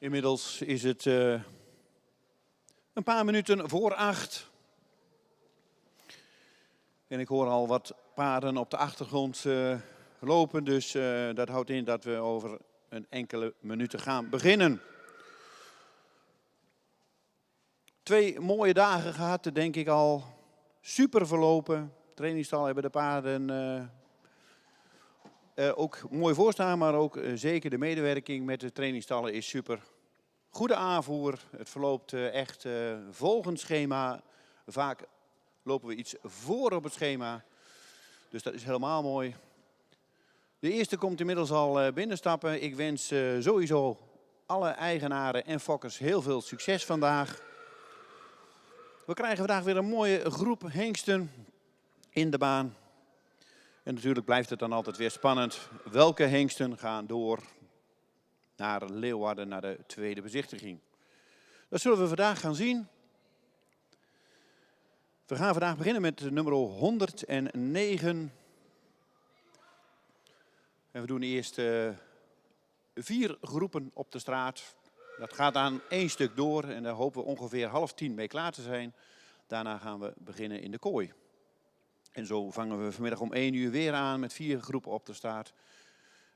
Inmiddels is het een paar minuten voor 8. En ik hoor al wat paarden op de achtergrond lopen. Dus dat houdt in dat we over een enkele minuten gaan beginnen. 2 mooie dagen gehad, denk ik al. Super verlopen. Trainingstal hebben de paarden ook mooi voorstaan, maar ook zeker de medewerking met de trainingstallen is super. Goede aanvoer, het verloopt echt volgens schema. Vaak lopen we iets voor op het schema, dus dat is helemaal mooi. De eerste komt inmiddels al binnenstappen. Ik wens sowieso alle eigenaren en fokkers heel veel succes vandaag. We krijgen vandaag weer een mooie groep hengsten in de baan. En natuurlijk blijft het dan altijd weer spannend. Welke hengsten gaan door naar Leeuwarden, naar de tweede bezichtiging? Dat zullen we vandaag gaan zien. We gaan vandaag beginnen met nummer 109. En we doen eerst 4 groepen op de straat. Dat gaat aan 1 stuk door en daar hopen we ongeveer 9:30 mee klaar te zijn. Daarna gaan we beginnen in de kooi. En zo vangen we vanmiddag om 1 uur weer aan met 4 groepen op de straat.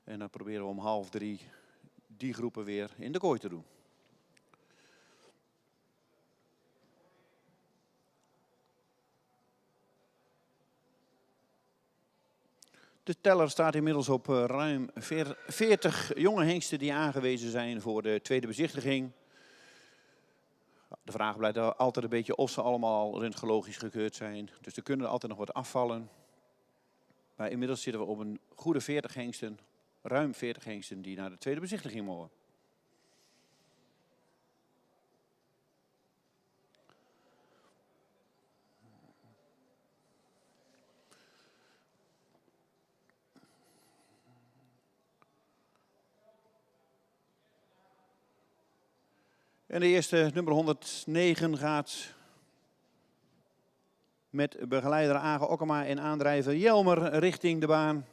En dan proberen we om 2:30 die groepen weer in de kooi te doen. De teller staat inmiddels op ruim 40 jonge hengsten die aangewezen zijn voor de tweede bezichtiging. De vraag blijft altijd een beetje of ze allemaal röntgenologisch gekeurd zijn. Dus er kunnen altijd nog wat afvallen. Maar inmiddels zitten we op een goede 40 hengsten, ruim 40 hengsten die naar de tweede bezichtiging mogen. En de eerste, nummer 109, gaat met begeleider Age Okkema en aandrijver Jelmer richting de baan.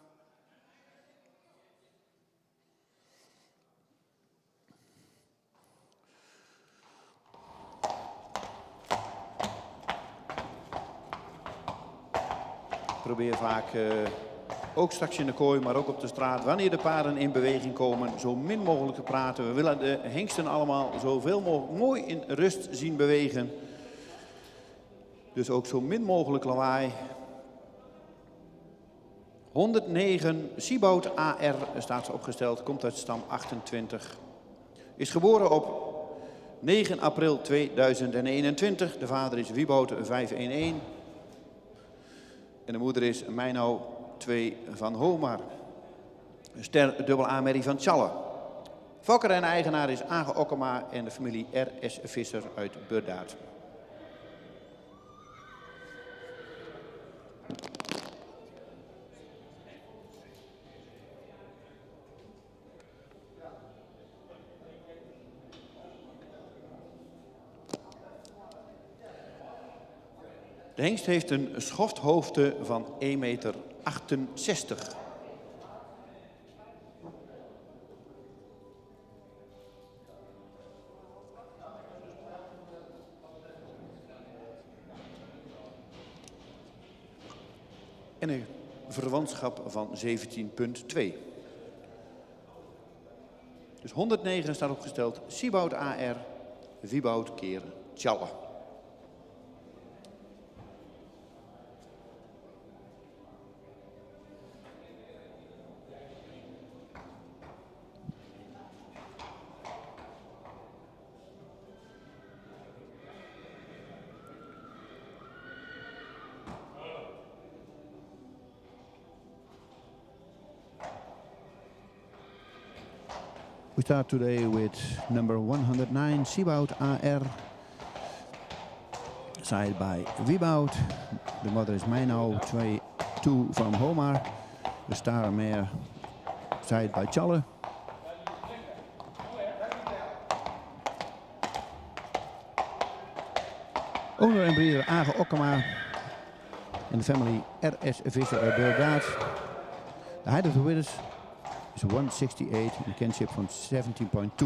Probeer vaak ook straks in de kooi, maar ook op de straat, wanneer de paarden in beweging komen, zo min mogelijk te praten. We willen de hengsten allemaal zoveel mogelijk mooi in rust zien bewegen. Dus ook zo min mogelijk lawaai. 109, Siebout AR staat ze opgesteld, komt uit stam 28. Is geboren op 9 april 2021. De vader is Wieboud 511. En de moeder is Meinau 2 van Homar. Ster dubbel A-merrie van Tjalle. Fokker en eigenaar is Age Okkema en de familie R.S. Visser uit Burdaard. De hengst heeft een schofthoogte van 1,68 meter. En een verwantschap van 17,2. Dus 109 staat opgesteld. Siebout AR, Wieboud keer Tjalle. We start today with number 109, Siebout AR, side by Wieboud. The mother is Meinau 2 from Homar. The star mare side by Tjalle. Owner and breeder Age Okkema and the family R.S. Visser uit Burdaard. The height of the winners is 168 and kinship van 17,2.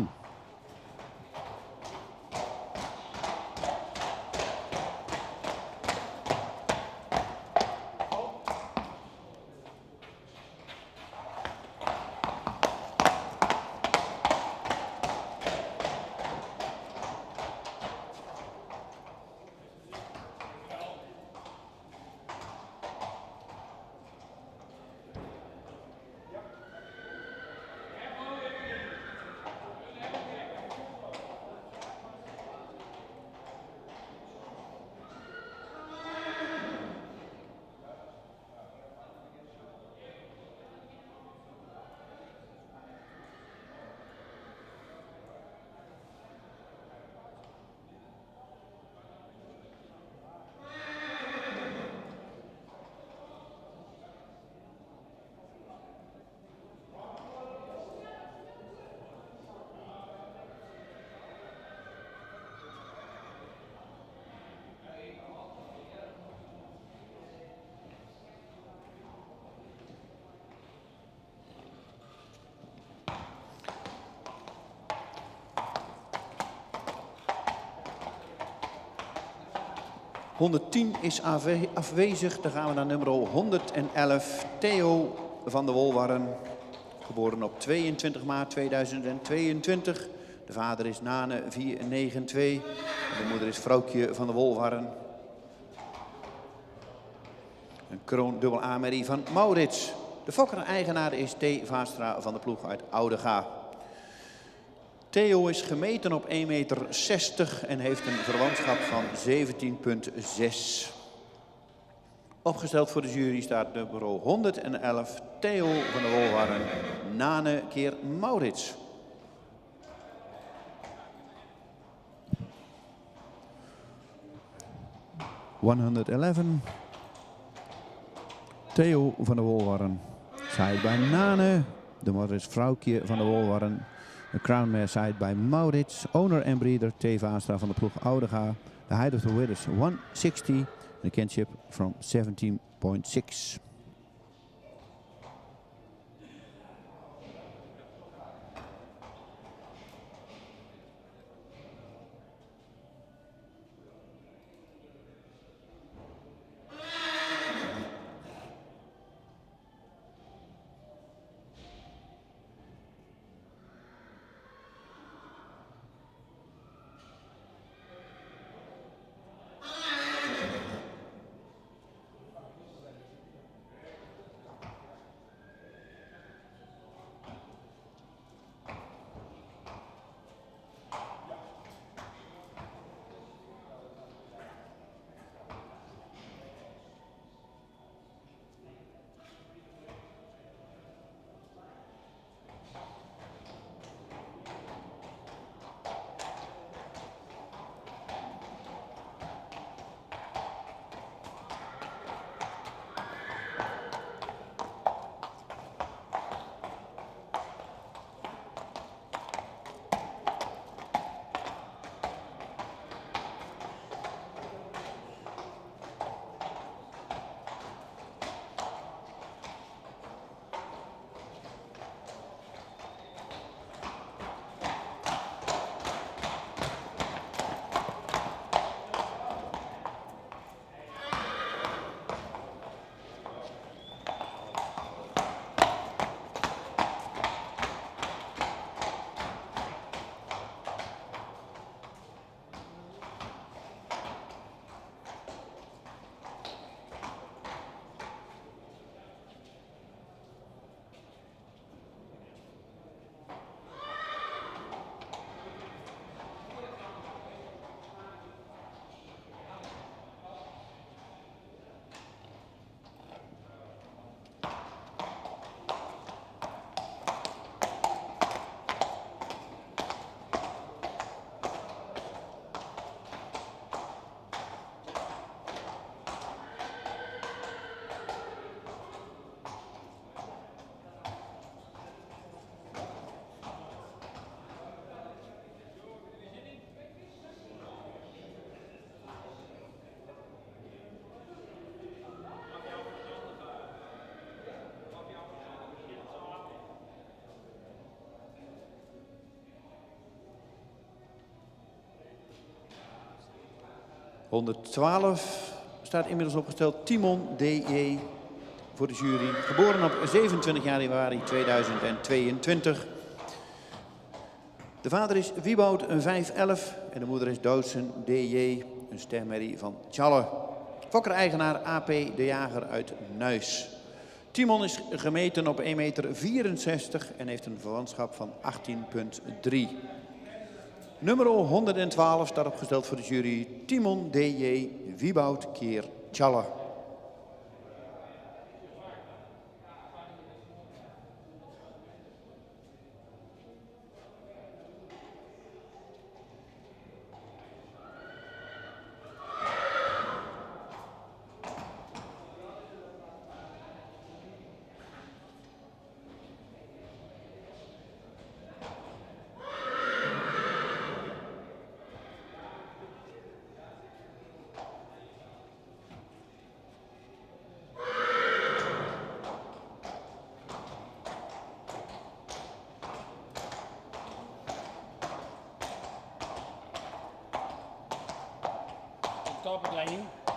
110 is afwezig. Dan gaan we naar nummer 111. Theo van de Wolwarren. Geboren op 22 maart 2022. De vader is Nane 492. De moeder is Vrouwtje van de Wolwarren. Een kroondubbel A-merrie van Maurits. De fokker-eigenaar is T. Vaastra van de ploeg uit Oudega. Theo is gemeten op 1,60 meter en heeft een verwantschap van 17,6. Opgesteld voor de jury staat nummer 111, Theo van de Wolwarren, Nane keer Maurits. Theo van de Wolwarren, side bij Nane. De moeder is Vrouwtje van de Wolwarren. De crown mare side bij Maurits. Owner en breeder T. Vaastra van de ploeg Oudega. The height of the width is 160. The kinship from 17,6. ...112 staat inmiddels opgesteld. Timon D.J. voor de jury. Geboren op 27 januari 2022. De vader is Wieboud, een 511. En de moeder is Doodsen D.J. Een stermerrie van Tjalle. Fokker-eigenaar A.P. de Jager uit Nuis. Timon is gemeten op 1,64 meter en heeft een verwantschap van 18,3. Nummer 112 staat opgesteld voor de jury. Timon D.J. Wieboud keer Tjalle. Stop it, Lenny.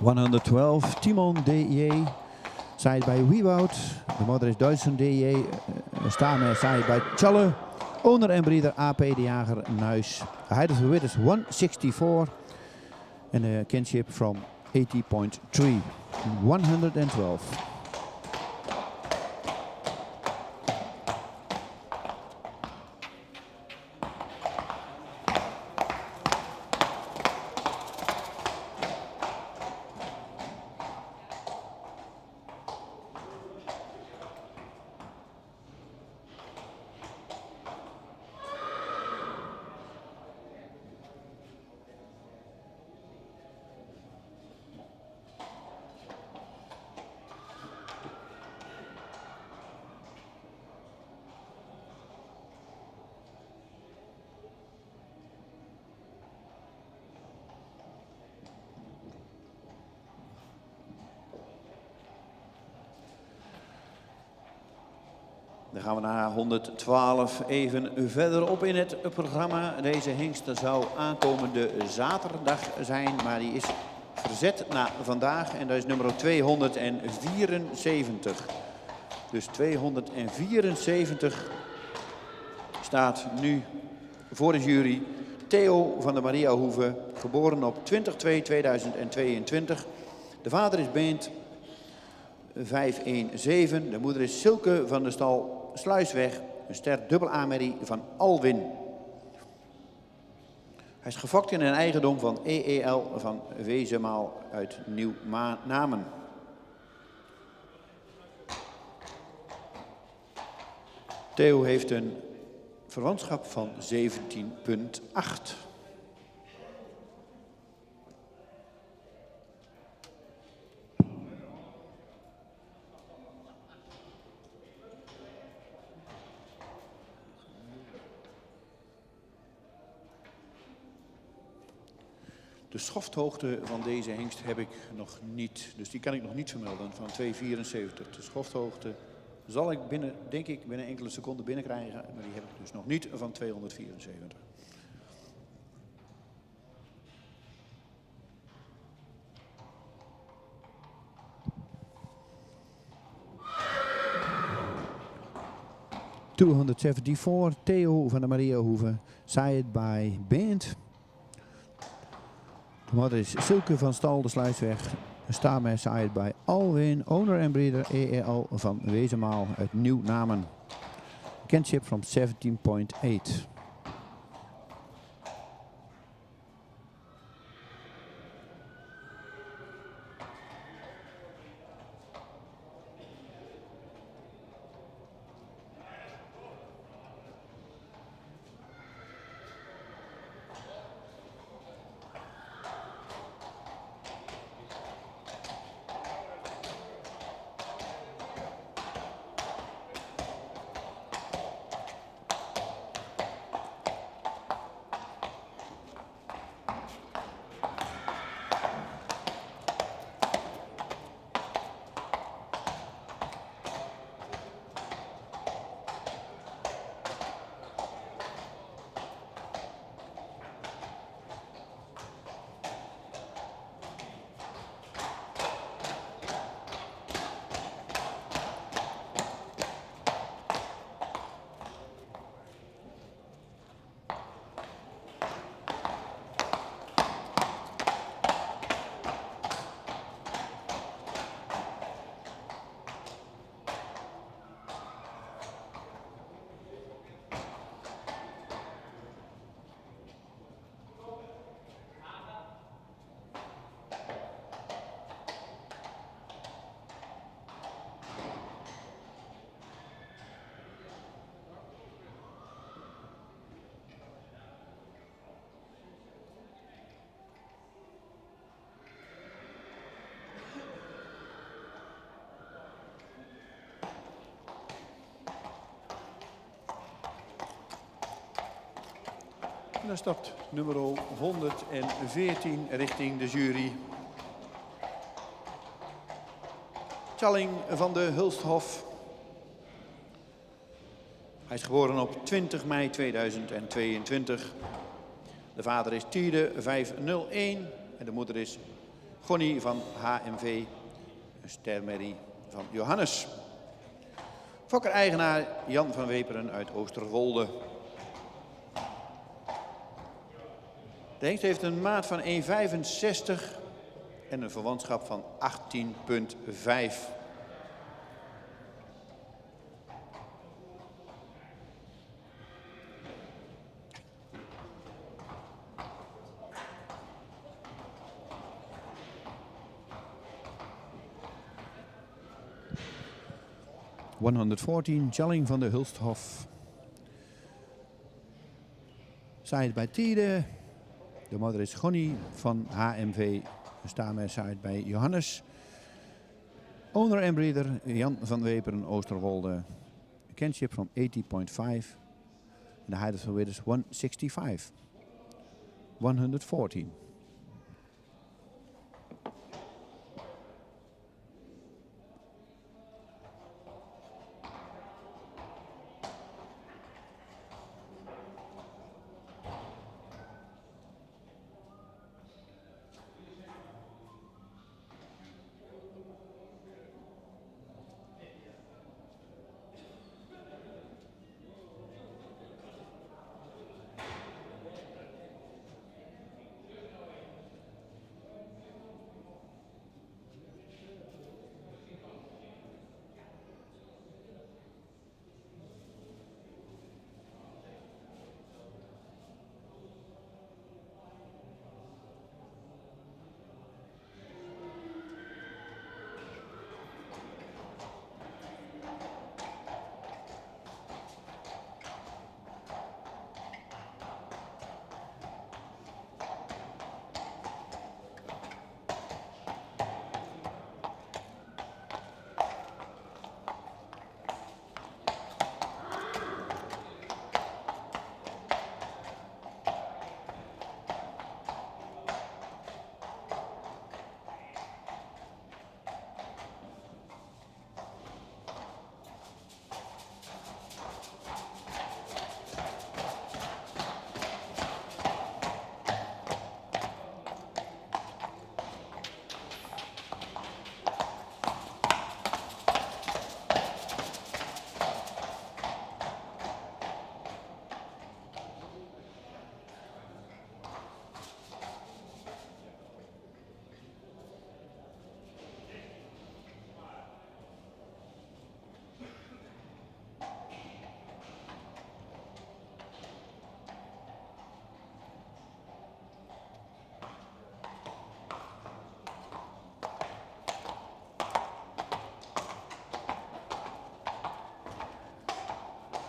112, Timon D.J. Side by Wieboud. De moeder is Duitsen D.J. Staan met side by Challe. Owner en breeder AP de Jager Nuis. The height of the width is 164. And a kinship from 80.3. 112. Dan gaan we naar 112 even verderop in het programma. Deze hengst zou aankomende zaterdag zijn, maar die is verzet naar vandaag. En dat is nummer 274. Dus 274 staat nu voor de jury. Theo van der Mariahoeve, geboren op 20-2-2022. De vader is Beent 517. De moeder is Silke van de stal Sluisweg. Een ster dubbel A-merrie van Alwin. Hij is gefokt in een eigendom van EEL van Wezemaal uit Nieuw-Namen. Theo heeft een verwantschap van 17,8. De schofthoogte van deze hengst heb ik nog niet, dus die kan ik nog niet vermelden, van 2,74. De schofthoogte zal ik denk ik, binnen enkele seconden binnenkrijgen, maar die heb ik dus nog niet van 274. ...274, Theo van der Mariahoeve, Sayed by Beent. De moeder is Silke van Stal de Sluisweg. Staarmee Sayed by Alwin, owner en breeder EEL van Wezemaal uit Nieuw-Namen. Kinship from 17,8. En dan stapt nummer 114 richting de jury. Challing van de Hulsthof. Hij is geboren op 20 mei 2022. De vader is Tiede 501 en de moeder is Gonnie van HMV, stermerrie van Johannes. Fokker-eigenaar Jan van Weperen uit Oosterwolde. De hengst heeft een maat van 1,65 en een verwantschap van 18,5. Jalling van de Hulsthof. Saait bij Tiede. De moeder is Gonnie van HMV. We staan met Saait bij Johannes. Owner en breeder Jan van Weperen, Oosterwolde. Kinship from 80.5. En de height of the weight is 165. 114.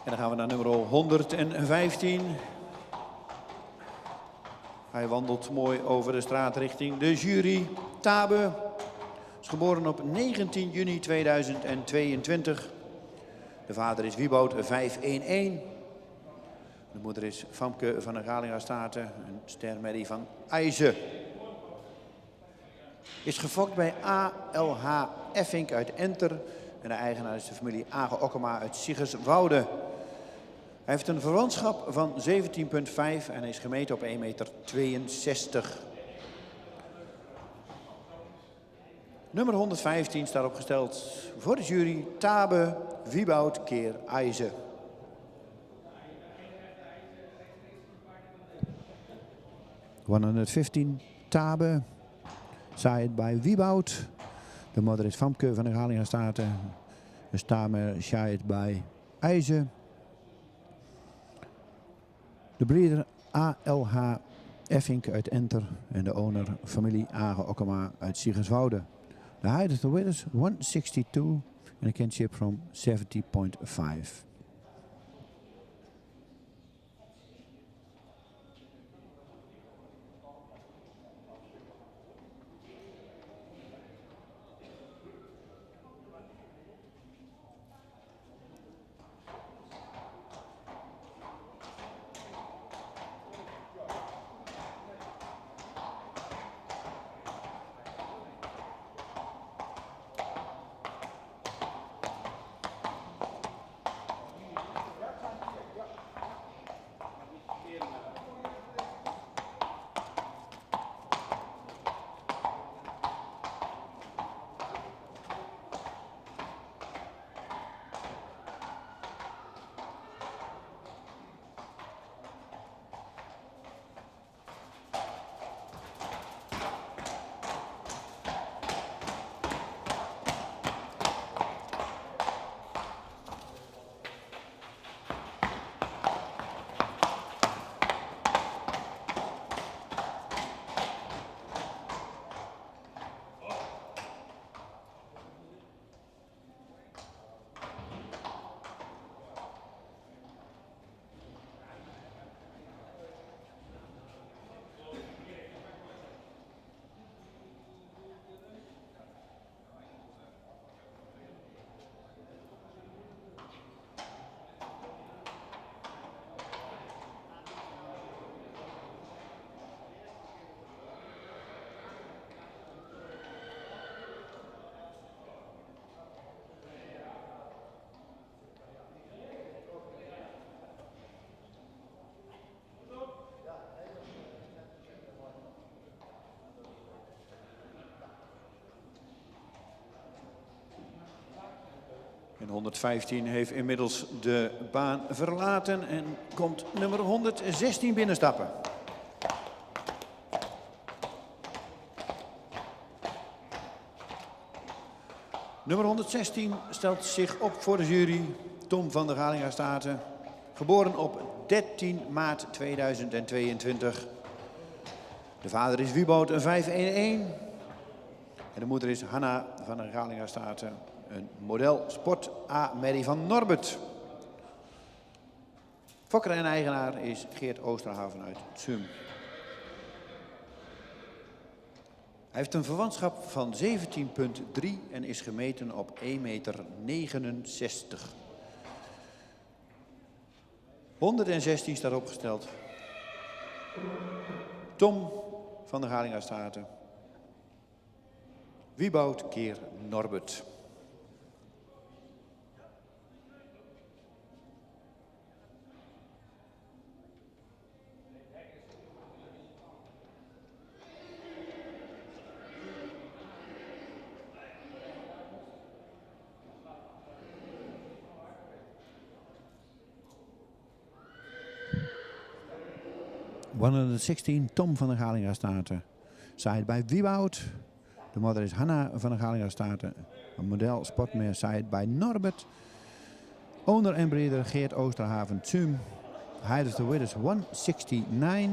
En dan gaan we naar nummer 115. Hij wandelt mooi over de straat richting de jury. Tabe is geboren op 19 juni 2022. De vader is Wieboud 511. De moeder is Famke van der Galinga-Staten, een stermerrie van IJzen. Is gefokt bij ALH Effink uit Enter. En de eigenaar is de familie Age Okkema uit Siggerswoude. Hij heeft een verwantschap van 17,5 en is gemeten op 1,62 meter. Nummer 115 staat opgesteld voor de jury Tabe, Wieboud, keer IJzen. ...115, Tabe, Saait bij Wieboud. De moeder is Famke van der Galinga-Staten. De stamer Saait bij IJzen. De breeder ALH Effink uit Enter. En de owner familie Age Okkema uit Siggerswoude. De height of the weight is 162 en a kinship from 70.5. En 115 heeft inmiddels de baan verlaten en komt nummer 116 binnenstappen. Nummer 116 stelt zich op voor de jury. Tom van der Galinga-Staten, geboren op 13 maart 2022. De vader is Wieboud, een 511. En de moeder is Hanna van der Galinga-Staten, een model sport A. Mary van Norbert. Fokker en eigenaar is Geert Oosterhaven uit Tsum. Hij heeft een verwantschap van 17,3 en is gemeten op 1,69 meter. 116 staat opgesteld. Tom van der Galinga-Staten. Wieboud keer Norbert. (116) Tom van der Galinga-Staten. Side by Wieboud. De moeder is Hanna van der Galinga-Staten. Een model sportmer side by Norbert. Owner en breeder Geert Oosterhaven Tsum. Height of the width is 169.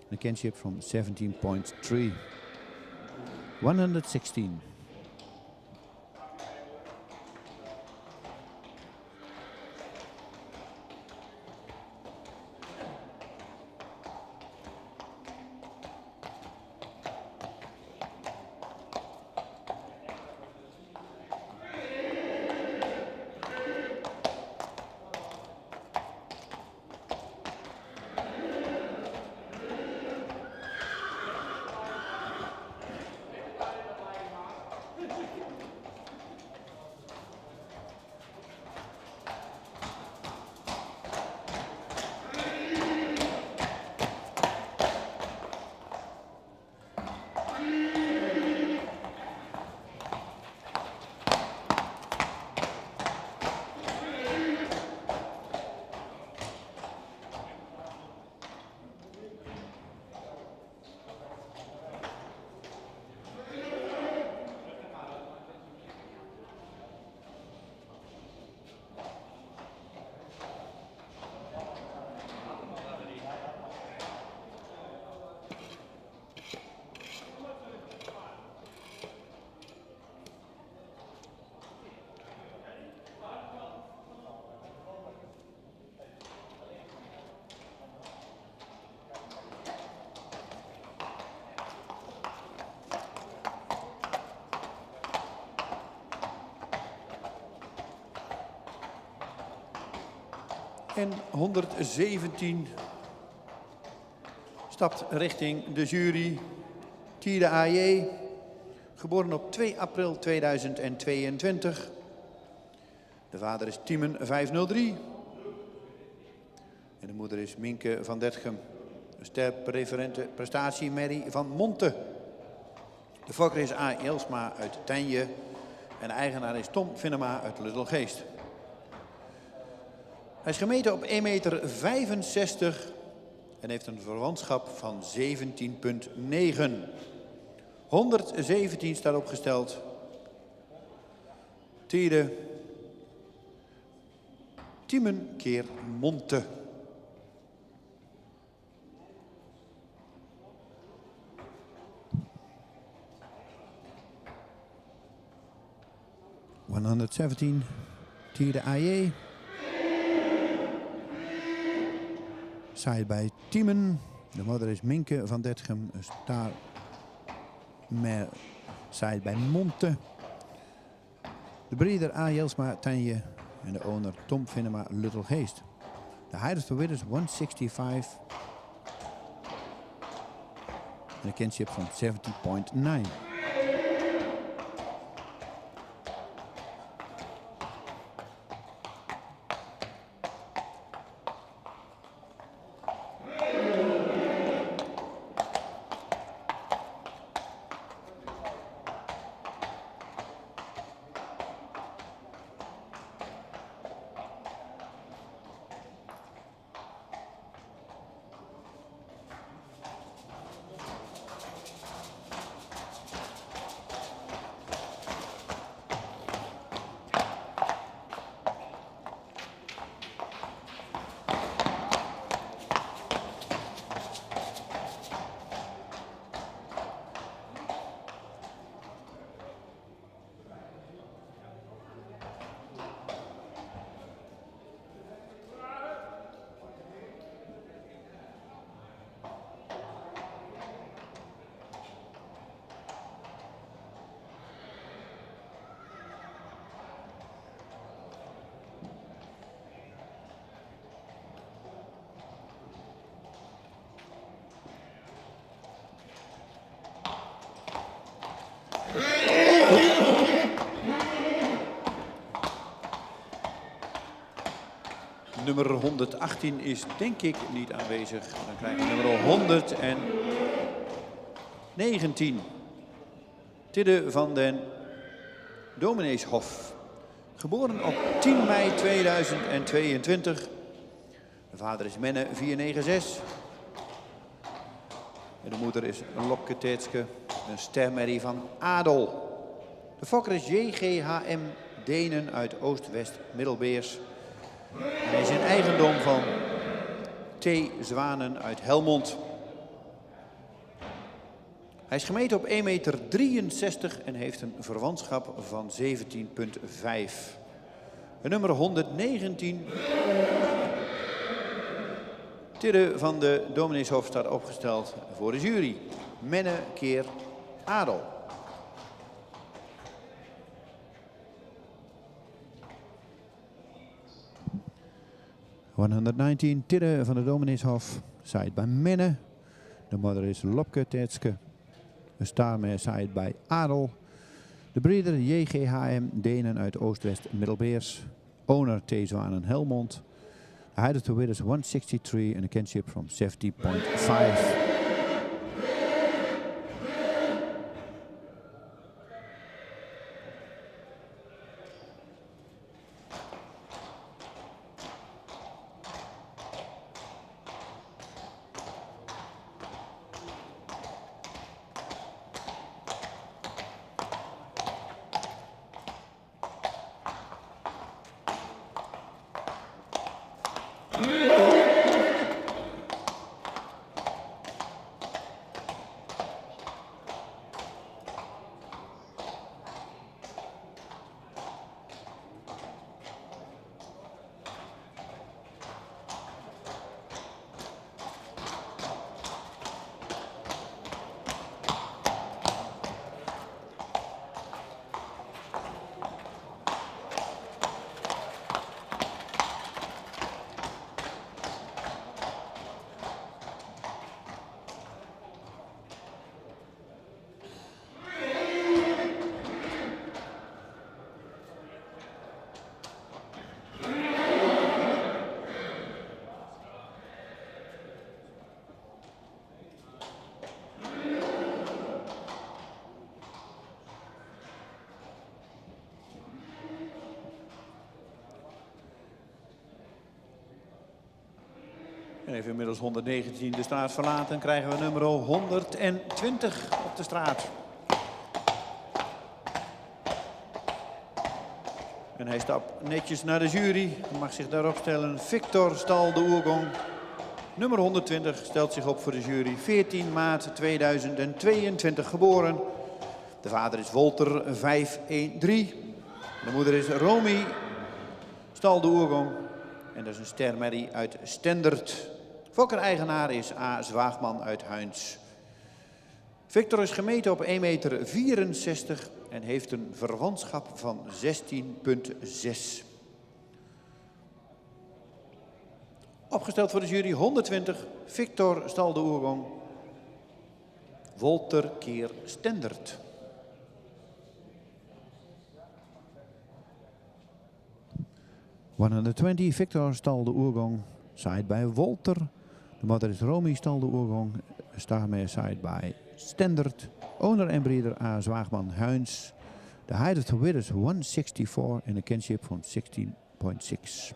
The kinship from 17.3. 116. En 117 stapt richting de jury. Tiede AJ, geboren op 2 april 2022. De vader is Tiemen 503. En de moeder is Minke van Detgem. Een sterpreferente prestatie Mary van Monte. De fokker is A. Elsma uit Tenje. En de eigenaar is Tom Vinnema uit Luttelgeest. Hij is gemeten op 1,65 meter en heeft een verwantschap van 17,9. 117 staat opgesteld. Tiende. Tiemen keer Monte. (117) Tiende AJ. Side bij Tiemen. De moeder is Minke van Detgem. Star mer side bij Monte. De breeder A. Jelsma Tanje. En de owner Tom Vinnema Luttelgeest. De height of the width is 165. En de kinship van 70,9. Nummer 118 is denk ik niet aanwezig. Dan krijgen we nummer 119. Tidde van den Domineeshof. Geboren op 10 mei 2022. De vader is Menne 496. En de moeder is Lopke Teetske, een stermerrie van adel. De fokker is JGHM Denen uit Oost-West Middelbeers. En hij is in eigendom van T. Zwanen uit Helmond. Hij is gemeten op 1,63 meter en heeft een verwantschap van 17,5. De nummer 119. Tidde van de Domineeshof staat opgesteld voor de jury. Menne keer adel. ...119, Tidde van de Domineeshof, side bij Menne. De moeder is Lopke Teetske. Een starmare side bij Adel. De breeder JGHM Denen uit Oost-West Middelbeers. Owner T. Zwanen Helmond. The height of the width is 163 and a kinship from 70.5. En heeft inmiddels 119 de straat verlaten. Krijgen we nummer 120 op de straat. En hij stapt netjes naar de jury. Hij mag zich daarop stellen. Victor Stal de Oergong. Nummer 120 stelt zich op voor de jury. 14 maart 2022 geboren. De vader is Wolter 513. De moeder is Romy Stal de Oergong. En dat is een stermerrie uit Stendert. Fokker-eigenaar is A. Zwaagman uit Huins. Victor is gemeten op 1,64 meter en heeft een verwantschap van 16,6. Opgesteld voor de jury 120, Victor Stal de Oergong. Wolter keer Stendert. ...120, Victor Stal de Oergong, side bij Wolter. De moeder is Romy Stal de Oergong, starmare side bij Stendert. Owner en breeder A. Zwaagman Huins. The height of the width is 164 and a kinship from 16.6.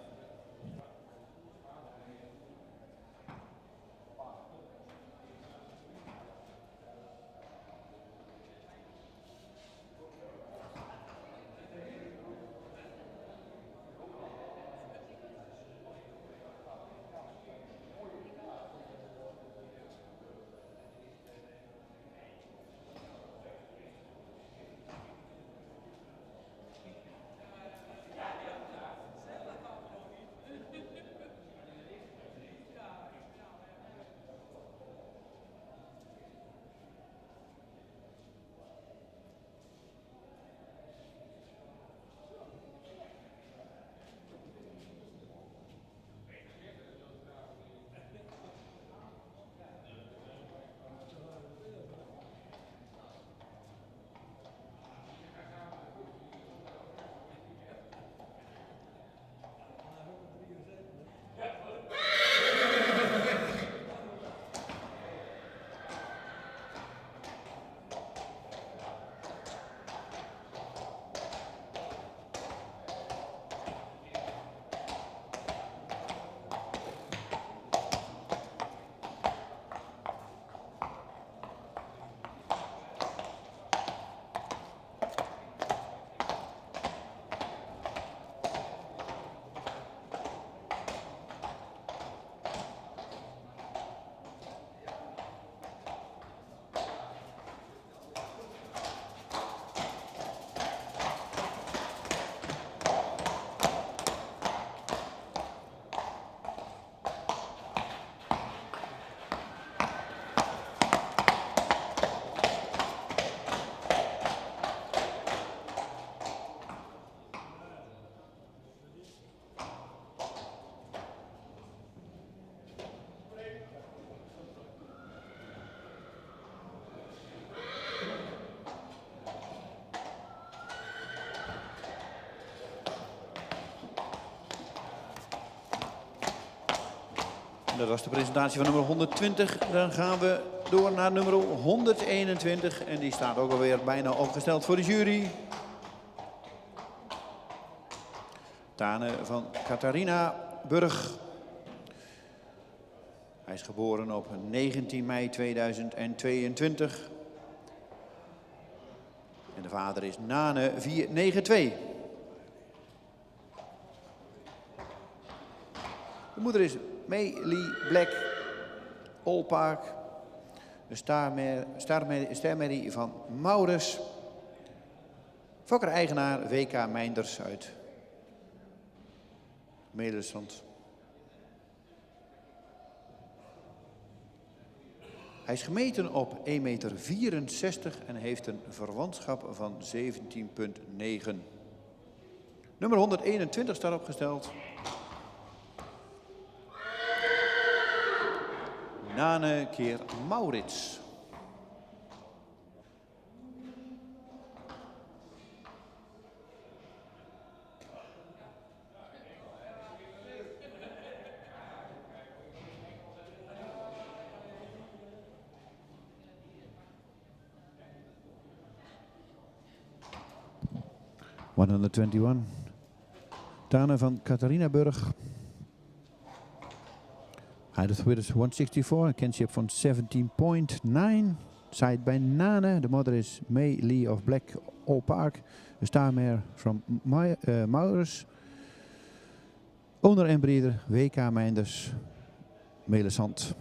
Dat was de presentatie van nummer 120. Dan gaan we door naar nummer 121. En die staat ook alweer bijna opgesteld voor de jury. Tane van Catharina Burg. Hij is geboren op 19 mei 2022. En de vader is Nane 492. De moeder is May Lee Black Allpark. De starmerrie van Maurus. Fokker-eigenaar WK Meinders uit Melisand. Hij is gemeten op 1,64 meter en heeft een verwantschap van 17,9. Nummer 121 staat opgesteld. Nane keer Maurits. (121). Tane van Catharina Burg. Height of width is 164, een kinship van 17,9. Side by Nane. De mother is May Lee of Black Allpark. A starmare from Maurus. Owner en breeder WK Meinders Melisand.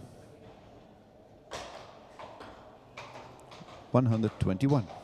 121.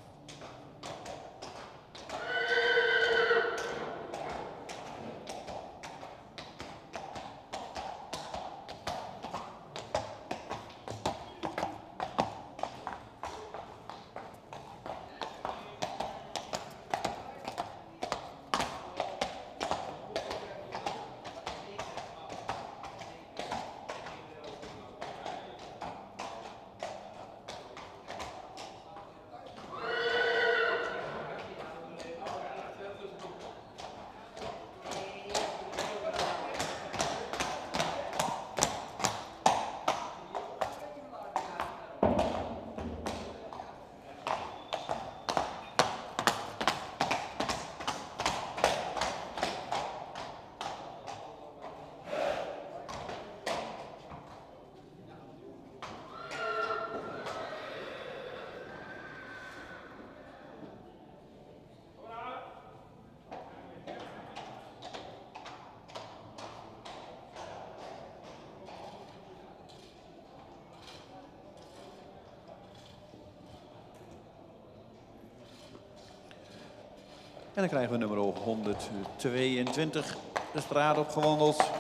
En dan krijgen we nummer 122 de straat opgewandeld.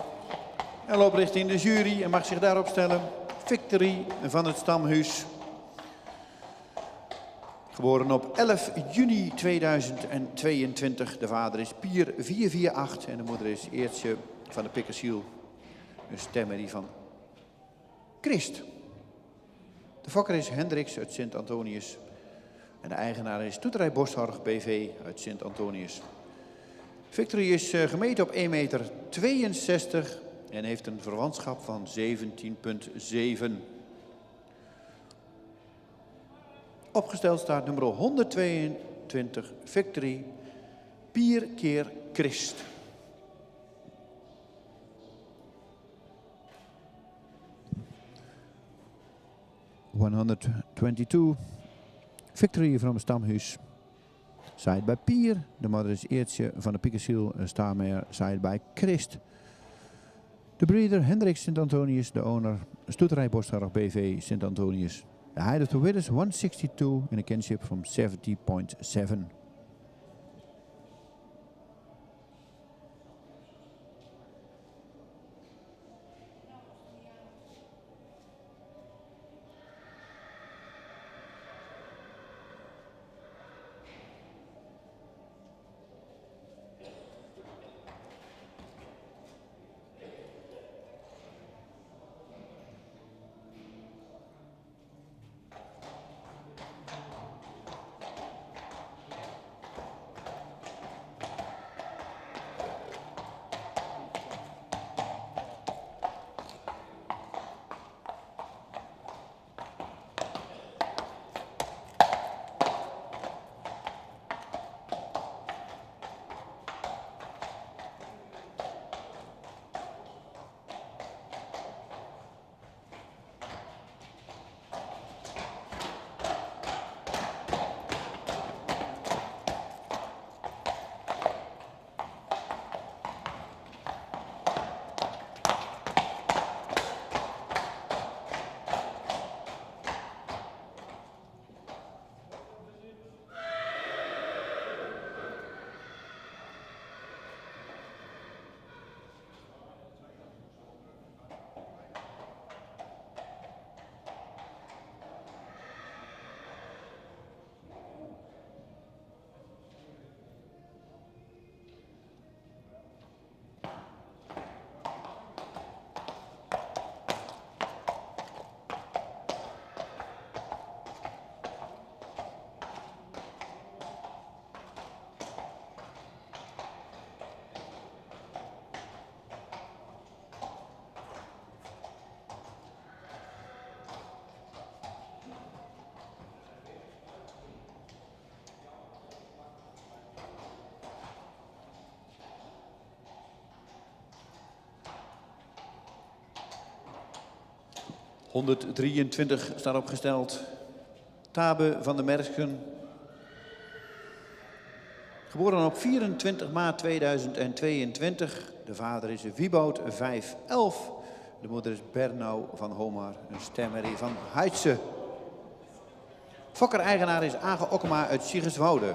En loopt richting de jury en mag zich daarop stellen. Victory van het Stamhuis. Geboren op 11 juni 2022. De vader is Pier 448 en de moeder is Eertje van de Pickershiel. Een stemmerie van Christ. De fokker is Hendricks uit Sint-Antonius. En de eigenaar is Toeterij Boshorg BV uit Sint-Antonius. Victory is gemeten op 1,62 meter en heeft een verwantschap van 17,7. Opgesteld staat nummer 122, Victory, Pier keer Christ. (122). Victory from Stamhuis. Side by Pier. De mother is Eertje van de Pickershiel. Starmare. Side by Christ. De breeder Hendrik Sint-Antonius. De owner Stoeterij Boshorg BV Sint-Antonius. The height of the width is 162 in a kinship from 70,7. 123 staat opgesteld. Tabe van der Mersken. Geboren op 24 maart 2022. De vader is Wieboud 511. De moeder is Bernau van Homar, een stemmerrie van Heitse. Fokker-eigenaar is Age Okkema uit Siggerswoude.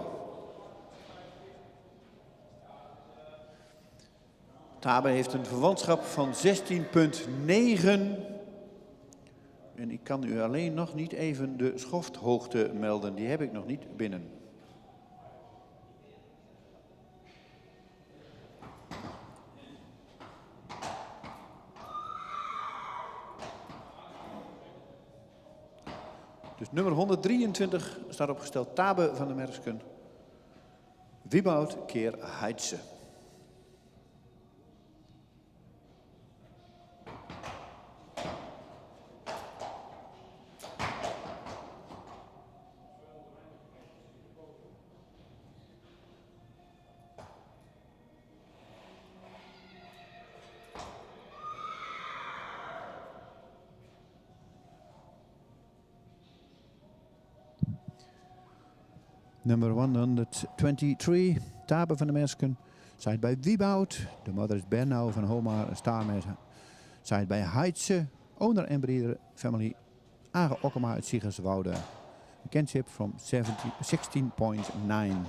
Tabe heeft een verwantschap van 16,9. En ik kan u alleen nog niet even de schofthoogte melden. Die heb ik nog niet binnen. Dus nummer 123 staat opgesteld. Tabe van der Mersken. Wieboud keer Heitse. Number 123, Tabe van der Mersken, side by Wieboud. The mother is Bernau van Homar, a starmare, side by Heitse, owner and breeder family, Age Okkema uit Siggerswoude. Kinship from 16,9.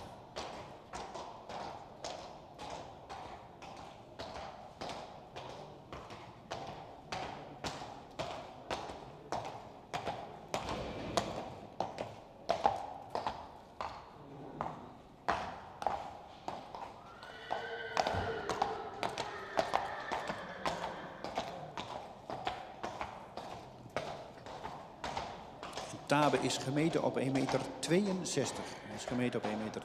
Tabe is gemeten op 1,62 meter. Hij is gemeten op 1,62 meter.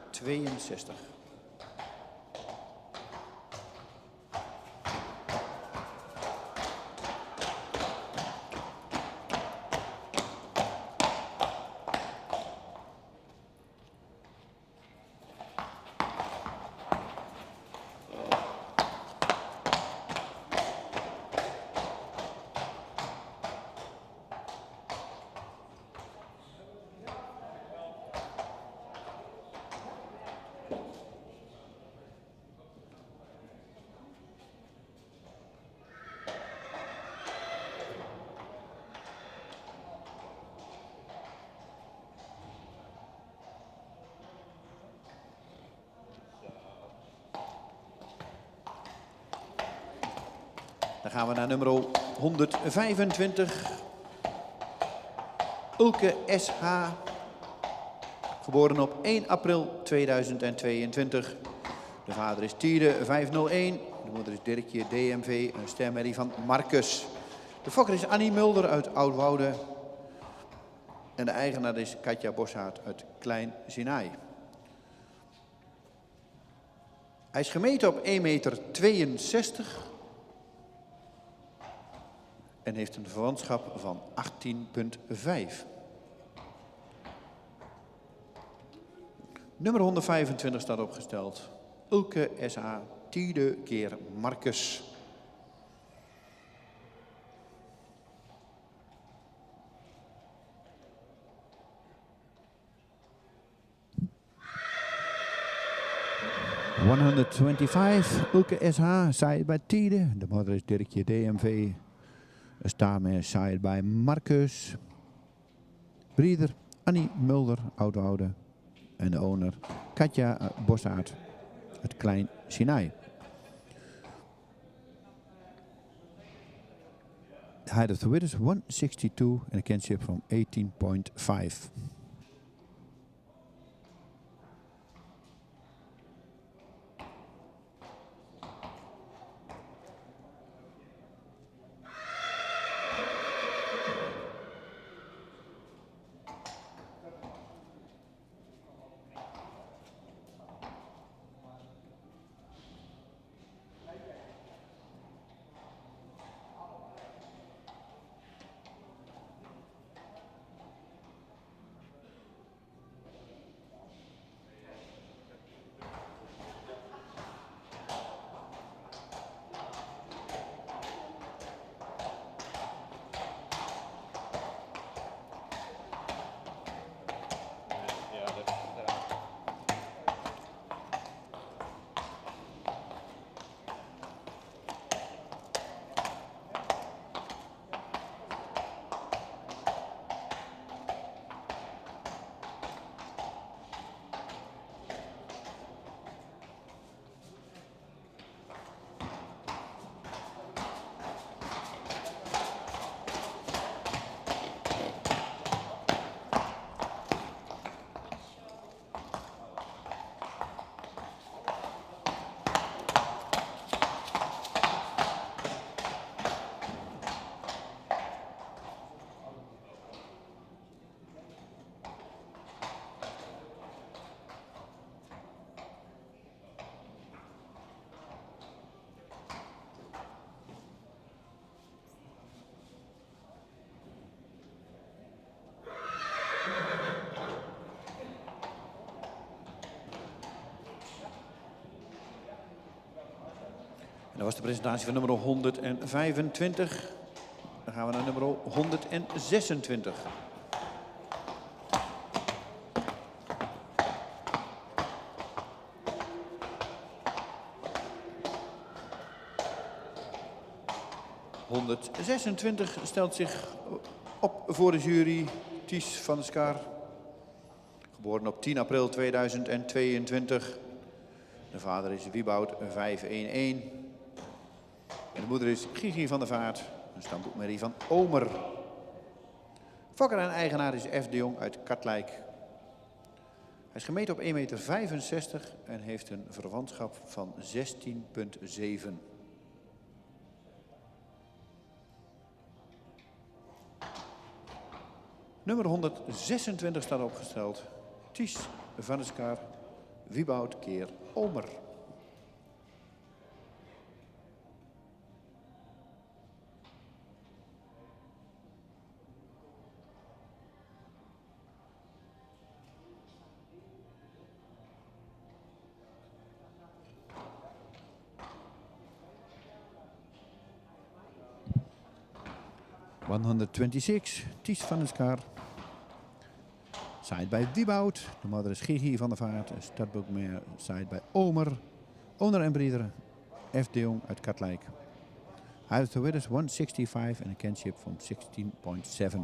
Dan gaan we naar nummer 125. Ulke SH. Geboren op 1 april 2022. De vader is Tiede 501. De moeder is Dirkje DMV, een stemmerrie van Marcus. De fokker is Annie Mulder uit Oudwoude. En de eigenaar is Katja Boshaert uit Klein Sinaai. Hij is gemeten op 1,62 meter. En heeft een verwantschap van 18,5. Nummer 125 staat opgesteld. Ulke SA, Tiede keer Marcus. ...125, Ulke SH, side by Tiede. De moeder is Dirkje DMV. Een starmare side by Marcus. Breeder Annie Mulder, Oudwoude. En de owner Katja Boshaert uit Klein Sinaai. The height of the width is 162 and a kinship from 18,5. En dat was de presentatie van nummer 125. Dan gaan we naar nummer 126. ...126 stelt zich op voor de jury. Ties van der Schaar. Geboren op 10 april 2022. De vader is Wieboud 511. En de moeder is Gigi van der Vaart. Een stamboekmerrie van Omer. Fokker en eigenaar is F. de Jong uit Katlijk. Hij is gemeten op 1,65 meter en heeft een verwantschap van 16,7. Nummer 126 staat opgesteld. Ties van der Schaar, Wieboud keer Omer. ...126, Ties van der Schaar. Side bij Wieboud. De moeder is Gigi van der Vaart. Startboekmeer side bij Omer. Owner en breeder F. de Jong uit Katlijk. Hij heeft de winners 165 en een kinship van 16,7.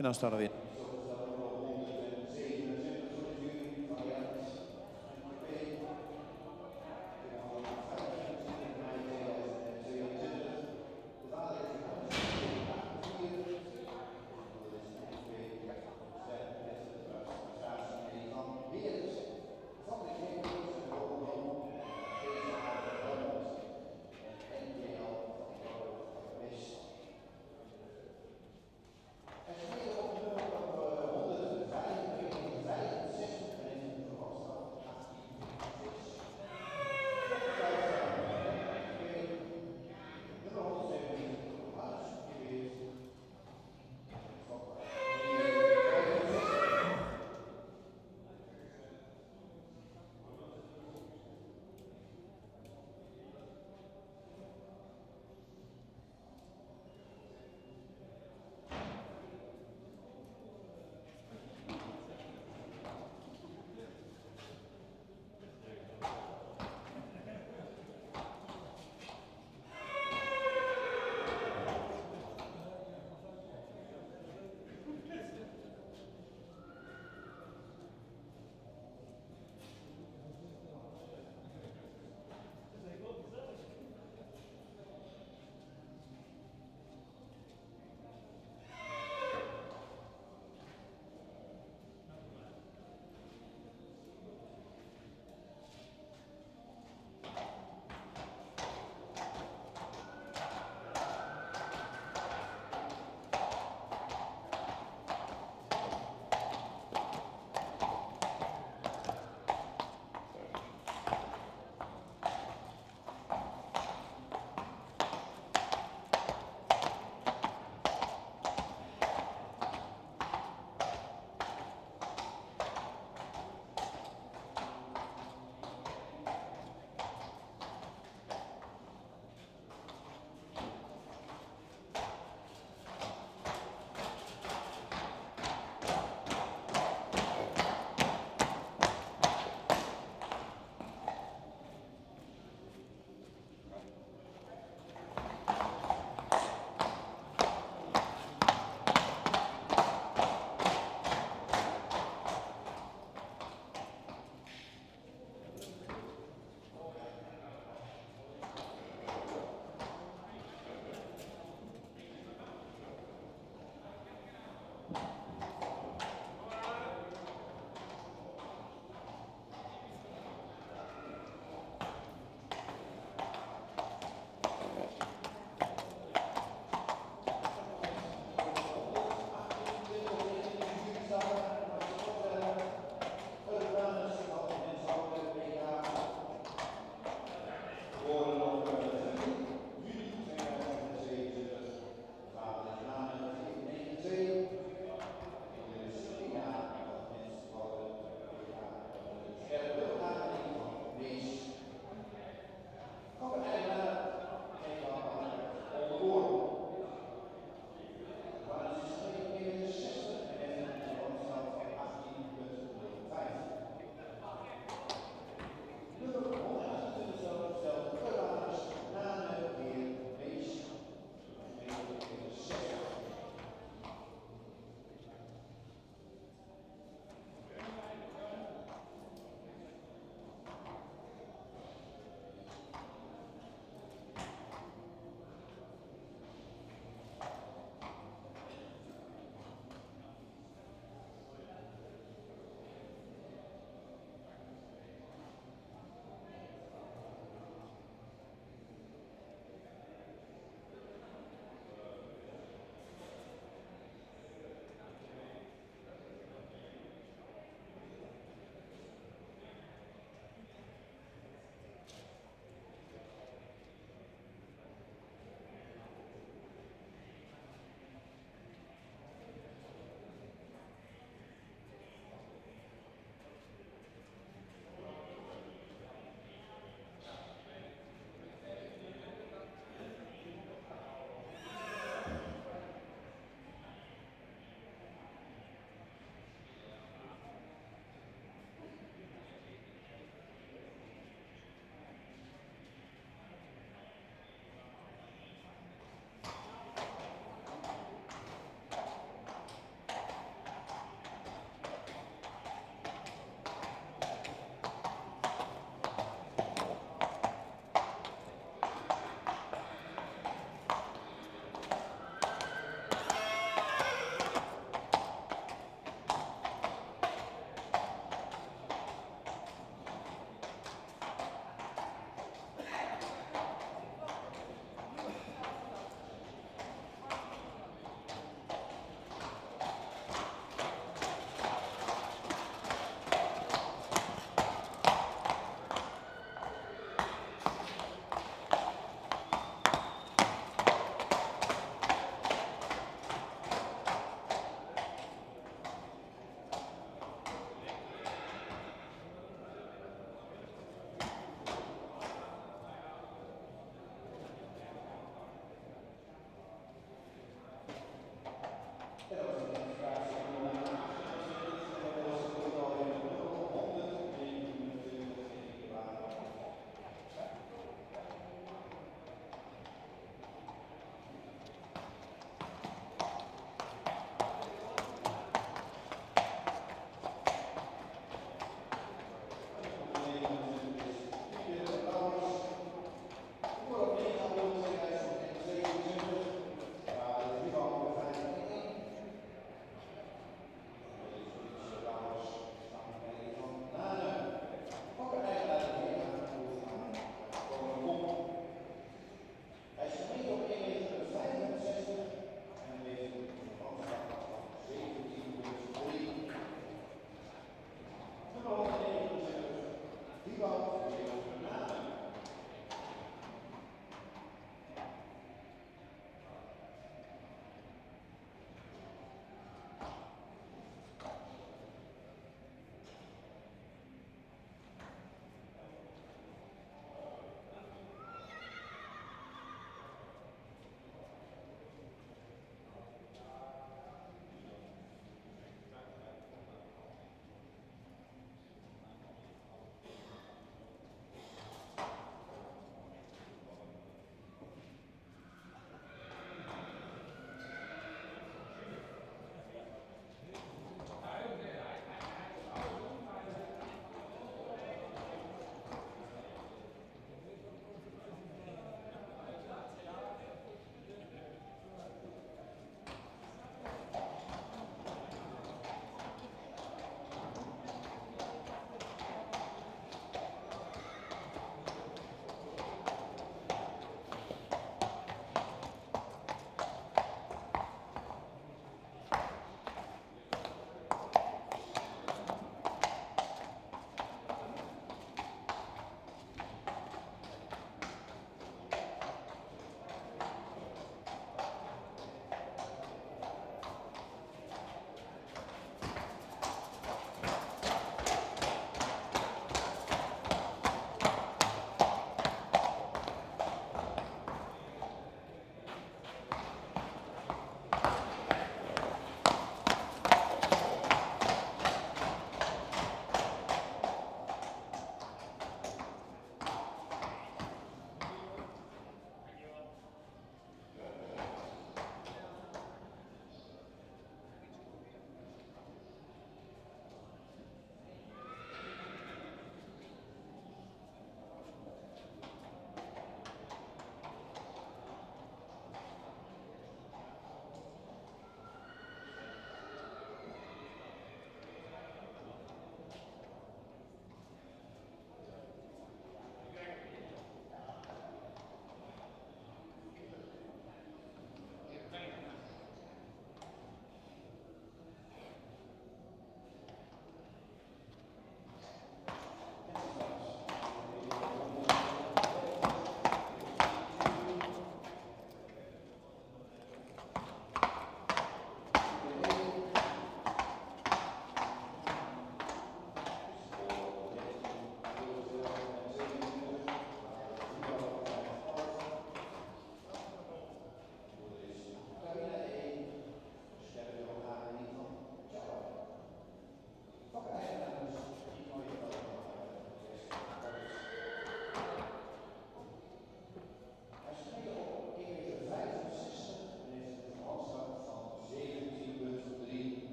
En dan staan er weer.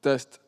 Test.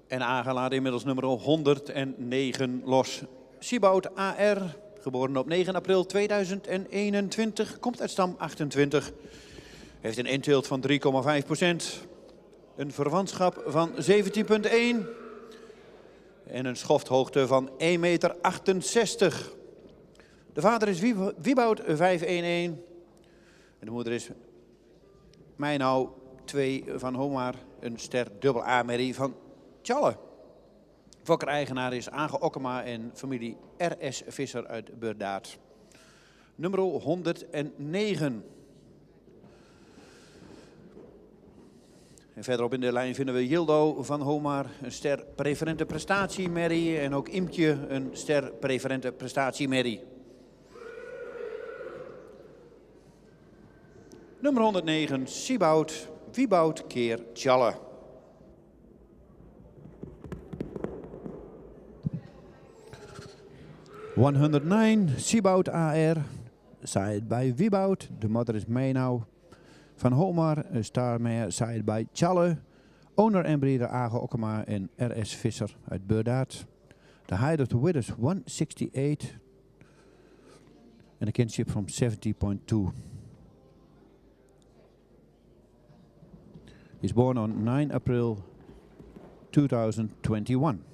En aangeladen inmiddels nummer 109 los. Sieboud AR, geboren op 9 april 2021, komt uit stam 28. Heeft een inteelt van 3,5%. Een verwantschap van 17,1. En een schofthoogte van 1,68 meter. De vader is Wieboud 511. En de moeder is Mijnau 2 van Homar. Een ster dubbel A-merrie van Tjalle. Fokker-eigenaar is Age Okkema en familie R.S. Visser uit Burdaat. Nummer 109. En verderop in de lijn vinden we Yildo van Homar, een ster preferente prestatiemerrie. En ook Imtje, een ster preferente prestatiemerrie. Nummer 109, Sieboud, Wieboud keer Tjalle. ...109, Sieboud AR, side by Wieboud. De moeder is Mijnau van Homar, een starmare side by Tjalle. Owner en breeder Age Okkema en R.S. Visser uit Burdaat. The height of the width is 168 and a kinship from 70.2. He's born on 9 April 2021.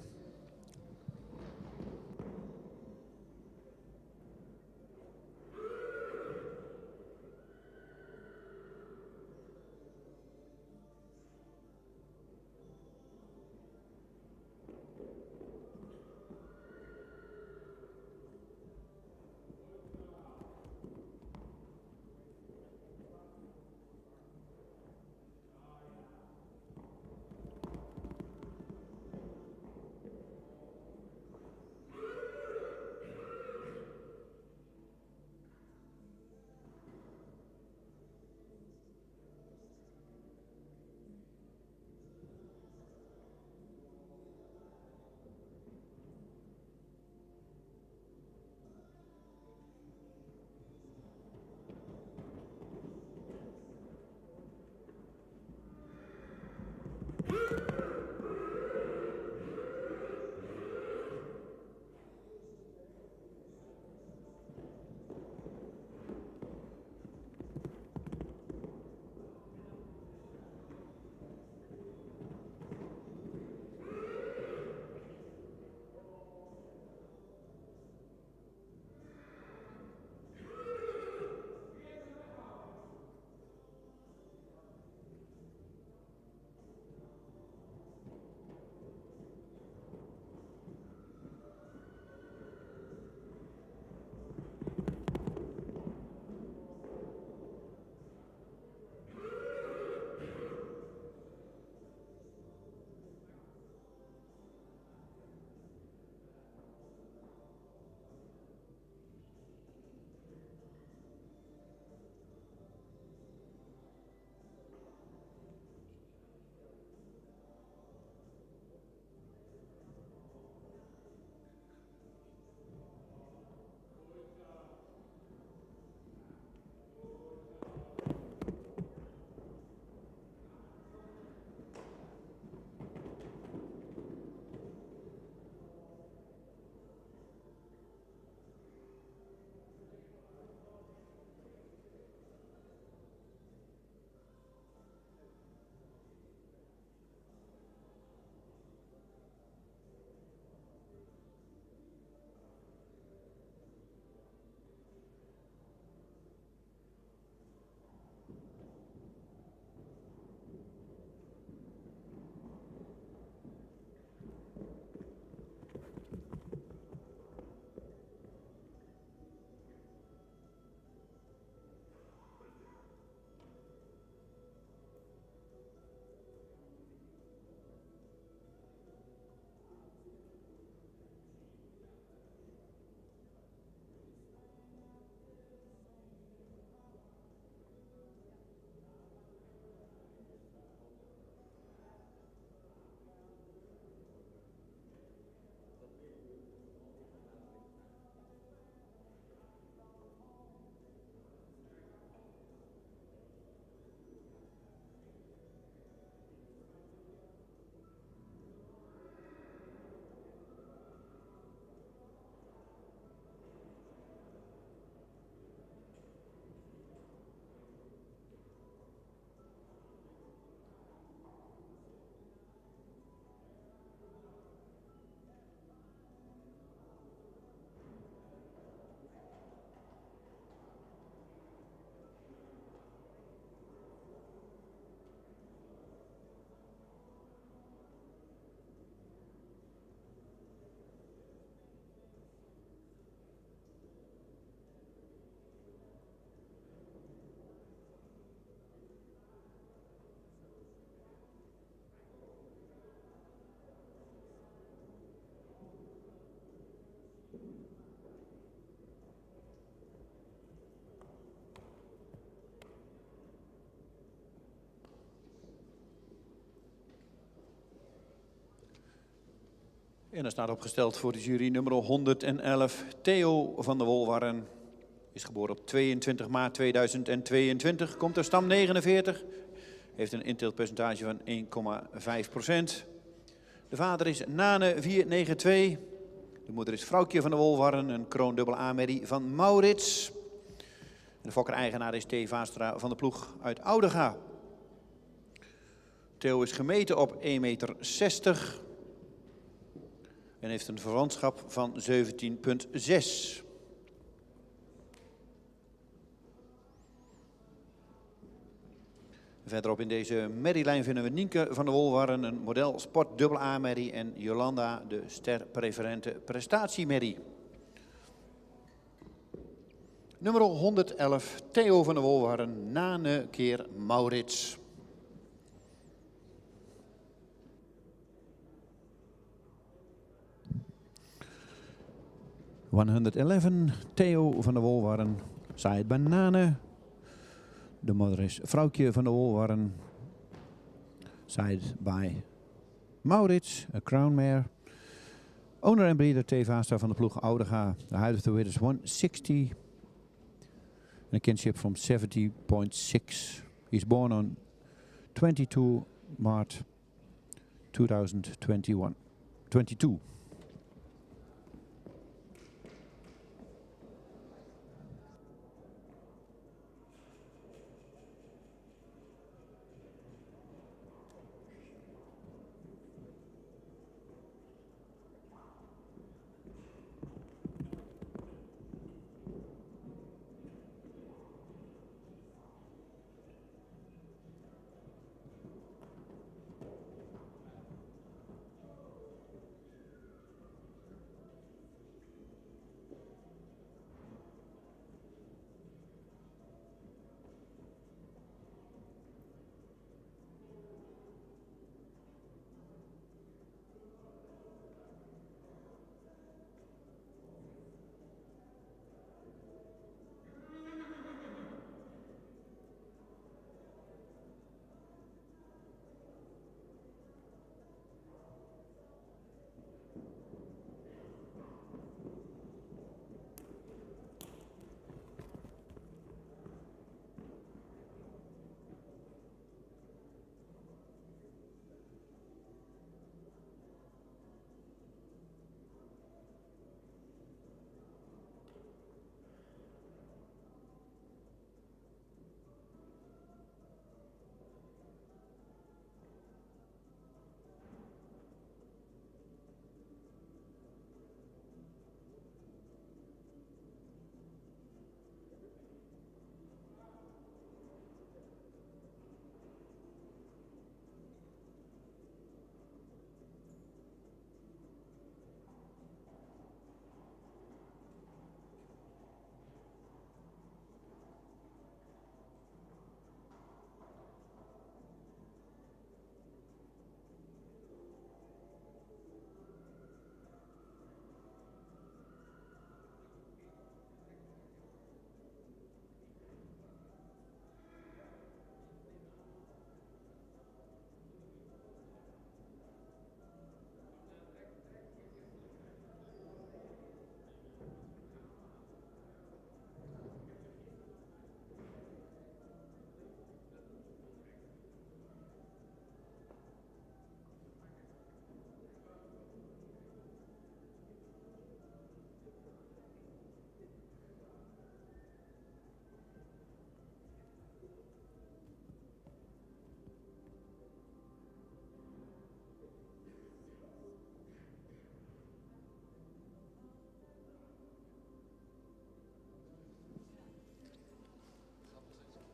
En er staat opgesteld voor de jury nummer 111, Theo van der Wolwarren. Is geboren op 22 maart 2022, komt uit stam 49. Heeft een inteeltpercentage van 1,5%. De vader is Nane 492. De moeder is Vrouwtje van der Wolwarren, een kroondubbel A-merrie van Maurits. De fokker-eigenaar is T. Vaastra van de ploeg uit Oudega. Theo is gemeten op 1,60 meter. En heeft een verwantschap van 17,6. Verderop in deze merrielijn vinden we Nienke van der Wolwarren, een model sport dubbel A-merrie. En Jolanda, de ster-preferente prestatiemerrie. Nummer 111, Theo van der Wolwarren, Nane keer Maurits. (111) Theo van der Wolwarren, side by Nane. De moeder is Vrouwtje van der Wolwarren, side by Maurits, a crown mare. Owner en breeder T. Vaastra van de ploeg Oudega. The height of the weight is 160. And a kinship from 70.6. He's born on 22 March 2021. 22.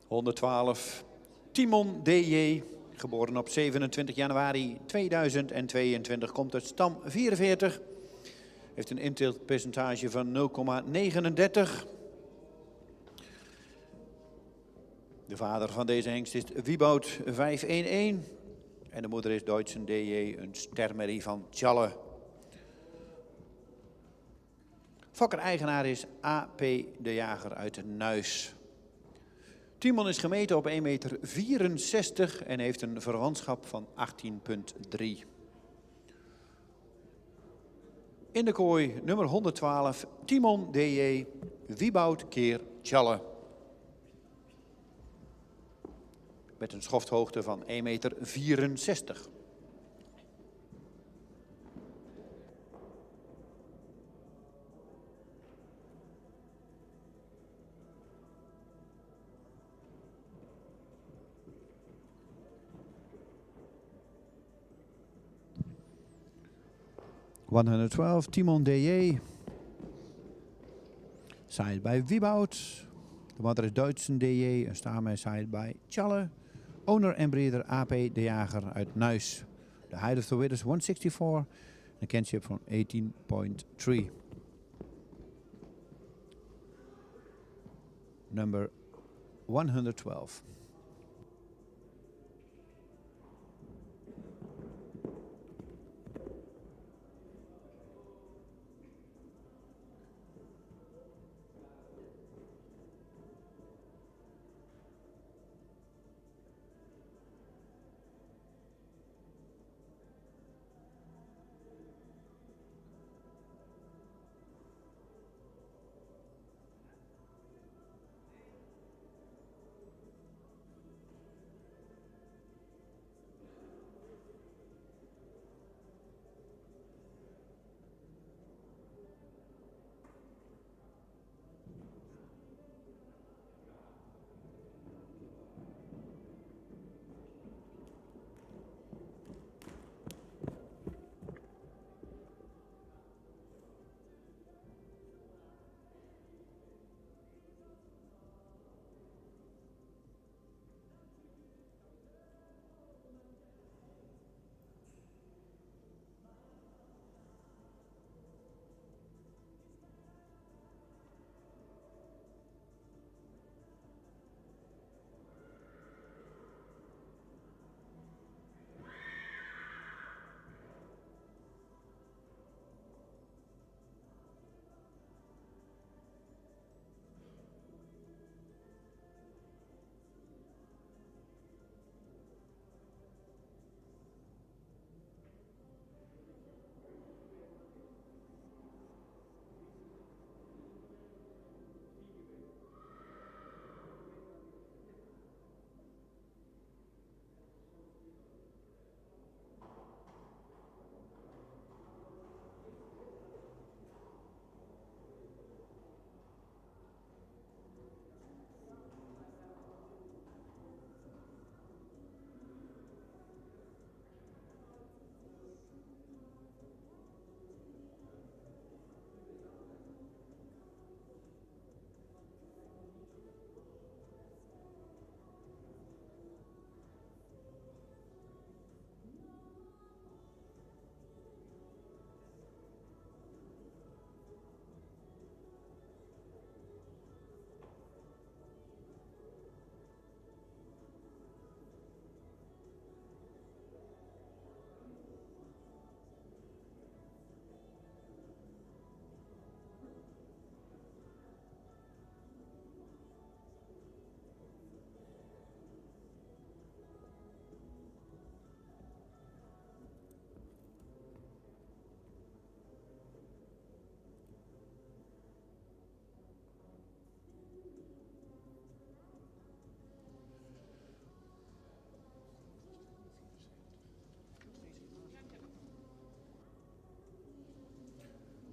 (112) Timon D.J., geboren op 27 januari 2022, komt uit stam 44. Heeft een inteeltpercentage van 0,39. De vader van deze hengst is Wieboud 511. En de moeder is Deutschen D.J., een stermerrie van Tjalle. Fokker-eigenaar is A.P. de Jager uit Nuis. Timon is gemeten op 1,64 meter en heeft een verwantschap van 18,3. In de kooi nummer 112, Timon DJ, Wieboud keer Tjalle. Met een schofthoogte van 1,64 meter. (112) Timon DJ. Side bij Wieboud. De water is Duitsen DJ en staan wij side bij Tjalle. Owner en breeder AP de Jager uit Nuis. De height of the width is 164. Een kinship van 18.3. Number 112.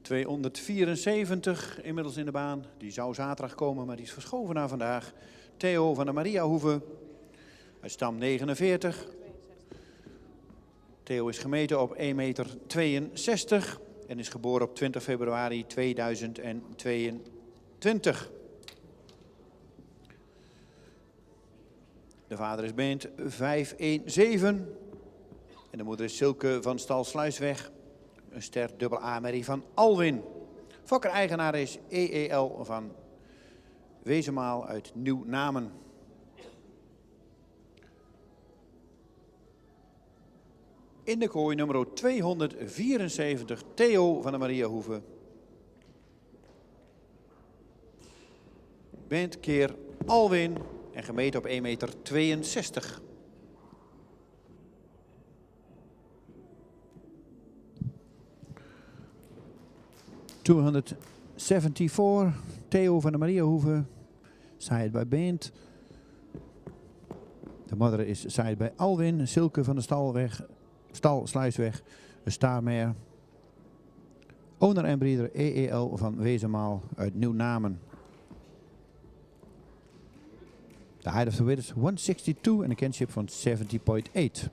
(274) inmiddels in de baan. Die zou zaterdag komen, maar die is verschoven naar vandaag. Theo van de Mariahoeve uit stam 49. Theo is gemeten op 1,62 meter en is geboren op 20 februari 2022. De vader is beent 517 en de moeder is Silke van Stal Sluisweg. Een ster dubbel A-merrie van Alwin. Fokker-eigenaar is EEL van Wezemaal uit Nieuw-Namen. In de kooi nummer 274, Theo van de Mariahoeve. Bent keer Alwin en gemeten op 1,62 meter. 274, Theo van der Mariahoeve, side by Beent. De mother is side by Alwin, Silke van de Stalsluisweg, een Starmare. Owner en breeder EEL van Wezenmaal uit Nieuw-Namen. De height of the width is 162 en de kinship van 70.8.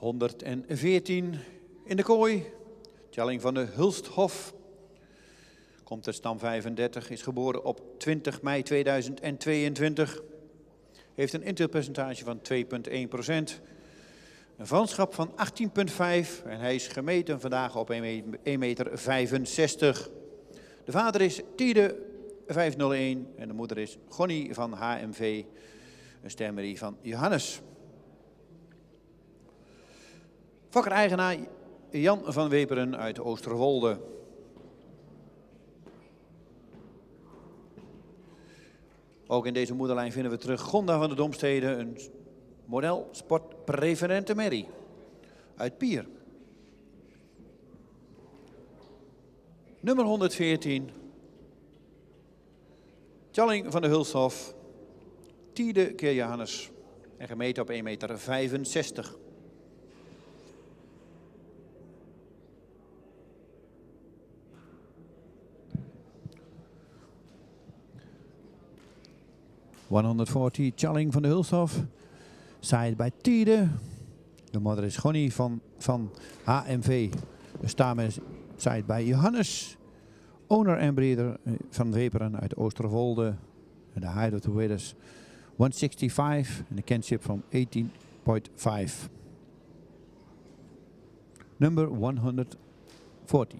...114 in de kooi. Tjalling van de Hulsthof. Komt uit stam 35. Is geboren op 20 mei 2022. Heeft een inteelpercentage van 2,1%. Een vanschap van 18,5. En hij is gemeten vandaag op 1,65 meter. De vader is Tiede 501. En de moeder is Gonnie van HMV. Een stemmerie van Johannes. Fokker-eigenaar Jan van Weperen uit Oosterwolde. Ook in deze moederlijn vinden we terug Gonda van de Domstede, een model sportpreferente merrie uit Pier. Nummer 114, Tjalling van de Hulsthof, Tiede keer Johannes en gemeten op 1,65 meter. ...140 Tjalling van de Hulsthof. Side by Tiede. De moeder is Gonnie van HMV. De stamen is side by Johannes. Owner en breeder van Weperen uit Oosterwolde. De height of the width is 165 en de kinship van 18,5. Number 140.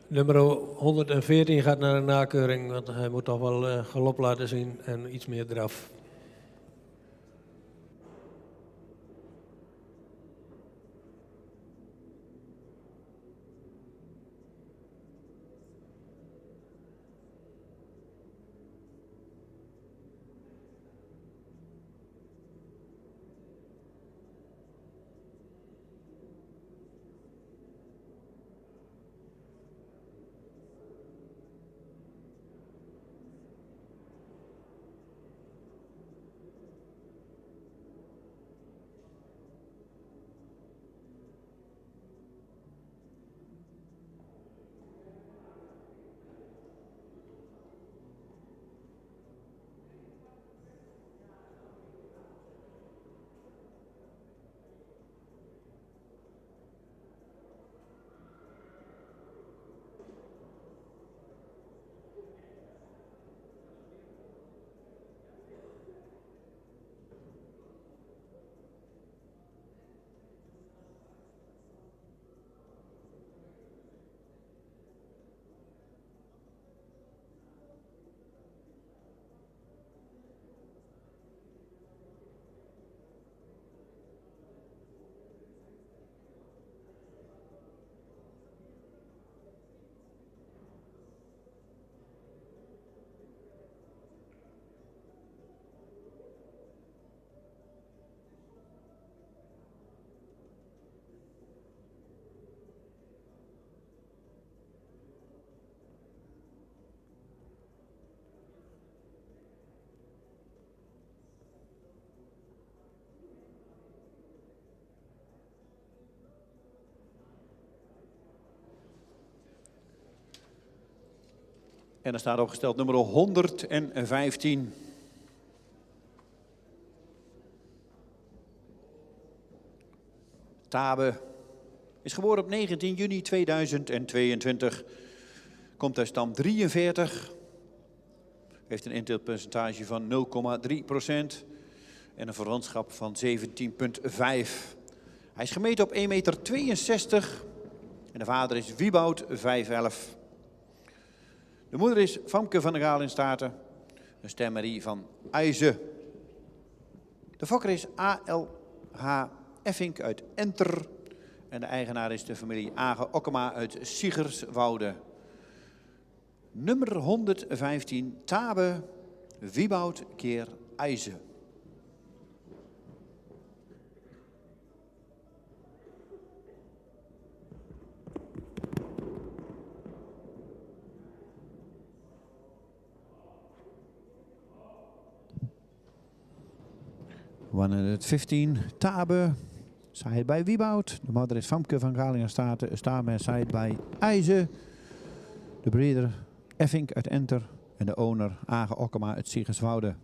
Nummer 114 gaat naar een nakeuring, want hij moet toch wel galop laten zien en iets meer draf. En er staat opgesteld nummer 115. Tabe is geboren op 19 juni 2022. Komt uit stam 43. Heeft een inteelpercentage van 0,3% en een verwantschap van 17,5. Hij is gemeten op 1,62 meter en de vader is Wieboud 5'11". De moeder is Famke van der Gaal in Staarten, een stemmerie van IJzen. De fokker is ALH Effink uit Enter en de eigenaar is de familie Age Okkema uit Siegerswoude. Nummer 115, Tabe, Wieboud keer IJzen. Tabe, side bij Wieboud. De moeder is Famke van Gaal Staten, Staarmen side bij IJzen. De breeder Effink uit Enter en de owner Age Okkema uit Siegerswoude.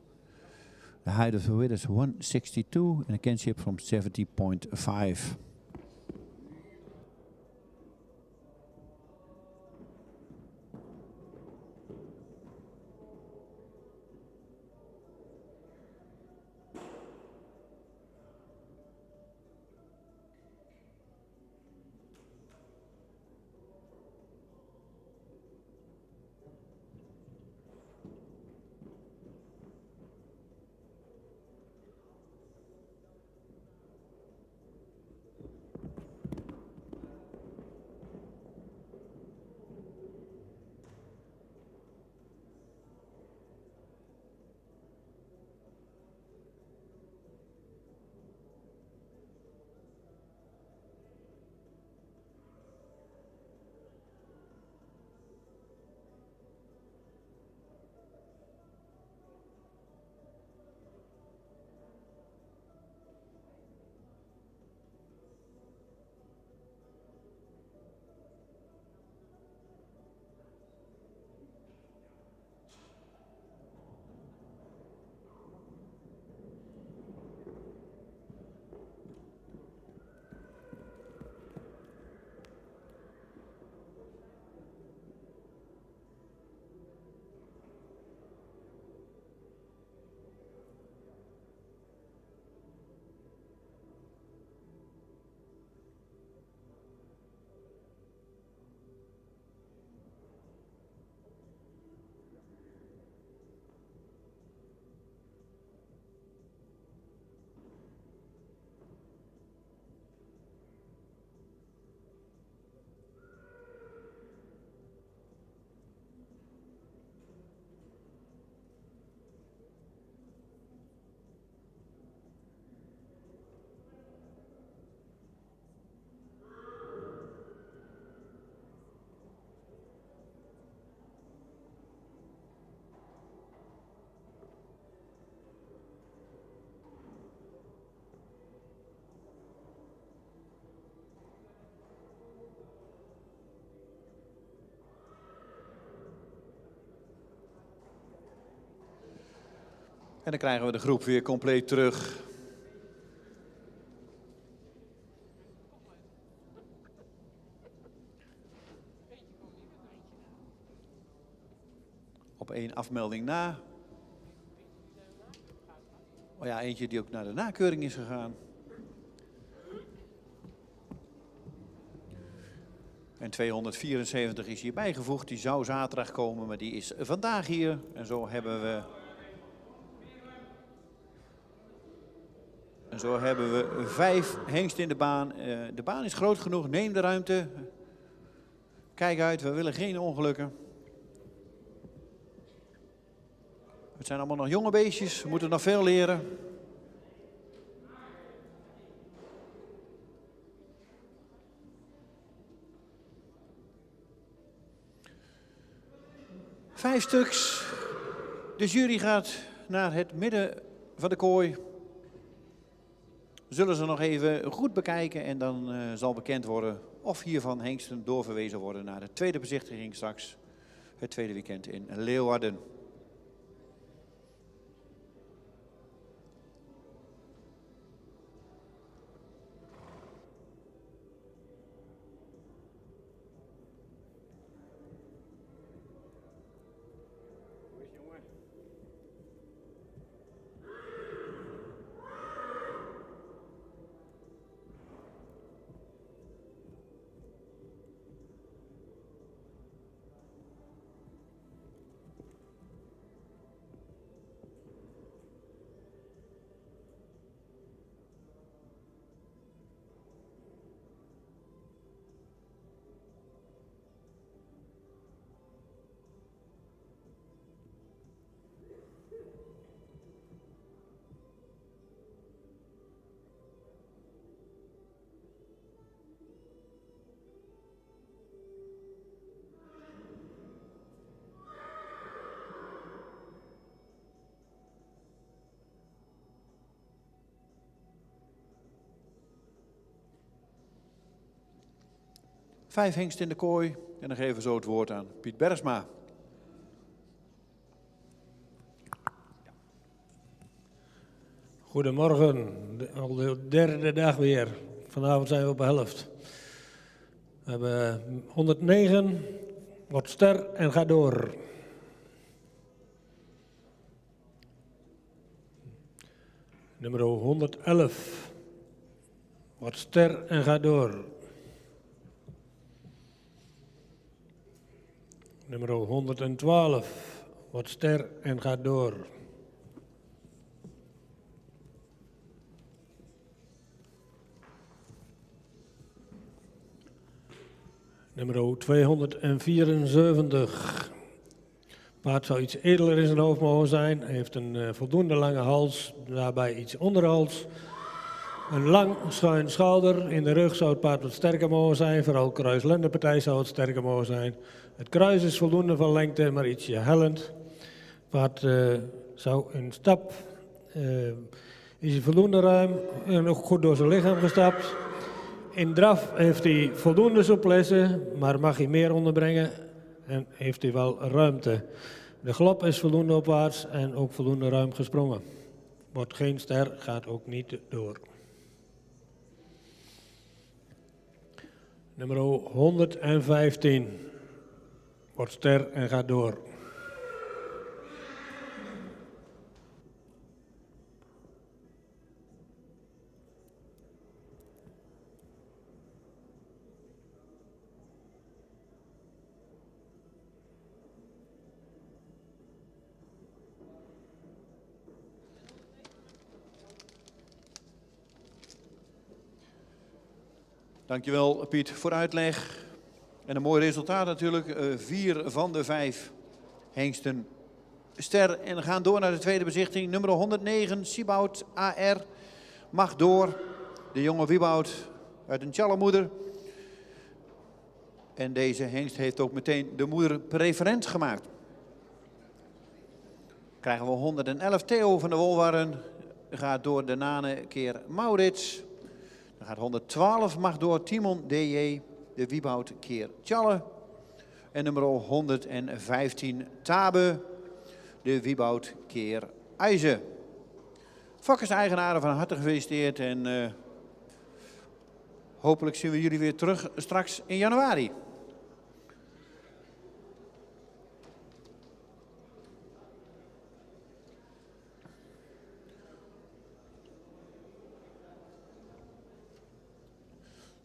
The height of the width is 162 and a kinship from 70.5. En dan krijgen we de groep weer compleet terug. Op 1 afmelding na. Oh ja, eentje die ook naar de nakeuring is gegaan. En 274 is hier bijgevoegd. Die zou zaterdag komen, maar die is vandaag hier. En zo hebben we 5 hengsten in de baan. De baan is groot genoeg, neem de ruimte. Kijk uit, we willen geen ongelukken. Het zijn allemaal nog jonge beestjes, we moeten nog veel leren. Vijf stuks. De jury gaat naar het midden van de kooi. Zullen ze nog even goed bekijken en dan zal bekend worden of hiervan hengsten doorverwezen worden naar de tweede bezichtiging straks. Het tweede weekend in Leeuwarden. Vijf hengsten in de kooi en dan geven we zo het woord aan Piet Bergsma. Goedemorgen, al de derde dag weer. Vanavond zijn we op de helft. We hebben 109, wordt ster en gaat door. Nummer 111, wordt ster en gaat door. Nummer 112, wordt ster en gaat door. Nummer 274. Paard zou iets edeler in zijn hoofd mogen zijn. Hij heeft een voldoende lange hals, daarbij iets onderhals. Een lang schuin schouder. In de rug zou het paard wat sterker mogen zijn. Vooral kruislendenpartij zou het sterker mogen zijn. Het kruis is voldoende van lengte, maar ietsje hellend. Het paard zou een stap, is hij voldoende ruim en ook goed door zijn lichaam gestapt. In draf heeft hij voldoende souplesse, maar mag hij meer onderbrengen en heeft hij wel ruimte. De galop is voldoende opwaarts en ook voldoende ruim gesprongen. Wordt geen ster, gaat ook niet door. Nummer 115. Wordt ster en gaat door. Dankjewel Piet voor de uitleg. En een mooi resultaat natuurlijk. 4 van de 5 hengsten ster. En we gaan door naar de tweede bezichting. Nummer 109, Sieboud AR. Mag door. De jonge Wieboud uit een tjallenmoeder. En deze hengst heeft ook meteen de moeder preferent gemaakt. Krijgen we 111, Theo van de Wolwarren. Gaat door de Nane keer Maurits. Dan gaat 112, mag door Timon DJ. De Wieboud keer Tjalle. En nummer 115, Tabe. De Wieboud keer IJzen. Fokkers-eigenaren van harte gefeliciteerd en hopelijk zien we jullie weer terug straks in januari.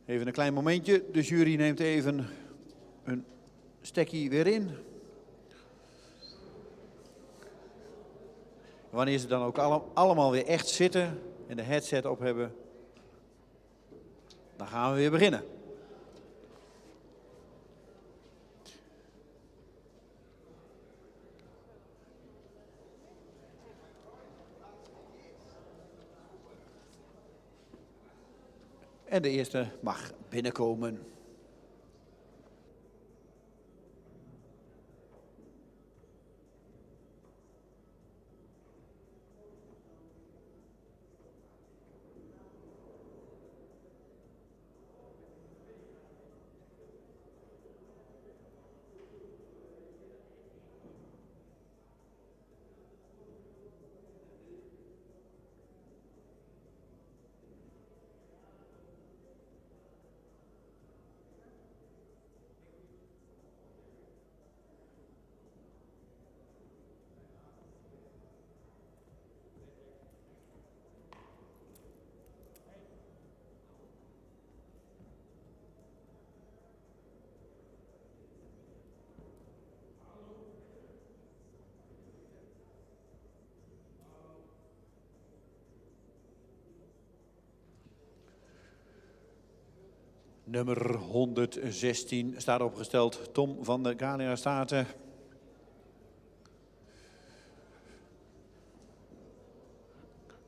Even een klein momentje. De jury neemt even een stekkie weer in. Wanneer ze dan ook allemaal weer echt zitten en de headset op hebben, dan gaan we weer beginnen. En de eerste mag binnenkomen. Nummer 116 staat opgesteld, Tom van de Gallia Staten.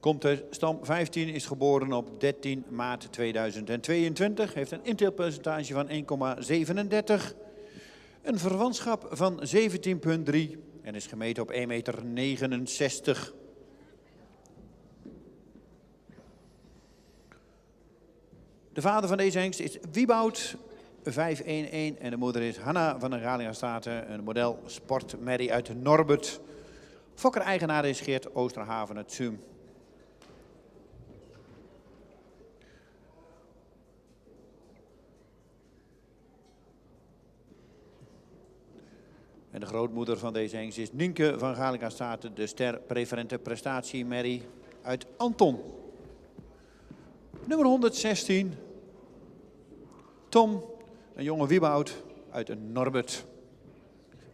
Komt uit stam 15, is geboren op 13 maart 2022. Heeft een inteelpercentage van 1,37. Een verwantschap van 17,3 en is gemeten op 1,69 meter. De vader van deze hengst is Wieboud, 511. En de moeder is Hanna van de Gallia Staten, een model Sport Mary uit Norbert. Fokker-eigenaar is Geert Oosterhaven uit Zoom. En de grootmoeder van deze hengst is Nienke van Gallia Staten, de ster preferente prestatie Mary uit Anton. Nummer 116, Tom, een jonge Wieboud uit een Norbert.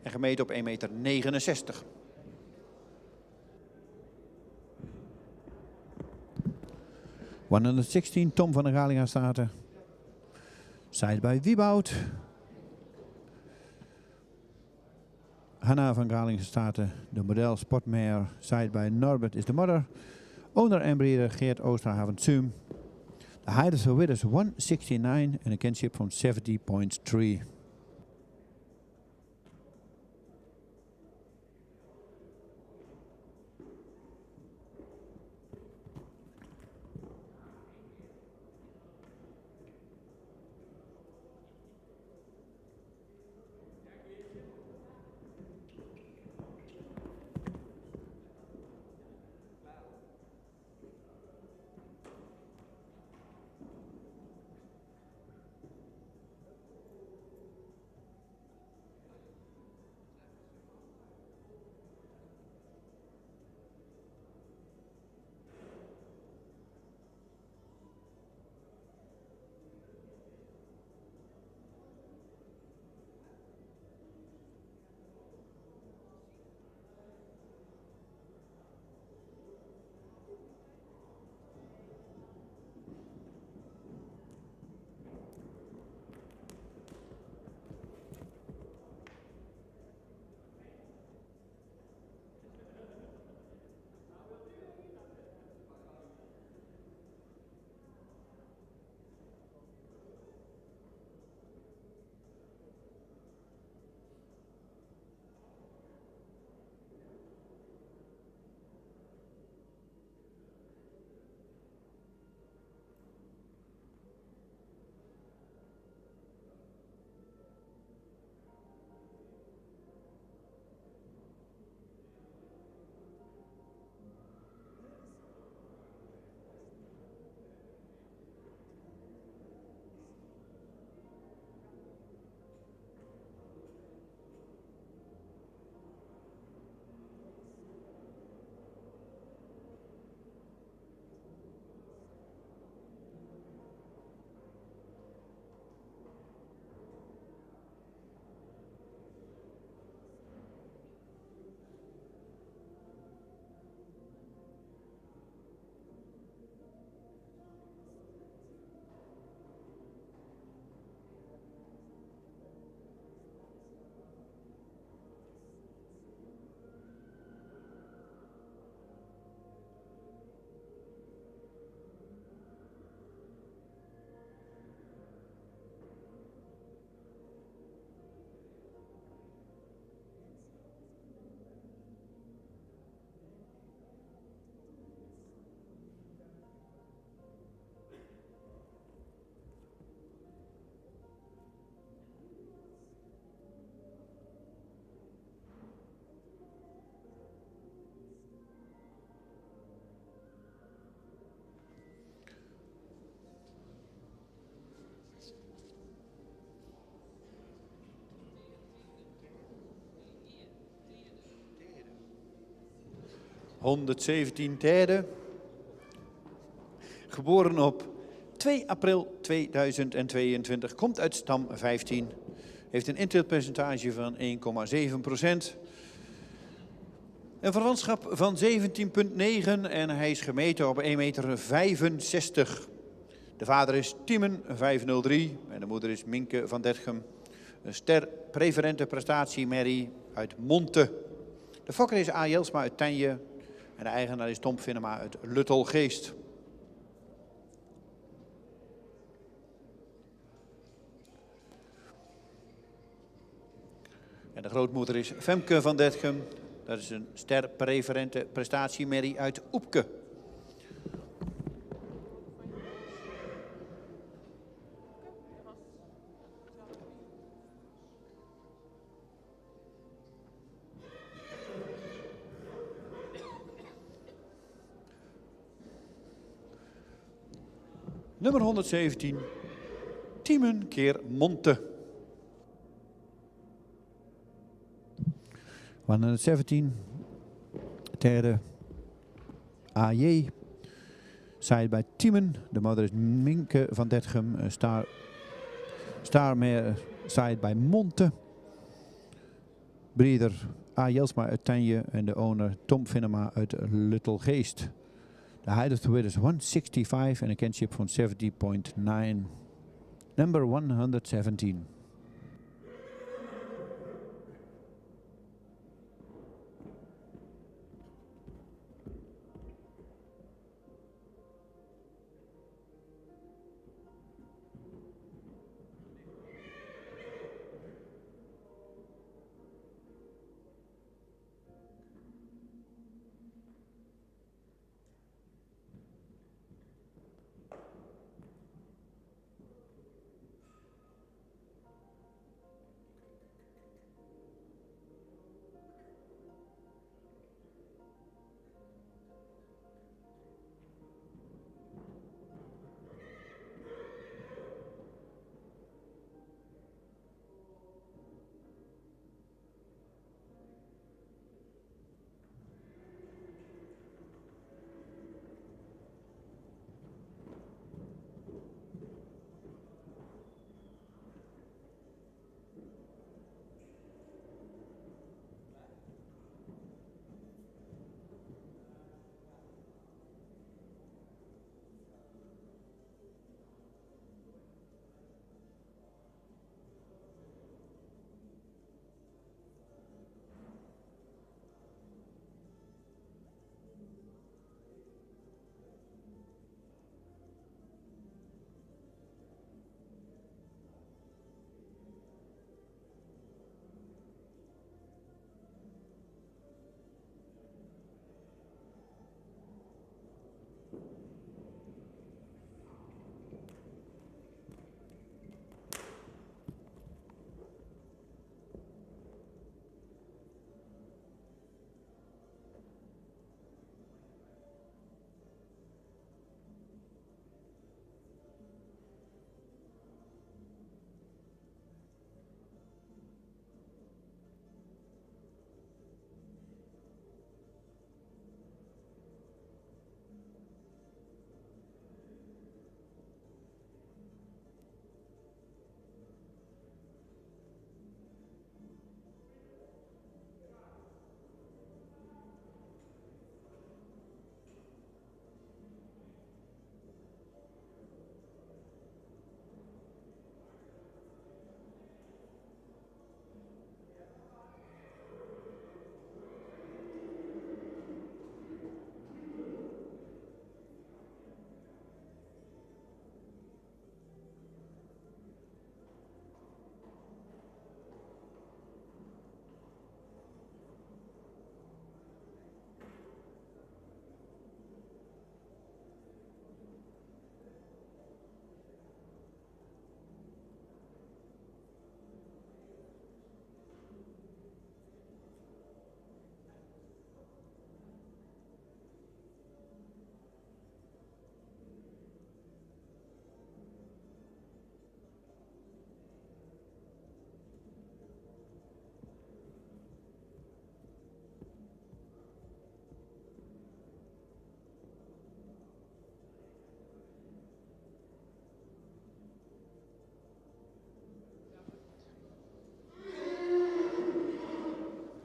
En gemeten op 1,69 meter. (116) Tom van de Gallia Staten. Side bij Wieboud. Hanna van Gallia Staten, de model Sportmare. Side bij Norbert is de mother. Owner en breeder Geert Oosterhaven Zoom. The height of the width is 169 and a kinship from 70.3. 117 derde. Geboren op 2 april 2022. Komt uit stam 15. Heeft een inteelpercentage van 1,7%. Een verwantschap van 17,9 en hij is gemeten op 1,65 meter. De vader is Tiemen 503 en de moeder is Minke van Detgem. Een ster preferente prestatie merrie uit Monte. De fokker is A. Jelsma uit Tanje en de eigenaar is Tom Vinnema uit Luttelgeest. En de grootmoeder is Femke van Detgem. Dat is een ster preferente prestatiemerrie uit Oepke. Nummer 117, Tiemen keer Monte. 117, derde AJ. Side bij Tiemen, de moeder is Minke van Detgem. Starmare side bij Monte. Breeder A. Jelsma uit Tanje en de owner Tom Vinnema uit Luttelgeest. De height of the wind is 165 en een kinship van 70,9. Number 117.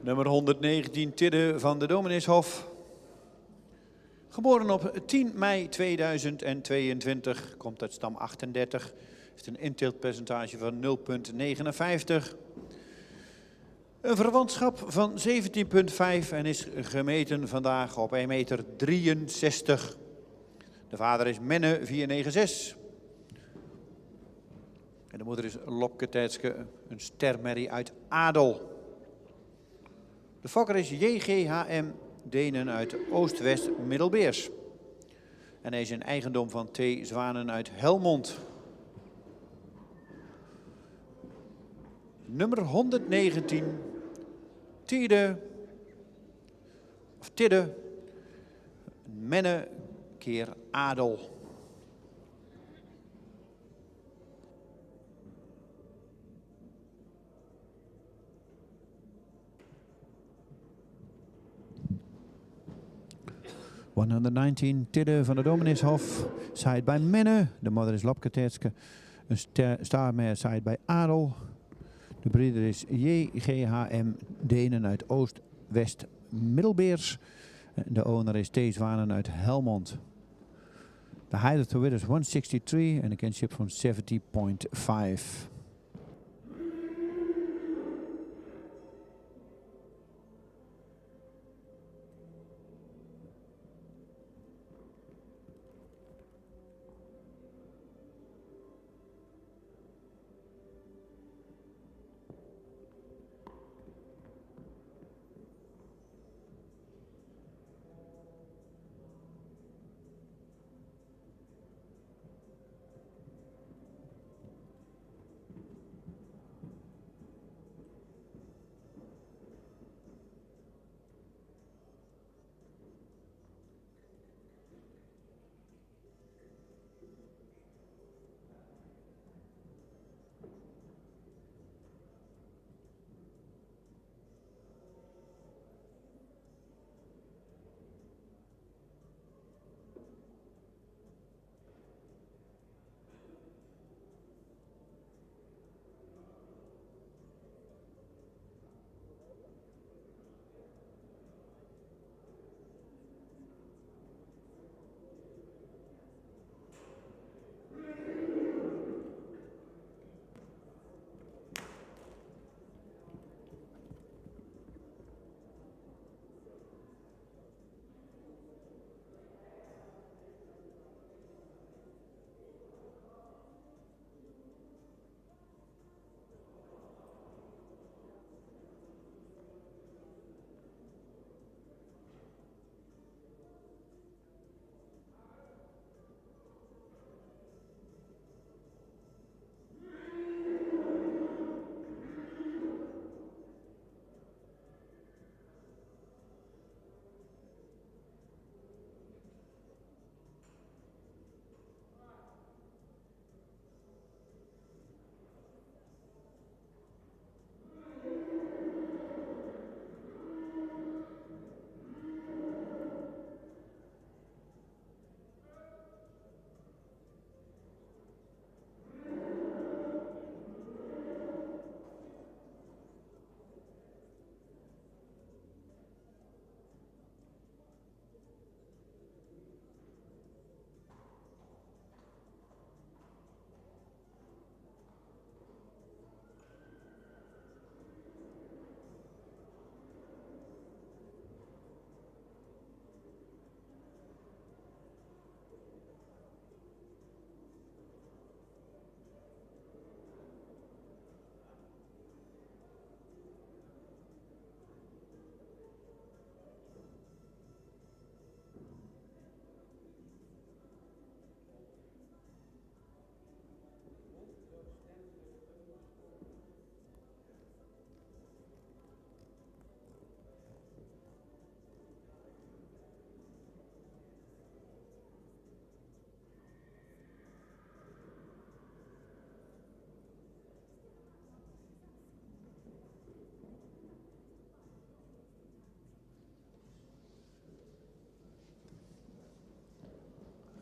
Nummer 119, Tidde van de Dominishof. Geboren op 10 mei 2022, komt uit stam 38. Heeft een inteeltpercentage van 0,59. Een verwantschap van 17,5 en is gemeten vandaag op 1,63 meter. De vader is Menne 496. En de moeder is Lopke Tetske, een stermerrie uit Adel. De fokker is JGHM Denen uit Oost-West Middelbeers. En hij is een eigendom van T. Zwanen uit Helmond. Nummer 119, Tidde, Menne keer Adel. ...119, Tidde van de Dominishof, side bij Menne. De moeder is Lopke Tetske. Een starmare side bij Adel. De breeder is JGHM Denen uit Oost-West Middelbeers. De owner is T. Zwanen uit Helmond. De height of the width is 163 en de kinship van 70,5.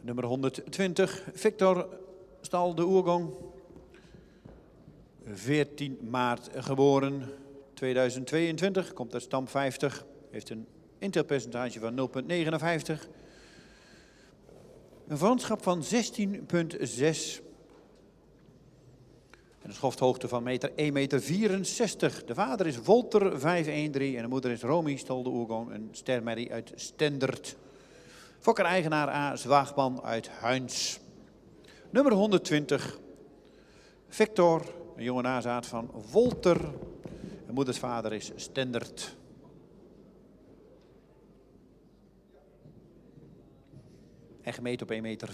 Nummer 120, Victor Stal de Oergong. 14 maart geboren, 2022, komt uit stam 50, heeft een inteelpercentage van 0,59. Een verwantschap van 16,6. En een schofthoogte van 1,64 meter. De vader is Wolter 513 en de moeder is Romy Stolde-Oergong, een stermerrie uit Stendert. Fokker-eigenaar A. Zwaagman uit Huins. Nummer 120, Victor, een jonge nazaat van Wolter. De moeders vader is Stendert. En gemeten op 1,64 meter.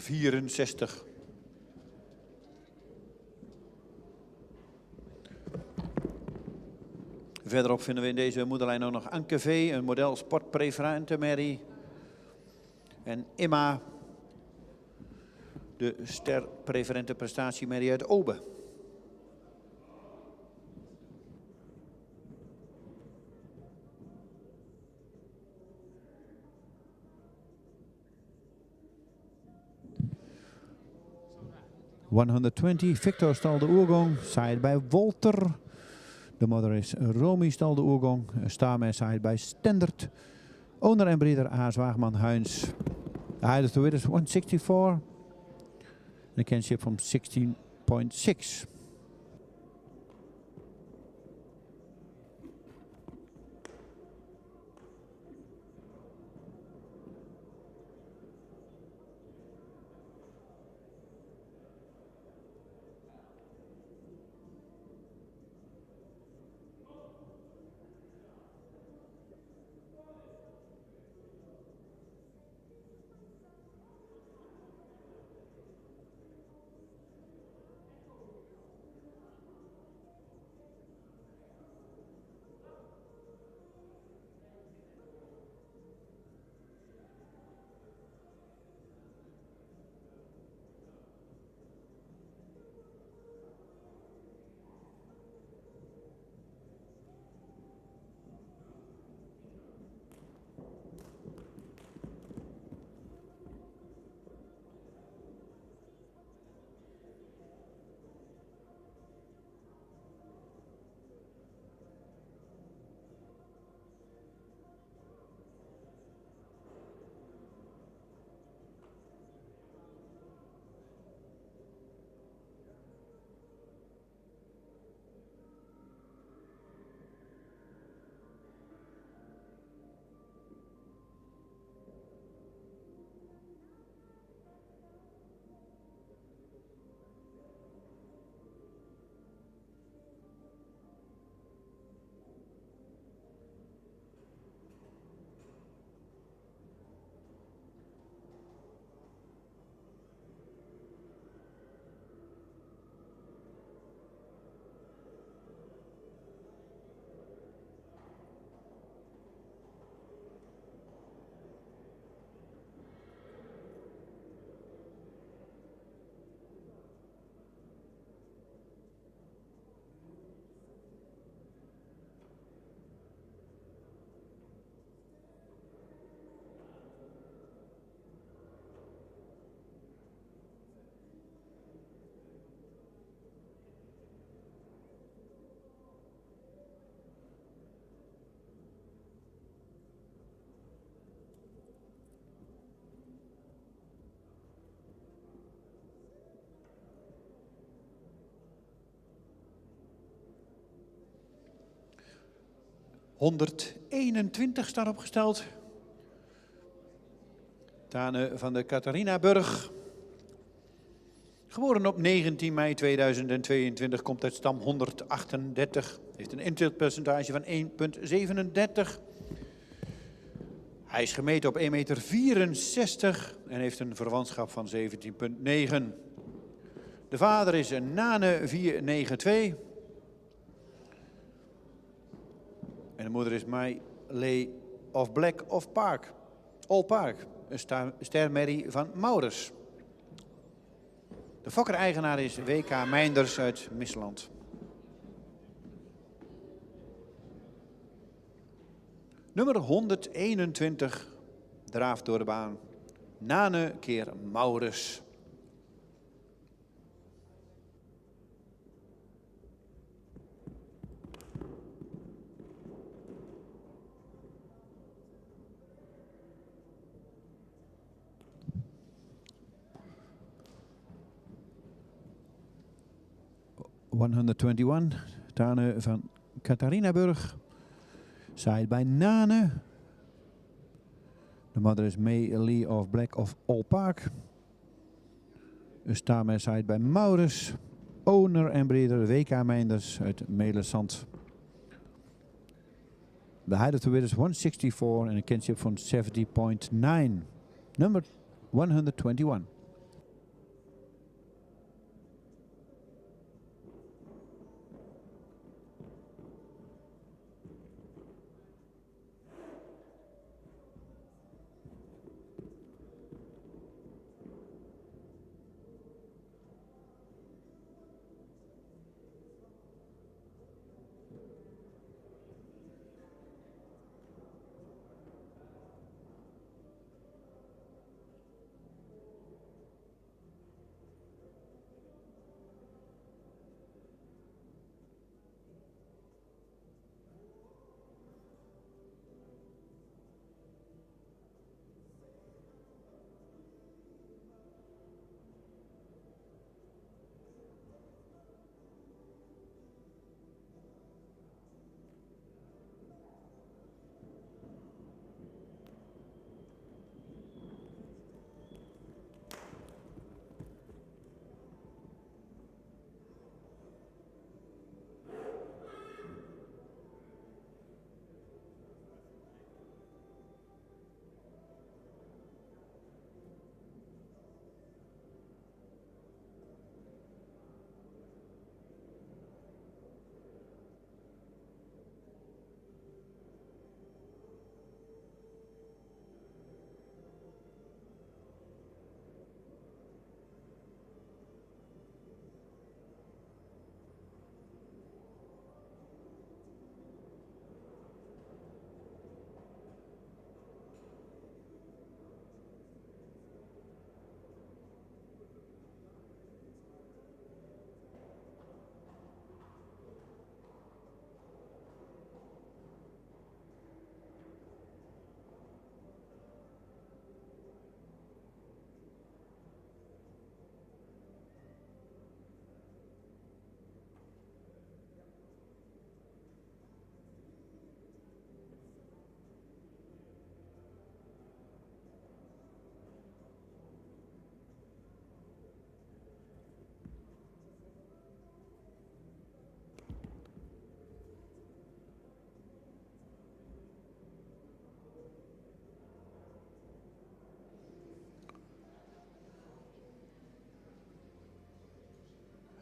Verderop vinden we in deze moederlijn ook nog Anke V, een model sportpreferentenmerrie. En Emma, de sterpreferente prestatiemerrie uit Obe. Victor Stolde-Oergong, side bij Wolter. De moeder is Romy Stolde-Oergong, Starman side bij Stendert. Owner en breeder A. Zwaagman Huins. The height of the width is 164. And the kinship from 16.6. ...121 staat opgesteld. Tane van de Catharinaburg. Geboren op 19 mei 2022, komt uit stam 138. Heeft een inteelpercentage van 1,37. Hij is gemeten op 1,64 meter en heeft een verwantschap van 17,9. De vader is een Nane 492. En de moeder is Lay of Black of Park. All Park, een stermerrie van Maurus. De fokker-eigenaar is WK Meinders uit Misland. Nummer 121 draaft door de baan. Nane keer Maurus. 121. Tane van Catharinaburg. Side bij Nane. De mother is May Lee of Black of All Park. Ustame side bij Maurus. Owner en breeder WK Meinders uit Melensand. The height of the width is 164 en een kinship van 70.9. Number 121.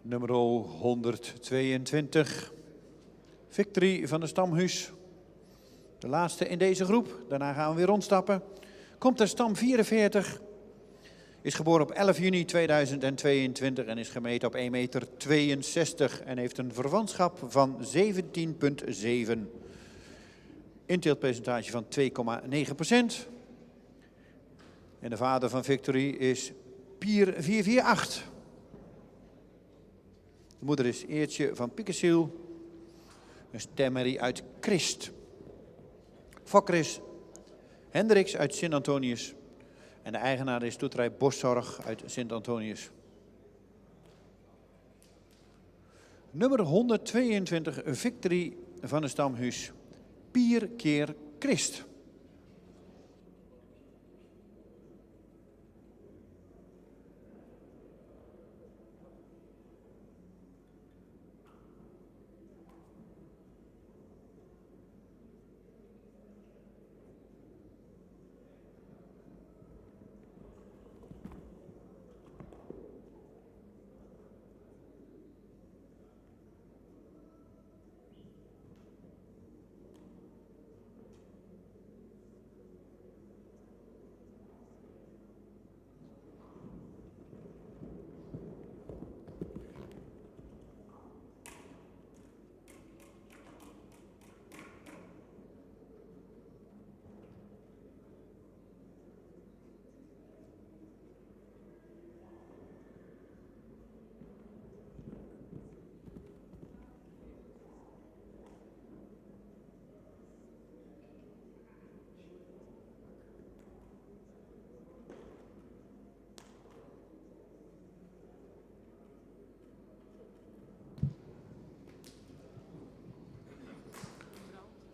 Nummer 122. Victory van de Stamhuis. De laatste in deze groep. Daarna gaan we weer rondstappen. Komt er stam 44. Is geboren op 11 juni 2022 en is gemeten op 1,62 meter. En heeft een verwantschap van 17,7. Inteeltpercentage van 2,9%. En de vader van Victory is Pier 448. De moeder is Eertje van Piekensiel. Een stemmerie uit Christ. Fokker is Hendricks uit Sint-Antonius. En de eigenaar is Toeterij Boszorg uit Sint-Antonius. Nummer 122, Victory van de Stamhuis. Pier keer Christ.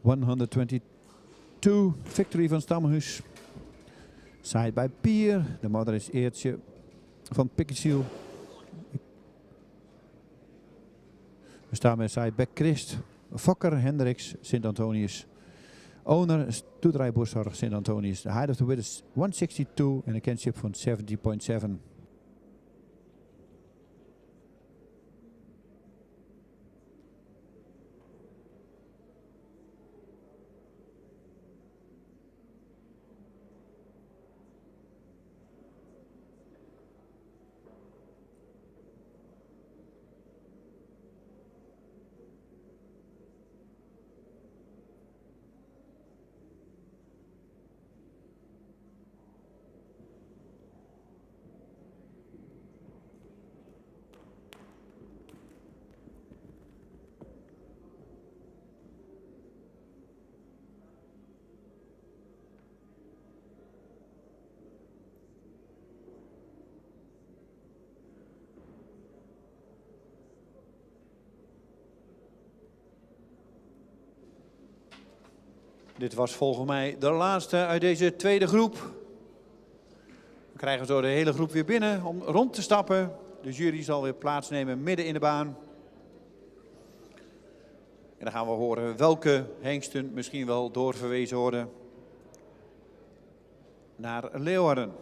122 victory van Stamhuis. Side by Pier. De modder is Eertje van Picketsiel. We staan met side back Christ. Fokker, Hendricks, Sint-Antonius. Owner, Stoedrijboerzorg, Sint-Antonius. The height of the width is 162 en een kinship van 70.7. Dit was volgens mij de laatste uit deze tweede groep. We krijgen zo de hele groep weer binnen om rond te stappen. De jury zal weer plaatsnemen midden in de baan. En dan gaan we horen welke hengsten misschien wel doorverwezen worden naar Leeuwarden.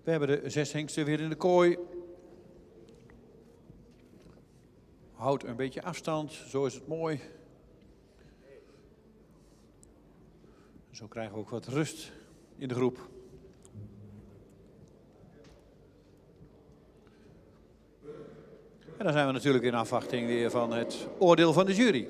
We hebben de 6 hengsten weer in de kooi. Houd een beetje afstand, zo is het mooi. Zo krijgen we ook wat rust in de groep. En dan zijn we natuurlijk in afwachting weer van het oordeel van de jury.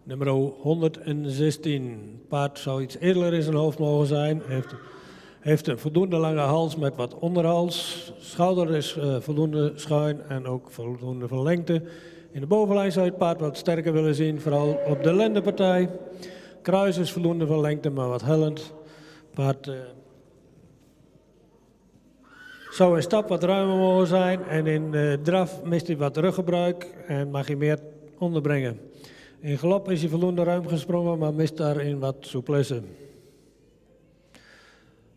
Nummer 116. Paard zou iets edeler in zijn hoofd mogen zijn. Heeft een voldoende lange hals met wat onderhals. Schouder is voldoende schuin en ook voldoende van lengte. In de bovenlijn zou je het paard wat sterker willen zien, vooral op de lendenpartij. Kruis is voldoende van lengte, maar wat hellend. Paard zou in stap wat ruimer mogen zijn en in draf mist hij wat ruggebruik en mag hij meer onderbrengen. In galop is hij voldoende ruim gesprongen, maar mist daarin wat souplesse.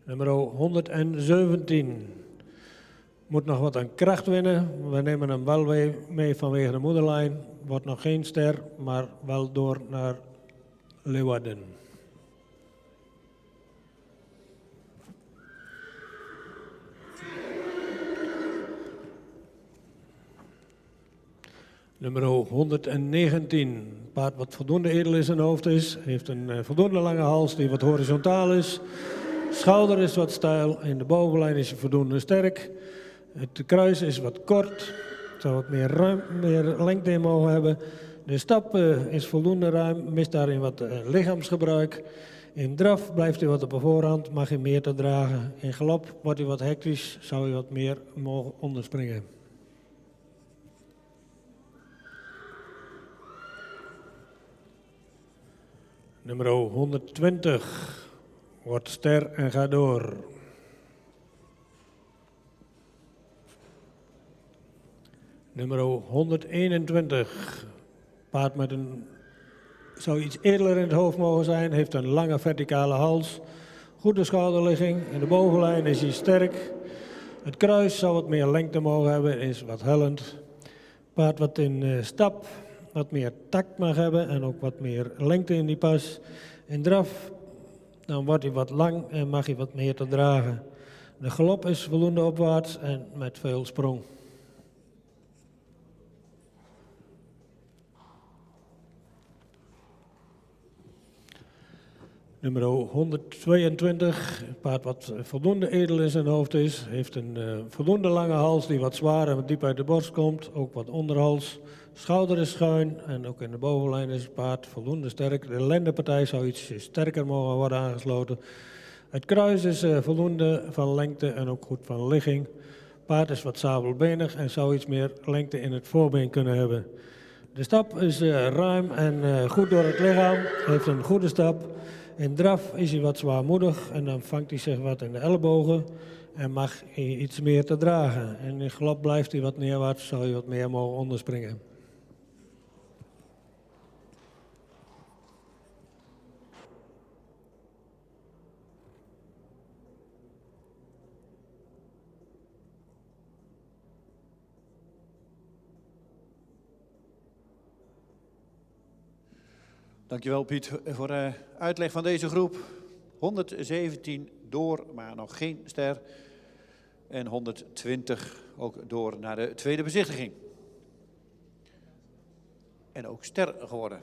Nummer 117. Moet nog wat aan kracht winnen. We nemen hem wel mee vanwege de moederlijn. Wordt nog geen ster, maar wel door naar Leeuwarden. Nummer 119. Paard wat voldoende edel in zijn hoofd is. Heeft een voldoende lange hals die wat horizontaal is. Schouder is wat steil. In de bovenlijn is hij voldoende sterk. Het kruis is wat kort. Het zou wat meer lengte in mogen hebben. De stap is voldoende ruim. Mist daarin wat lichaamsgebruik. In draf blijft hij wat op de voorhand. Mag hij meer te dragen. In galop wordt hij wat hectisch. Zou hij wat meer mogen onderspringen. Nummer 120 wordt ster en gaat door. Nummer 121, paard met zou iets edeler in het hoofd mogen zijn, heeft een lange verticale hals, goede schouderligging, in de bovenlijn is hij sterk. Het kruis zou wat meer lengte mogen hebben, is wat hellend. Paard wat in stap wat meer tact mag hebben en ook wat meer lengte in die pas. In draf, dan wordt hij wat lang en mag hij wat meer te dragen. De galop is voldoende opwaarts en met veel sprong. Nummer 122, een paard wat voldoende edel in zijn hoofd is. Heeft een voldoende lange hals die wat zwaar en wat diep uit de borst komt. Ook wat onderhals. Schouder is schuin en ook in de bovenlijn is het paard voldoende sterk. De lendenpartij zou iets sterker mogen worden aangesloten. Het kruis is voldoende van lengte en ook goed van ligging. Paard is wat sabelbenig en zou iets meer lengte in het voorbeen kunnen hebben. De stap is ruim en goed door het lichaam. Heeft een goede stap. In draf is hij wat zwaarmoedig en dan vangt hij zich wat in de ellebogen en mag hij iets meer te dragen. En in galop blijft hij wat neerwaarts, zou hij wat meer mogen onderspringen. Dankjewel Piet voor de uitleg van deze groep. 117 door, maar nog geen ster. En 120 ook door naar de tweede bezichtiging. En ook ster geworden.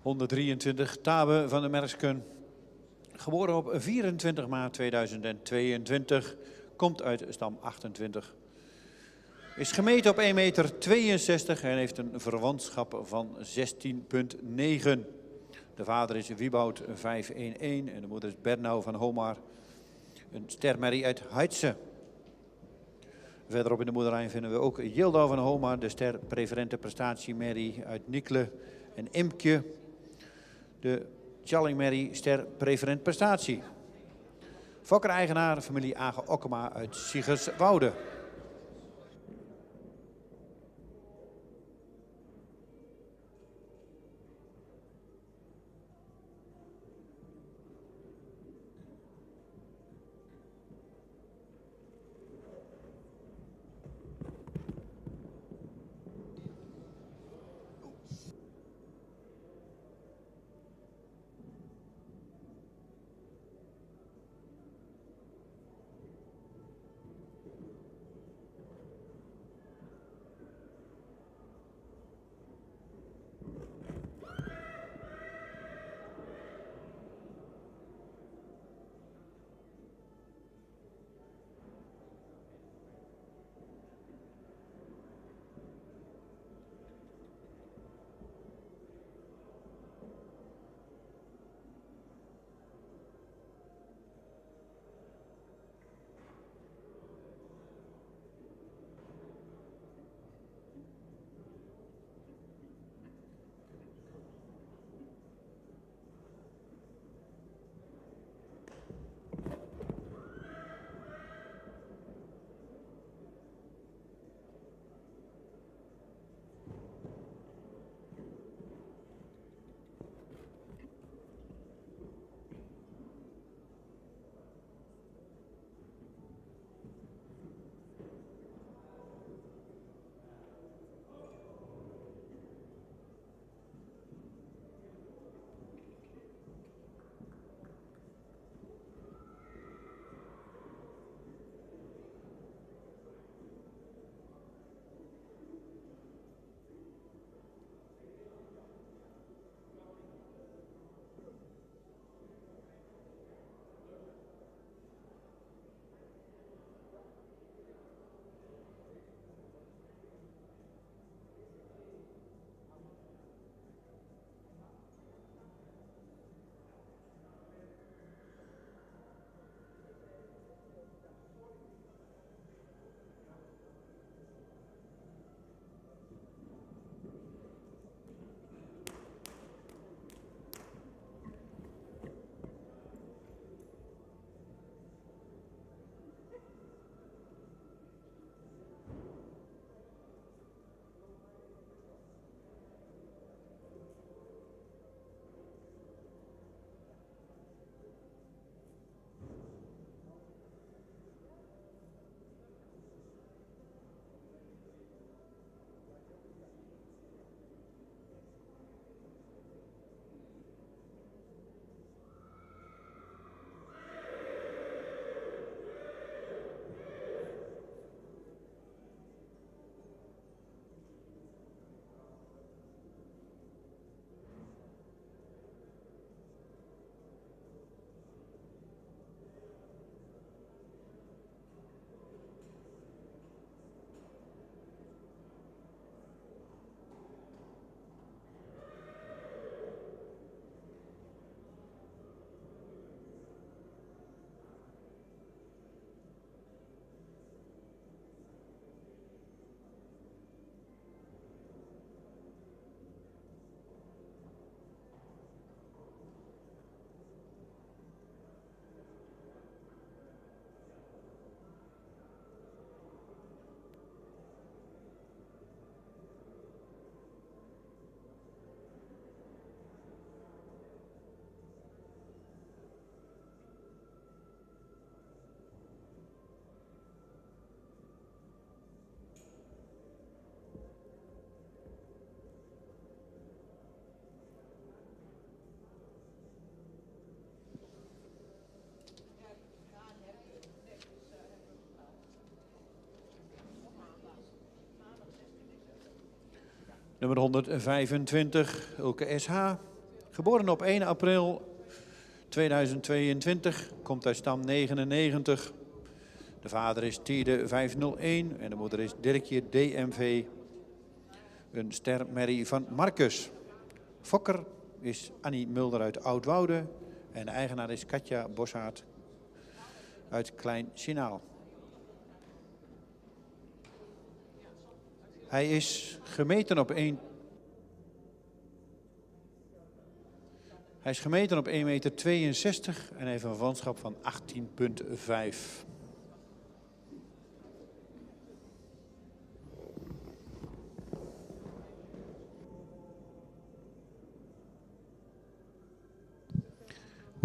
123, Tabe van der Mersken. Geboren op 24 maart 2022. Komt uit stam 28. Is gemeten op 1,62 meter en heeft een verwantschap van 16,9. De vader is Wieboud 511 en de moeder is Bernau van Homar. Een stermerrie uit Heidse. Verderop in de moederlijn vinden we ook Jildau van Homar, de ster preferente prestatiemerrie uit Nikle. En Imke, de Tjallingmerrie, ster preferent prestatie. Fokker-eigenaar, familie Age Okkema uit Siegerswoude. Nummer 125, Ulke SH. Geboren op 1 april 2022, komt uit stam 99. De vader is Tiede 501 en de moeder is Dirkje DMV. Een stermerrie van Marcus. Fokker is Annie Mulder uit Oudwoude en de eigenaar is Katja Bossaert uit Klein Sinaal. Hij is gemeten op 1 meter 62 en heeft een verwantschap van 18,5. $125.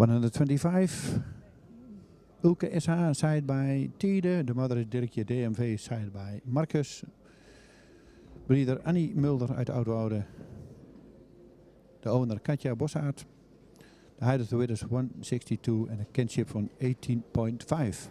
Ulke SH side by Tiede. De moeder is Dirkje DMV side by Marcus. Breeder Annie Mulder uit Oudwoude. De owner Katja Bossaert. De height of the width is 162 en een kinship van 18,5.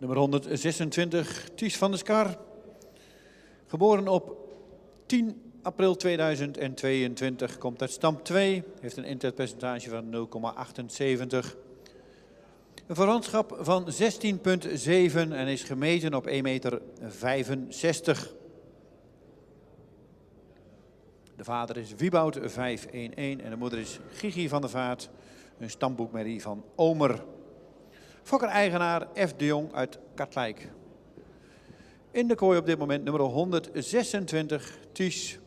Nummer 126, Ties van der Skar. Geboren op 10 april 2022, komt uit stam 2. Heeft een interpercentage van 0,78. Een verwantschap van 16,7 en is gemeten op 1,65 meter. De vader is Wieboud 511 en de moeder is Gigi van der Vaart. Een stamboekmerrie van Omer. Fokker-eigenaar F. de Jong uit Katwijk. In de kooi op dit moment nummer 126, Ties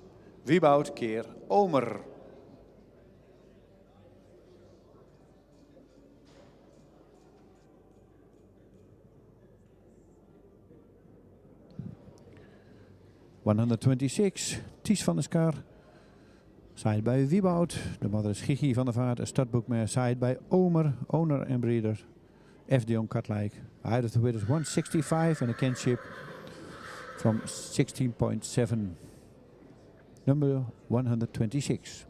Wieboud keer Omer. 126, Ties van der Skar. Side bij Wieboud. De mother is Gigi van der Vaart. Een startboekmare side bij Omer, owner en breeder. F. Dion Katlijk. Height of the Winners 165 and a kinship from 16.7. Number 126.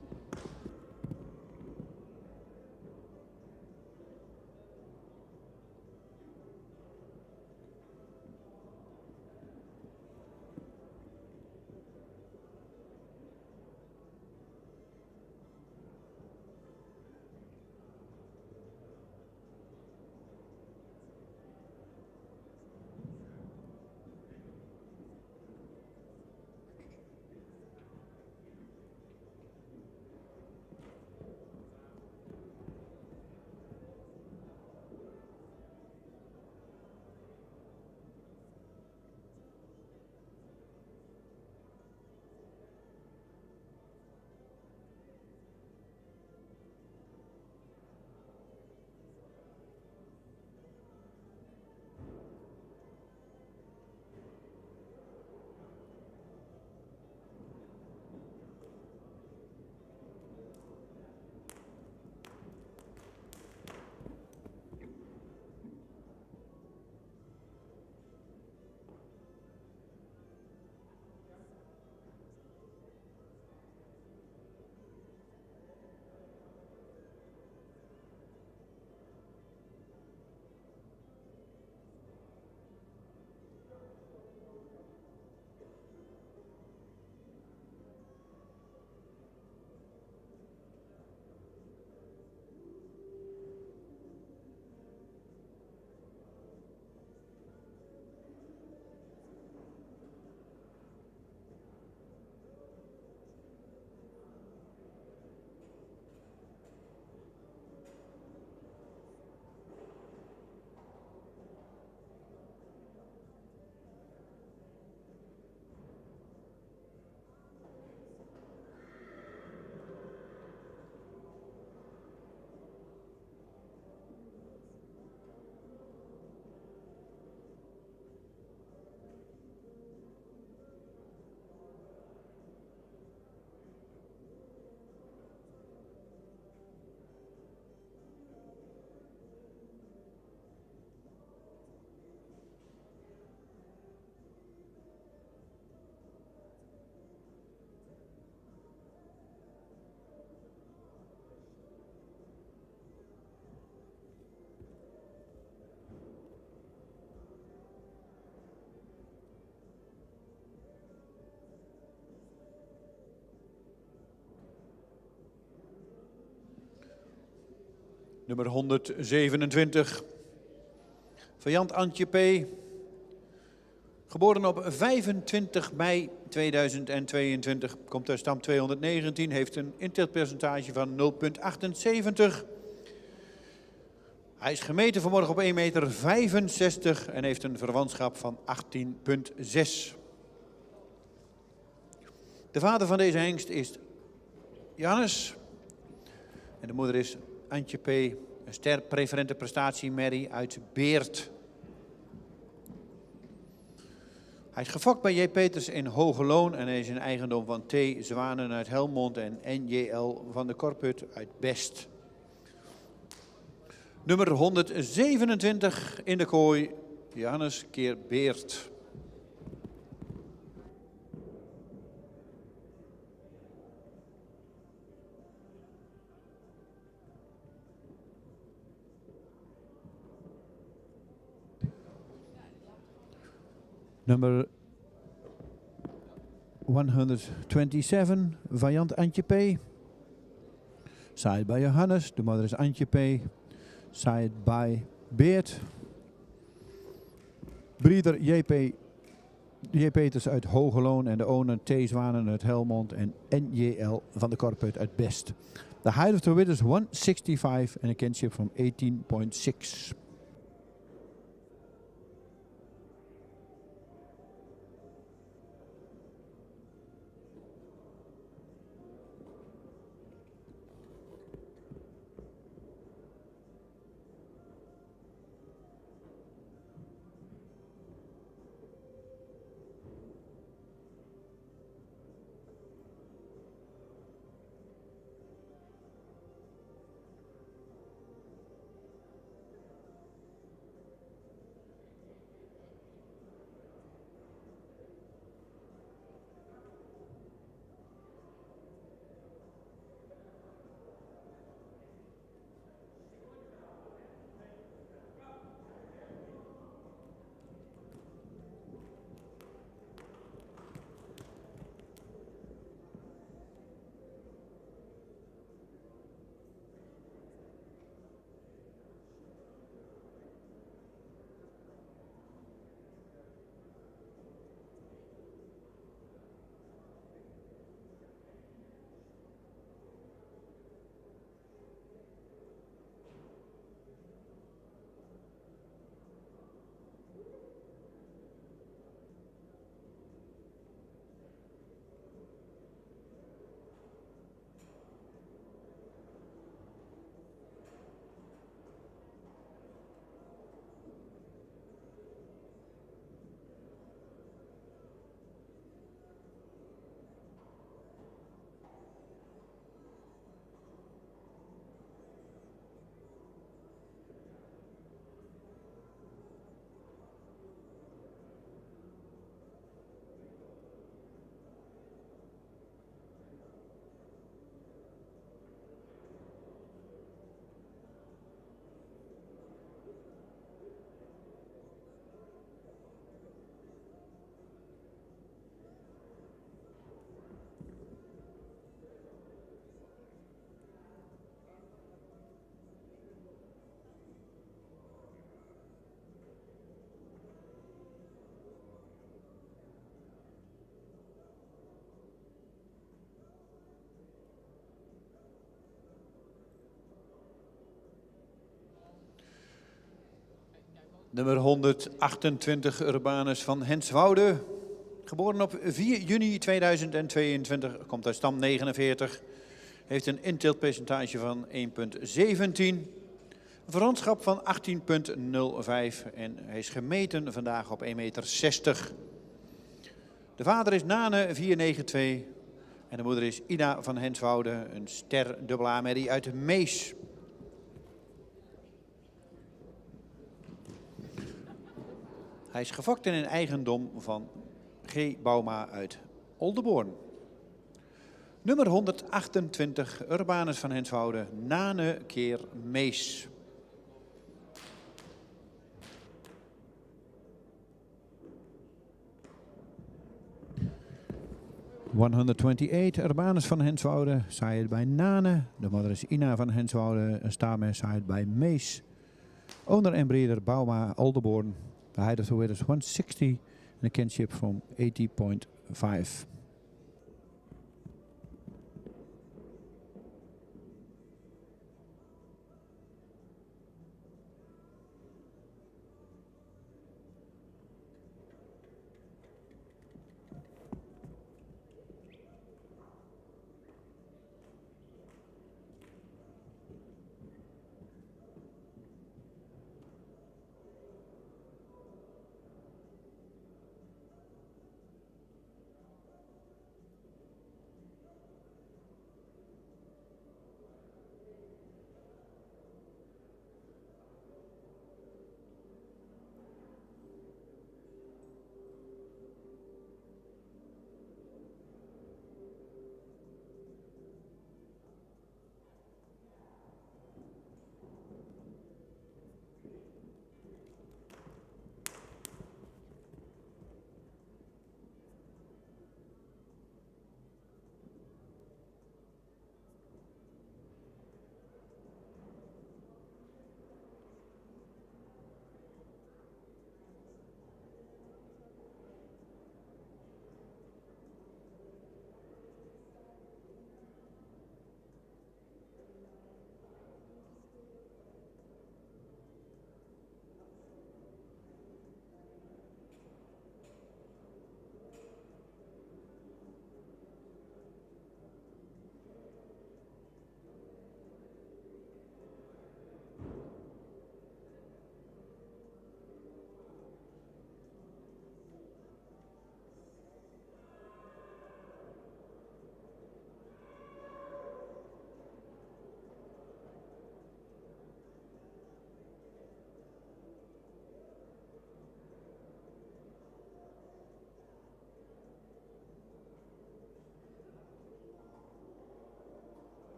Nummer 127. Vajant Antje P. Geboren op 25 mei 2022. Komt uit stam 219. Heeft een inteelpercentage van 0,78. Hij is gemeten vanmorgen op 1,65 meter en heeft een verwantschap van 18,6. De vader van deze hengst is Jannes. En de moeder is Antje P. Een ster preferente prestatie Mary uit Beert. Hij is gefokt bij J. Peters in Hogeloon en hij is in eigendom van T. Zwanen uit Helmond en NJL van de Korput uit Best. Nummer 127 in de kooi, Jannes keer Beert. Number 127, Vajant Antje P. Side by Johannes, de moeder is Antje P. Side by Beert. Breeder J. Peters uit Hogeloon en de owner T. Zwanen uit Helmond en NJL van de Korput uit Best. The height of the width is 165 and a kinship from 18.6. Nummer 128 Urbanus van Henswoude. Geboren op 4 juni 2022. Komt uit stam 49. Heeft een inteeltpercentage van 1,17. Een verwantschap van 18,05 en hij is gemeten vandaag op 1,60 meter. De vader is Nane 492 en de moeder is Ina van Henswoude, een ster dubbel A-merrie uit Mees. Hij is gefokt in een eigendom van G. Bouma uit Oldenborn. Nummer 128 Urbanus van Henswoude, Nane keer Mees. 128 Urbanus van Henswoude, saaid bij Nane. De moeder is Ina van Henswoude, een staarmee saaid bij Mees. Owner en breeder Bouma Oldenborn. The height of the weight is 160 and a kinship from 80.5.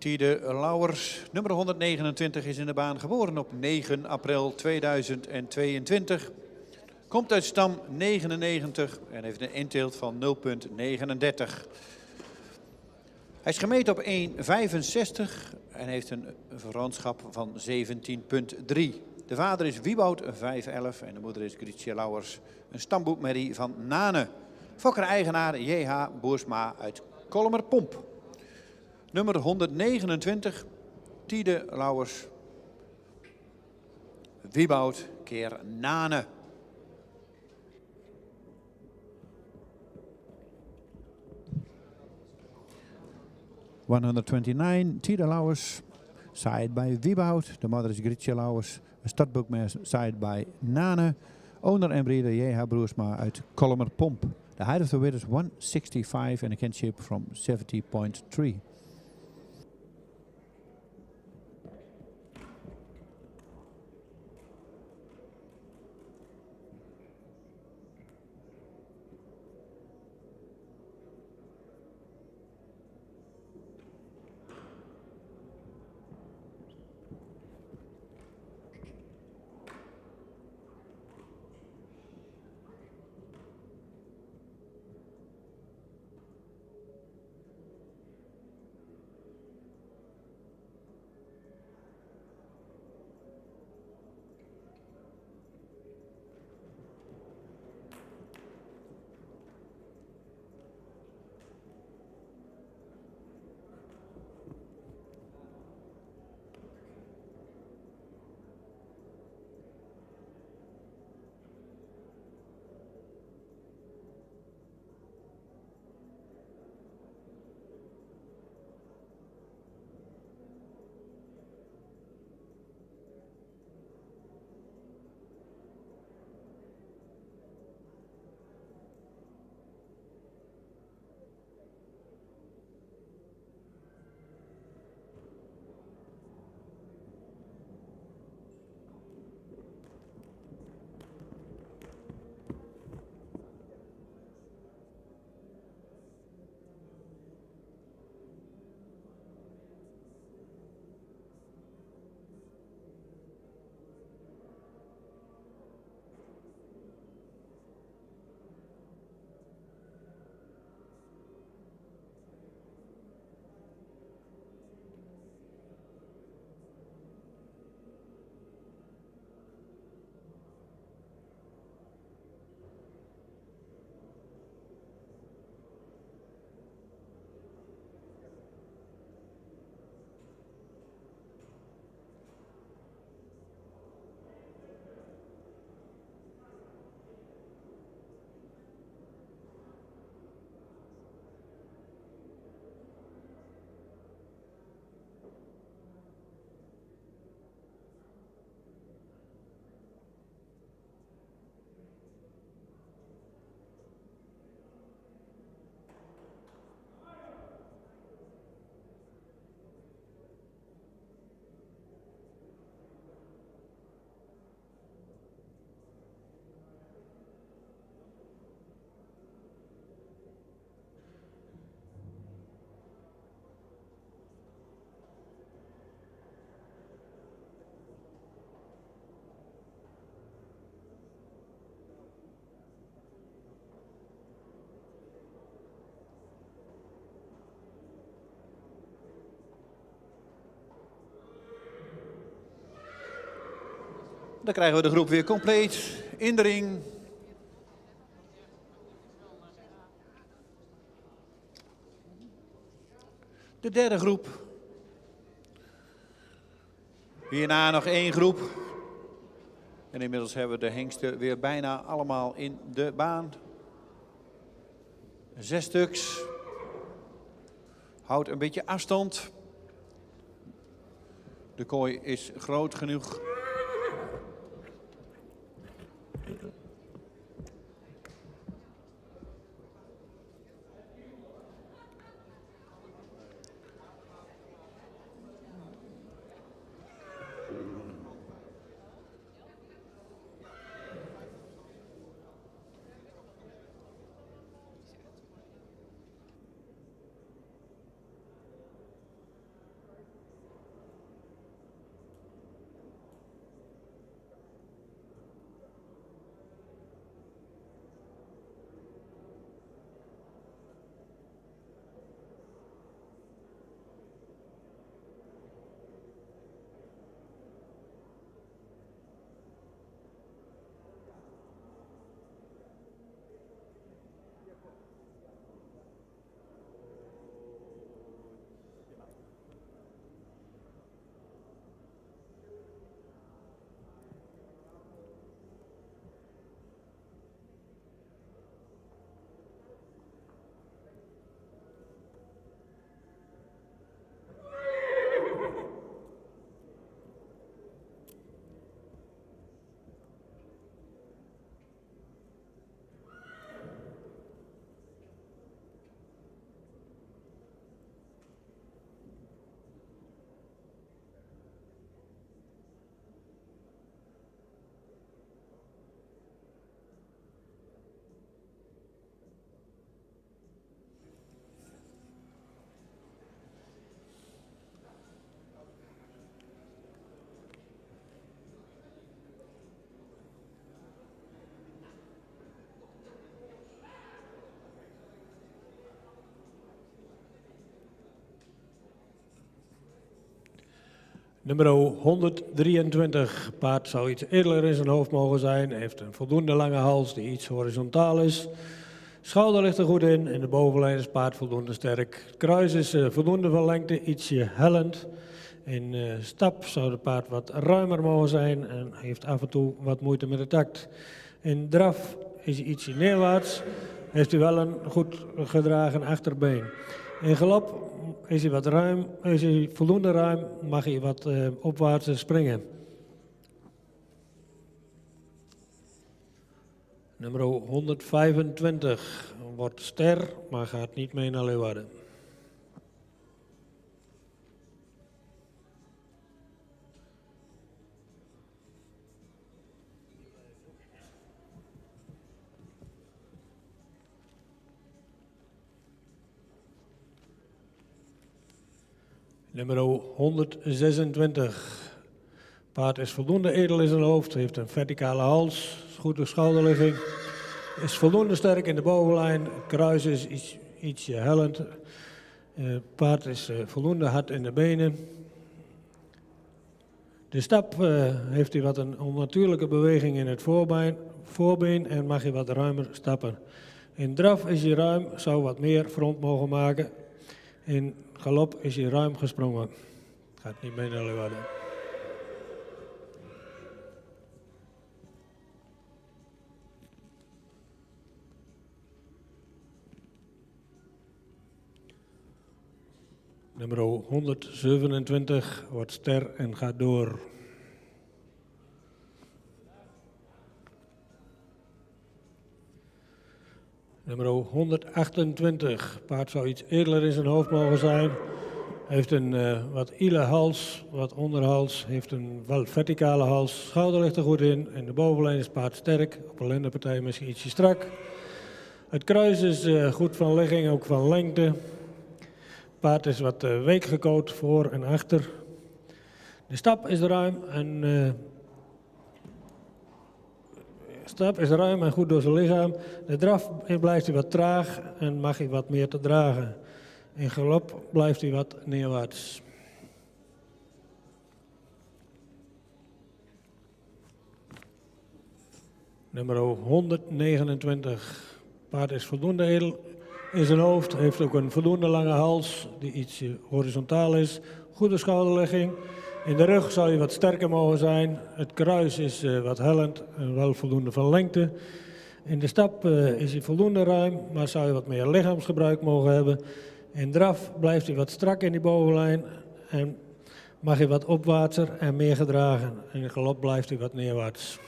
Tide Lauwers, nummer 129, is in de baan, geboren op 9 april 2022. Komt uit stam 99 en heeft een inteelt van 0,39. Hij is gemeten op 1,65 en heeft een verwantschap van 17,3. De vader is Wieboud 5,11 en de moeder is Grietje Lauwers, een stamboekmerrie van Nane. Fokker-eigenaar J.H. Boersma uit Kolmerpomp. Nummer 129, Tiede Lauwers. Wieboud keer Nane. $129, Tide Lauwers, side by Wieboud. The mother is Grietje Lauwers. A startbook mare side by Nane. Owner en breeder J.H. Broersma uit Kolmer Pomp. The height of the weight is 165 and a kinship from 70.3. Dan krijgen we de groep weer compleet in de ring. De derde groep. Hierna nog één groep. En inmiddels hebben we de hengsten weer bijna allemaal in de baan. 6 stuks. Houd een beetje afstand. De kooi is groot genoeg. Nummer 123. Paard zou iets edeler in zijn hoofd mogen zijn. Heeft een voldoende lange hals die iets horizontaal is. Schouder ligt er goed in. In de bovenlijn is paard voldoende sterk. Het kruis is voldoende van lengte, ietsje hellend. In stap zou het paard wat ruimer mogen zijn en heeft af en toe wat moeite met de takt. In draf is hij ietsje neerwaarts. Heeft hij wel een goed gedragen achterbeen. In galop is hij wat ruim, is hij voldoende ruim, mag hij wat opwaarts springen. Nummer 125 wordt ster, maar gaat niet mee naar Leeuwarden. Nummer 126. Paard is voldoende edel in zijn hoofd, heeft een verticale hals, goede schouderligging. Is voldoende sterk in de bovenlijn, het kruis is ietsje hellend. Paard is voldoende hard in de benen. De stap heeft hij wat een onnatuurlijke beweging in het voorbeen en mag hij wat ruimer stappen. In draf is hij ruim, zou wat meer front mogen maken. In galop is hij ruim gesprongen. Gaat niet mee naar Leeuwarden. Nummer 127 wordt ster en gaat door. Nummer 128. Paard zou iets edeler in zijn hoofd mogen zijn. Heeft een wat ile hals, wat onderhals. Heeft een wel verticale hals. Schouder ligt er goed in. In de bovenlijn is paard sterk. Op een lendenpartij misschien ietsje strak. Het kruis is goed van ligging, ook van lengte. Paard is wat week gekoot voor en achter. De stap is ruim en goed door zijn lichaam. De draf blijft hij wat traag en mag hij wat meer te dragen. In galop blijft hij wat neerwaarts. Nummer 129. Paard is voldoende edel in zijn hoofd. Heeft ook een voldoende lange hals die iets horizontaal is. Goede schouderligging. In de rug zou hij wat sterker mogen zijn. Het kruis is wat hellend en wel voldoende van lengte. In de stap is hij voldoende ruim, maar zou hij wat meer lichaamsgebruik mogen hebben. In draf blijft hij wat strak in die bovenlijn en mag hij wat opwaartser en meer gedragen. In galop blijft hij wat neerwaarts.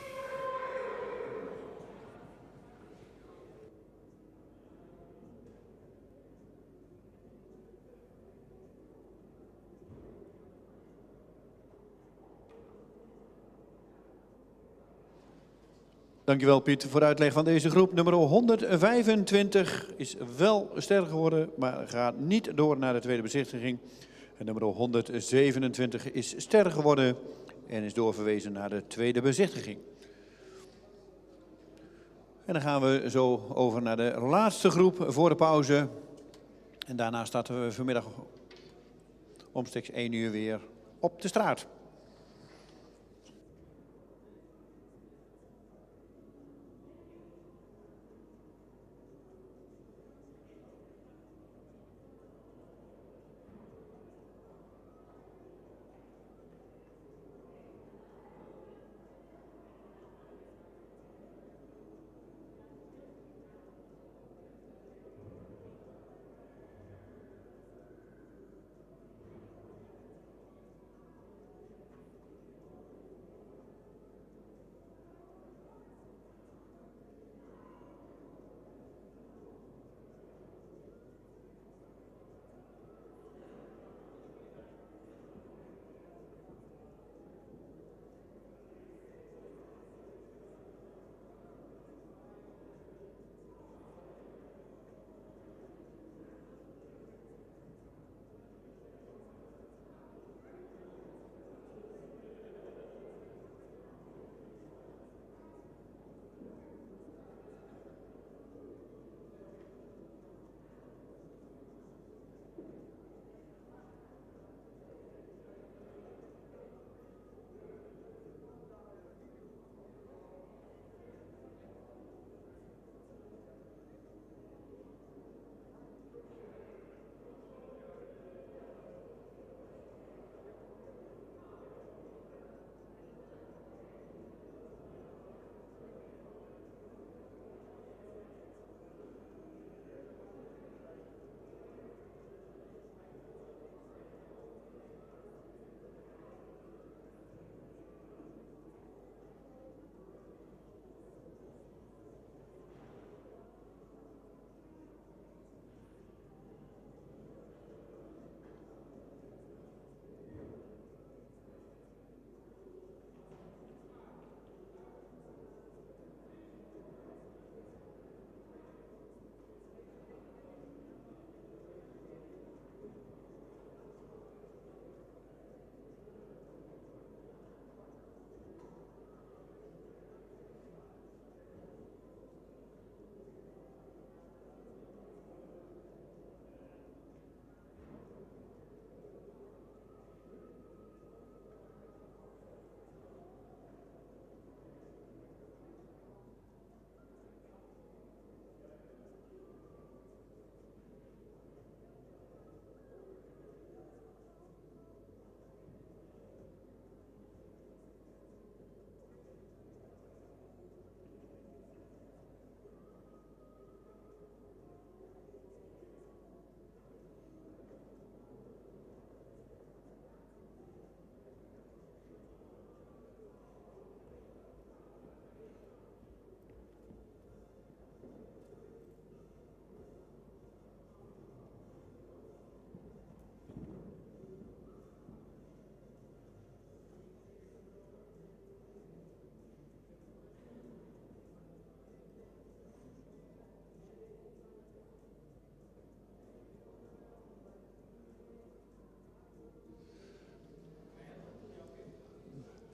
Dankjewel Piet voor de uitleg van deze groep. Nummer 125 is wel ster geworden, maar gaat niet door naar de tweede bezichtiging. En nummer 127 is ster geworden en is doorverwezen naar de tweede bezichtiging. En dan gaan we zo over naar de laatste groep voor de pauze. En daarna starten we vanmiddag omstreeks 1 uur weer op de straat.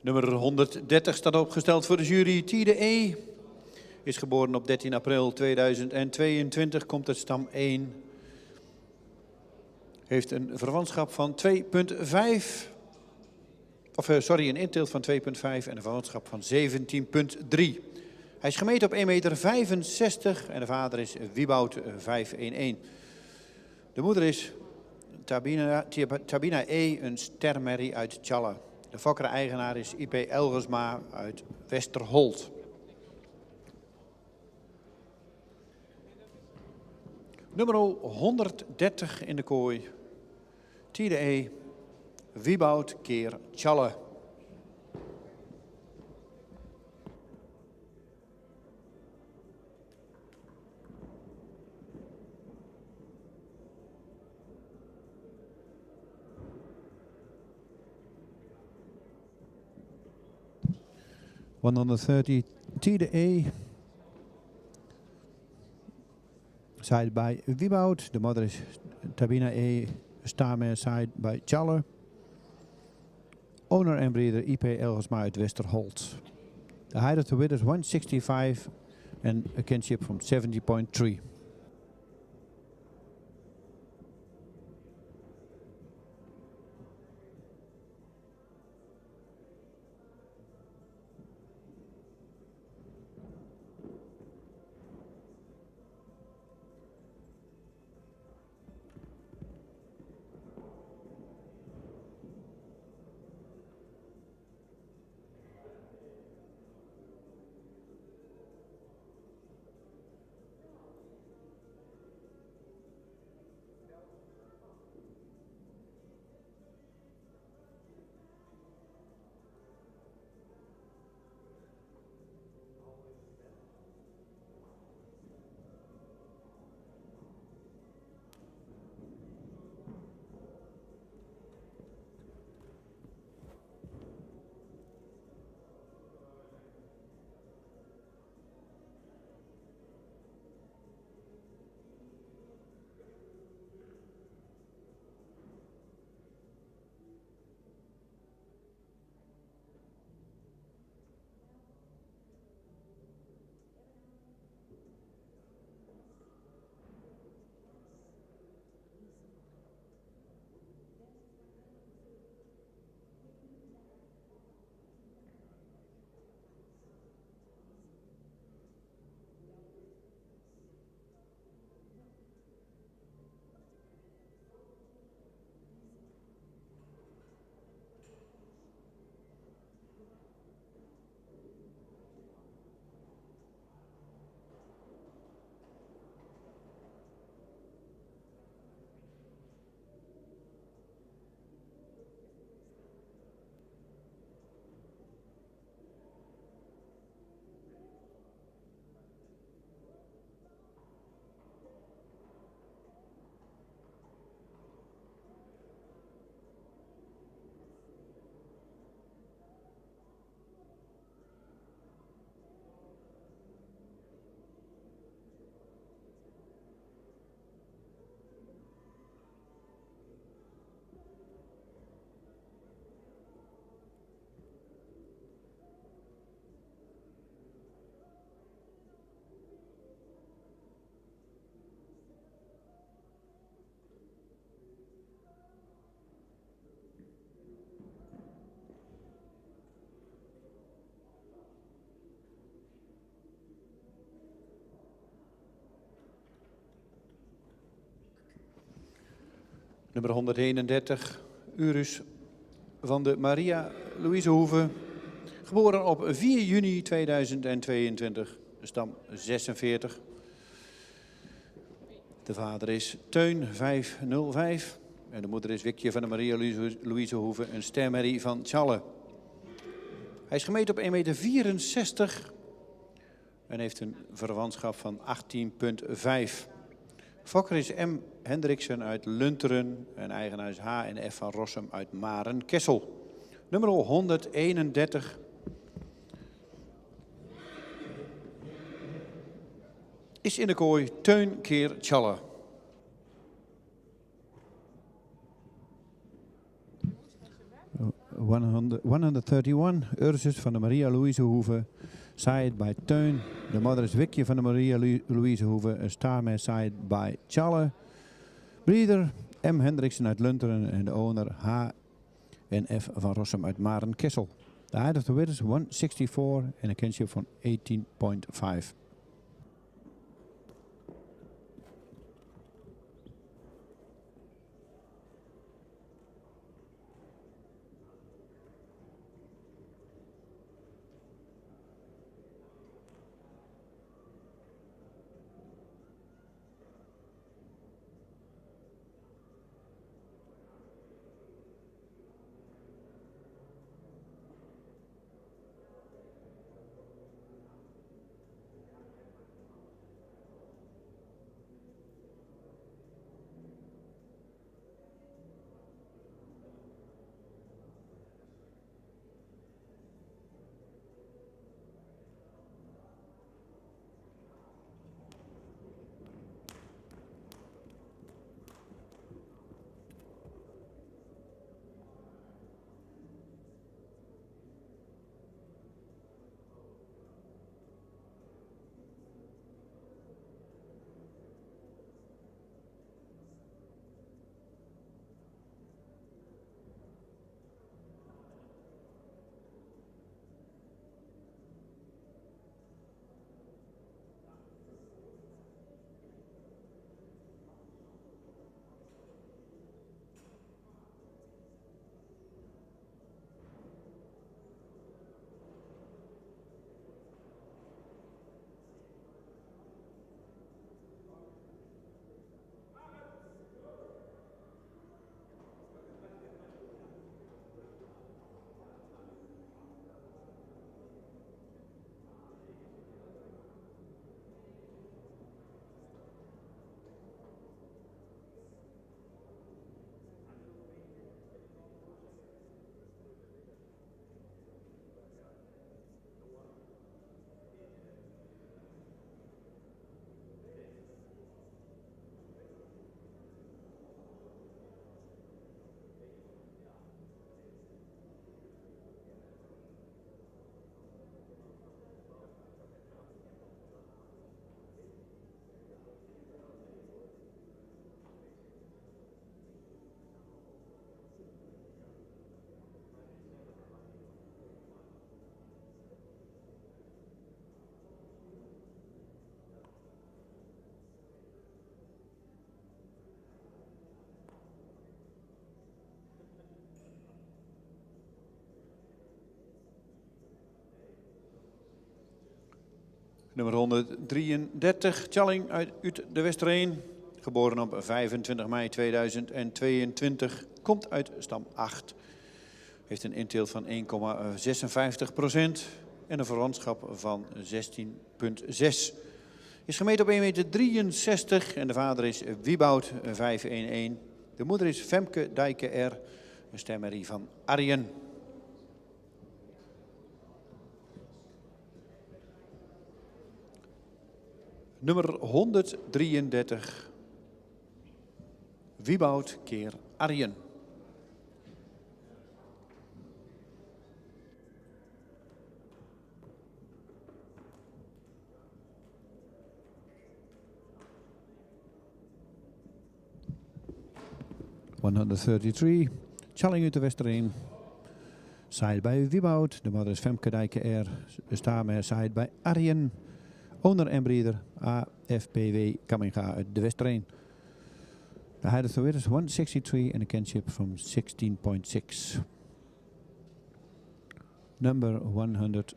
Nummer 130 staat opgesteld voor de jury. Tide E. Is geboren op 13 april 2022. Komt uit stam 1. Heeft een verwantschap van 2,5. Een inteelt van 2,5 en een verwantschap van 17,3. Hij is gemeten op 1,65 meter en de vader is Wieboud 511. De moeder is Tabina E, een stermerrie uit Tjalle. De fokker-eigenaar is IP Elgersma uit Westerholt. Nummer 130 in de kooi. Tide E, Wieboud keer Tjalle. (130) Tide E. Side by Wieboud. The mother is Tabina E. Starmare side by Tjalle. Owner and breeder IP Elgersma uit Westerholt. The height of the width is 165 and a kinship from 70.3. Nummer 131, Urus van de Maria Louise Hoeve. Geboren op 4 juni 2022, stam 46. De vader is Teun 505 en de moeder is Wikje van de Maria Louise Hoeve, een stermerrie van Tjalle. Hij is gemeten op 1,64 meter en heeft een verwantschap van 18,5. Fokker is M. Hendriksen uit Lunteren en eigenaar is H en F van Rossum uit Maren-Kessel. Nummer 131. Is in de kooi Teun keer Tjalle. 131, Ursus van de Maria Louise Hoeve, side by Teun. De mother is Wikje van de Maria Louise Hoeve, een starmare side by Challe. Breeder M. Hendriksen uit Lunteren en de owner H. en F. van Rossum uit Maren-Kessel. The height of the width is 164 en een kinship van 18.5. Nummer 133, Tjalling uit de Westereen. Geboren op 25 mei 2022. Komt uit stam 8. Heeft een inteelt van 1,56% en een verwantschap van 16,6. Is gemeten op 1,63 meter en de vader is Wieboud 511. De moeder is Femke Dijke R. Een stemmerie van Arjen. Nummer 133. Wieboud keer Arjen. ...133, Tjalling uit de Westereen. Side bij Wieboud. De moeder is Femke Dijke R. Starmare side bij Arjen. Owner en breeder AFPW Kamminga uit de Westereen. The height of the width is 163 and a kinship from 16.6. Number 100.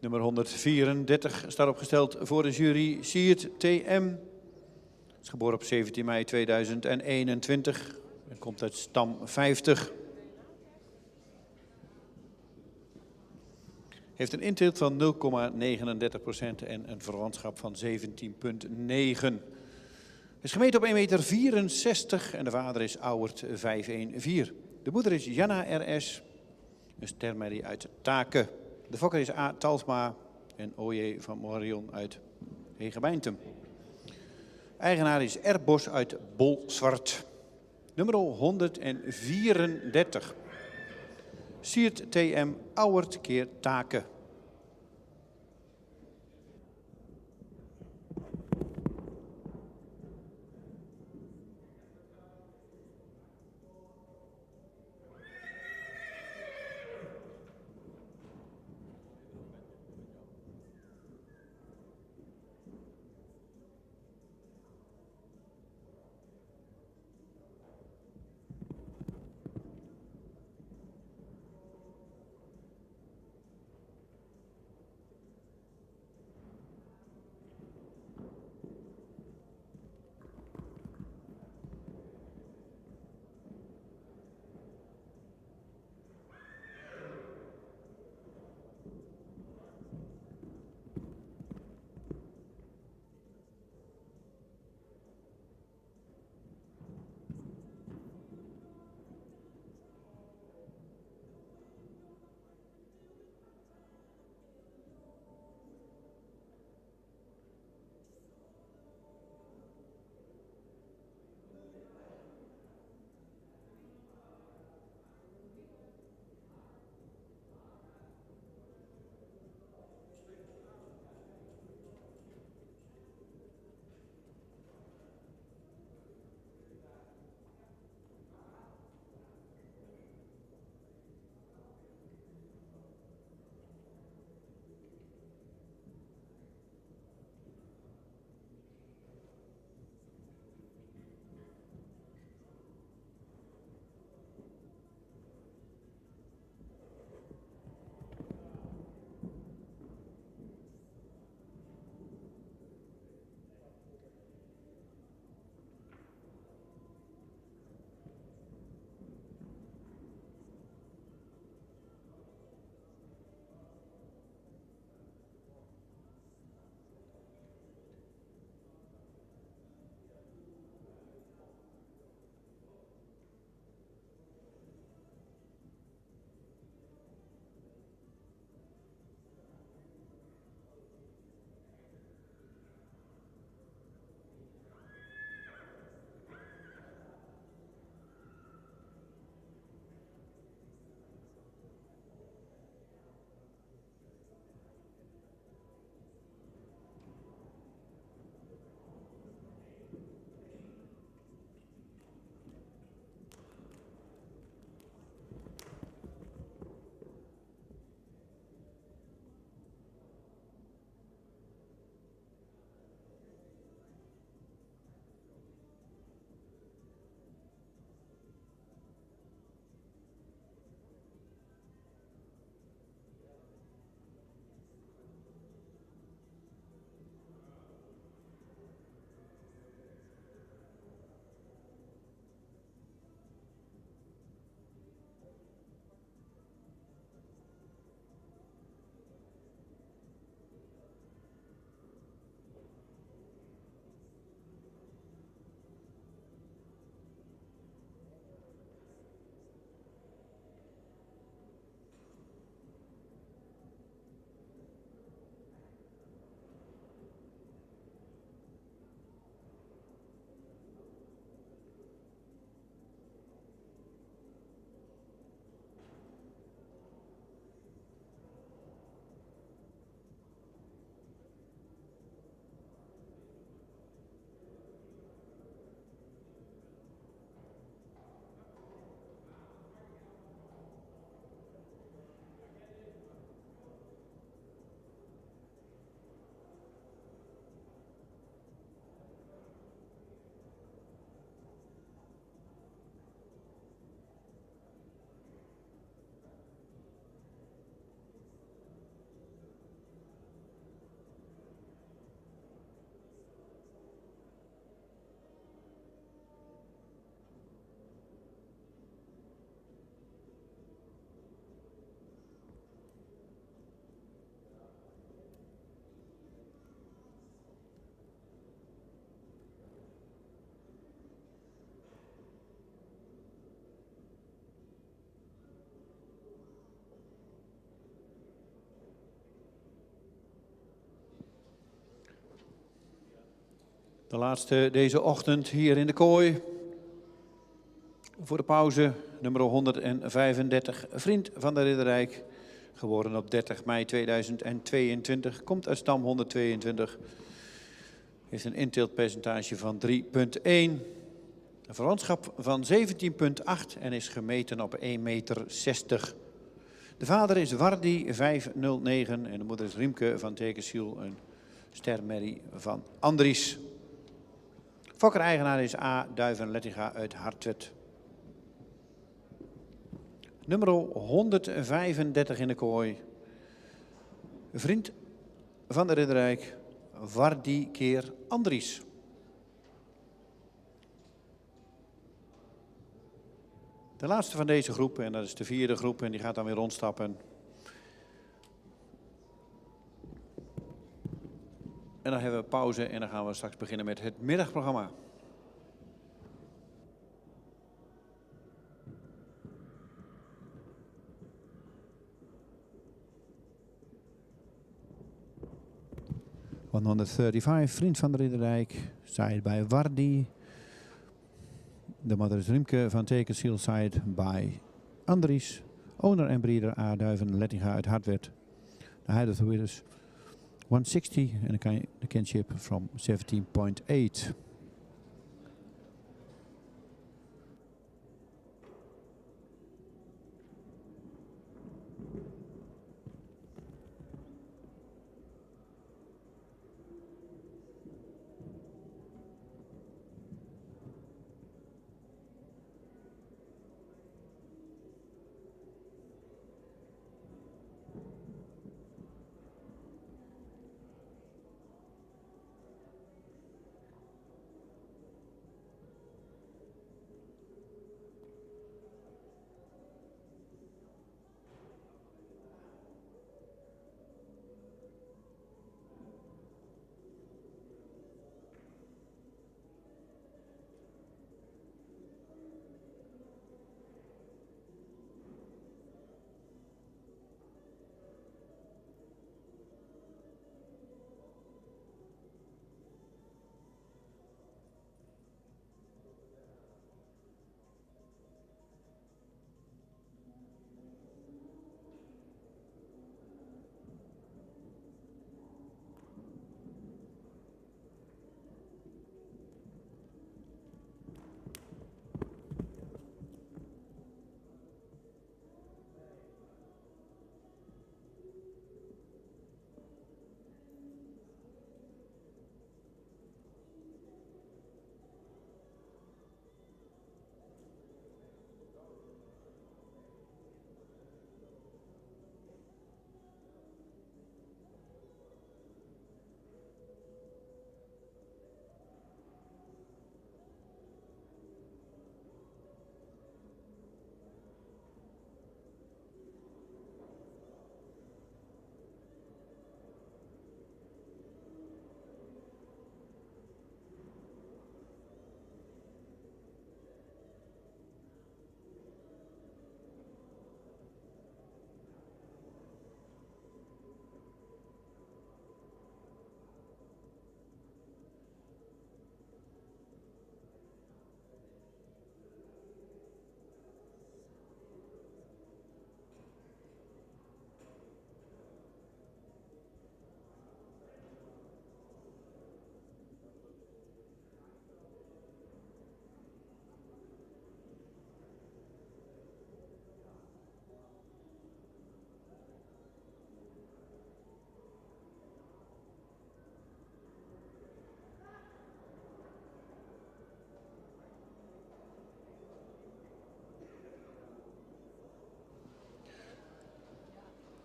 Nummer 134 staat opgesteld voor de jury. Siert TM. Is geboren op 17 mei 2021 en komt uit stam 50. Heeft een inteelt van 0,39% en een verwantschap van 17,9. Is gemeten op 1,64 meter en de vader is Auwert 514. De moeder is Janna RS, een stermerrie uit Taken. De fokker is A. Talsma en OJ van Morion uit Hegebeintem. Eigenaar is R. Bos uit Bolzwart. Nummer 134. Siert TM Auwert keer Taken. De laatste deze ochtend hier in de kooi. Voor de pauze nummer 135, Vriend van de Ridderrijk. Geboren op 30 mei 2022, komt uit stam 122. Heeft een inteeltpercentage van 3,1. Een verwantschap van 17,8 en is gemeten op 1,60 meter. De vader is Wardi 509 en de moeder is Riemke van Tekensiel, een stermerrie van Andries. Fokker-eigenaar is A. Duiven-Lettinga uit Hartwet. Nummer 135 in de kooi. Vriend van de Ridderrijk, Wardi keer Andries. De laatste van deze groep, en dat is de vierde groep, en die gaat dan weer rondstappen. En dan hebben we pauze en dan gaan we straks beginnen met het middagprogramma. ...135, Vriend van de Ridderrijk, side bij Wardi. De moeder is Riemke van Tekensiel, side bij Andries. Owner en breeder A. Duiven-Lettinga uit Hartwet. The height of the wheel is 160 and the kinship from 17.8.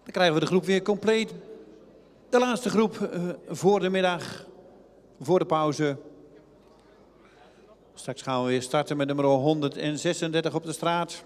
Dan krijgen we de groep weer compleet. De laatste groep voor de middag, voor de pauze. Straks gaan we weer starten met nummer 136 op de straat.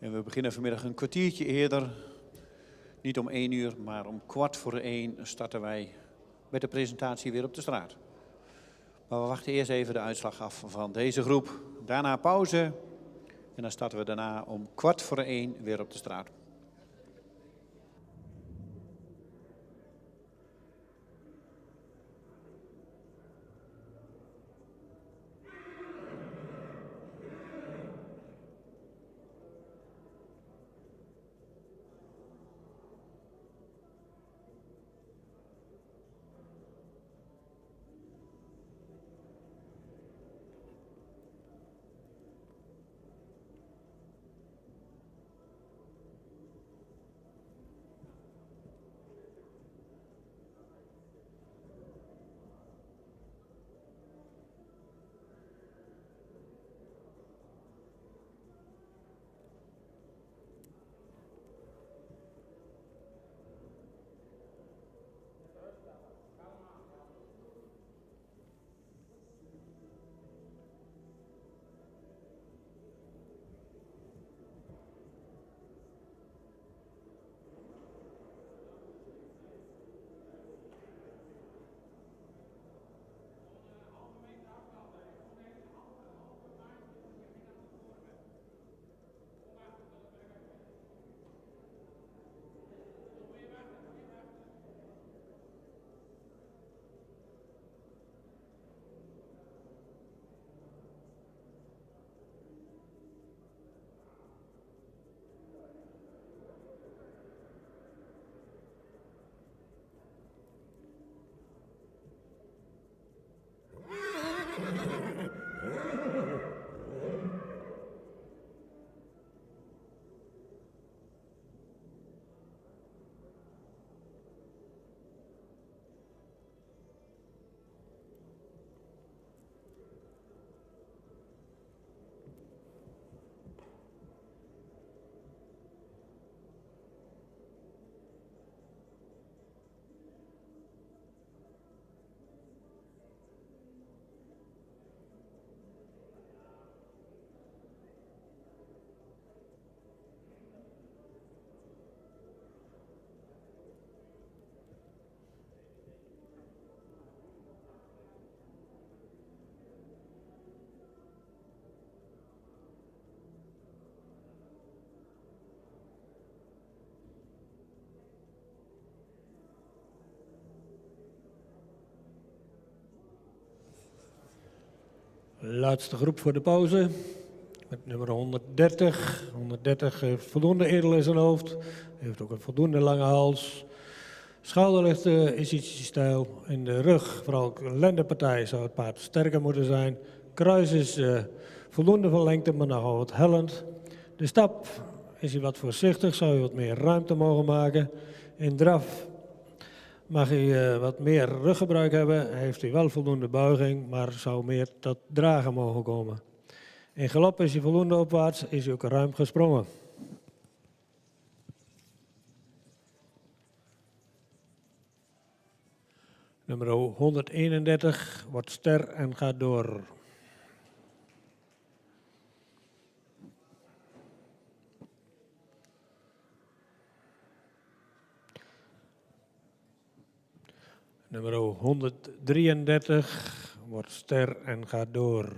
En we beginnen vanmiddag een kwartiertje eerder. Niet om 1 uur, maar om 1:15 starten wij met de presentatie weer op de straat. Maar we wachten eerst even de uitslag af van deze groep. Daarna pauze en dan starten we daarna om 1:15 weer op de straat. Laatste groep voor de pauze. Met nummer 130. 130 heeft voldoende edel in zijn hoofd. Heeft ook een voldoende lange hals. Schouderlicht is iets stijl. In de rug, vooral de lendenpartij, zou het paard sterker moeten zijn. Kruis is voldoende van lengte, maar nogal wat hellend. De stap is hij wat voorzichtig, zou je wat meer ruimte mogen maken. In draf mag hij wat meer ruggebruik hebben, heeft hij wel voldoende buiging, maar zou meer tot dragen mogen komen. In galop is hij voldoende opwaarts, is hij ook ruim gesprongen. Nummer 131 wordt ster en gaat door. Nummer 133 wordt ster en gaat door.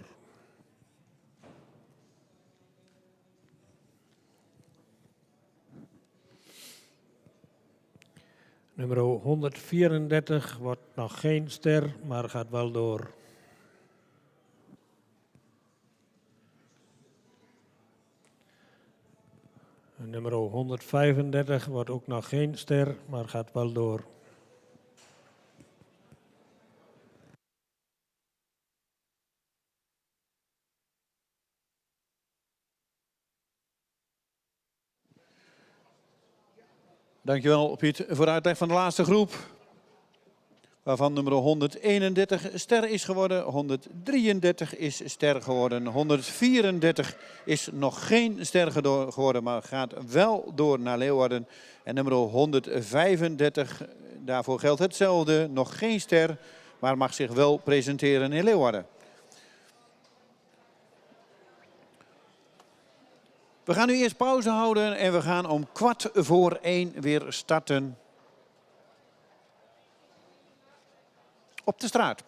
Nummer 134 wordt nog geen ster, maar gaat wel door. Nummer 135 wordt ook nog geen ster, maar gaat wel door. Dankjewel Piet voor de uitleg van de laatste groep. Waarvan nummer 131 ster is geworden, 133 is ster geworden, 134 is nog geen ster geworden, maar gaat wel door naar Leeuwarden. En nummer 135, daarvoor geldt hetzelfde, nog geen ster, maar mag zich wel presenteren in Leeuwarden. We gaan nu eerst pauze houden en we gaan om 1:15 weer starten. Op de straat.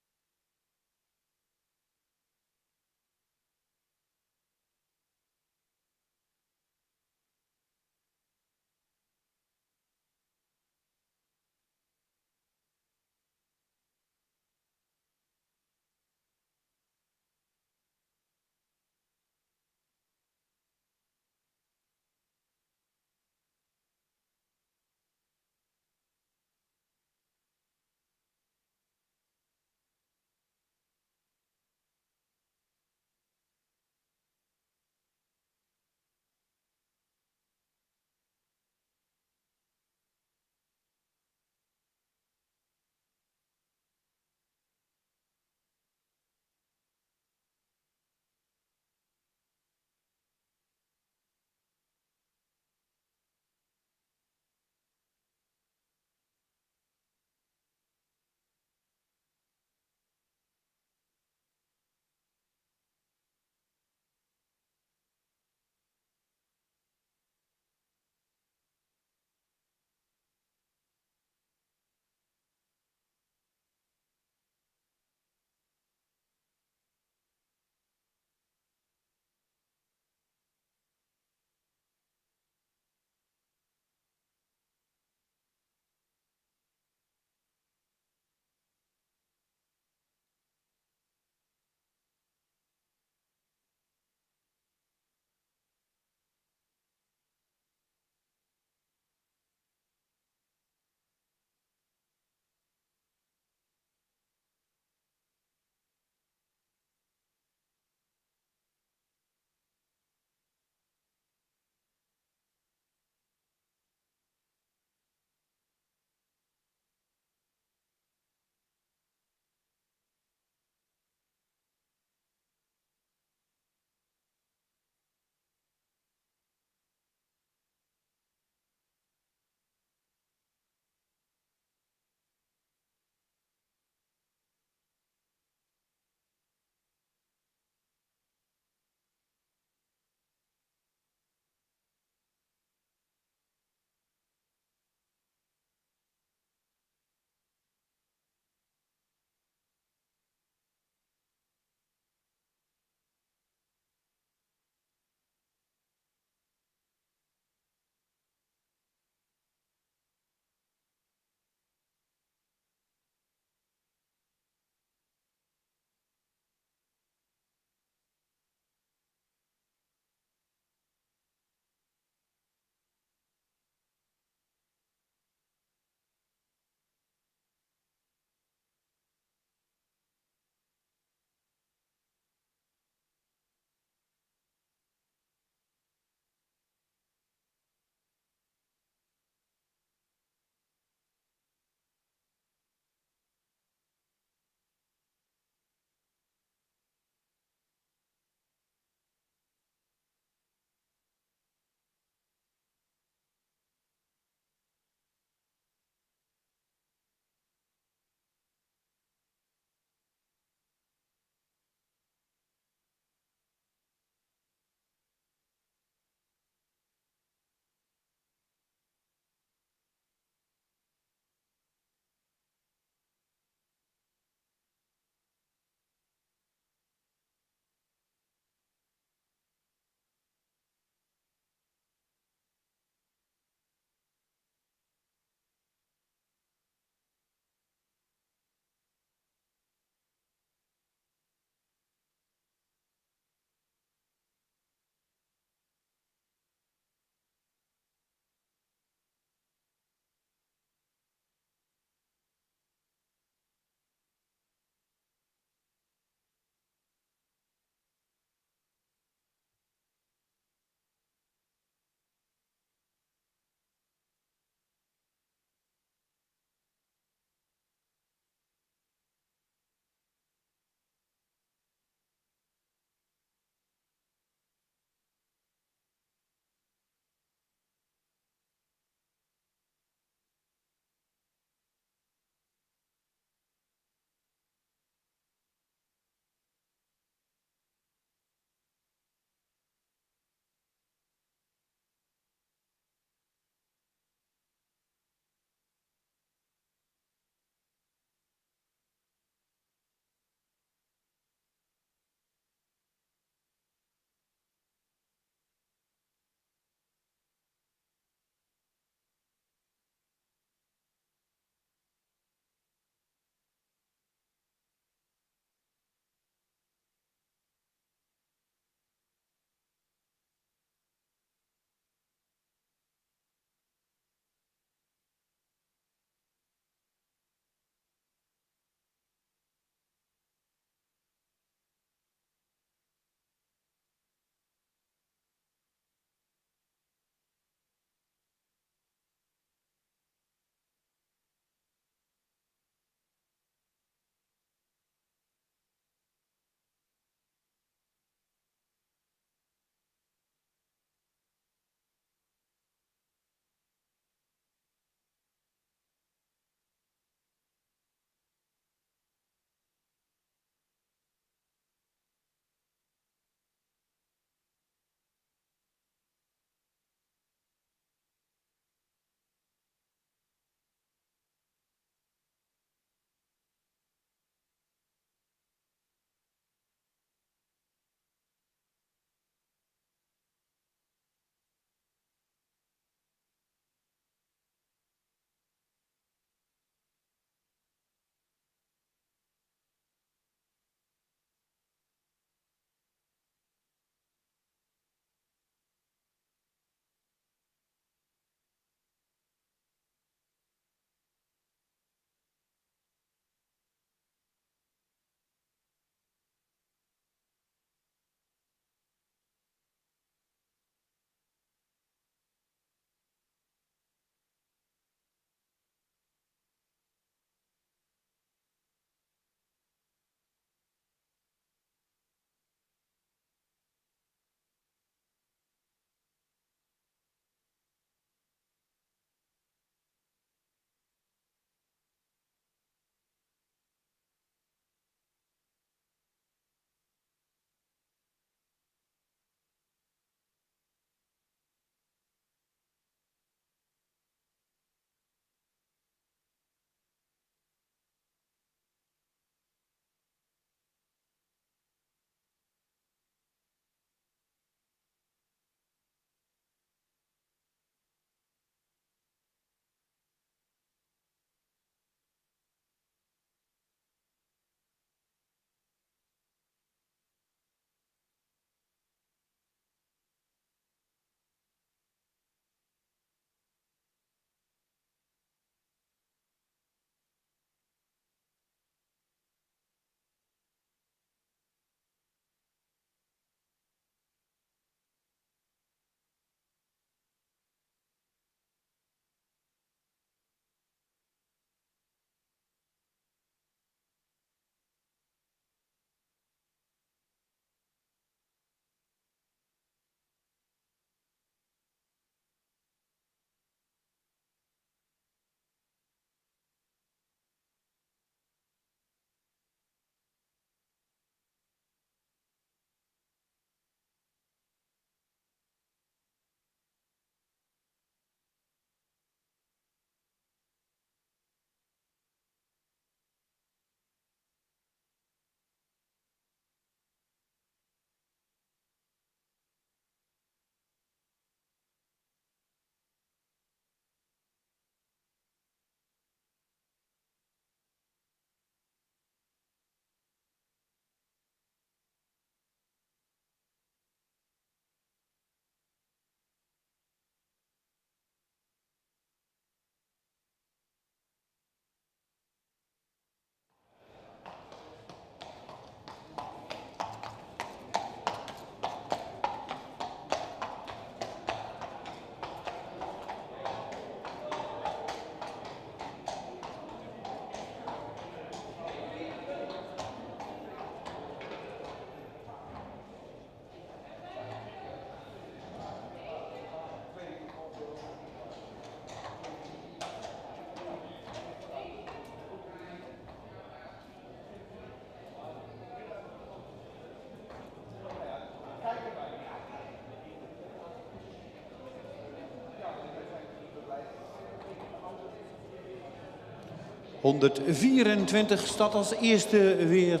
124 staat als eerste weer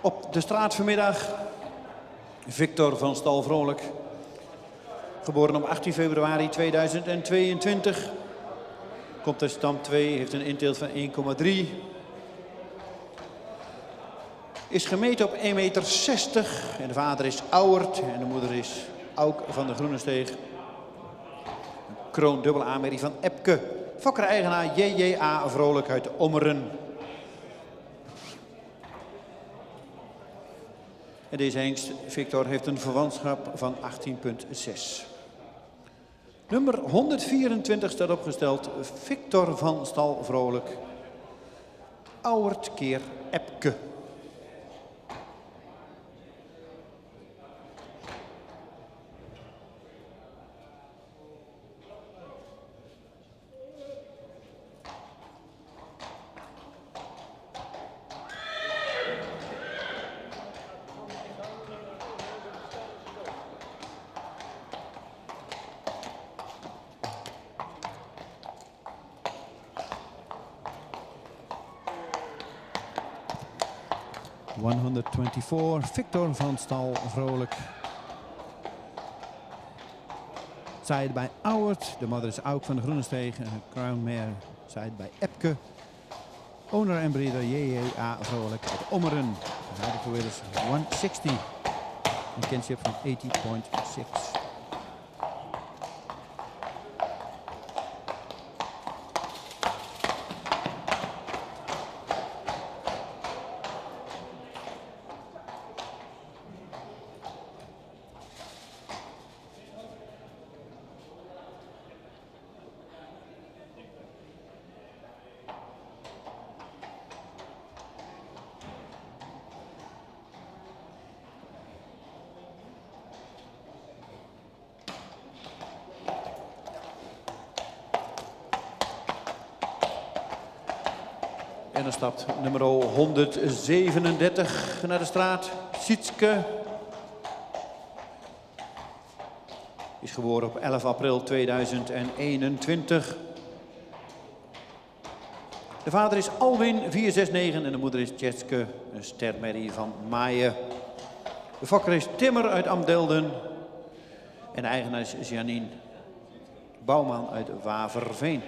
op de straat vanmiddag. Victor van Stal Vrolijk. Geboren op 18 februari 2022. Komt uit stam 2, heeft een inteelt van 1,3. Is gemeten op 1,60 meter. En de vader is Auwert en de moeder is Auk van de Groenesteeg. Kroon dubbele aanmerrie van Epke. Fokker-eigenaar JJA Vrolijk uit Ommeren. En deze hengst, Victor, heeft een verwantschap van 18,6. Nummer 124 staat opgesteld. Victor van Stal Vrolijk. Auwert keer Epke. Victor van Stal Vrolijk. Zijde bij Auwert. De moeder is Auk van de Groenesteeg. En Crown Mare zijde bij Epke. Owner en breeder JJA Vrolijk uit Ommeren. De huidige voor is 160. Een kinship van 80,6. En dan stapt nummer 137 naar de straat. Sietske. Is geboren op 11 april 2021. De vader is Alwin 469 en de moeder is Tjetske, een stermerrie van Maaien. De fokker is Timmer uit Amdelden. En de eigenaar is Janine Bouwman uit Waverveen.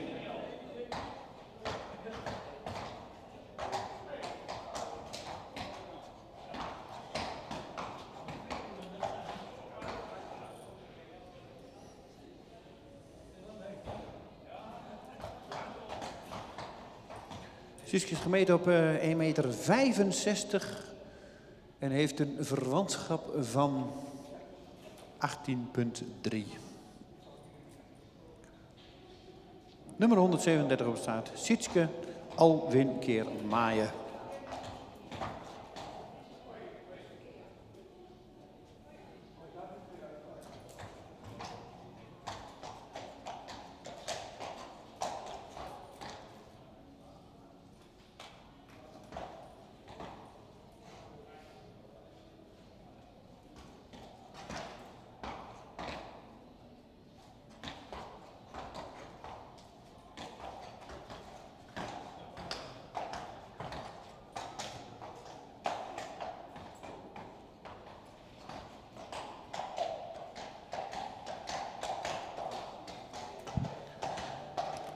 Sietske is gemeten op 1,65 meter en heeft een verwantschap van 18,3. Nummer 137 op staat. Sietske Alwin keer Maaien.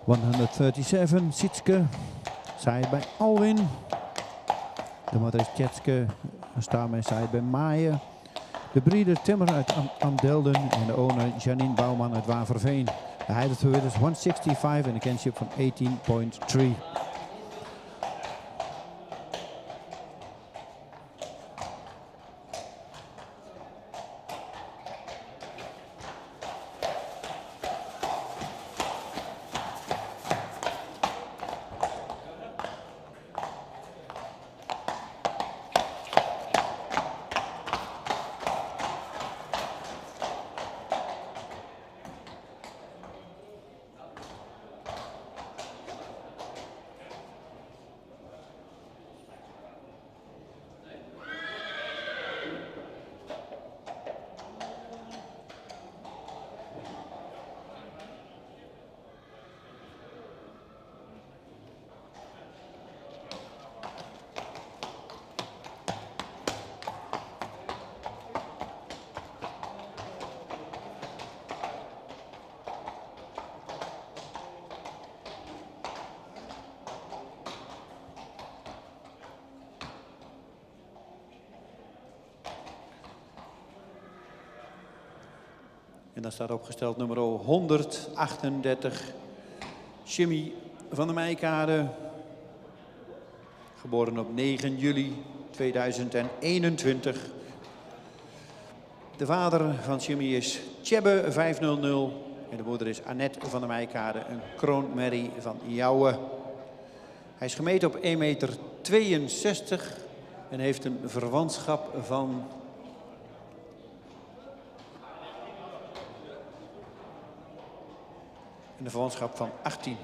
...137, Sietske, zij bij Alwin. De moeder is Tjetske, een staarmee zij bij Maaien. De breeder Timmer uit Amdelden en de owner Janine Bouwman uit Waverveen. De heilige is 165 en een kinship van 18,3. dan staat opgesteld nummer 138, Jimmy van der Meijkade. Geboren op 9 juli 2021. De vader van Jimmy is Tjebbe 500 en de moeder is Annette van der Meijkade, een kroonmerrie van Jouwe. Hij is gemeten op 1,62 meter en heeft een verwantschap van een verwantschap van 18.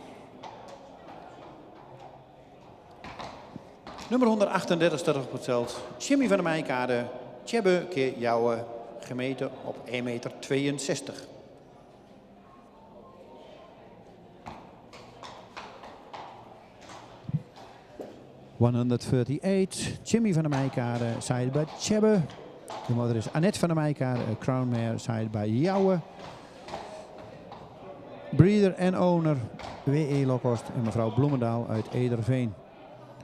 Nummer 138 staat opgesteld. Jimmy van der Meijkade, Tjebbe keer Jouwe, gemeten op 1,62 meter. ...138, Jimmy van der Meijkade, sided by Tjebbe. De moeder is Annette van der Meijkade, een crown mare, sided by Jouwe. Breeder en owner, W.E. Lokhorst en mevrouw Bloemendaal uit Ederveen.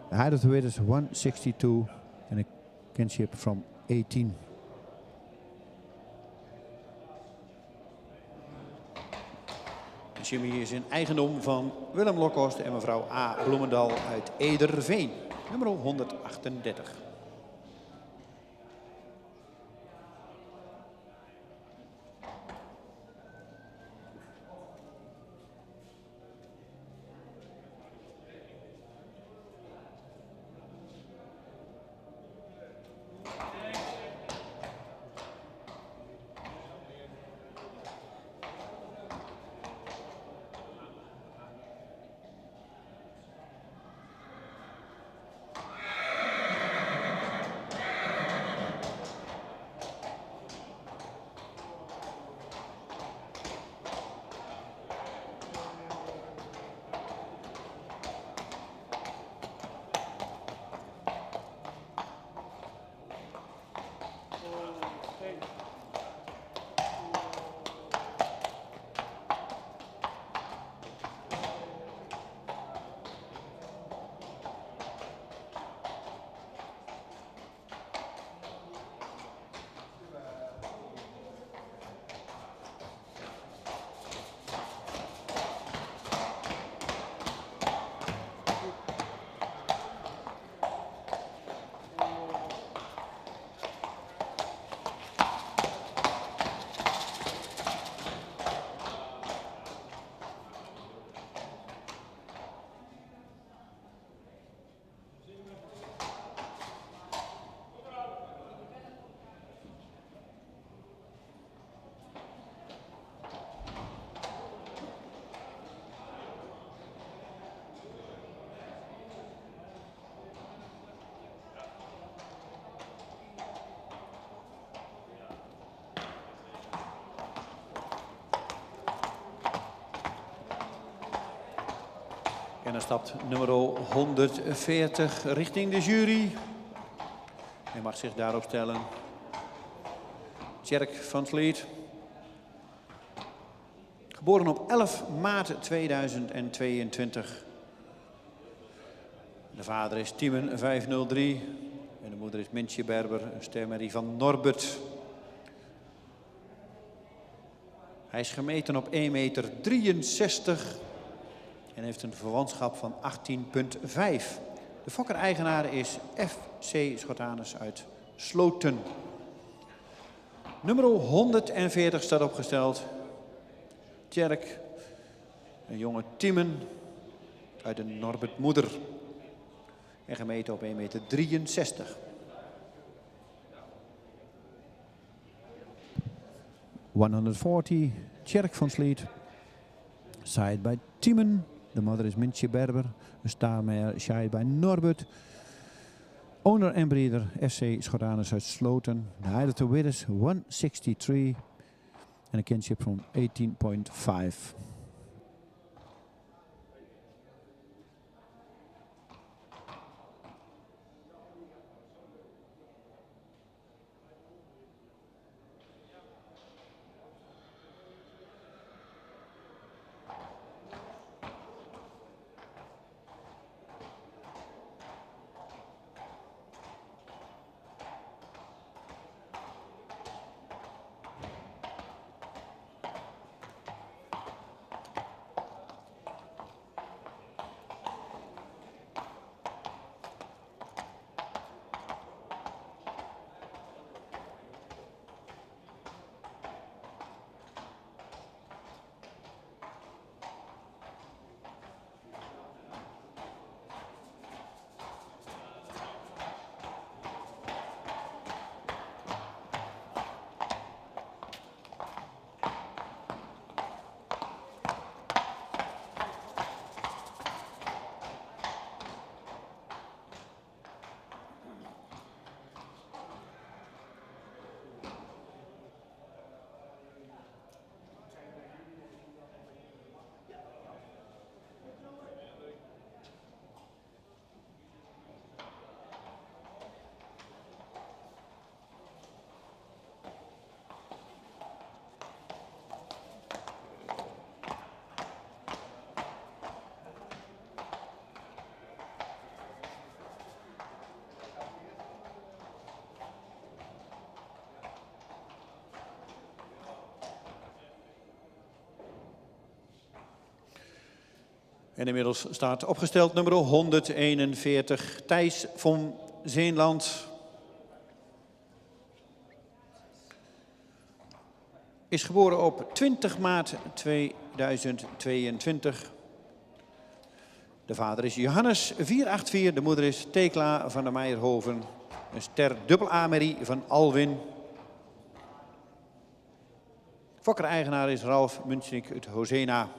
The height of the weight is 162 and a kinship from 18. Jimmy is in eigendom van Willem Lokhorst en mevrouw A. Bloemendal uit Ederveen. Nummer 138. En dan stapt nummer 140 richting de jury. Hij mag zich daarop stellen. Tjerk van Vliet. Geboren op 11 maart 2022. De vader is Tiemen 503 en de moeder is Mintje Berber, een stermerrie van Norbert. Hij is gemeten op 1,63 meter en heeft een verwantschap van 18,5. De fokker-eigenaar is FC Schotanus uit Sloten. Nummer 140 staat opgesteld. Tjerk, een jonge Tiemen uit de Norbert moeder. En gemeten op 1,63 meter. ...140, Tjerk van Vliet. Side by Tiemen. De moeder is Mintje Berber. Een staarmare, side by Norbert. Owner en breeder, FC Schotanus uit Sloten. The height of the weight is 163. And a kinship from 18,5. En inmiddels staat opgesteld nummer 141, Thijs van Zeenland. Is geboren op 20 maart 2022. De vader is Johannes 484, de moeder is Thekla van der Meijerhoven. Een ster dubbel A-merrie van Alwin. Fokker-eigenaar is Ralf Munchnik uit Hozena.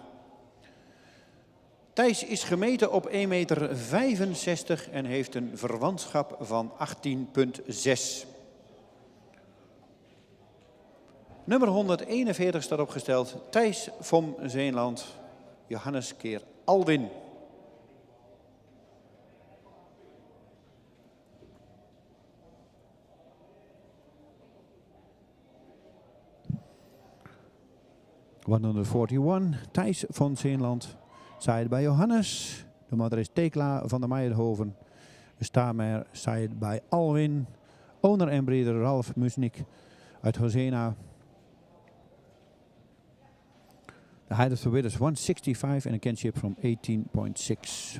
Thijs is gemeten op 1,65 meter en heeft een verwantschap van 18,6. Nummer 141 staat opgesteld. Thijs van Zeenland, Johannes keer Alwin. ...141, Thijs van Zeenland, side bij Johannes. De moeder is Thekla van der Meijerhoven. De staarmare side bij Alwin. Owner en breeder Ralf Musnik uit Hozena. The height of the width is 165 and a kinship from 18.6.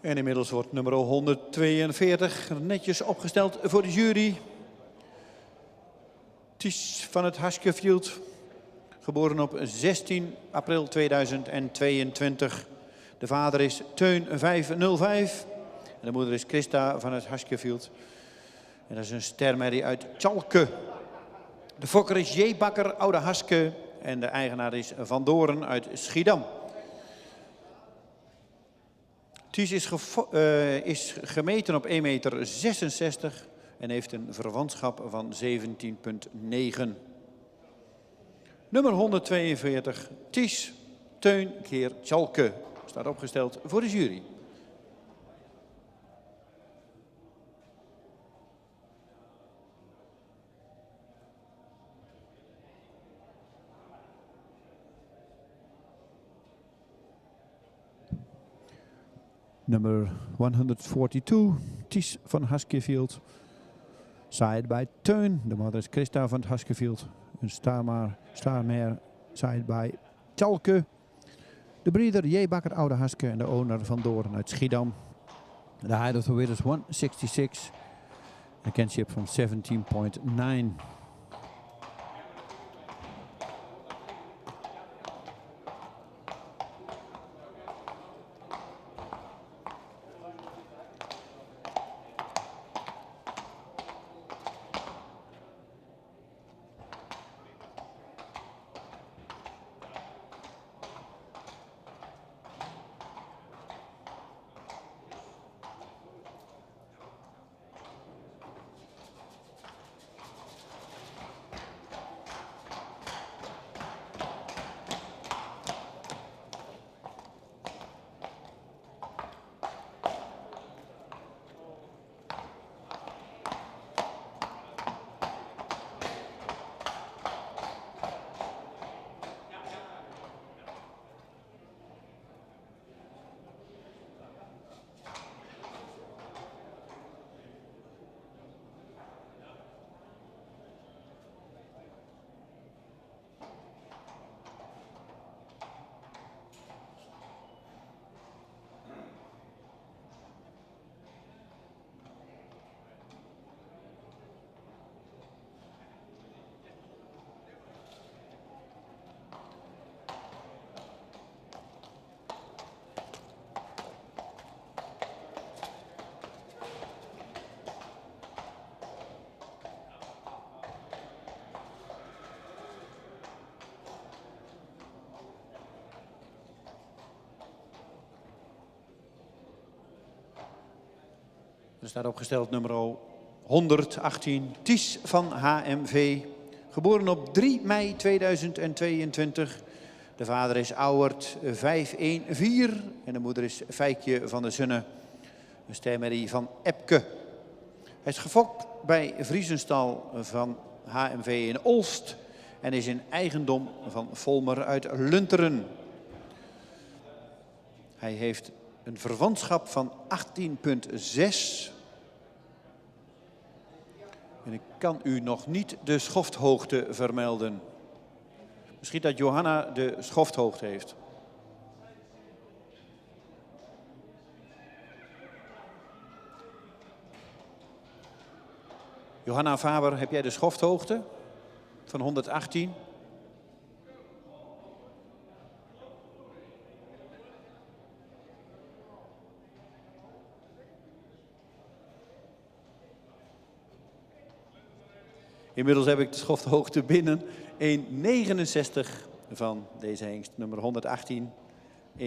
En inmiddels wordt nummer 142 netjes opgesteld voor de jury. Ties van het Huskerfield, geboren op 16 april 2022. De vader is Teun 505 en de moeder is Christa van het Huskerfield. En dat is een stermerrie uit Tjalke. De fokker is J. Bakker, Oude Haske en de eigenaar is Van Doren uit Schiedam. Ties is gemeten op 1,66 meter en heeft een verwantschap van 17,9. Nummer 142, Ties Teun keer Tjalke, staat opgesteld voor de jury. Number 142, Ties van Huskerfield. Side bij Teun. De moeder is Christa van het Huskerfield. Een staarmare side bij Tjalke. De breeder J. Bakker, Oude Haske en de owner Van Doren uit Schiedam. The height of the width is 166. A kinship from 17.9. Er staat opgesteld nummer 118, Ties van HMV. Geboren op 3 mei 2022. De vader is Auwert 514 en de moeder is Fijkje van der Zunne. Een stermerrie van Epke. Hij is gefokt bij Vriesenstal van HMV in Olst en is in eigendom van Volmer uit Lunteren. Hij heeft een verwantschap van 18,6. En ik kan u nog niet de schofthoogte vermelden. Misschien dat Johanna de schofthoogte heeft. Johanna Faber, heb jij de schofthoogte van 118? Inmiddels heb ik de schofthoogte binnen. 1,69 van deze hengst, nummer 118. 1,69.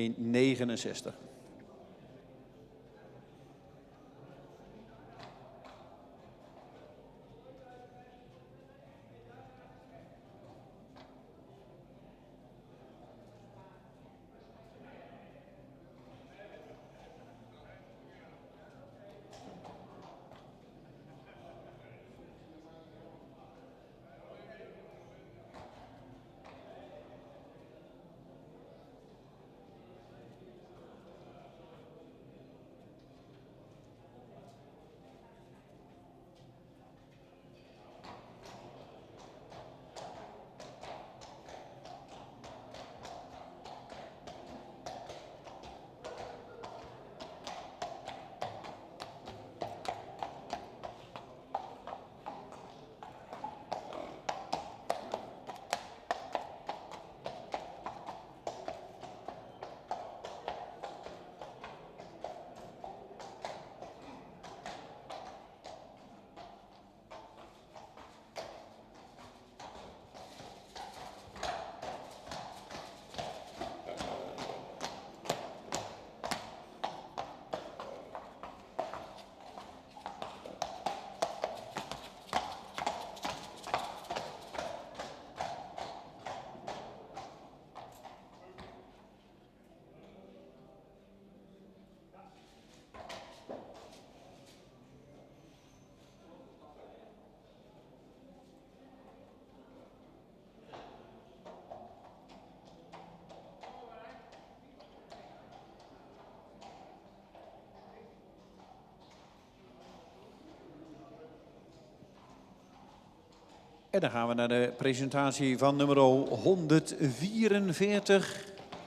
En dan gaan we naar de presentatie van nummer 144,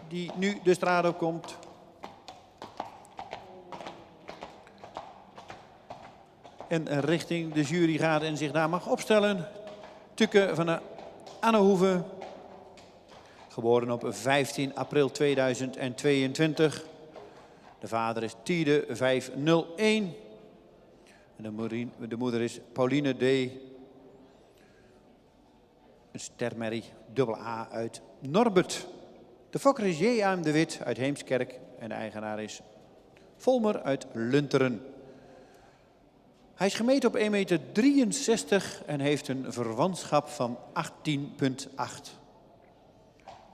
die nu de straat op komt. En richting de jury gaat en zich daar mag opstellen. Tukke van de Annehoeve, geboren op 15 april 2022. De vader is Tiede 501. En de moeder is Pauline D. Een stermerrie, AA uit Norbert. De fokker is J.A.M. de Wit uit Heemskerk en de eigenaar is Volmer uit Lunteren. Hij is gemeten op 1,63 meter en heeft een verwantschap van 18,8.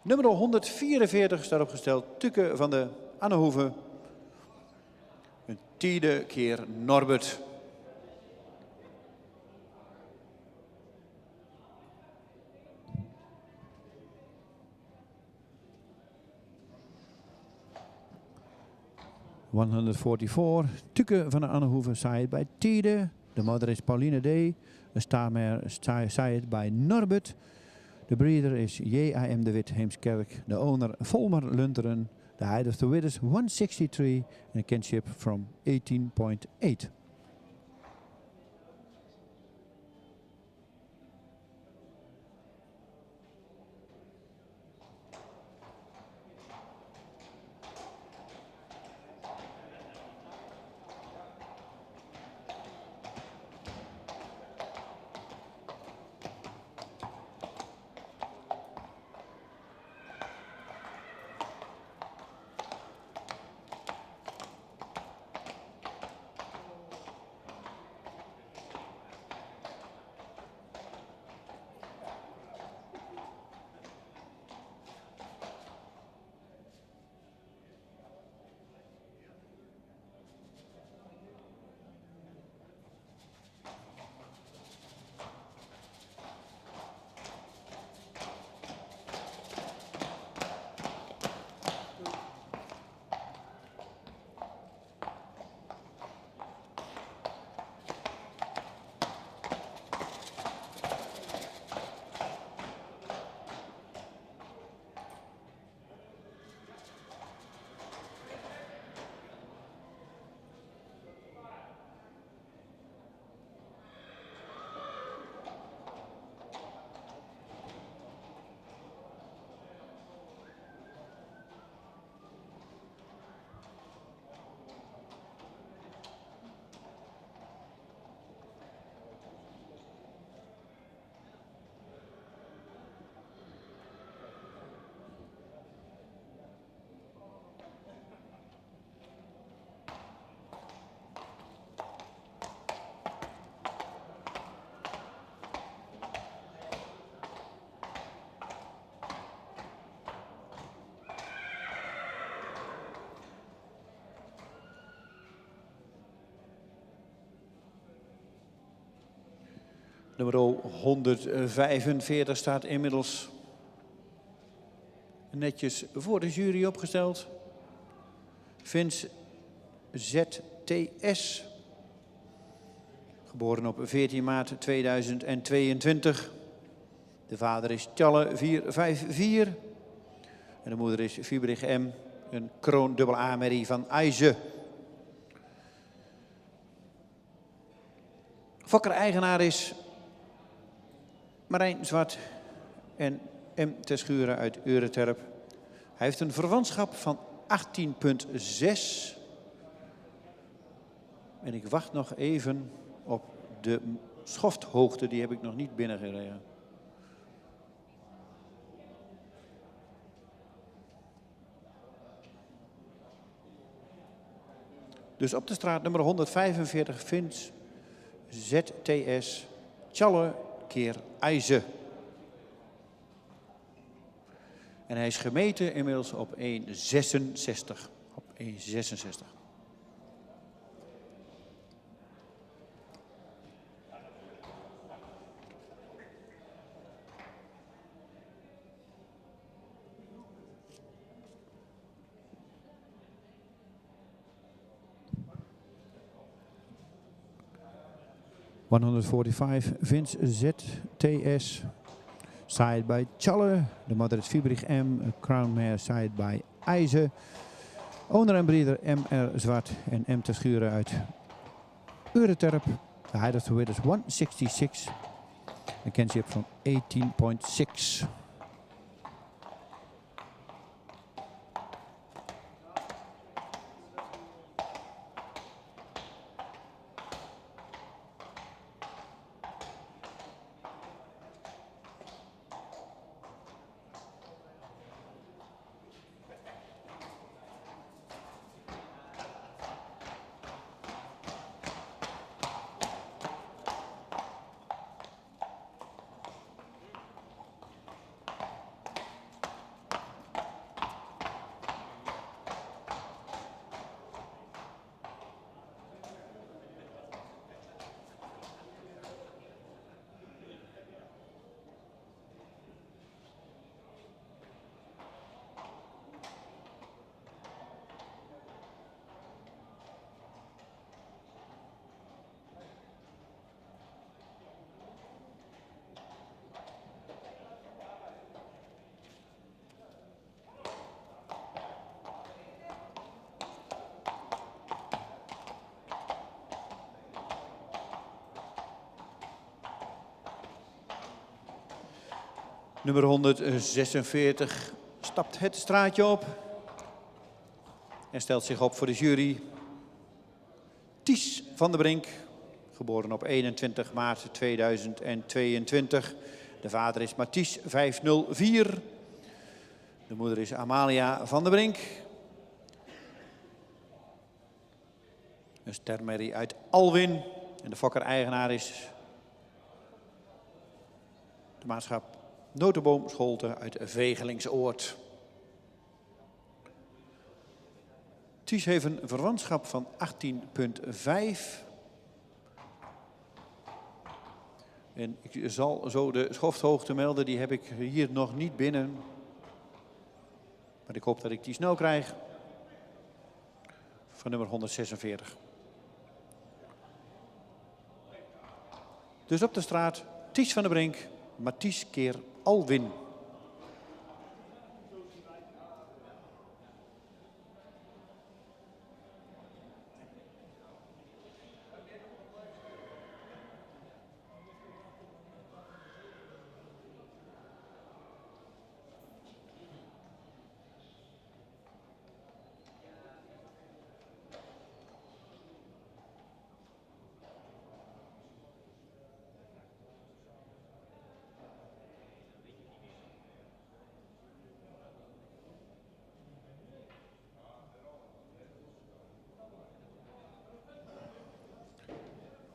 Nummer 144 staat opgesteld, Tukke van de Annehoeve. Een tiende keer Norbert. ...144, Tukke van de Annehoeve, Said bij Tiede. De moeder is Pauline D. De staarmer Said bij Norbert. De breeder is J.A.M. de Wit, Heemskerk. De owner Volmer Lunteren. The height of the width is 163 and a kinship from 18,8. Nummer 145 staat inmiddels netjes voor de jury opgesteld. Vince ZTS, geboren op 14 maart 2022. De vader is Tjalle 454 en de moeder is Fiebrich M, een kroon dubbel A-merrie van IJze. Fokker-eigenaar is Marijn Zwart en M. Terschuren uit Ureterp. Hij heeft een verwantschap van 18,6. En ik wacht nog even op de schofthoogte, die heb ik nog niet binnengereden. Dus op de straat nummer 145 Vince ZTS, Tjalle keer IJze. En hij is gemeten inmiddels op 1,66. Op 1,66. ...145 Vince ZTS, side by Tjalle. De mother is Fiebrich M, Crown Mare, side by IJze. Owner en breeder M.R. Zwart en M. Terschuren uit Ureterp. The height of the width is 166. A kinship van 18,6. Nummer 146 stapt het straatje op en stelt zich op voor de jury. Ties van der Brink, geboren op 21 maart 2022. De vader is Mathies 504. De moeder is Amalia van der Brink. Een stermerrie uit Alwin. En de fokker-eigenaar is de maatschap Notenboom Scholte uit Vegelingsoord. Ties heeft een verwantschap van 18,5. En ik zal zo de schofthoogte melden, die heb ik hier nog niet binnen. Maar ik hoop dat ik die snel krijg. Van nummer 146. Dus op de straat, Ties van der Brink, Mathies keer Alwin.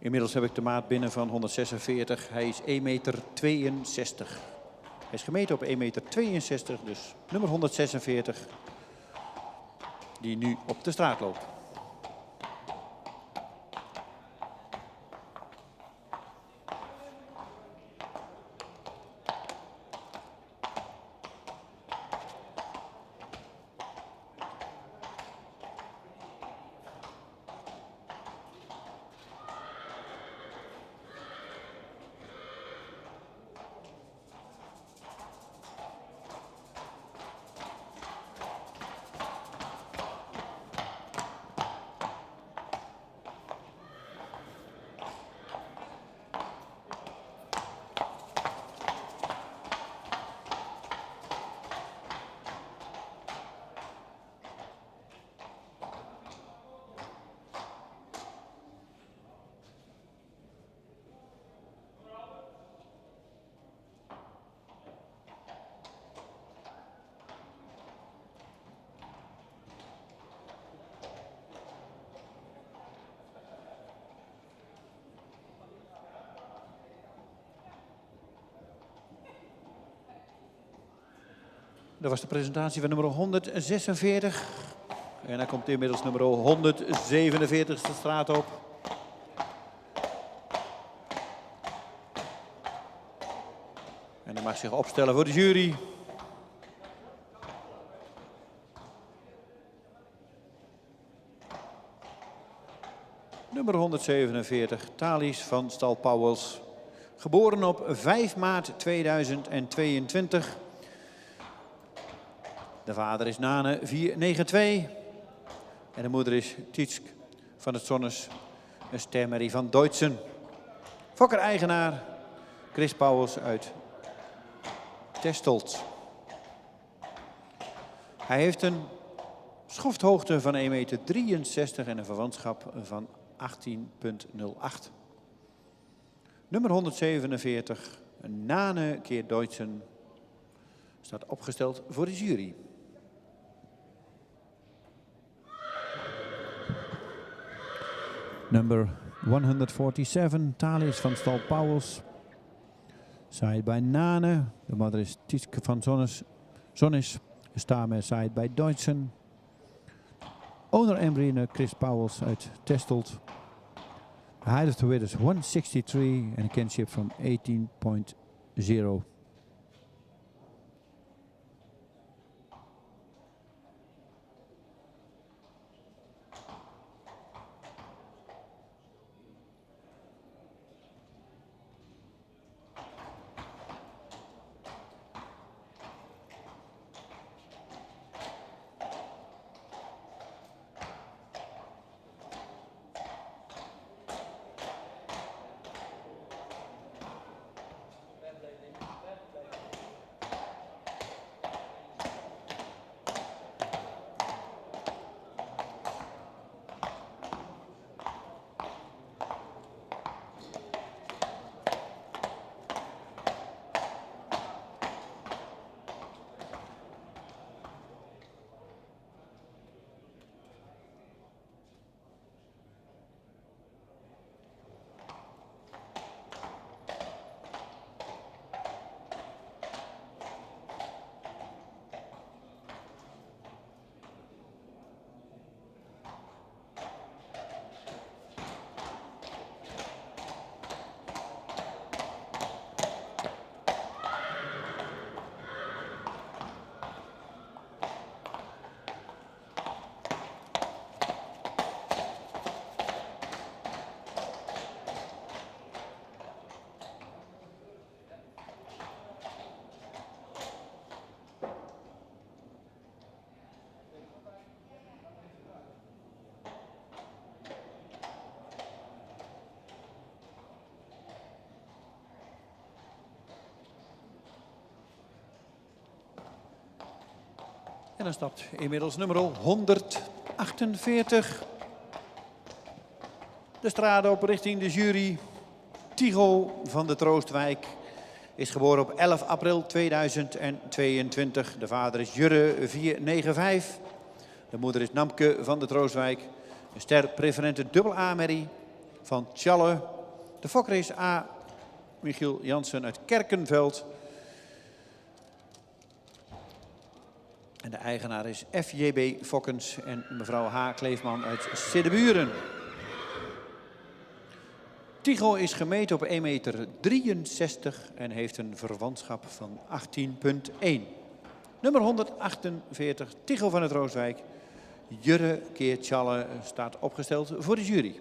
Inmiddels heb ik de maat binnen van 146. Hij is 1,62 meter. Hij is gemeten op 1,62 meter, dus nummer 146, die nu op de straat loopt. Dat was de presentatie van nummer 146. En dan komt inmiddels nummer 147 de straat op. En hij mag zich opstellen voor de jury. Nummer 147, Thalys van Stal Pauwels. Geboren op 5 maart 2022. De vader is Nane 492. En de moeder is Tietsk van het Zonnes, een stemmerie van Deutschen. Fokker-eigenaar Chris Pauwels uit Testelt. Hij heeft een schofthoogte van 1,63 meter en een verwantschap van 18,08. Nummer 147, Nane keer Deutschen, staat opgesteld voor de jury. Number 147, Thalys van Stal Pauwels. Side by Nane. De mother is Tietske van Zonnes. Stamer side by Deutschen. Owner en breeder Chris Pauwels uit Testelt. The height of the width is 163 and a kinship from 18.0. En dan stapt inmiddels nummer 148 de straat op richting de jury. Tycho van de Troostwijk is geboren op 11 april 2022. De vader is Jurre 495. De moeder is Namke van de Troostwijk. Een ster preferente dubbel A-merrie van Tjalle. De fokker is A. Michiel Jansen uit Kerkenveld. En de eigenaar is FJB Fokkens en mevrouw H. Kleefman uit Siddeburen. Tycho is gemeten op 1,63 meter en heeft een verwantschap van 18,1. Nummer 148, Tycho van het Rooswijk. Jurre keer Tjalle staat opgesteld voor de jury.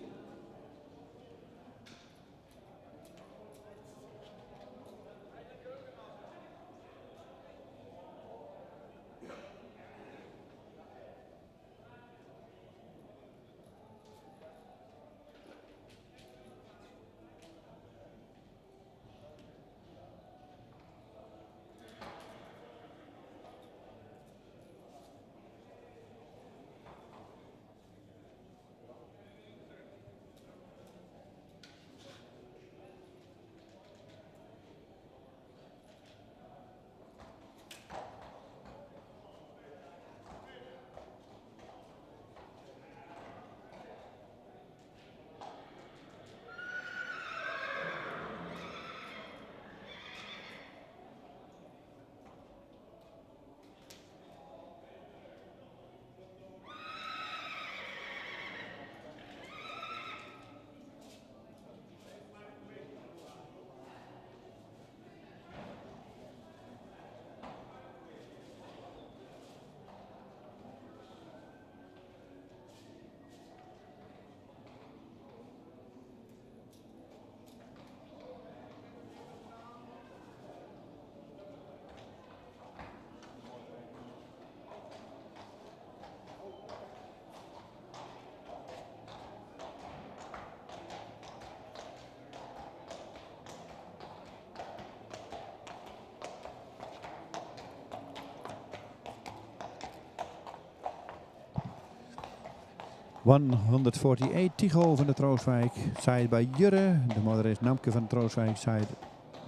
148 Tycho van de Troostwijk, side bij Jurre. De moeder is Namke van de Troostwijk, side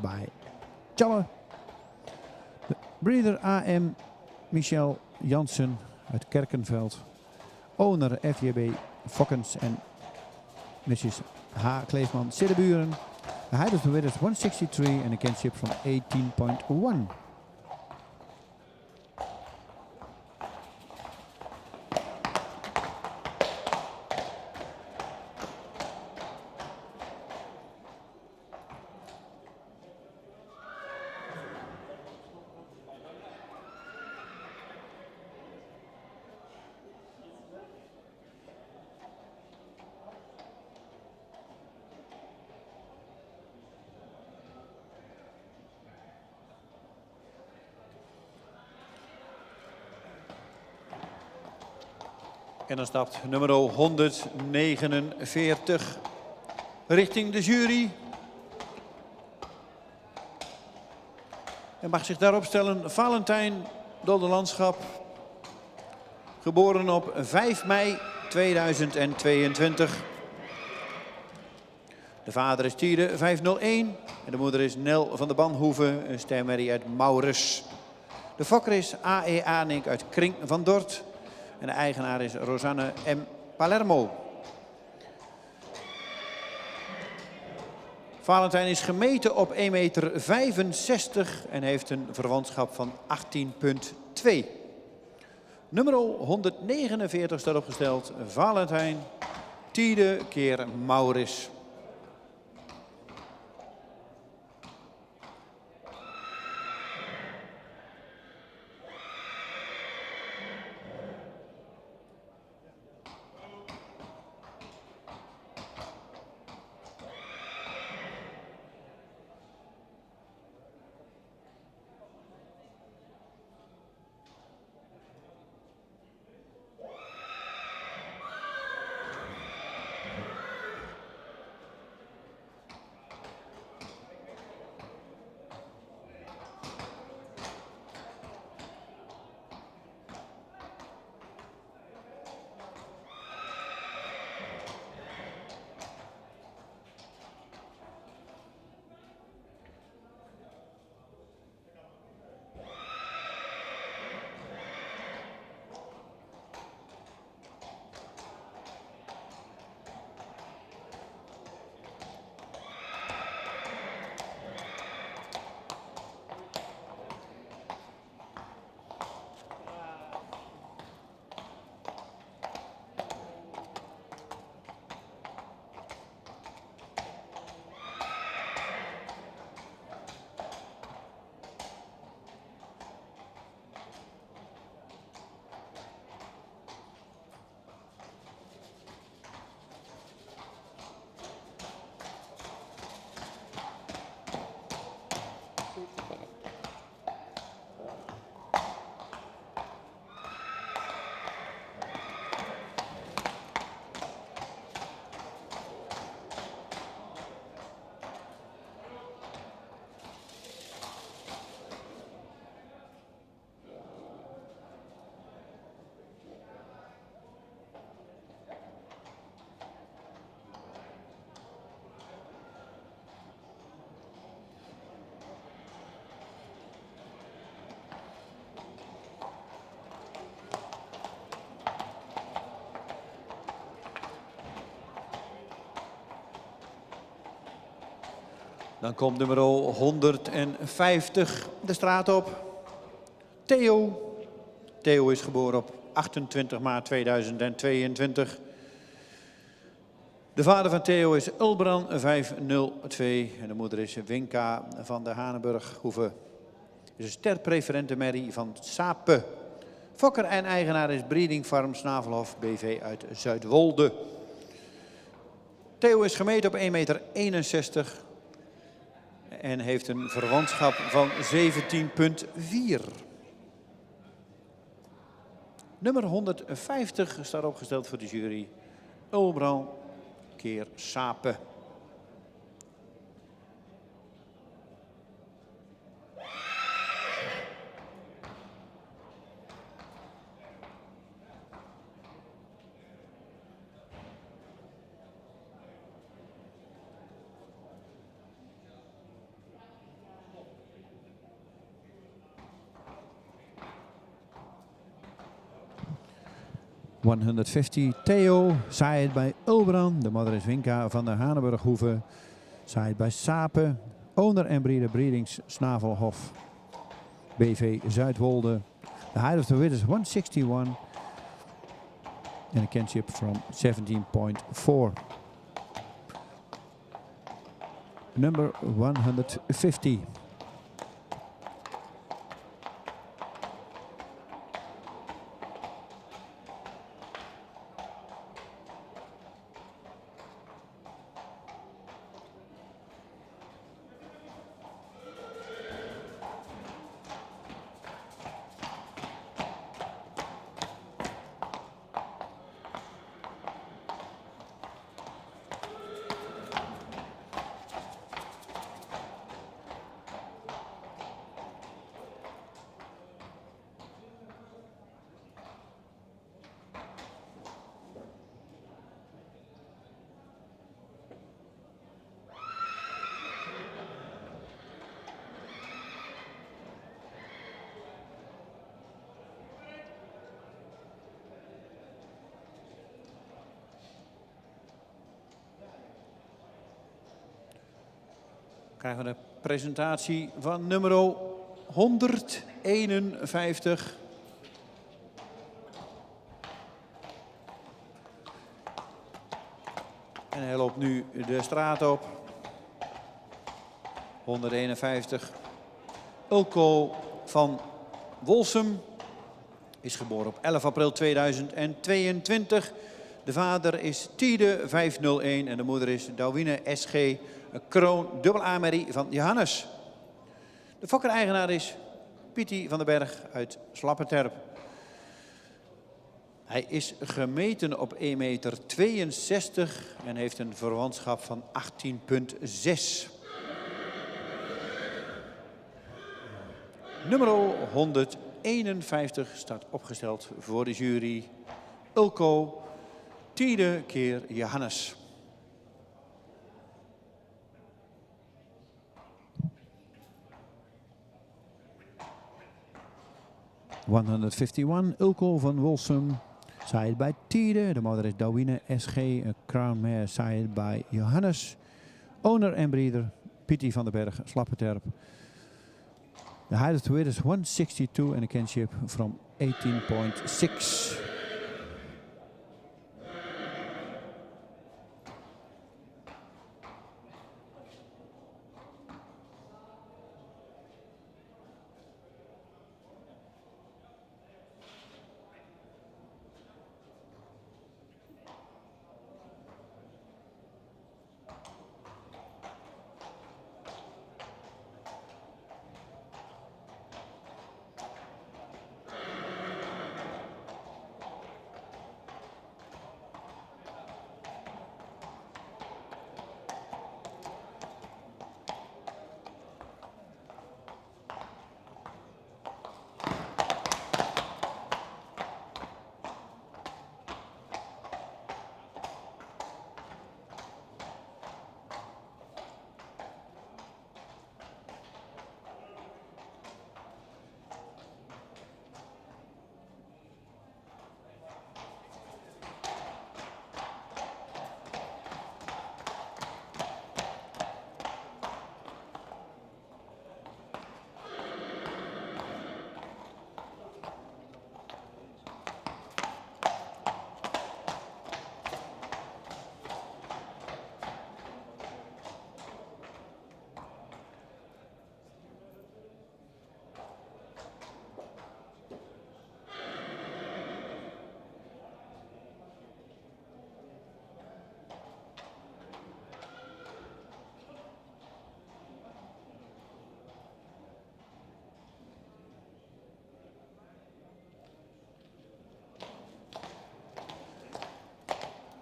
bij Tjalle. De breeder AM Michel Jansen uit Kerkenveld. Owner FJB Fokkens en Mrs. H. Kleefman Siddeburen. The height of the width is 163 and a kinship from 18.1. En dan stapt nummer 149 richting de jury. En mag zich daarop stellen Valentijn Dolderlandschap. Geboren op 5 mei 2022. De vader is Tiede 501 en de moeder is Nel van de Banhoeven, een stemmerrie uit Maurus. De fokker is A.E. Aanink uit Kring van Dort. En de eigenaar is Rosanne M. Palermo. Valentijn is gemeten op 1,65 meter en heeft een verwantschap van 18,2. Nummer 149 staat opgesteld. Valentijn, Tiede keer Maurits. Dan komt nummer 150 de straat op. Theo. Theo is geboren op 28 maart 2022. De vader van Theo is Ulbran 502 en de moeder is Winka van de Hanenburghoeve. Het is een sterpreferente merrie van Sape. Fokker en eigenaar is Breeding Farm Snavelhof BV uit Zuidwolde. Theo is gemeten op 1,61 meter en heeft een verwantschap van 17,4. Nummer 150 staat opgesteld voor de jury. Ulbran keer Sape. 150 Theo, side bij Ulbran. De moeder is Winka van der Haneburghoeve. Side bij Sape. Owner en breeder Breedings Snavelhof. BV Zuidwolde. The height of the width is 161. And a kinship from 17.4. Number 150. Krijgen we de presentatie van nummer 151. En hij loopt nu de straat op. 151. Ulko van Wolsum is geboren op 11 april 2022. De vader is Tiede 501 en de moeder is Douwine SG Kroon dubbel A-merrie van Johannes. De fokker-eigenaar is Pietie van den Berg uit Slapperterp. Hij is gemeten op 1,62 meter en heeft een verwantschap van 18,6. Nummer 151 staat opgesteld voor de jury. Ulko, Tiede keer Johannes. ...151, Ulko van Wolsum. Side bij Tiede. De moeder is Douwine SG. Crown Mare side bij Johannes. Owner en breeder Pietie van den Berg, Slapperterp. The height of the width is 162 and a kinship from 18.6.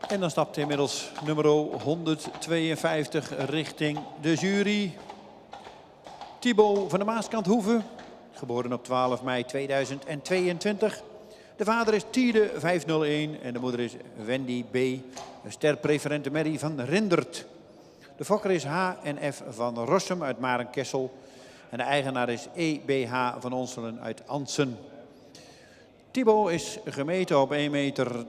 En dan stapt inmiddels nummer 152 richting de jury. Thibaut van de Maaskanthoeve, geboren op 12 mei 2022. De vader is Tiede 501 en de moeder is Wendy B. Een sterpreferente merrie van Rindert. De fokker is H&F van Rossum uit Marenkessel. En de eigenaar is EBH van Onselen uit Ansen. Thibaut is gemeten op 1,62 meter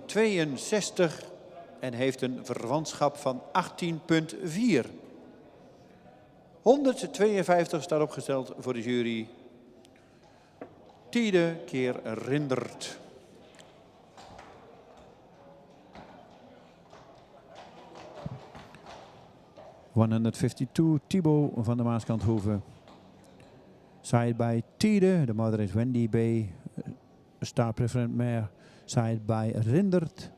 en heeft een verwantschap van 18,4. 152 staat opgesteld voor de jury. Tiede keer Rindert. ...152, Thibaut van de Maaskanthoeve. Side by Tiede, de mother is Wendy Bay, star preferent mare. Side by Rindert.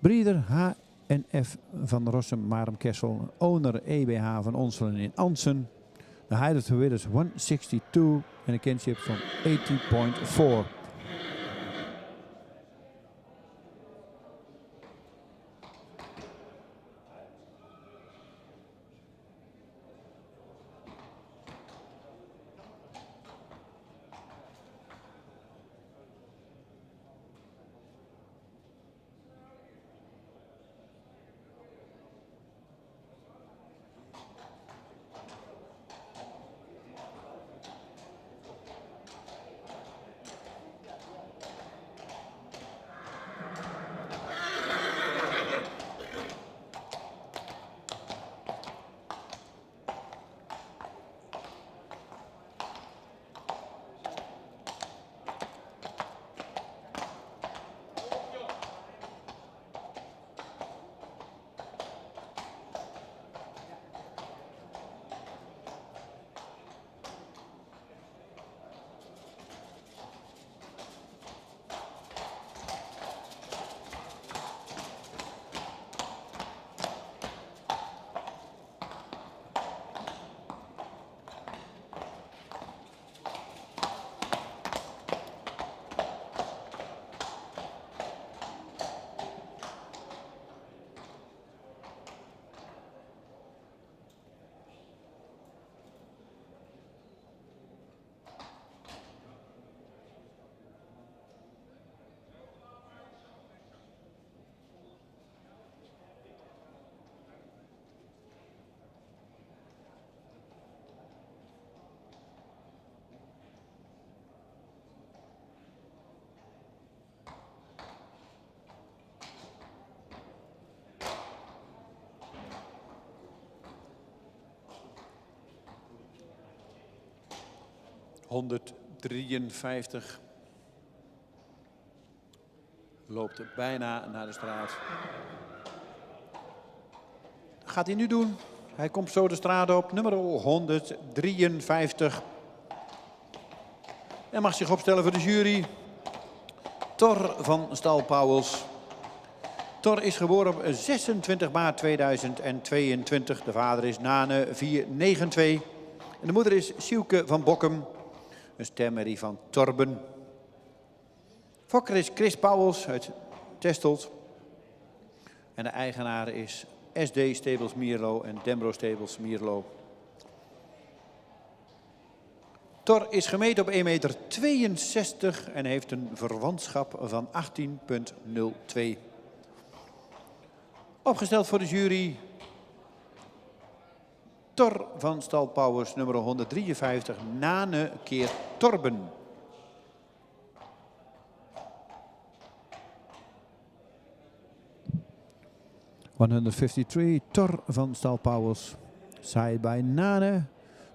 Breeder HNF van Rossum, Marum Kessel. Owner EBH van Onselen in Ansen. The height of the width is 162 and a kinship from 80.4. ...153 loopt bijna naar de straat. Gaat hij nu doen? Hij komt zo de straat op, nummer 153. En mag zich opstellen voor de jury. Thor van Stal Pauwels. Thor is geboren op 26 maart 2022. De vader is Nane 492. En de moeder is Sieuke van Bokkum. Een stemmerrie van Torben. Fokker is Chris Pauwels uit Testelt. En de eigenaar is SD Stables Mierlo en Dembro Stables Mierlo. Thor is gemeten op 1,62 meter en heeft een verwantschap van 18,02. Opgesteld voor de jury. Thor van Stal Pauwels, nummer 153, Nane keer Torben. ...153, Thor van Stal Pauwels. Side by Nane.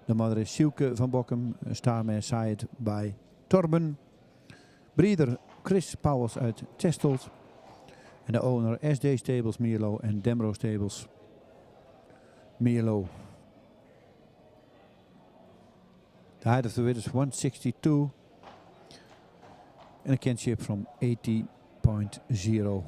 De mother is Sieuke van Bokkum. Starmare side by Torben. Breeder Chris Pauwels uit Testelt. En de owner SD Stables Mierlo en Dembro Stables Mierlo. The height of the width is 162 and a kinship from 80.0.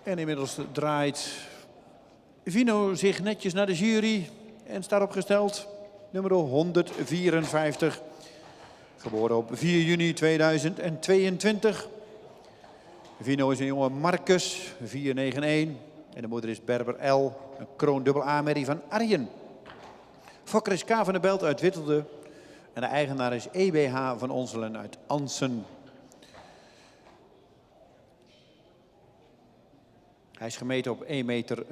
En inmiddels draait Vino zich netjes naar de jury en staat opgesteld. Nummer 154. Geboren op 4 juni 2022. Vino is een jonge Marcus, 491. En de moeder is Berber L, een kroondubbel A-merrie van Arjen. Fokker is K van de Belt uit Wittelde. En de eigenaar is EBH van Onselen uit Ansen. Hij is gemeten op 1,64 meter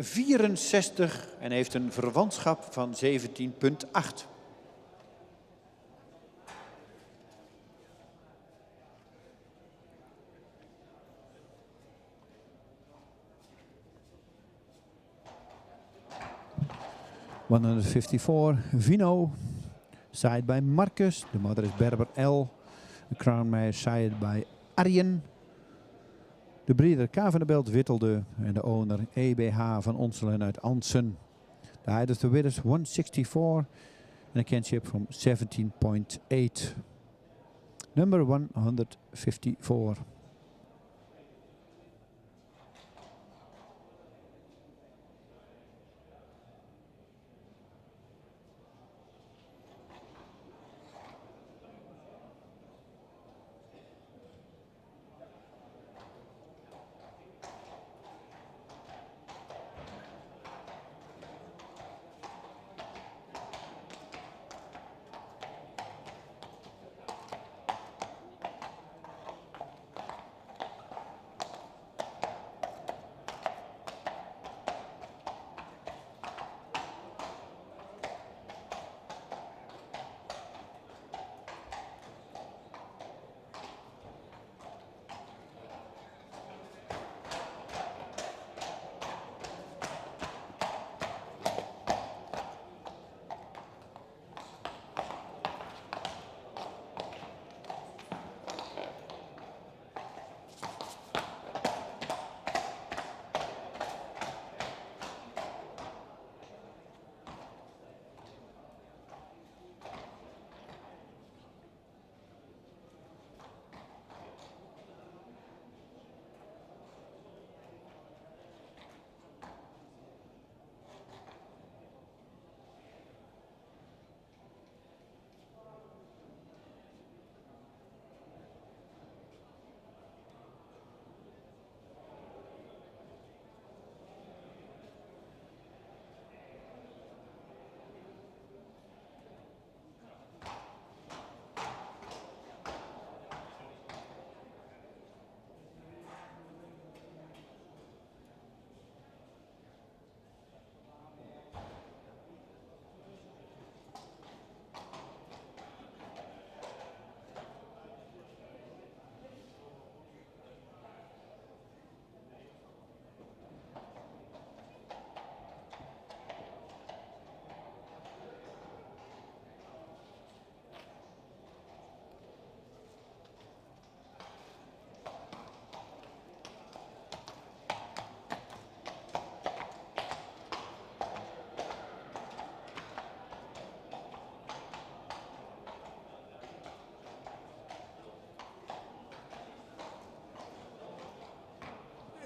en heeft een verwantschap van 17,8. $154, Vino, side by Marcus. The mother is Berber L. The crown mare side by Arjen. De breeder K van de Belt Wittelde en de owner EBH van Onselen uit Ansen. The height of the width is 164 and a kinship from 17.8. Number 154.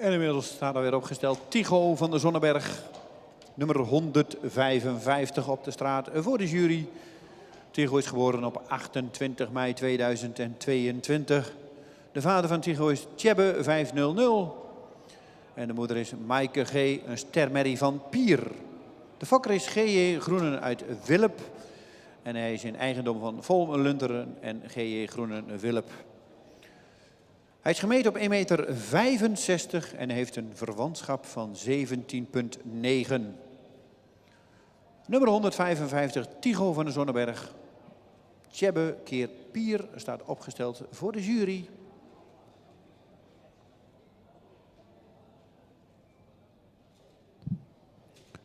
En inmiddels staat er weer opgesteld Tycho van de Zonneberg. Nummer 155 op de straat voor de jury. Tycho is geboren op 28 mei 2022. De vader van Tycho is Tjebbe 500. En de moeder is Maaike G, een stermerrie van Pier. De fokker is G.J. Groenen uit Willep. En hij is in eigendom van Volm Lunteren en G.J. Groenen Willep. Hij is gemeten op 1,65 meter en heeft een verwantschap van 17,9. Nummer 155, Tycho van de Zonneberg. Tjebbe keer Pier staat opgesteld voor de jury.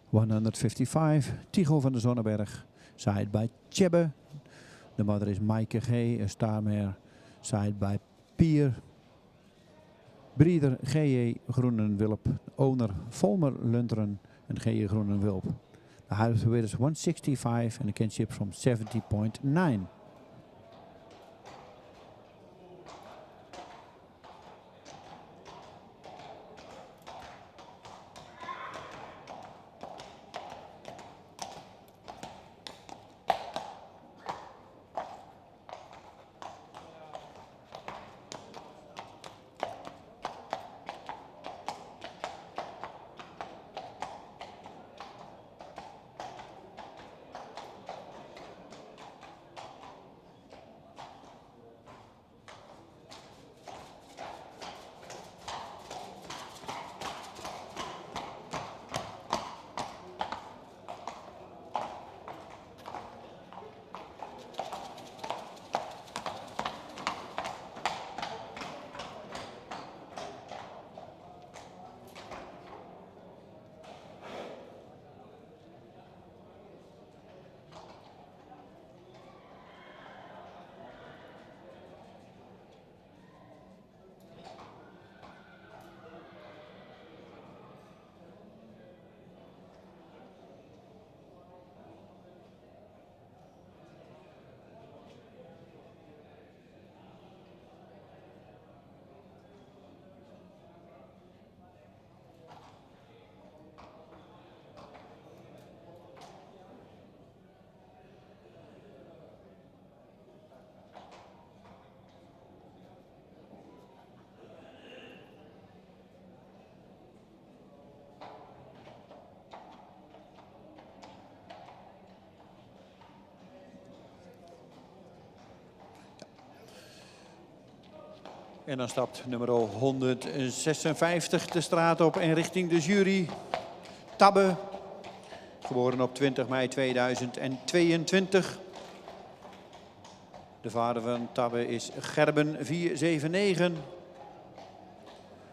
$155, Tycho van de Zonneberg, side by Tjebbe. De mother is Maaike G, een starmare, side by Pier. Breeder G.J. Groenen-Wilp, owner Volmer Lunteren en G.J. Groenen-Wilp. The height of the width is 165 and a kinship from 70.9. En dan stapt nummer 156 de straat op en richting de jury. Tabbe, geboren op 20 mei 2022. De vader van Tabbe is Gerben 479.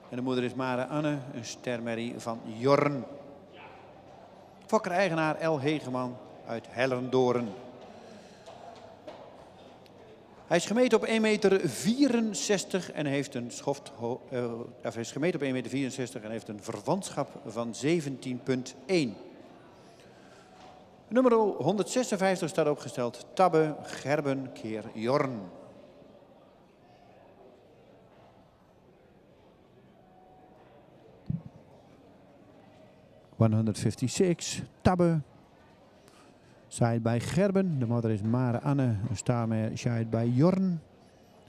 En de moeder is Mare Anne, een stermerrie van Jorn. Fokker-eigenaar L. Hegeman uit Hellendoorn. Hij is gemeten op 1,64 meter en heeft een hij is gemeten op 1,64 meter en heeft een verwantschap van 17,1. Nummer 156 staat opgesteld. Tabbe Gerben keer Jorn. ...156, Tabbe. Side bij Gerben. De moeder is Mare Anne. Een staarmeer side bij Jorn.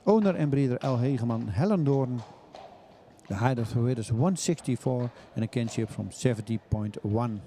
Owner en breeder L. Hegeman Hellendoorn. The height of the weight is 164 and a kinship from 70.1.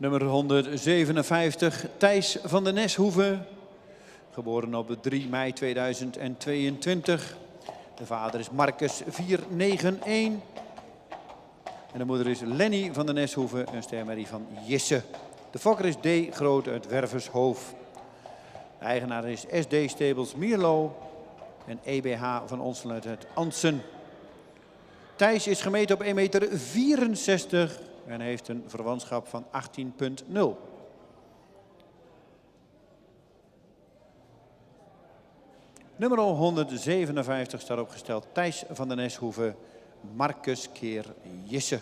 Nummer 157, Thijs van der Neshoeve. Geboren op 3 mei 2022. De vader is Marcus 491. En de moeder is Lenny van der Neshoeve, een stermerrie van Jisse. De fokker is D. Groot uit Wervershoof. De eigenaar is SD Stables Mierlo en EBH van Onselen uit Ansen. Thijs is gemeten op 1,64 meter en heeft een verwantschap van 18,0. Nummer 157 staat opgesteld. Thijs van der Neshoeve, Marcus keer Jisse.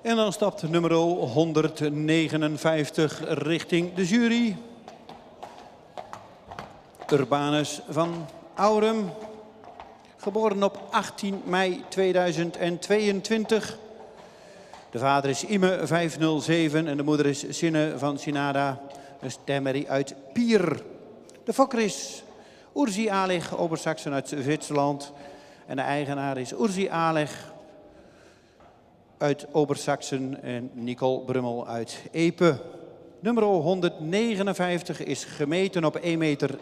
En dan stapt nummer 159 richting de jury. Urbanus van Aurum. Geboren op 18 mei 2022. De vader is Ime 507 en de moeder is Sinne van Sinada. Een stemmerrie uit Pier. De fokker is Urzi Aleg, Obersachsen uit Zwitserland. En de eigenaar is Urzi Aleg uit Obersachsen en Nicole Brummel uit Epe. Nummer 159 is gemeten op 1,61 meter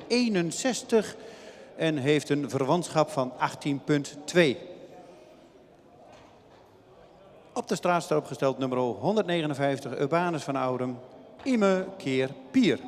en heeft een verwantschap van 18,2. Op de straat staat opgesteld nummer 159, Urbanus van Aurum, Ime keer Pier.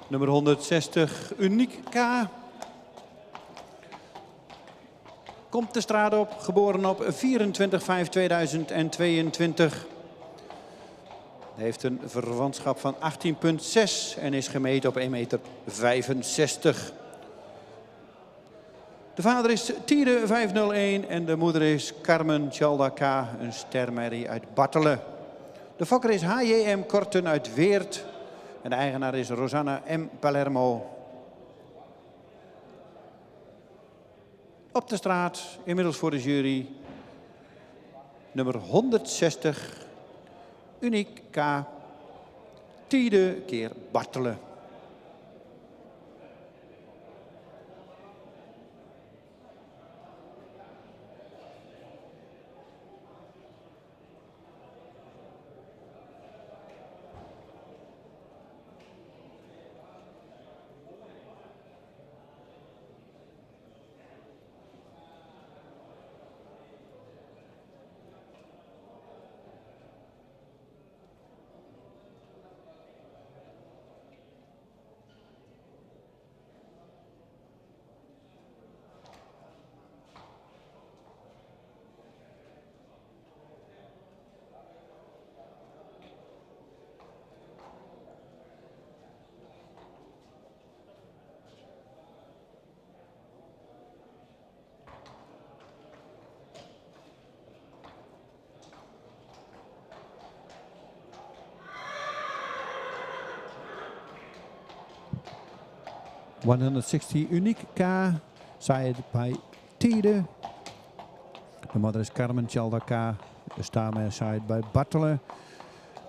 Nummer 160, Uniek K. Komt de straat op, geboren op 24/5/2022. Heeft een verwantschap van 18,6 en is gemeten op 1,65 meter. De vader is Tiede 501 en de moeder is Carmen Tjalda K, een stermerrie uit Bartelen. De fokker is HJM Korten uit Weert en de eigenaar is Rosanna M. Palermo. Op de straat, inmiddels voor de jury, nummer 160, Uniek K, Tiede keer Bartelen. 160 Unique K, side by Tiede. De mother is Carmen Chalda K. De stammer side by Bartele.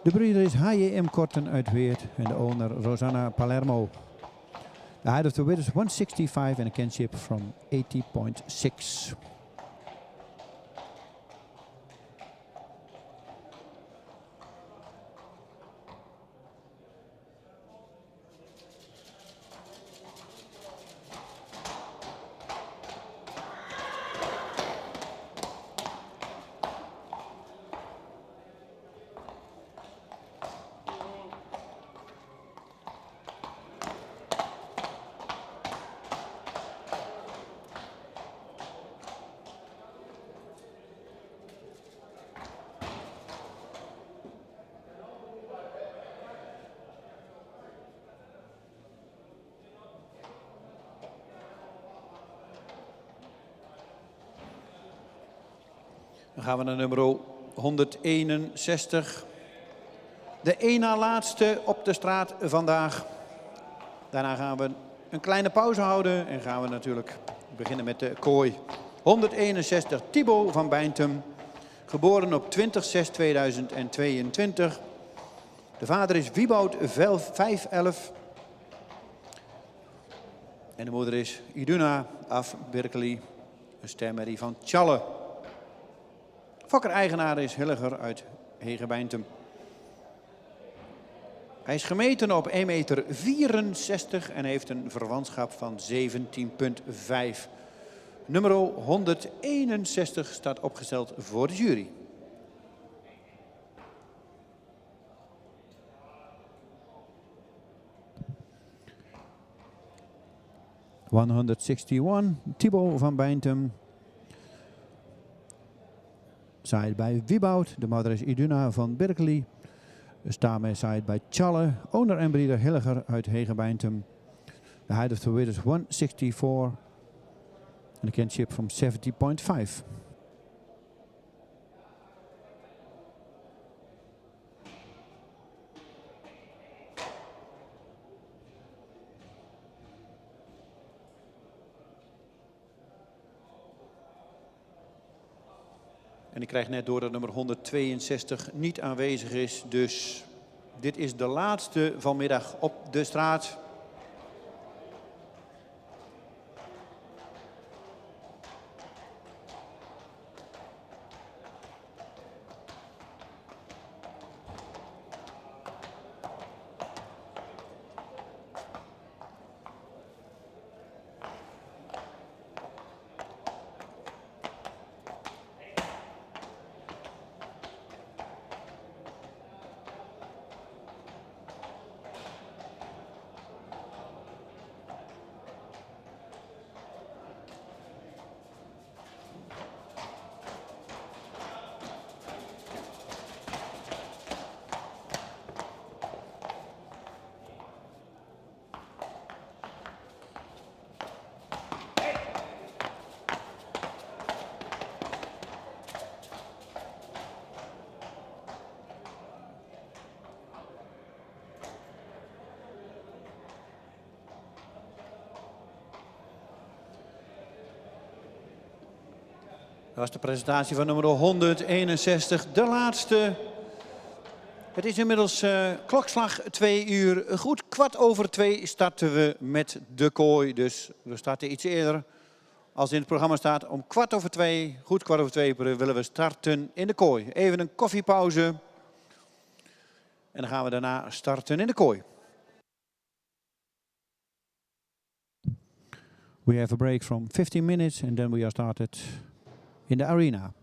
De breeder is H.J.M. Korten uit Weert en de owner Rosanna Palermo. The height of the width is 165 and a kinship from 80.6. Dan gaan we naar nummer 161. De één na laatste op de straat vandaag. Daarna gaan we een kleine pauze houden en gaan we natuurlijk beginnen met de kooi. 161 Thibaut van Beintem. Geboren op 20/6/2022. De vader is Wieboud 511. En de moeder is Iduna af Berkeley. Een stemmerrie van Tjalle. Fokker-eigenaar is Hilliger uit Hegebeintem. Hij is gemeten op 1,64 meter en heeft een verwantschap van 17,5. Nummer 161 staat opgesteld voor de jury. '161 Thibaut van Beintem. Side by Wieboud. De mother is Iduna van Berkeley. De stammer side by Tjalle. Owner en breeder Hilliger uit Hegebeintem. The height of the width is 164. And a kinship from 70.5. En ik krijg net door dat nummer 162 niet aanwezig is. Dus dit is de laatste vanmiddag op de straat. Dat was de presentatie van nummer 161, de laatste. Het is inmiddels klokslag 2 uur. Goed 2:15 starten we met de kooi. Dus we starten iets eerder. Als in het programma staat om 2:15, goed 2:15 willen we starten in de kooi. Even een koffiepauze. En dan gaan we daarna starten in de kooi. We have a break from 15 minutes and then we are started in the arena.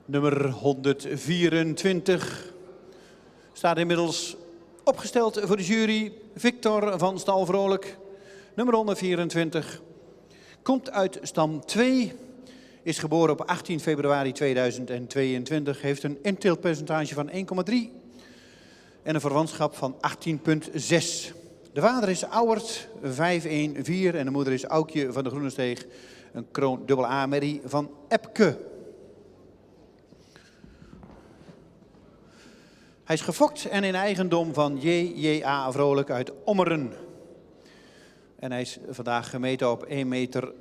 Nummer 124 staat inmiddels opgesteld voor de jury. Victor van Stal Vrolijk, nummer 124. Komt uit stam 2. Is geboren op 18 februari 2022. Heeft een inteeltpercentage van 1,3 en een verwantschap van 18,6. De vader is Auwert 514 en de moeder is Aukje van de Groenesteeg. Een kroon AA merrie van Epke. Hij is gefokt en in eigendom van J.J.A. Vrolijk uit Ommeren. En hij is vandaag gemeten op 1,60 meter.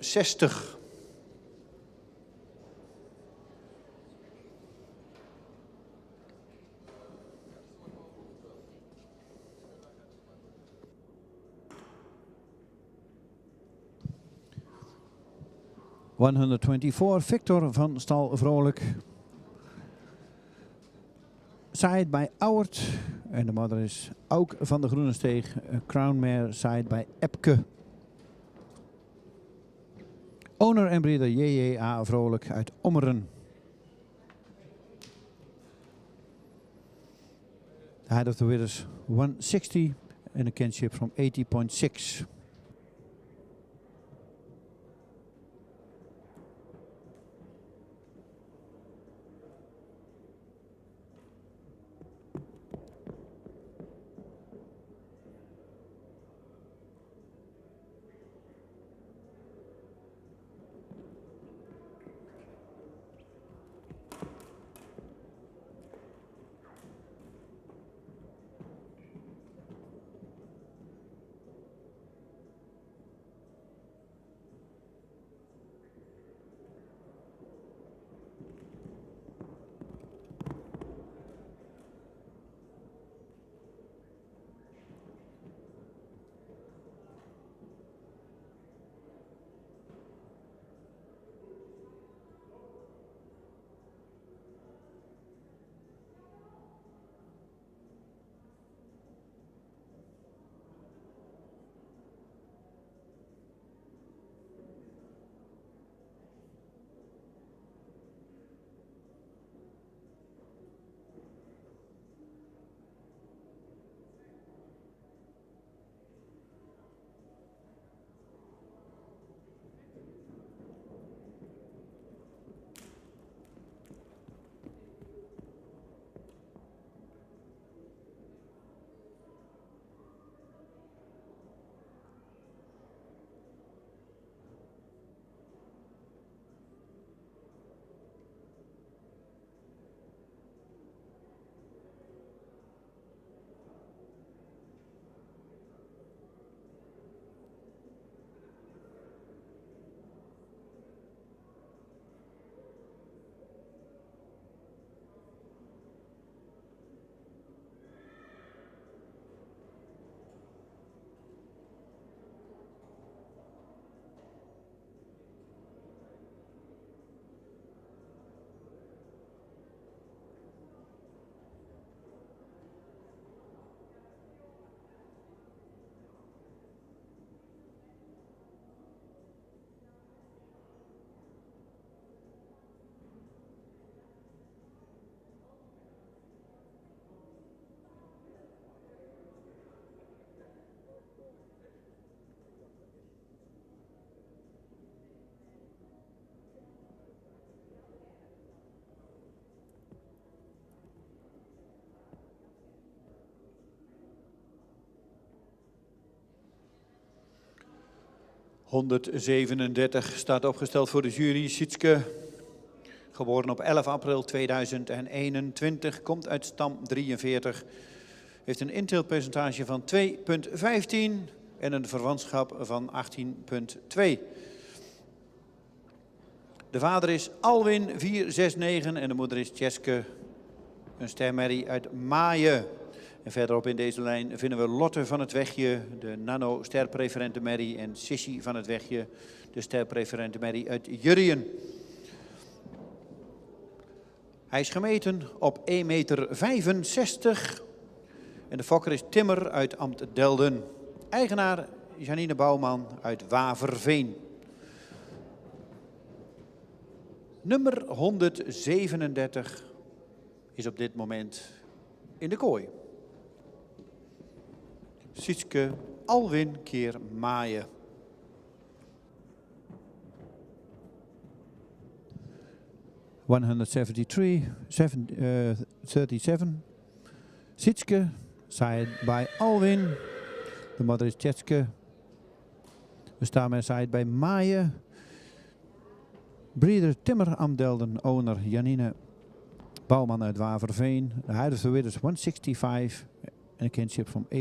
124, Victor van Stal Vrolijk. Side bij Auwert. En de moeder is ook van de Groenesteeg. Crown Mare side bij Epke. Owner en breeder J.J.A. Vrolijk uit Ommeren. The height of the winner is 160 and a kinship from 80.6. ...137 staat opgesteld voor de jury. Sietske, geboren op 11 april 2021, komt uit stam 43. Heeft een inteeltpercentage van 2,15 en een verwantschap van 18,2. De vader is Alwin 469 en de moeder is Tjeske, een stermerrie uit Maaien. En verderop in deze lijn vinden we Lotte van het Wegje, de nano-sterpreferente merrie, en Sissy van het Wegje, de sterpreferente merrie uit Jurriën. Hij is gemeten op 1,65 meter en de fokker is Timmer uit Ambt Delden. Eigenaar Janine Bouwman uit Waverveen. Nummer 137 is op dit moment in de kooi. Sietske Alwin keer Maaien. $173.37. Sietske, side by Alwin. The mother is Tjetske. We staan met side by Maaien. Breeder Timmer Amdelden, owner Janine Bouwman uit Waverveen. The height of the width is 165 and a kinship from 80.2.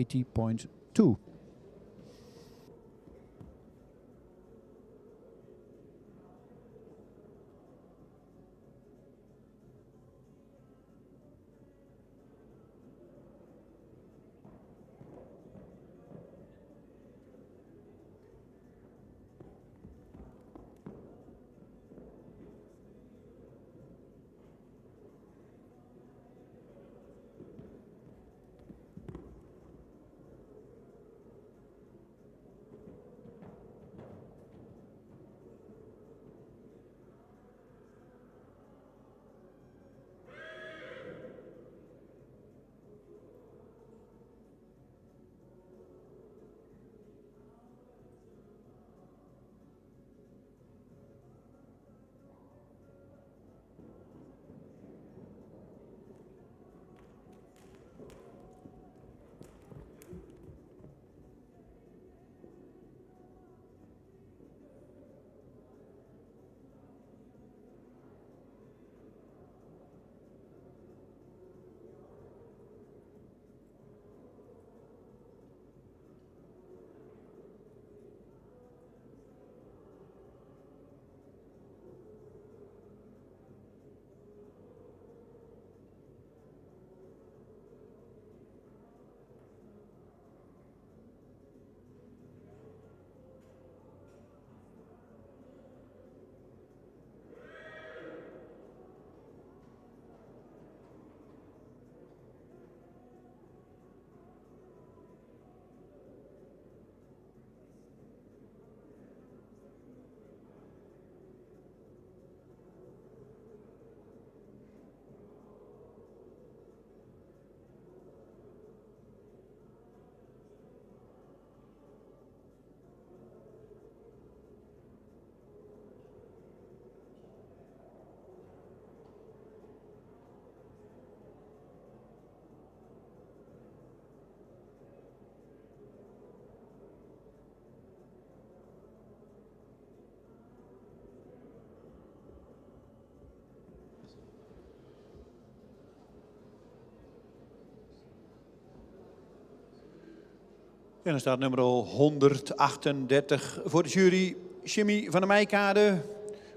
En dan staat nummer 138 voor de jury. Jimmy van der Meijkade,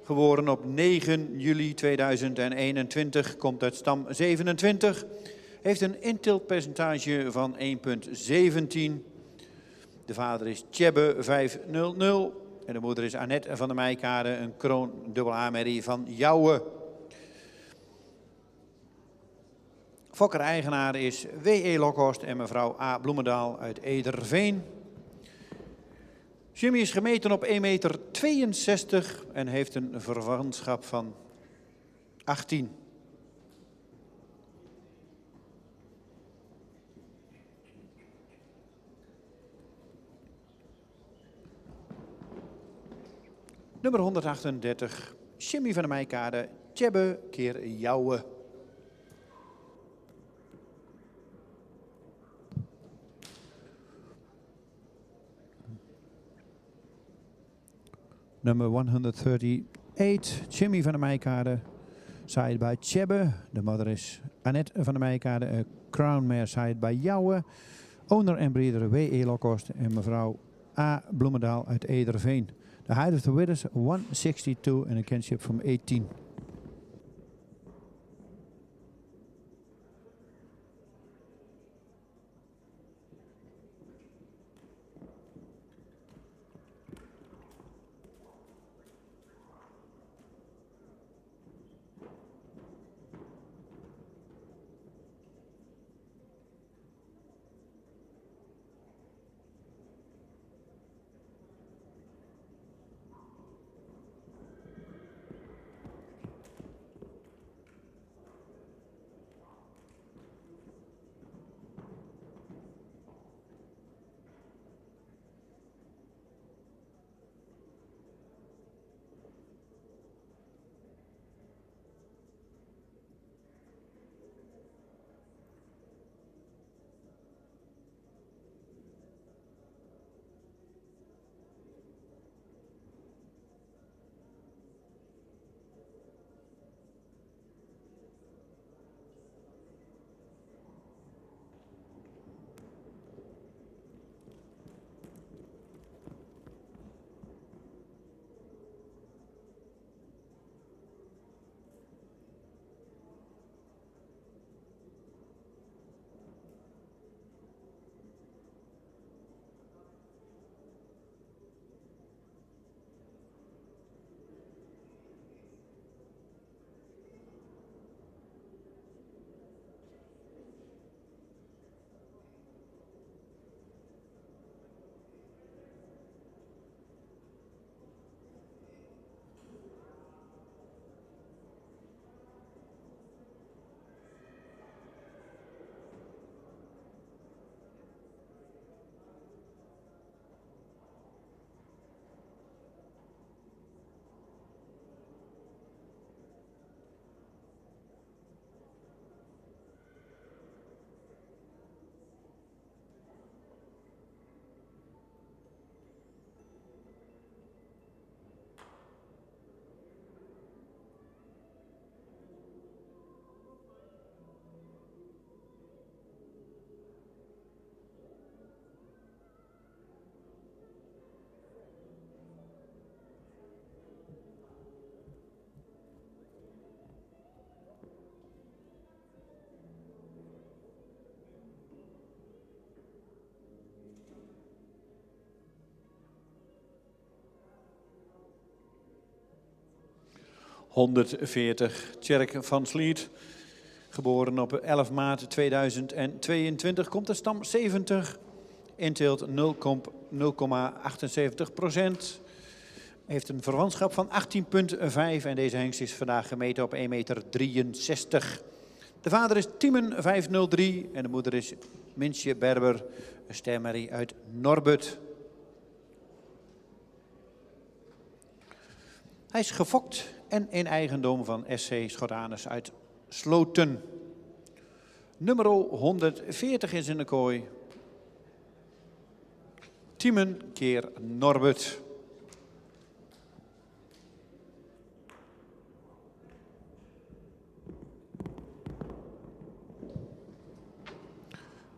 geboren op 9 juli 2021, komt uit stam 27. Heeft een intilpercentage van 1,17. De vader is Tjebbe 500 en de moeder is Annette van der Meijkade, een kroon dubbel A-merrie van Jouwe. Fokker-eigenaar is W.E. Lokhorst en mevrouw A. Bloemendaal uit Ederveen. Jimmy is gemeten op 1,62 meter en heeft een verwantschap van 18. Nummer 138, Jimmy van der Meijkade, Tjebbe keer Jouwe. Number 138, Jimmy van der Meijkade, side by Tjebbe. De mother is Annette van der Meijkade, a crown mare side by Jouwe. Owner en breeder W.E. Lokhorst en mevrouw A. Bloemendaal uit Ederveen. The height of the width is 162 and a kinship from 18. 140, Tjerk van Vliet. Geboren op 11 maart 2022, komt uit stam 70. Inteelt 0,78%. Heeft een verwantschap van 18,5 en deze hengst is vandaag gemeten op 1,63 meter. De vader is Tiemen 503 en de moeder is Minsje Berber, een stermerrie uit Norbut. Hij is gefokt en in eigendom van SC Schotanus uit Sloten. Nummer 140 is in de kooi. Tiemen keer Norbut.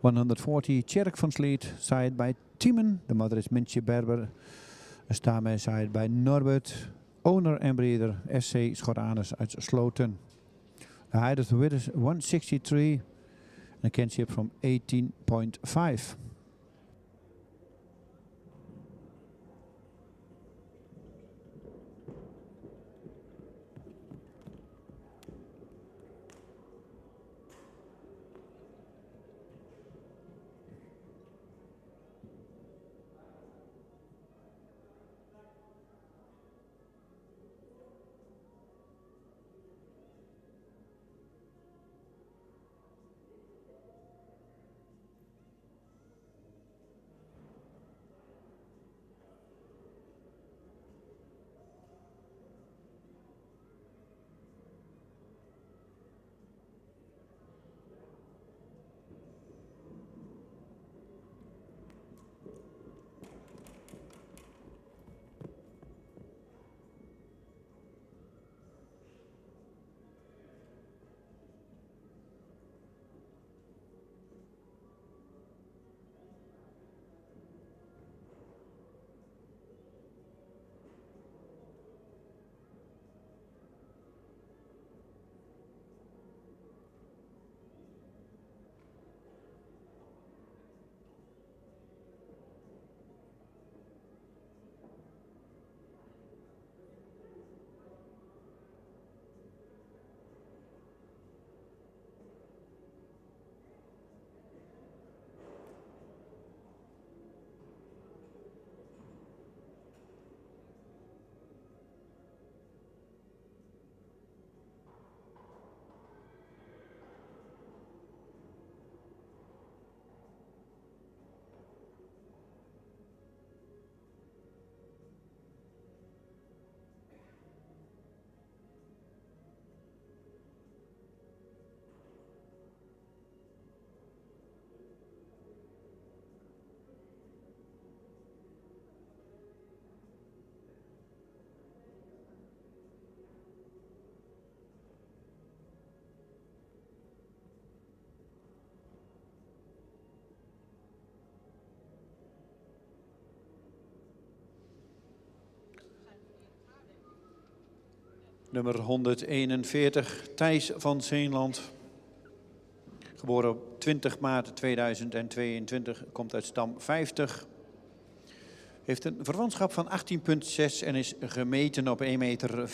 $140 Tjerk van Vliet, side by Tiemen. De mother is Mintje Berber. Een staarmee side by Norbert. Owner en breeder SC Schotanus uit Sloten. The height of the width is 163. And a kinship from 18.5. Nummer 141, Thijs van Zeenland. Geboren op 20 maart 2022, komt uit stam 50. Heeft een verwantschap van 18,6 en is gemeten op 1,65 meter.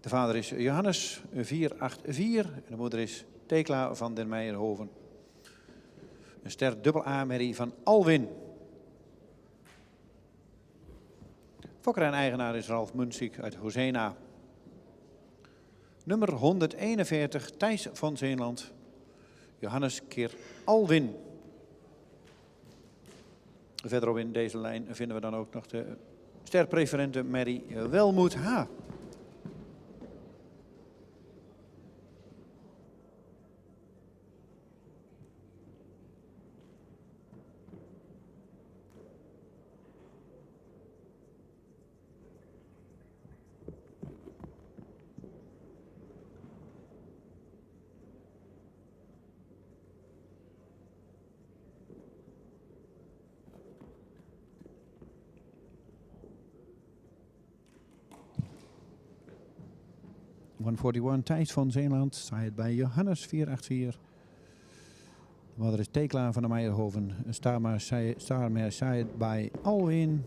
De vader is Johannes 484 en de moeder is Thekla van den Meijerhoven. Een ster dubbel A-merrie van Alwin. Fokker en eigenaar is Ralf Munsiek uit Hozena. Nummer 141, Thijs van Zeenland. Johannes keer Alwin. Verderop in deze lijn vinden we dan ook nog de sterpreferente Mary Welmoed H. $141 Thijs van Zeenland, side bij Johannes 484. De mother is Thekla van de Meijerhoven. Een staarmare side bij Alwin.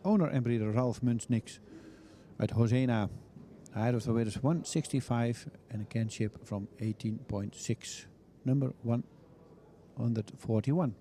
owner en breeder Ralf Munsniks uit Hozena. The height of the weight is 165 and a kinship from 18.6. Number 141.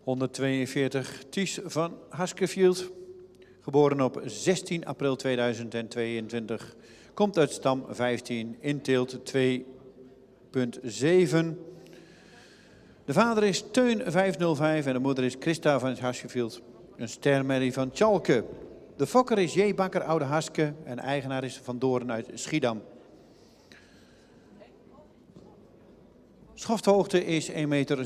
...142 Ties van Haskefield, geboren op 16 april 2022, komt uit stam 15 in teelt 2.7. De vader is Teun 505 en de moeder is Christa van Haskefield, een stermerrie van Tjalke. De fokker is J. Bakker Oude Haske en eigenaar is Van Doorn uit Schiedam. Schofthoogte is 1,66 meter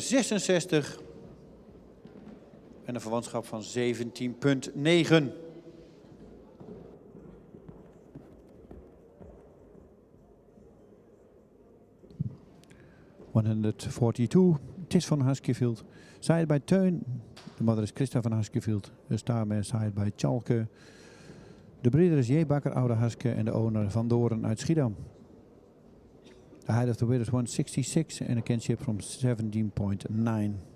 en een verwantschap van 17,9. ...142, Tis van Haskefield. Side by Teun. De moeder is Christa van Haskefield. De starmare side by Tjalke. De breeder is J. Bakker Oude Haske en de owner Van Doorn uit Schiedam. The height of the weight is 166 and a kinship from 17.9.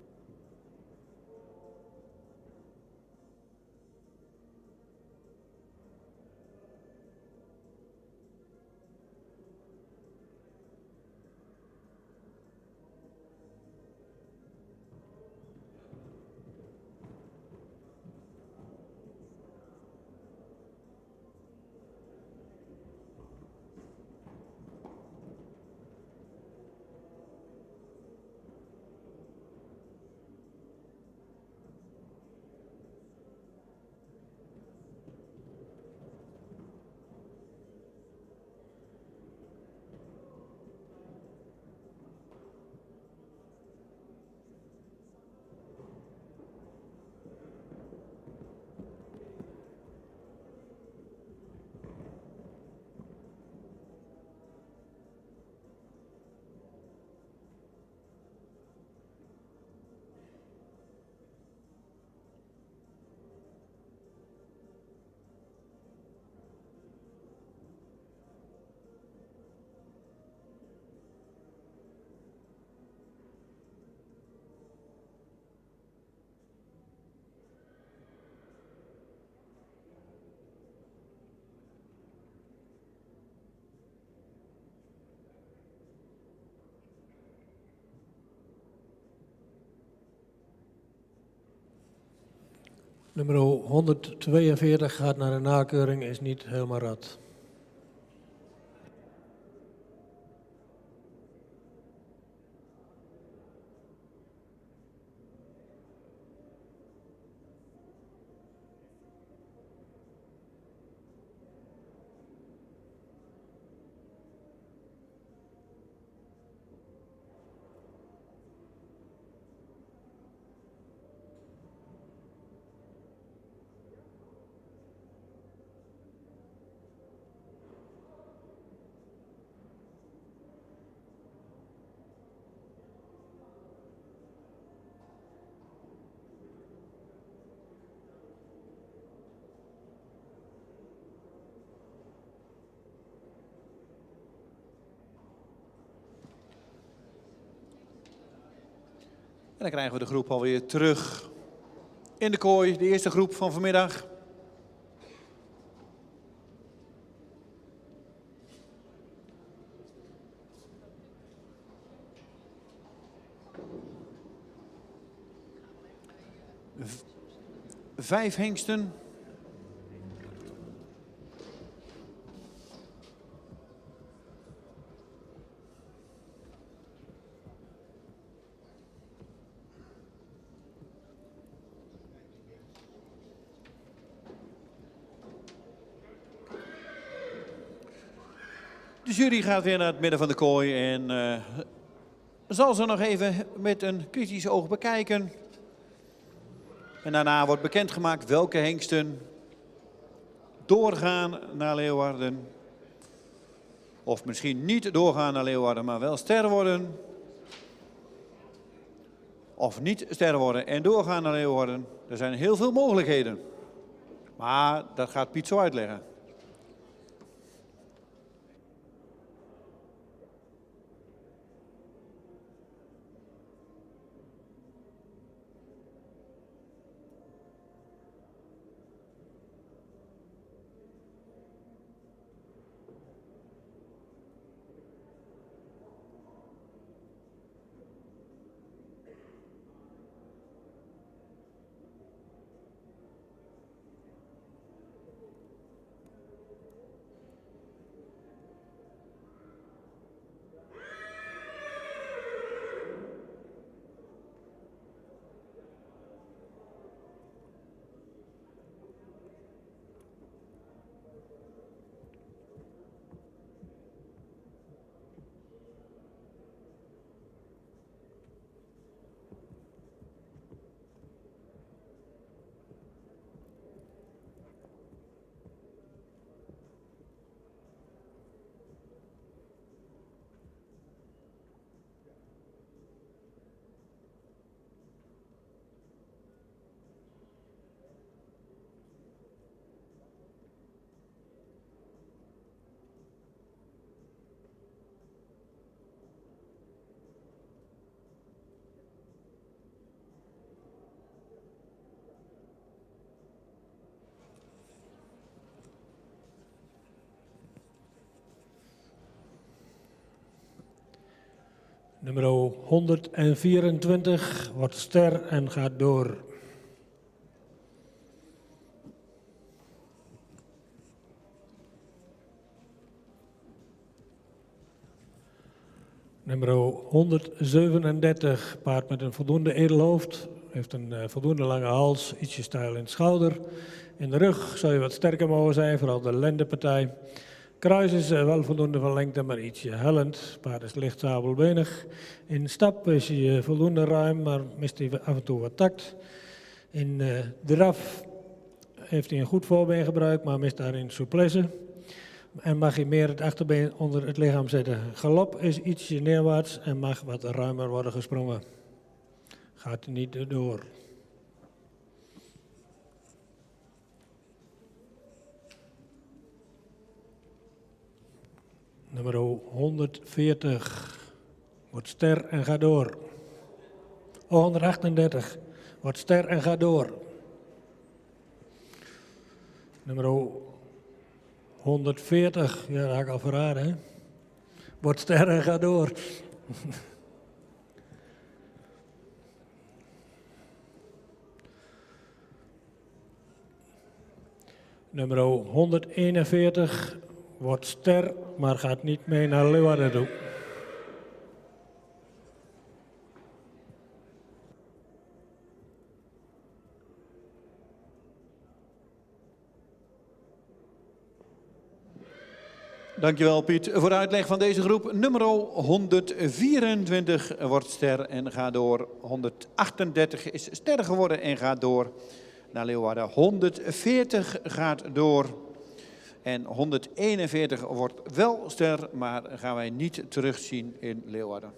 Nummer 142 gaat naar de nakeuring, is niet helemaal rad. En dan krijgen we de groep alweer terug in de kooi. De eerste groep van vanmiddag. Vijf hengsten. De jury gaat weer naar het midden van de kooi en zal ze nog even met een kritisch oog bekijken. En daarna wordt bekendgemaakt welke hengsten doorgaan naar Leeuwarden. Of misschien niet doorgaan naar Leeuwarden, maar wel ster worden. Of niet ster worden en doorgaan naar Leeuwarden. Er zijn heel veel mogelijkheden. Maar dat gaat Piet zo uitleggen. Nummer 124 wordt ster en gaat door. Nummer 137, paard met een voldoende edelhoofd. Heeft een voldoende lange hals, ietsje stijl in het schouder. In de rug zou je wat sterker mogen zijn, vooral de lendenpartij. Kruis is wel voldoende van lengte, maar ietsje hellend. Paard is licht sabelbenig. In stap is hij voldoende ruim, maar mist hij af en toe wat tact. In draf heeft hij een goed voorbeen gebruikt, maar mist daarin souplesse. En mag hij meer het achterbeen onder het lichaam zetten. Galop is ietsje neerwaarts en mag wat ruimer worden gesprongen. Gaat niet door. Nummer 140 wordt ster en gaat door. 138 wordt ster en gaat door. Nummer 140, ja, dat had ik al verraden, hè? Wordt ster en gaat door. Nummer 141 wordt ster, maar gaat niet mee naar Leeuwarden toe. Dankjewel Piet voor de uitleg van deze groep. Nummer 124 wordt ster en gaat door. 138 is ster geworden en gaat door naar Leeuwarden. 140 gaat door. En 141 wordt wel ster, maar gaan wij niet terugzien in Leeuwarden.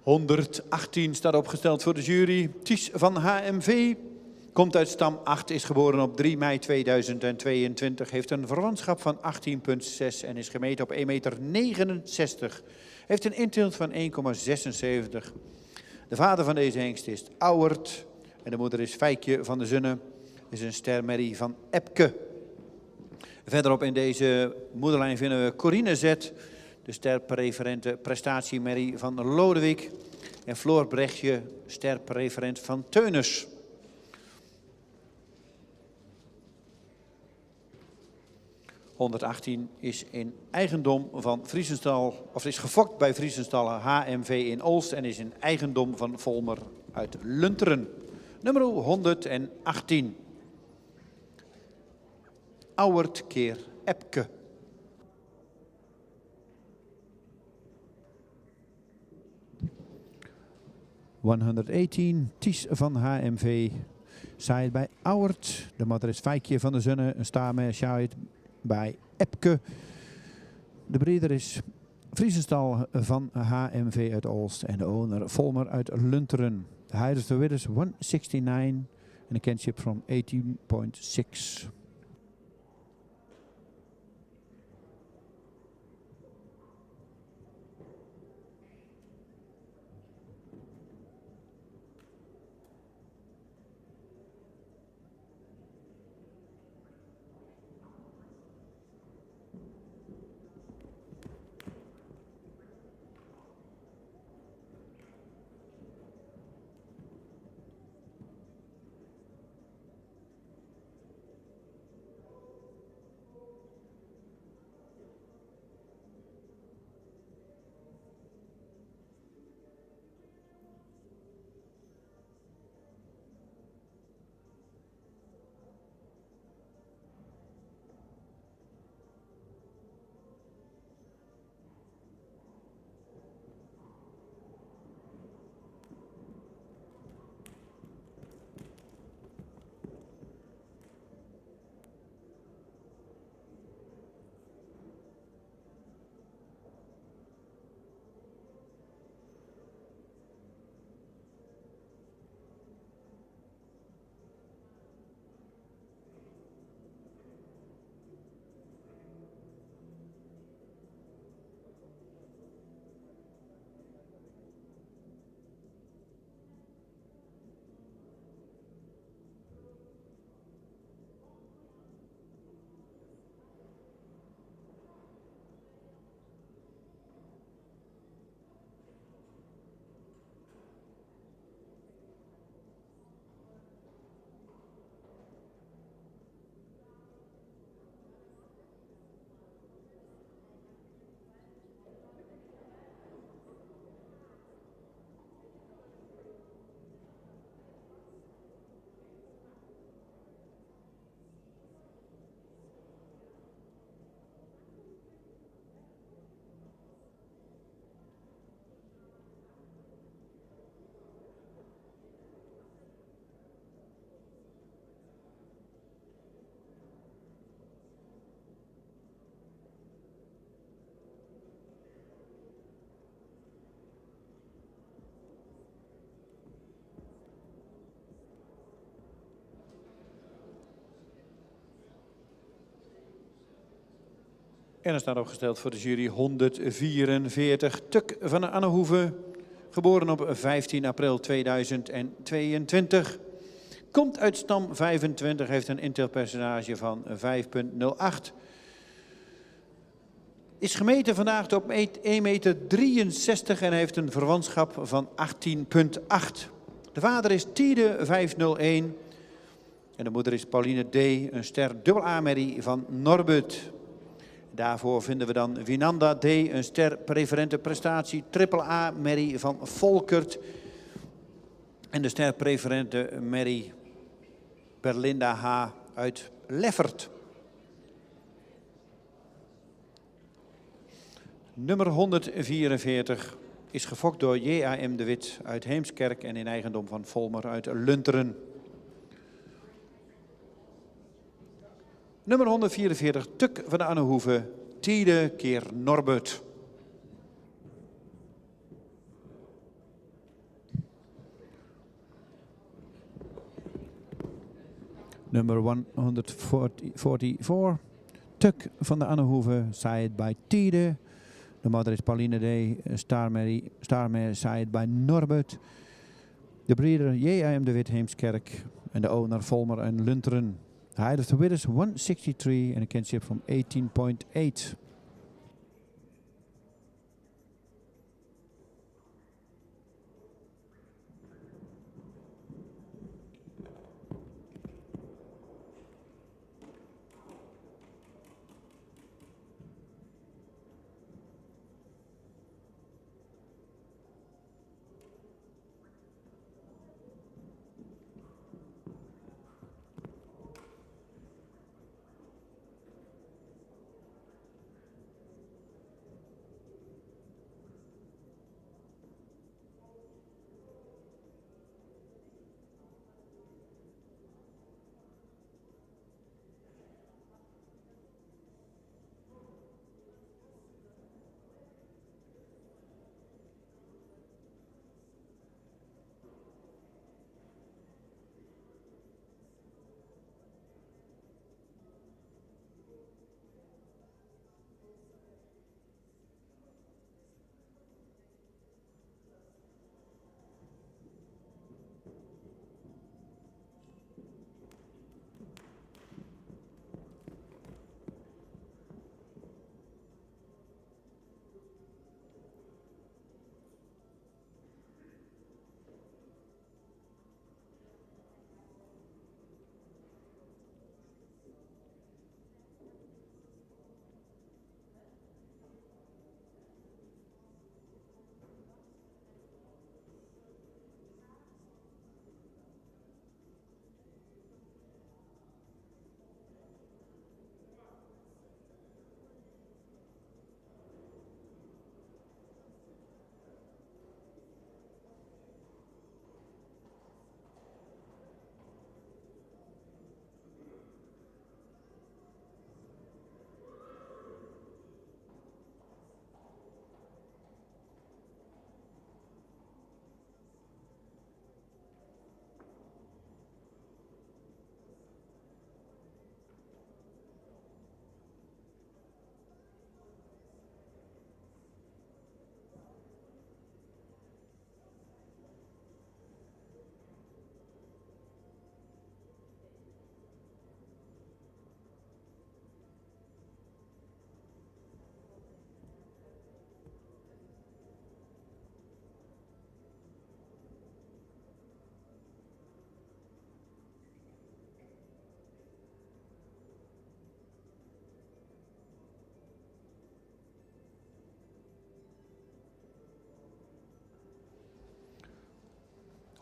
...118 staat opgesteld voor de jury. Ties van HMV komt uit stam 8, is geboren op 3 mei 2022... ...heeft een verwantschap van 18,6 en is gemeten op 1,69 meter... ...heeft een inteelt van 1,76. De vader van deze hengst is Auwert en de moeder is Fijkje van de Zunne... ...is een stermerrie van Epke. Verderop in deze moederlijn vinden we Corine Z... ...de sterpreferente prestatiemerrie van Lodewijk. En Floor Brechtje, sterpreferent van Teunis. ...118 is in eigendom van Vriesenstal... ...of is gefokt bij Vriesenstal HMV in Olst... ...en is in eigendom van Volmer uit Lunteren. Nummer 118. Auwert keer Epke. 118, Ties van HMV. Saait bij Auwert. De moeder is Fijkje van de Zunne. Een staarmer Saait bij Epke. De breeder is Vriesenstal van HMV uit Olst. En de owner Volmer uit Lunteren. De heiligste wid is 169 en een kinship from 18,6. En er staat opgesteld voor de jury 144. Tuk van de Annehoeve, geboren op 15 april 2022. Komt uit stam 25, heeft een interpercentage van 5,08. Is gemeten vandaag op 1,63 meter en heeft een verwantschap van 18,8. De vader is Tiede 501 en de moeder is Pauline D, een ster AA-merrie van Norbut. Daarvoor vinden we dan Winanda D, een ster preferente prestatie AAA-merrie van Volkert. En de ster preferente merrie Berlinda H uit Leffert. Nummer 144 is gefokt door J.A.M. de Wit uit Heemskerk en in eigendom van Volmer uit Lunteren. Nummer 144, Tuk van de Annehoeve, Tiede keer Norbert. Nummer 144, Tuk van de Annehoeve, side by Tiede. De mother is Pauline D, Starmare, side by Norbert. De breeder J.A.M. de Wit Heemskerk en de owner Volmer en Lunteren. The height of the width is 163 and a kinship from 18,8.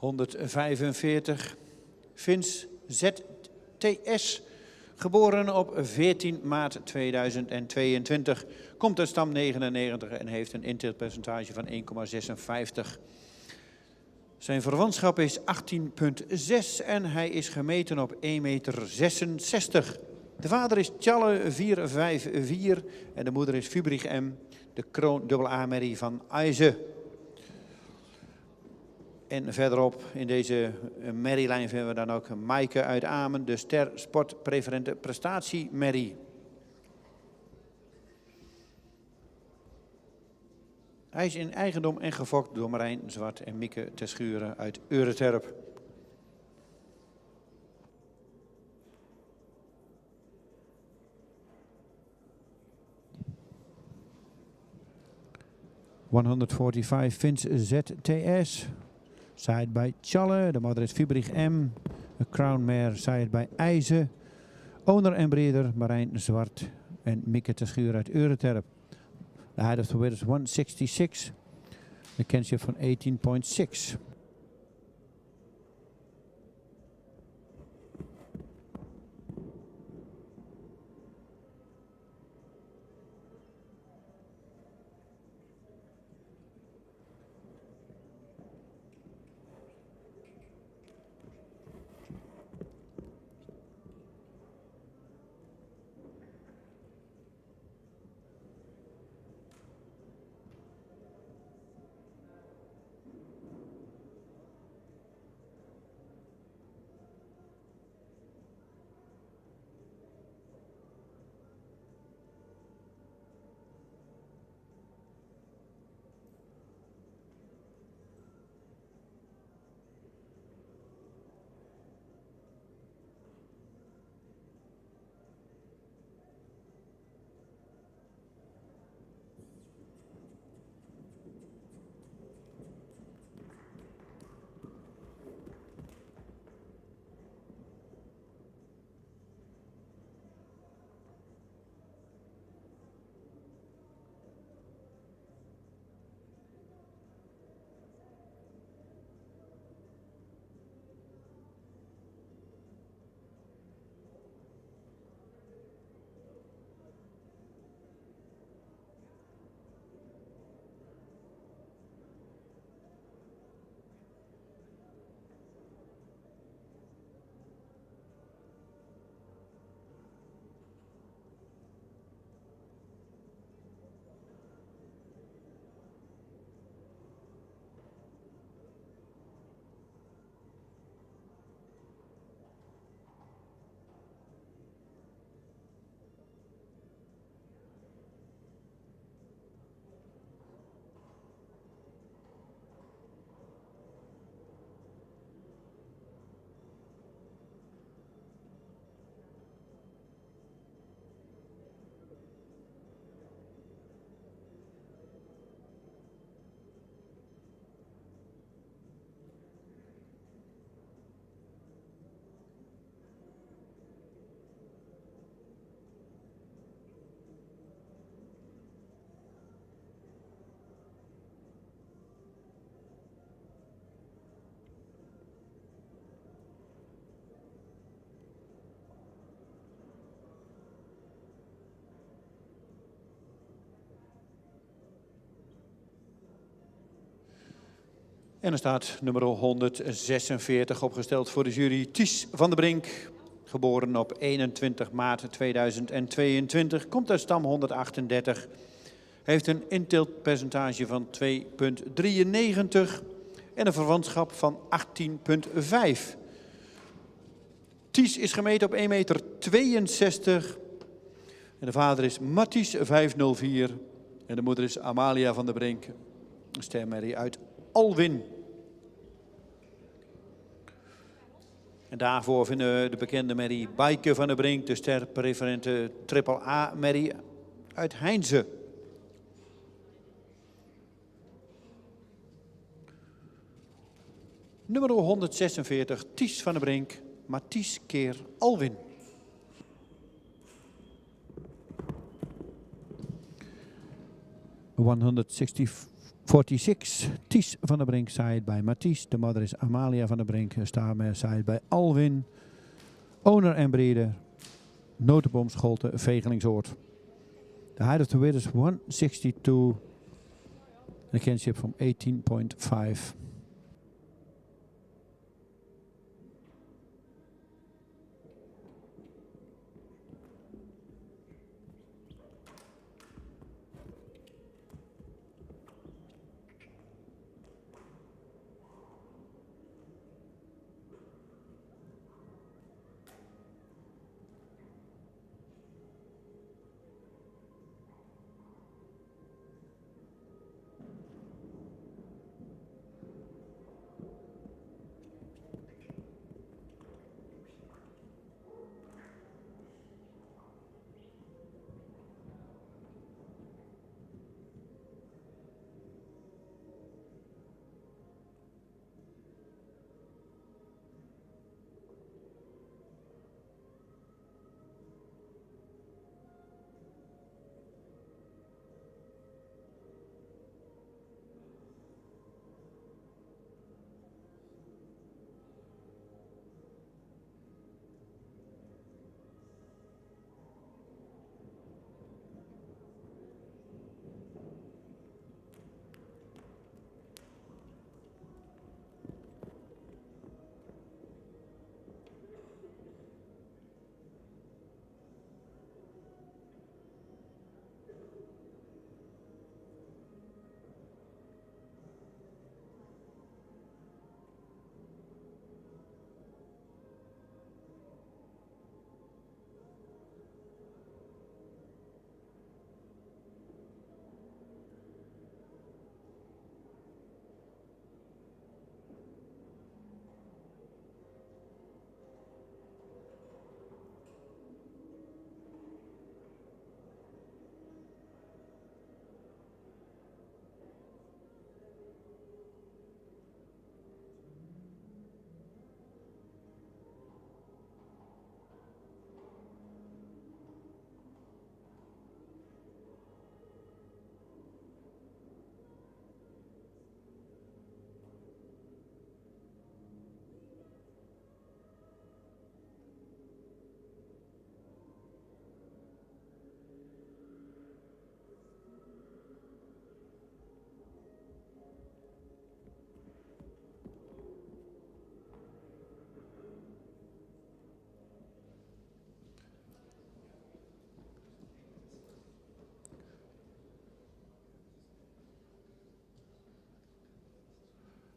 ...145, Vins ZTS, geboren op 14 maart 2022. Komt uit stam 99 en heeft een interpercentage van 1,56. Zijn verwantschap is 18,6 en hij is gemeten op 1,66 meter. De vader is Tjalle 454 en de moeder is Fubrich M, de kroon AA-merrie van IJzen. En verderop in deze merrielijn vinden we dan ook Maaike uit Amen, de ster sport preferente prestatie merrie. Hij is in eigendom en gefokt door Marijn Zwart en Mieke Terschuren uit Eureterp. $145 Vince ZTS. Side bij Challe. De mother is Fiebrich M. A Crown Mare side bij IJzen. Owner en breeder Marijn Zwart en Mieke Terschuur uit Eureterp. The height of the weight is 166. The kinship van 18.6. En er staat nummer 146 opgesteld voor de jury. Ties van der Brink, geboren op 21 maart 2022. Komt uit stam 138. Heeft een intiltpercentage van 2,93 en een verwantschap van 18,5. Ties is gemeten op 1,62 meter. En de vader is Matties 504. En de moeder is Amalia van der Brink. Een stermerrie uit Alwin. En daarvoor vinden we de bekende merrie Baike van der Brink, de sterpreferente AAA-merrie uit Heinze. Nummer 146, Ties van der Brink, Matties keer Alwin. $146 Ties van der Brink, side bij Matties. De mother is Amalia van der Brink, Starmare side bij Alwin. Owner en breeder, Notenboom Scholte, Vegelingsoord. The height of the weight is 162. The kinship from 18.5.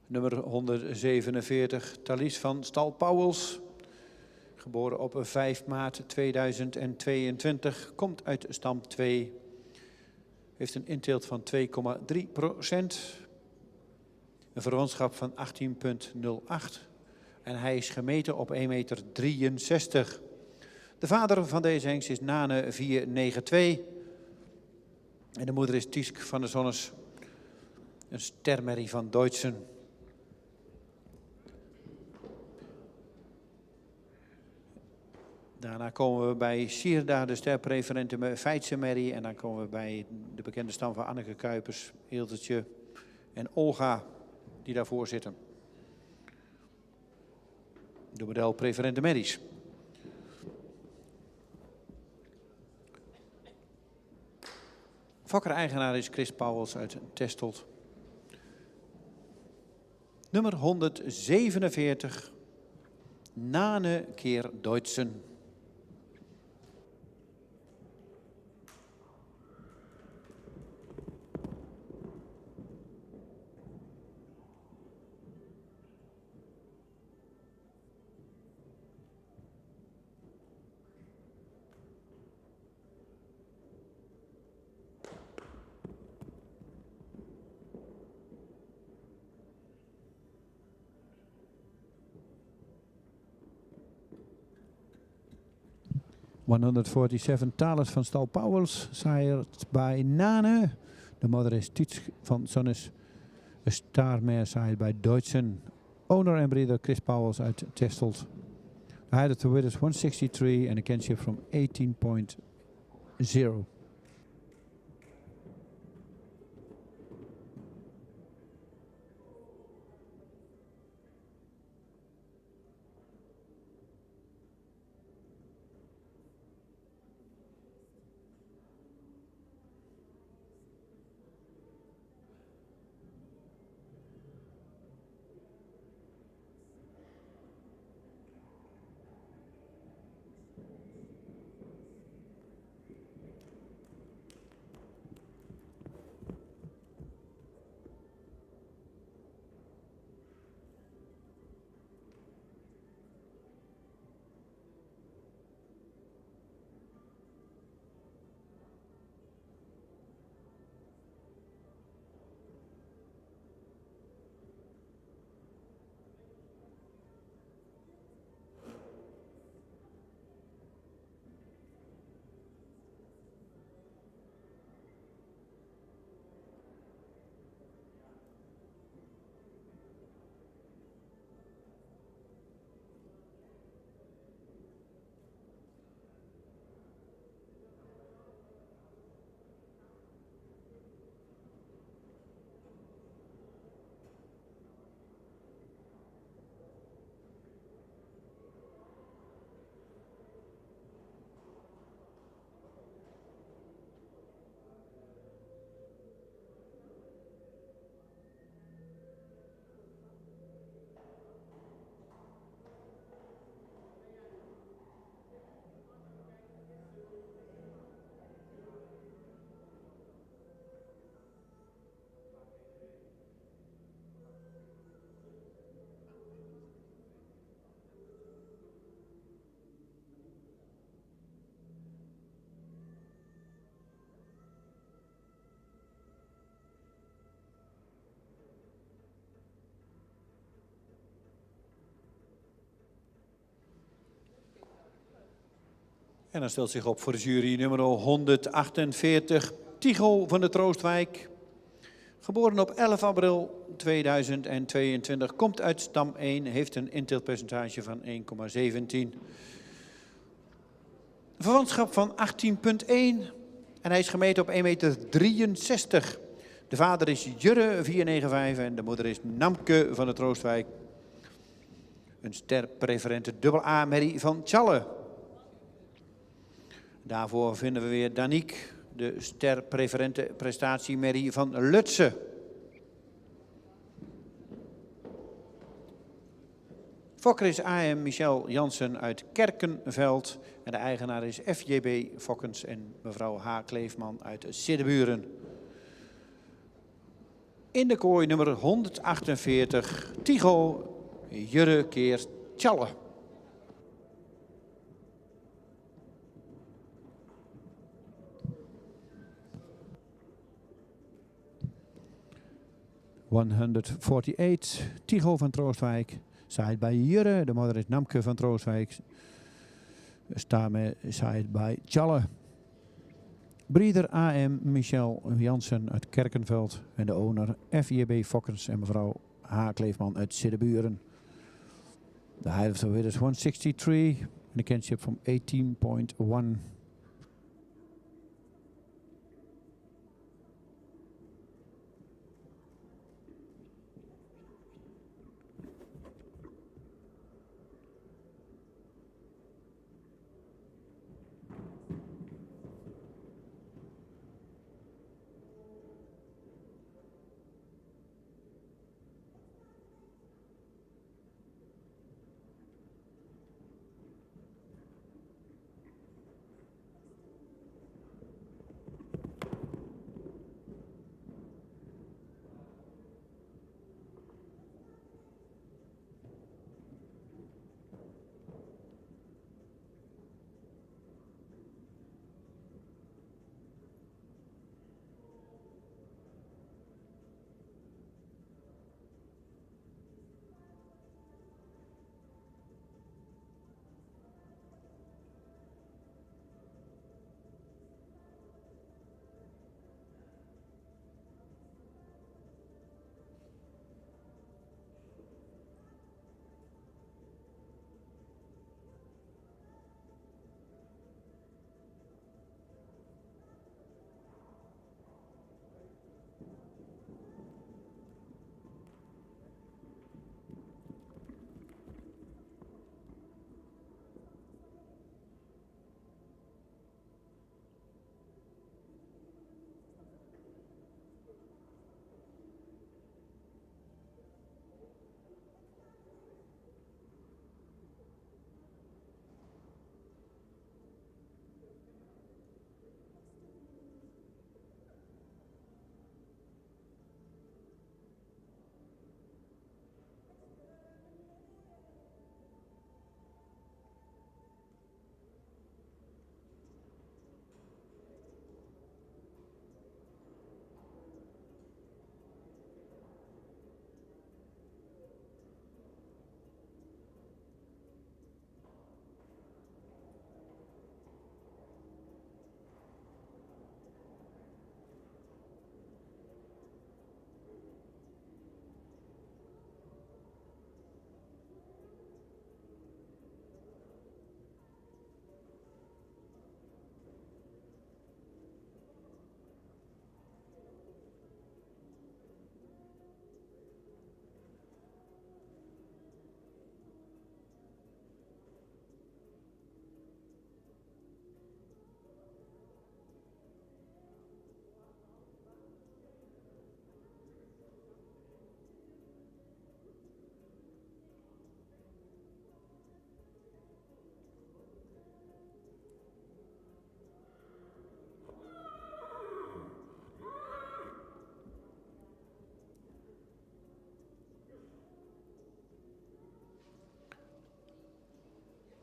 Nummer 147, Thalys van Stal Pauwels. Geboren op 5 maart 2022. Komt uit stam 2. Heeft een inteelt van 2,3%. Een verwantschap van 18,08. En hij is gemeten op 1,63 meter. De vader van deze hengst is Nane 492. En de moeder is Tiesk van der Zonnes. Een stermerrie van Deutschen. Daarna komen we bij Sierda, de sterpreferente Feitse merrie. En dan komen we bij de bekende stam van Anneke Kuipers, Eeltertje en Olga, die daarvoor zitten. De model preferente merries. Fokker-eigenaar is Chris Pauwels uit Testelt. Nummer 147, Nane keer Deutschen. ...147 Thalys van Stal Pauwels, seiert bij Nane. De moeder is Tiesk van Zonnes. Een starmare seiert bij Deutschen. Owner en breeder Chris Pauwels uit Testelt. The height of the width is 163 and a kinship from 18.0. En dan stelt zich op voor de jury nummer 148, Tycho van de Troostwijk. Geboren op 11 april 2022, komt uit stam 1, heeft een inteelpercentage van 1,17. Verwantschap van 18,1 en hij is gemeten op 1,63 meter. De vader is Jurre 495 en de moeder is Namke van de Troostwijk. Een sterpreferente AA-merrie van Tjalle. Daarvoor vinden we weer Daniek, de sterpreferente prestatiemerrie van Lutse. Fokker is AM Michel Jansen uit Kerkenveld en de eigenaar is FJB Fokkens en mevrouw H. Kleefman uit Siddeburen. In de kooi nummer 148, Tycho Jurre keer Tjalle. $148, Tycho van Troostwijk. Side bij Jurre, de moeder is Namke van Troostwijk. Staan met side bij Tjalle. Breeder AM Michel Jansen uit Kerkenveld. En de owner FJB Fokkers en mevrouw H. Kleefman uit Siddeburen. De height of the winners 163 en de kinship from 18.1.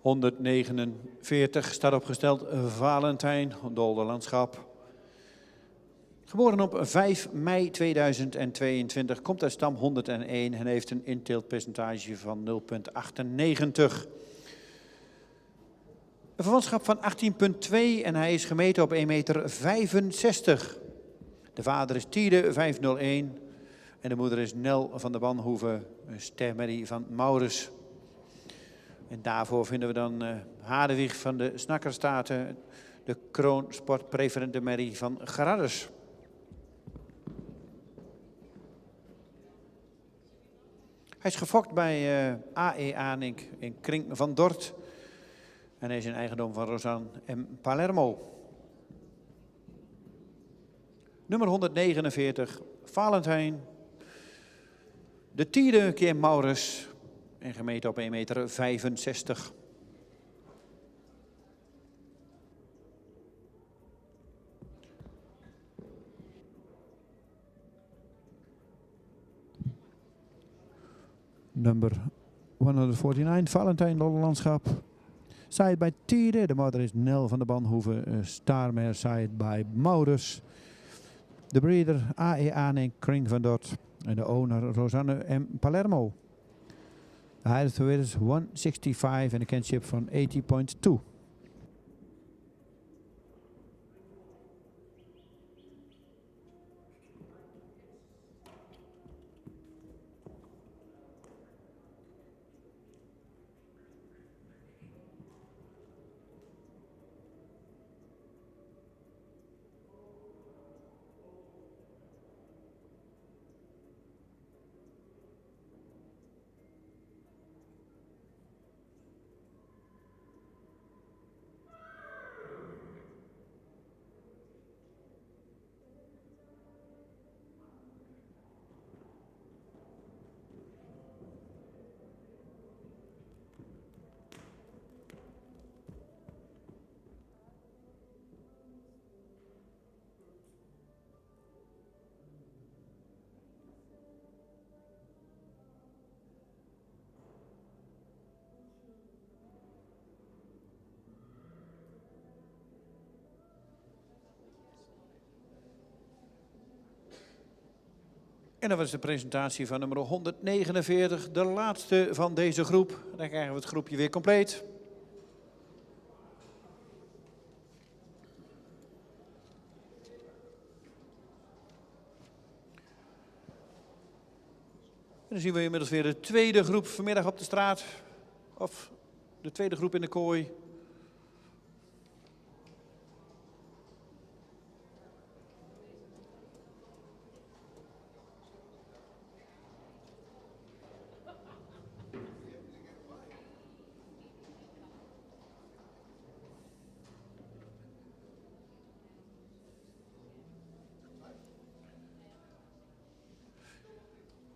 ...149 staat opgesteld Valentijn, Dolderlandschap. Geboren op 5 mei 2022, komt uit stam 101 en heeft een inteeltpercentage van 0,98. Een verwantschap van 18,2 en hij is gemeten op 1,65 meter. De vader is Tiede 501 en de moeder is Nel van der Banhoeve, een stermerrie van Maurus. En daarvoor vinden we dan Hadewig van de Snakkerstaten, de kroonsportpreferente merrie van Gerardus. Hij is gefokt bij AE Aanink in Kring van Dort. En hij is in eigendom van Rosanne en Palermo. Nummer 149, Valentijn. De tiende keer Maurus. En gemeten op 1,65 meter. Number 149, Valentijn Lollandschap. Side bij Tiede, de moeder is Nel van de Banhoeven. Starmare side bij Maurus. De breeder A.E. Aaning, Kring van Dort. En de owner Rosanne M. Palermo. De highest weight is 165 en de kinship van 80.2. En dat was de presentatie van nummer 149, de laatste van deze groep. Dan krijgen we het groepje weer compleet. En dan zien we inmiddels weer de tweede groep vanmiddag op de straat. Of de tweede groep in de kooi.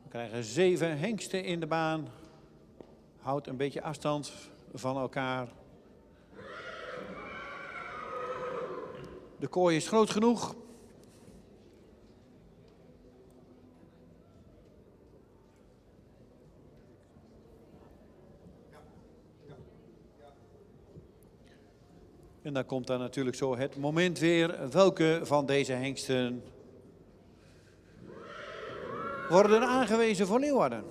We krijgen 7 hengsten in de baan. Houd een beetje afstand van elkaar. De kooi is groot genoeg. En dan komt dan natuurlijk zo het moment weer. Welke van deze hengsten worden aangewezen voor Leeuwarden?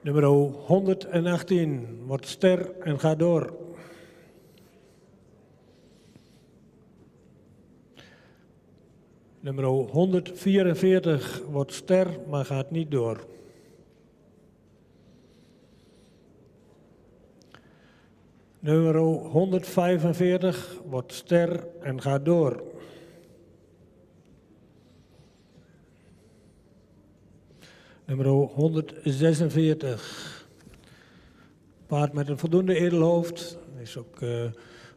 Nummer 118 wordt ster en gaat door. Nummer 144 wordt ster, maar gaat niet door. Nummer 145 wordt ster en gaat door. Nummer 146. Paard met een voldoende edelhoofd. Is ook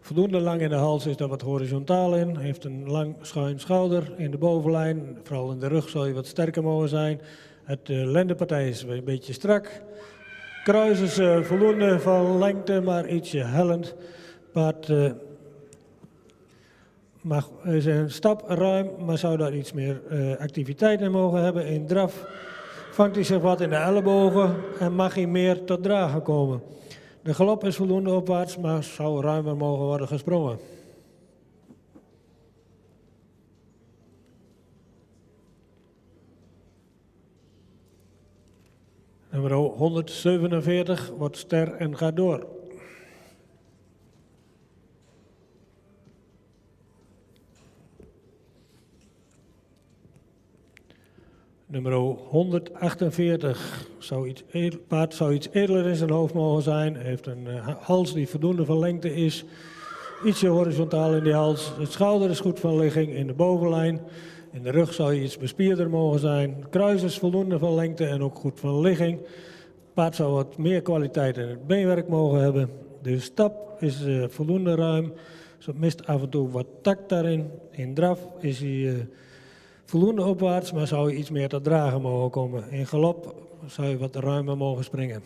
voldoende lang in de hals, is daar wat horizontaal in. Heeft een lang schuin schouder in de bovenlijn. Vooral in de rug zal je wat sterker mogen zijn. Het lendenpartij is weer een beetje strak. Kruis is voldoende van lengte, maar ietsje hellend. Paard is een stap ruim, maar zou daar iets meer activiteit in mogen hebben. In draf vangt hij zich wat in de ellebogen en mag hij meer tot dragen komen. De galop is voldoende opwaarts, maar zou ruimer mogen worden gesprongen. Nummer 147 wordt ster en gaat door. Nummer 148 paard zou iets edeler in zijn hoofd mogen zijn. Heeft een hals die voldoende van lengte is. Ietsje horizontaal in die hals. Het schouder is goed van ligging in de bovenlijn. In de rug zou je iets bespierder mogen zijn. Het kruis is voldoende van lengte en ook goed van ligging. Het paard zou wat meer kwaliteit in het beenwerk mogen hebben. De stap is voldoende ruim. Dus het mist af en toe wat takt daarin. In draf is hij voldoende opwaarts, maar zou je iets meer tot dragen mogen komen. In galop zou je wat ruimer mogen springen.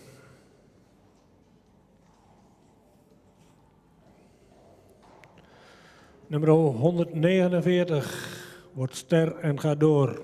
Nummer 149 wordt ster en gaat door.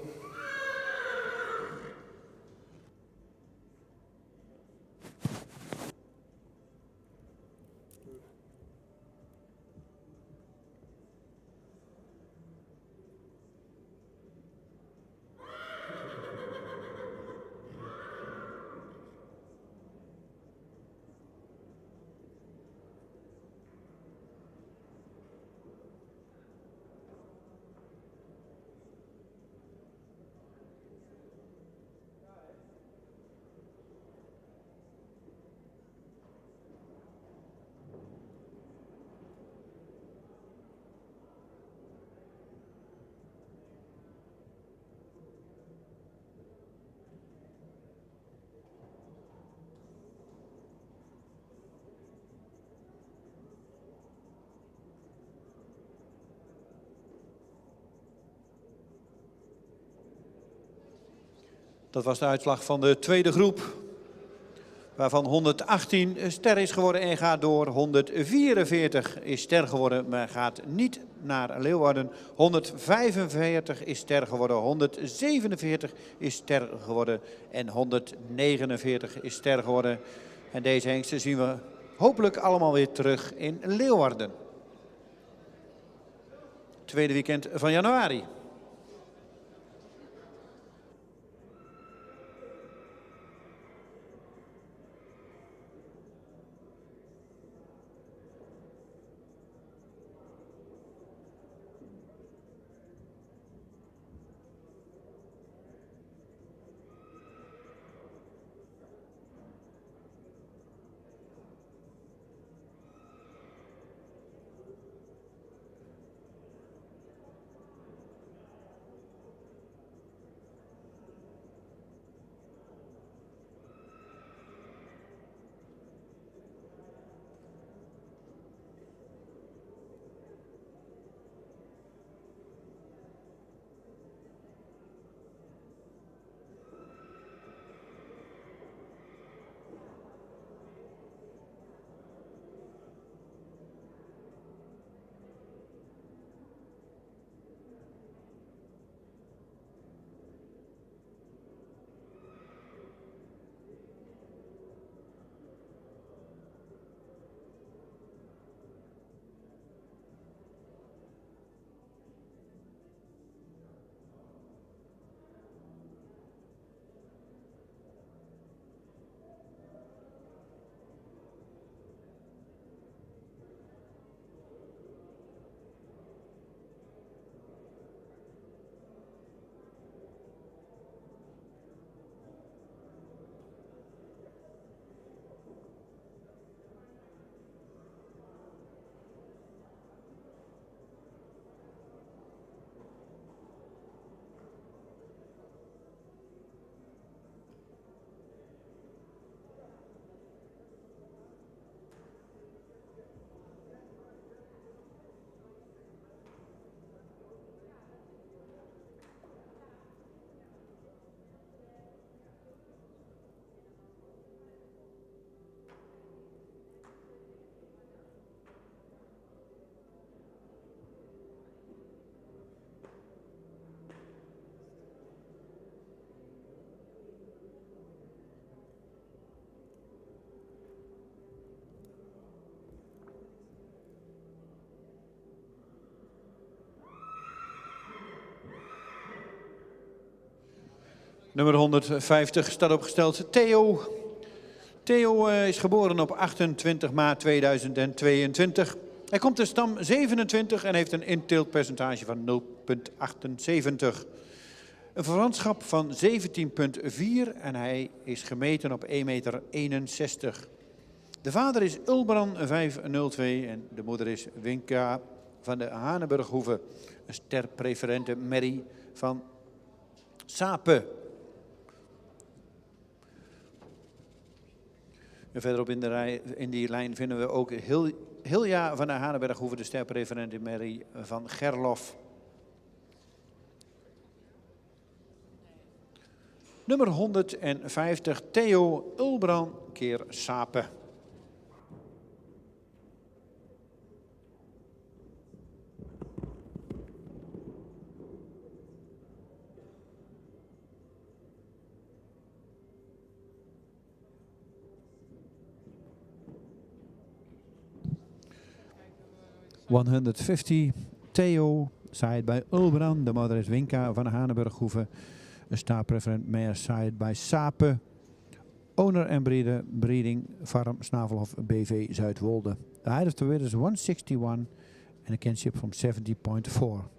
Dat was de uitslag van de tweede groep, waarvan 118 ster is geworden en gaat door. 144 is ster geworden, maar gaat niet naar Leeuwarden. 145 is ster geworden, 147 is ster geworden en 149 is ster geworden. En deze hengsten zien we hopelijk allemaal weer terug in Leeuwarden. Tweede weekend van januari. Nummer 150 staat opgesteld Theo. Theo is geboren op 28 maart 2022. Hij komt uit stam 27 en heeft een inteeltpercentage van 0,78. Een verwantschap van 17,4 en hij is gemeten op 1,61 meter. De vader is Ulbran 502 en de moeder is Winka van de Haneburghoeve. Een sterpreferente merrie van Sape. En verderop in die lijn vinden we ook Hilja van de Haneburghoeve, de sterpreferente merrie van Gerlof. Nummer 150, Theo Ulbran keer Sape. $150, Theo, side by Ulbran. De moeder is Winka van de Haneburghoeve. Een staarpreferent meer side by Sape. Owner en breeder, breeding, farm, Snavelhof, BV, Zuidwolde. The height of the winner is 161 and a kinship from 70.4.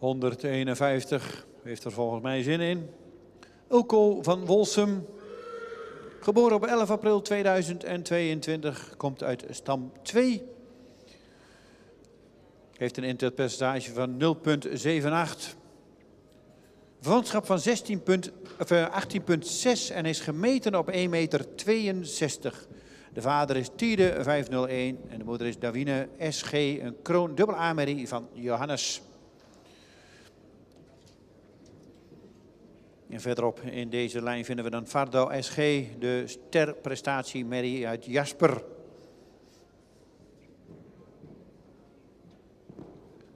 ...151 heeft er volgens mij zin in. Ulko van Wolsum, geboren op 11 april 2022, komt uit stam 2. Heeft een inteeltpercentage van 0,78. Verwantschap van 18,6 en is gemeten op 1,62 meter. De vader is Tiede 501 en de moeder is Davine SG, een kroon dubbel A-merrie van Johannes. En verderop in deze lijn vinden we dan Vardau SG, de sterprestatiemerrie uit Jasper.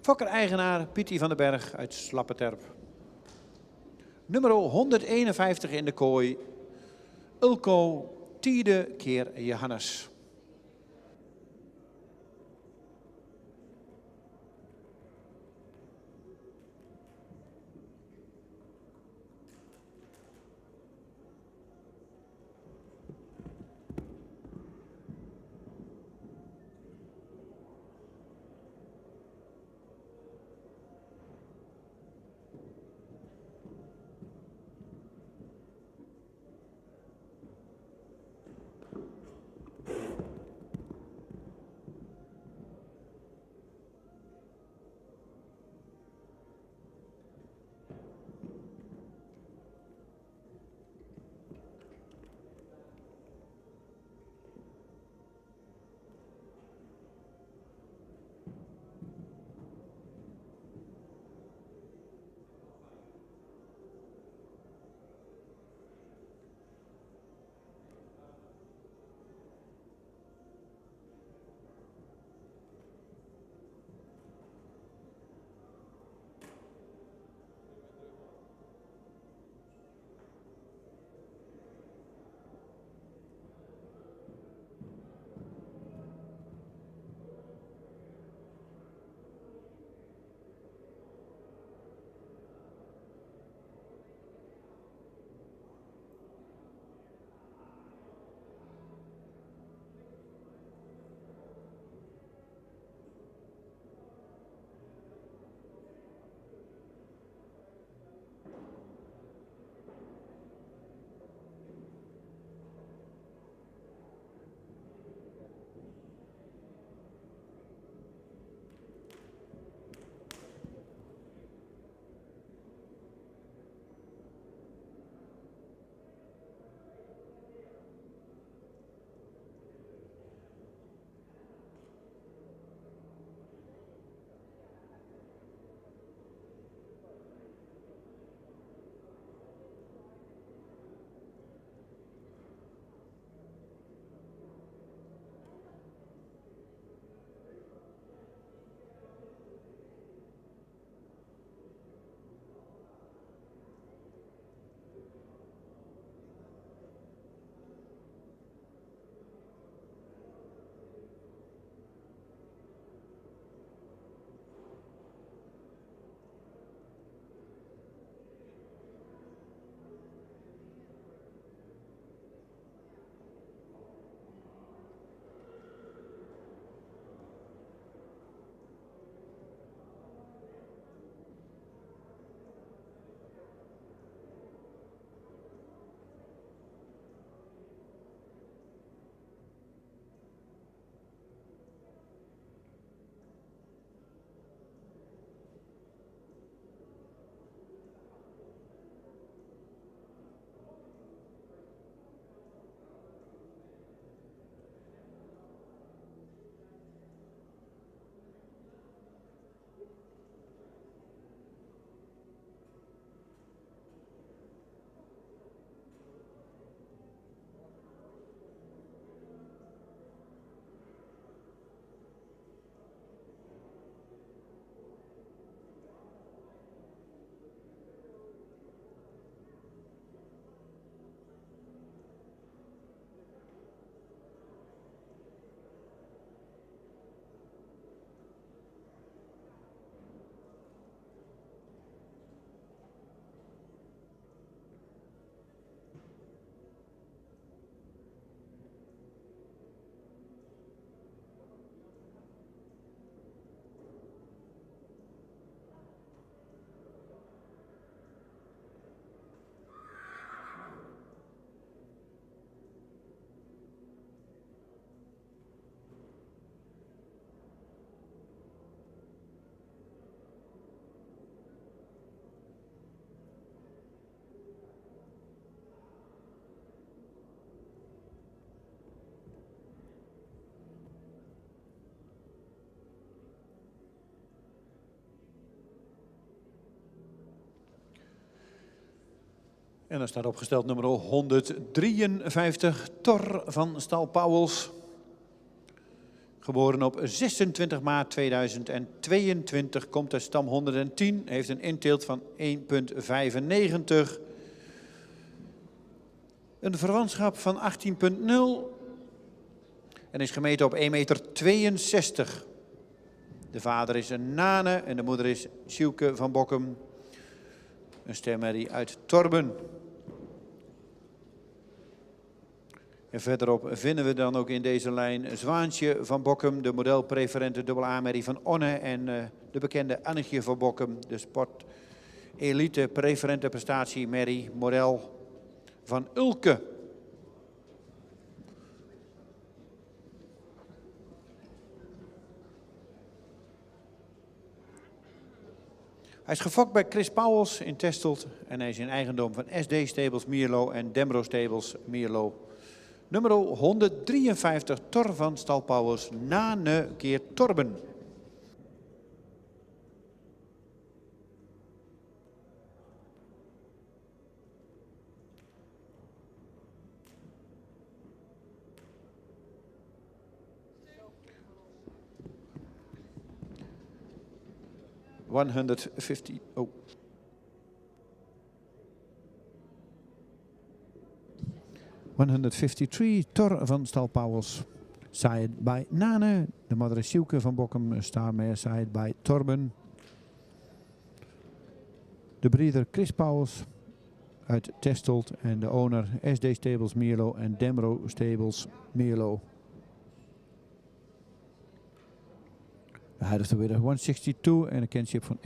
Fokker-eigenaar Pietie van den Berg uit Slappeterp. Nummer 151 in de kooi, Ulko Tiede keer Johannes. En dan staat opgesteld nummer 153, Thor van stal Pauwels. Geboren op 26 maart 2022, komt uit stam 110, heeft een inteelt van 1,95. Een verwantschap van 18,0 en is gemeten op 1,62 meter. De vader is een Nane en de moeder is Sjoeke van Bokkum. Een stemmerrie uit Torben. En verderop vinden we dan ook in deze lijn Zwaantje van Bokkum, de modelpreferente dubbel-A-merrie van Onne en de bekende Annetje van Bokkum, de sport elite preferente prestatiemerrie model van Ulke. Hij is gefokt bij Chris Pauwels in Testelt en hij is in eigendom van SD Stables Mierlo en Dembro Stables Mierlo. Nummer 153, Thor van stal Pauwels, Nane keer Torben. Oh. 153, Thor van stal Pauwels. Side by Nane. De moeder is Sjoeke van Bokkum. Starmare side by Torben. De breeder Chris Pauwels uit Testelt. En de owner SD Stables Mierlo en Dembro Stables Mierlo. De height of the winner 162 en een kinship van 80.0.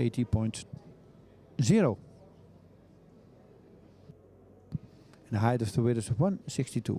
En de height of the winner is 162.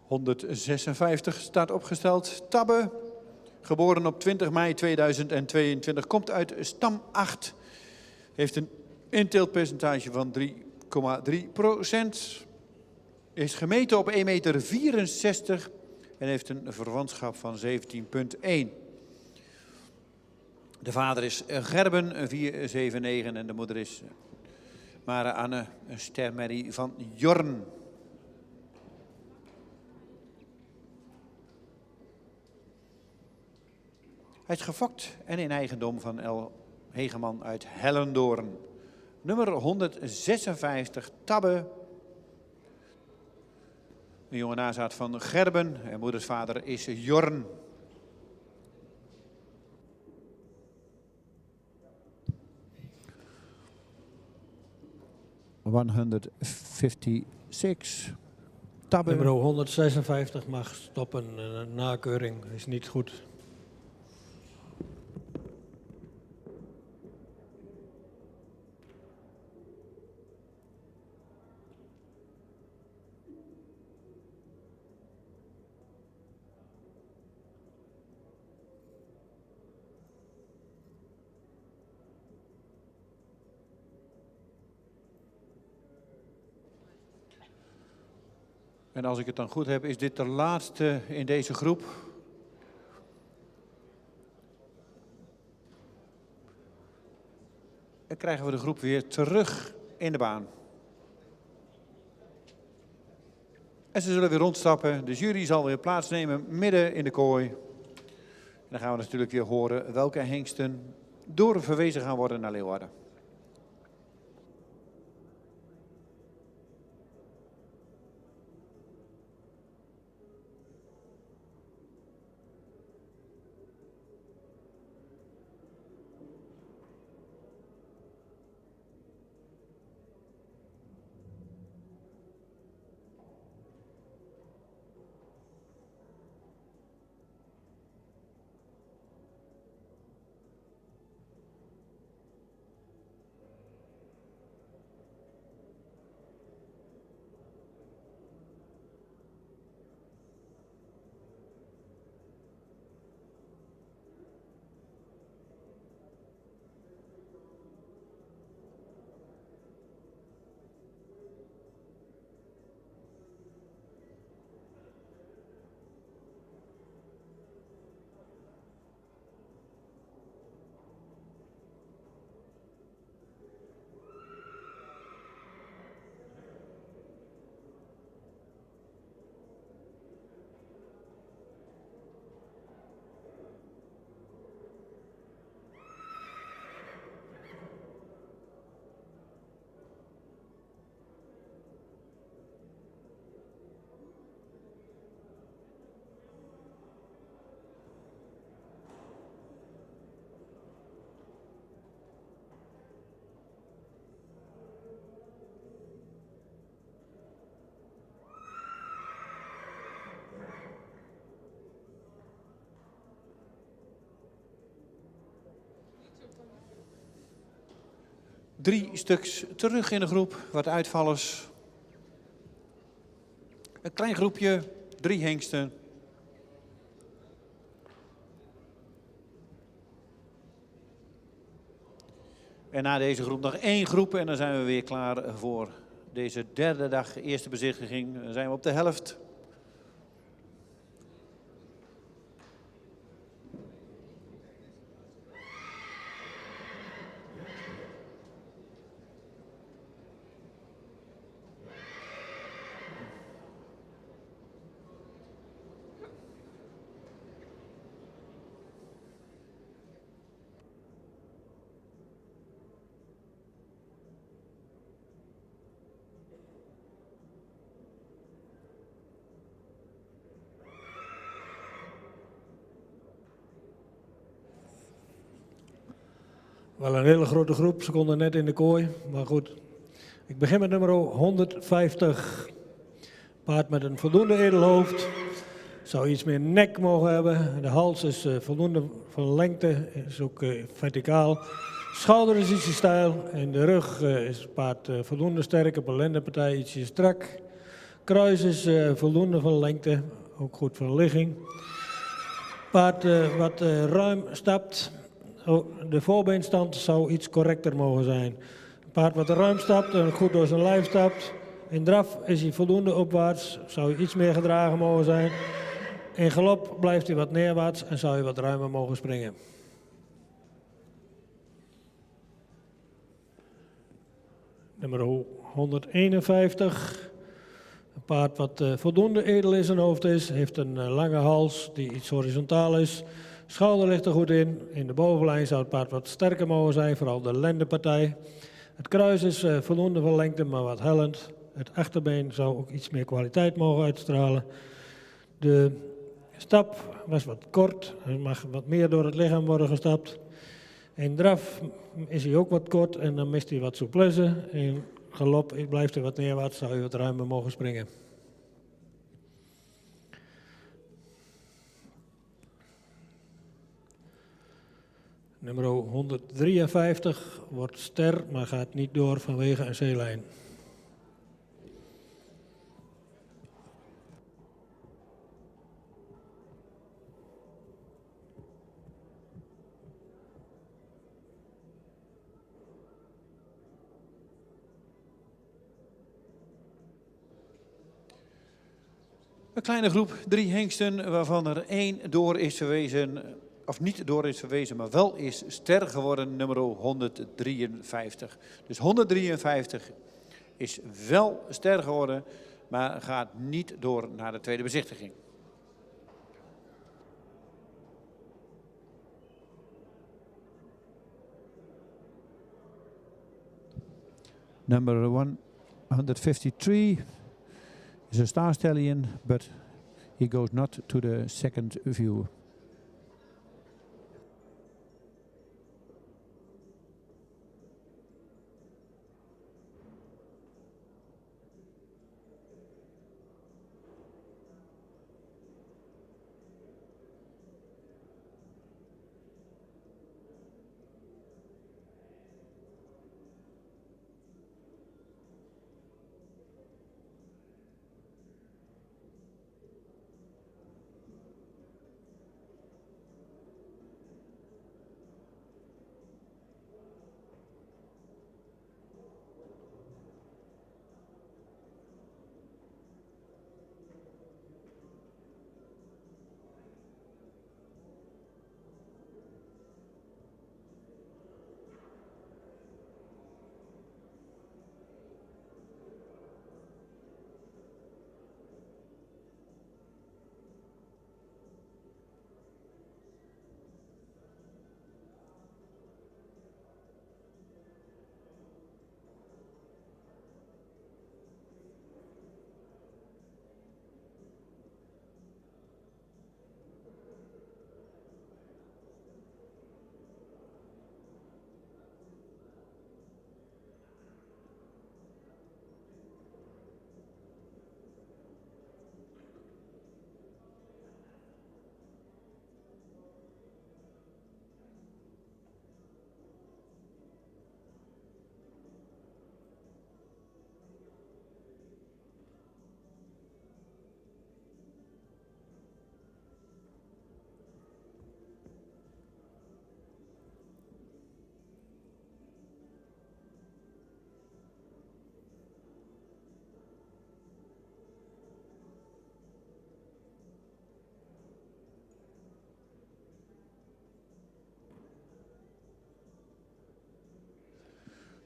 ...156 staat opgesteld. Tabbe, geboren op 20 mei 2022, komt uit stam 8. Heeft een inteeltpercentage van 3,3%. Is gemeten op 1,64 meter. en heeft een verwantschap van 17,1. De vader is Gerben, 479, en de moeder is Mare Anne, een stermerrie van Jorn. Hij is gefokt en in eigendom van L. Hegeman uit Hellendoorn. Nummer 156, Tabbe. Een jonge nazaat van Gerben en moeders vader is Jorn. ...156, Tabbe. Nummer 156 mag stoppen. Nakeuring is niet goed. En als ik het dan goed heb, is dit de laatste in deze groep. Dan krijgen we de groep weer terug in de baan. En ze zullen weer rondstappen. De jury zal weer plaatsnemen midden in de kooi. En dan gaan we natuurlijk weer horen welke hengsten doorverwezen gaan worden naar Leeuwarden. Drie stuks terug in de groep, wat uitvallers. Een klein groepje, 3 hengsten. En na deze groep nog 1 groep en dan zijn we weer klaar voor deze derde dag, eerste bezichtiging. Dan zijn we op de helft. Wel een hele grote groep, ze konden net in de kooi, maar goed. Ik begin met nummer 150. Paard met een voldoende edelhoofd. Zou iets meer nek mogen hebben. De hals is voldoende van lengte, is ook verticaal. Schouder is ietsje steil en de rug is het paard voldoende sterk. Op een lendenpartij ietsje strak. Kruis is voldoende van lengte, ook goed van ligging. Paard wat ruim stapt. De voorbeenstand zou iets correcter mogen zijn. Een paard wat ruim stapt en goed door zijn lijf stapt. In draf is hij voldoende opwaarts, zou iets meer gedragen mogen zijn. In galop blijft hij wat neerwaarts en zou hij wat ruimer mogen springen. Nummer 151. Een paard wat voldoende edel in zijn hoofd is. Heeft een lange hals die iets horizontaal is. Schouder ligt er goed in. In de bovenlijn zou het paard wat sterker mogen zijn, vooral de lendenpartij. Het kruis is voldoende van lengte, maar wat hellend. Het achterbeen zou ook iets meer kwaliteit mogen uitstralen. De stap was wat kort. Er mag wat meer door het lichaam worden gestapt. In draf is hij ook wat kort en dan mist hij wat souplesse. In galop blijft hij wat neerwaarts, zou hij wat ruimer mogen springen. Nummer 153 wordt ster, maar gaat niet door vanwege een zeelijn. Een kleine groep, 3 hengsten, waarvan er 1 door is verwezen, of niet door is verwezen, maar wel is ster geworden, nummer 153. Dus 153 is wel ster geworden, maar gaat niet door naar de tweede bezichtiging. Number 153 is a star stallion, but he goes not to the second view.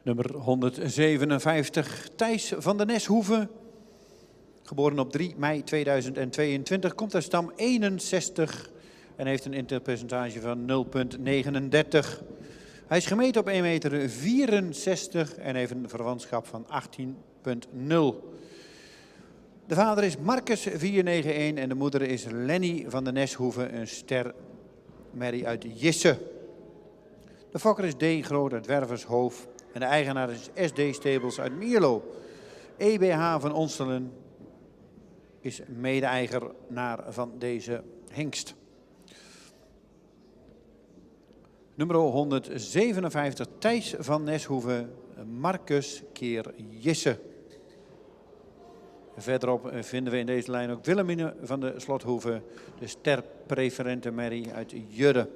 Nummer 157, Thijs van der Neshoeven. Geboren op 3 mei 2022, komt uit stam 61 en heeft een interpercentage van 0,39. Hij is gemeten op 1,64 meter en heeft een verwantschap van 18,0. De vader is Marcus 491 en de moeder is Lenny van der Neshoeven, een stermerrie uit Jisse. De fokker is D. Groot uit Wervershoofd en de eigenaar is SD Stables uit Mierlo. EBH van Onstelen is mede-eigenaar van deze hengst. Nummer 157, Thijs van Neshoeven, Marcus keer Jisse. Verderop vinden we in deze lijn ook Willemine van de Slothoeve, de sterpreferente merrie uit Judde.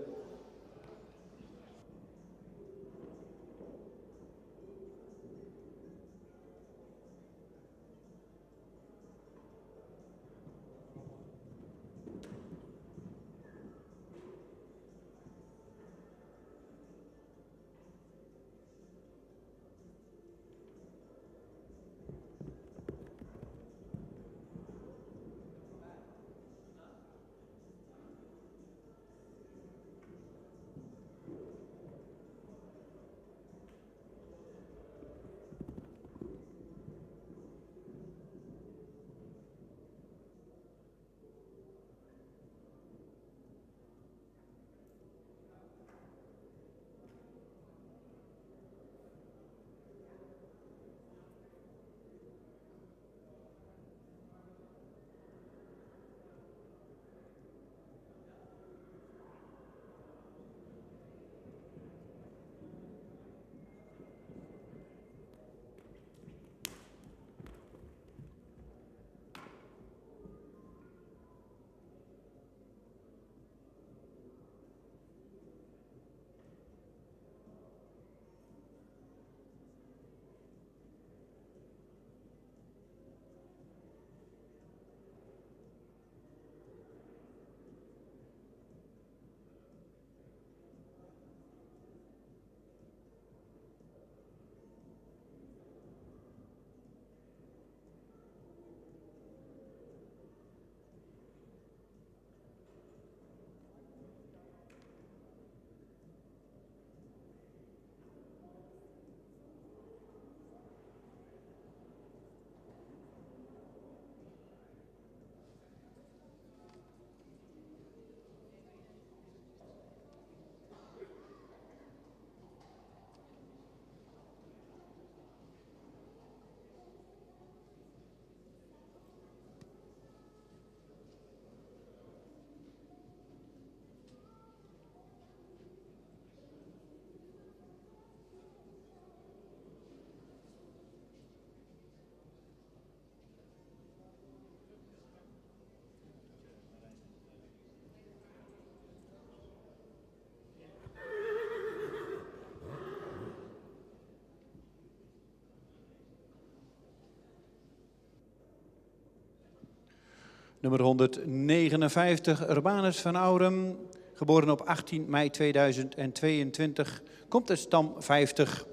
Nummer 159, Urbanus van Aurum, geboren op 18 mei 2022, komt uit stam 50.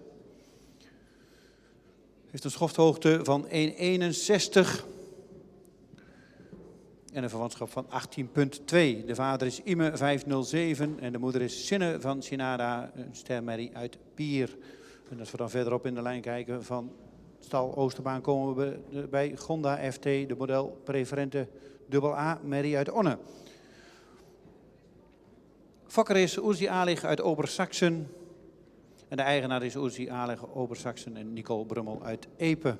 Heeft een schofthoogte van 1,61 en een verwantschap van 18,2. De vader is Ime 507 en de moeder is Sinne van Sinada, een stermerrie uit Pier. En als we dan verderop in de lijn kijken van stal Oosterbaan komen we bij Gonda FT, de model preferente AA-merrie uit Onne. Fokker is Urzi Alig uit Obersaxen. En de eigenaar is Urzi Alig Obersaxen en Nicole Brummel uit Epe.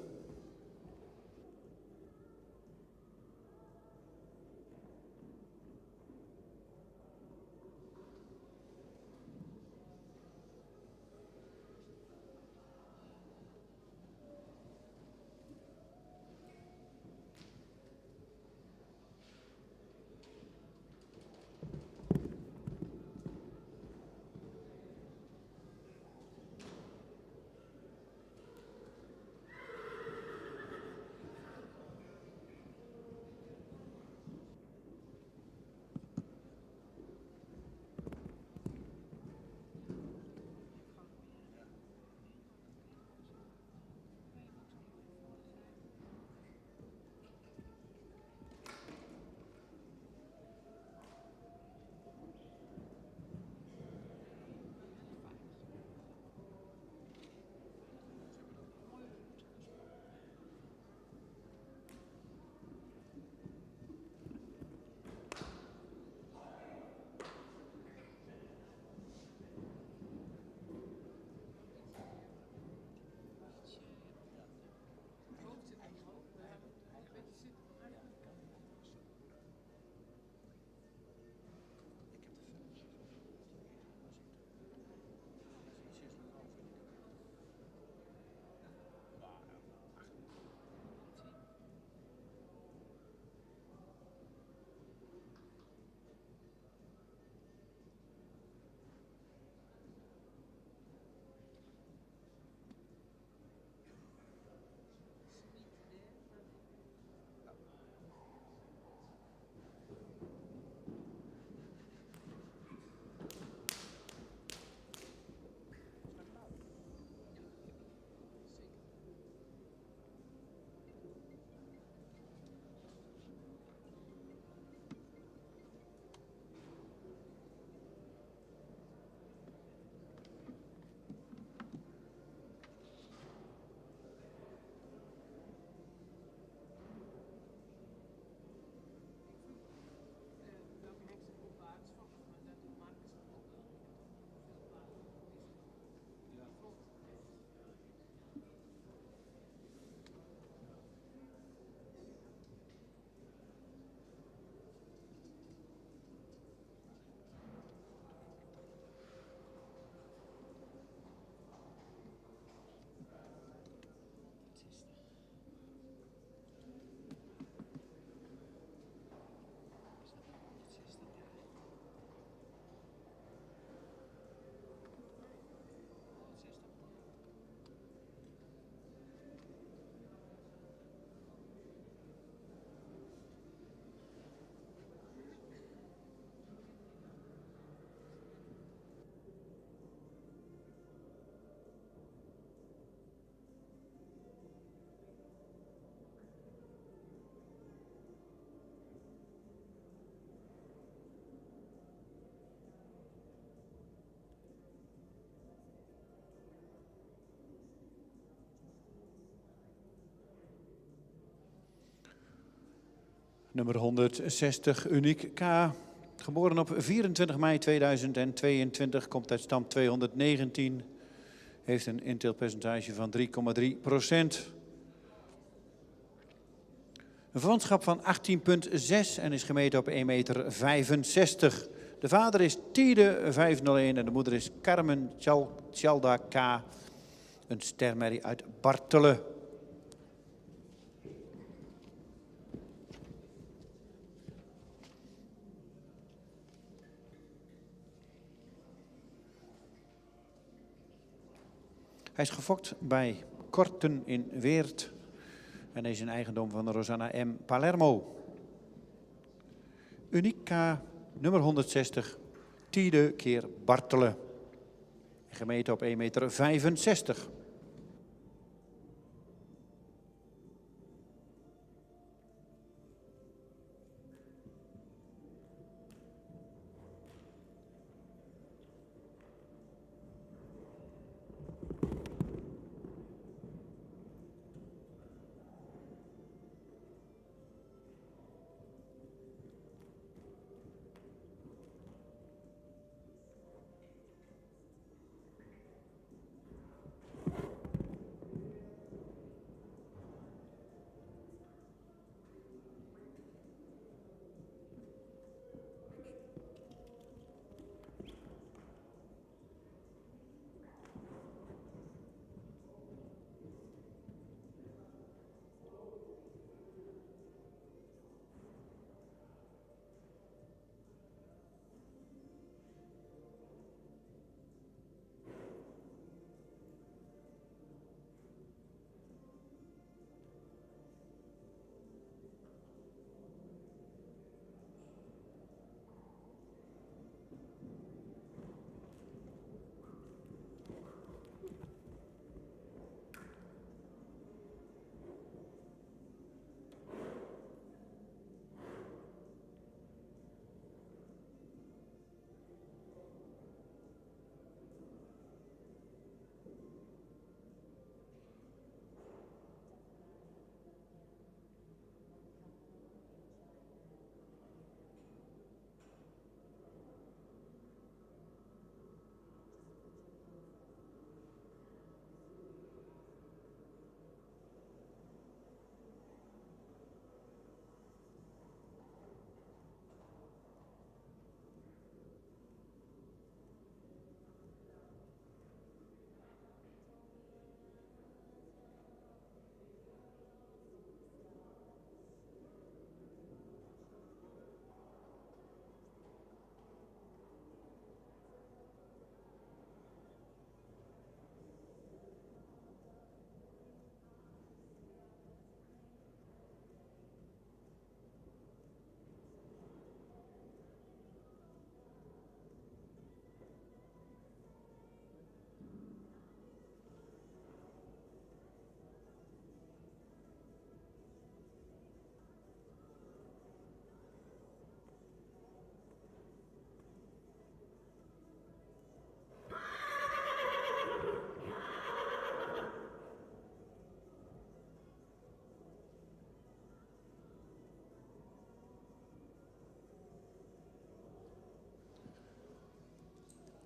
Nummer 160, Uniek K. Geboren op 24 mei 2022, komt uit stam 219. Heeft een inteelpercentage van 3,3%. Een verwantschap van 18,6 en is gemeten op 1,65 meter. De vader is Tiede 501 en de moeder is Carmen Tjalda K. Een stermerrie uit Bartelen. Hij is gefokt bij Korten in Weert en is een eigendom van Rosanna M. Palermo. Unica nummer 160, Tiede keer Bartelen. Gemeten op 1,65 meter.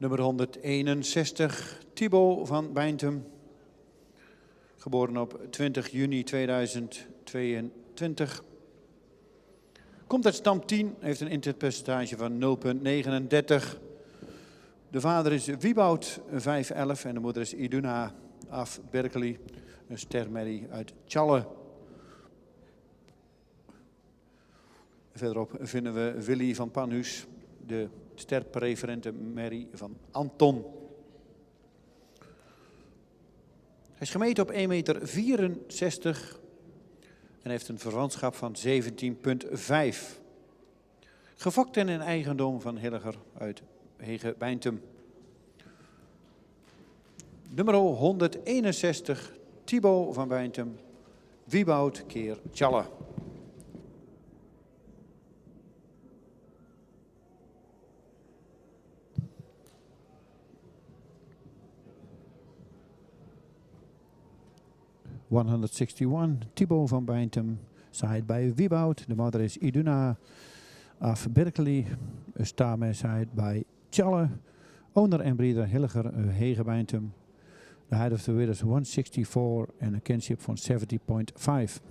Nummer 161, Thibaut van Beintem. Geboren op 20 juni 2022. Komt uit stam 10, heeft een internetpercentage van 0,39. De vader is Wieboud 511 en de moeder is Iduna af Berkeley, een stermerrie uit Tjalle. Verderop vinden we Willy van Panhuis, de sterpreferente merrie van Anton. Hij is gemeten op 1,64 meter en heeft een verwantschap van 17,5. Gefokt en in eigendom van Hilliger uit Hege-Beintem. Nummer 161, Thibaut van Beintem, Wieboud keer Tjalle. Thibaut van Beintem, side bij Wieboud. De moeder is Iduna af Berkeley. Stame side bij Tjalle. Owner en breeder Hilliger Hege-Beintem. The height of the width is 164 en een kinship van 70,5.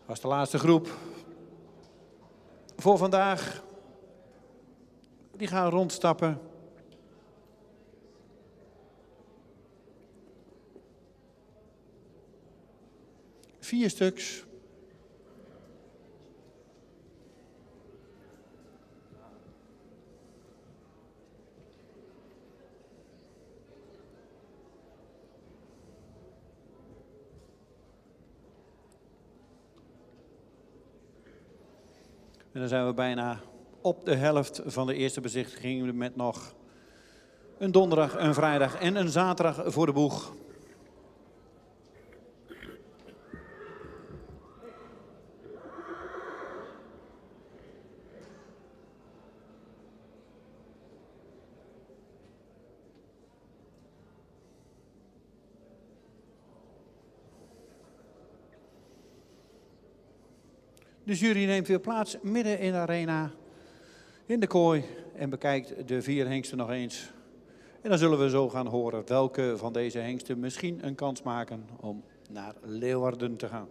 was de laatste groep voor vandaag. Die gaan rondstappen. Vier stuks. En dan zijn we bijna op de helft van de eerste bezichtiging met nog een donderdag, een vrijdag en een zaterdag voor de boeg. De jury neemt weer plaats midden in de arena, in de kooi, en bekijkt de vier hengsten nog eens. En dan zullen we zo gaan horen welke van deze hengsten misschien een kans maken om naar Leeuwarden te gaan.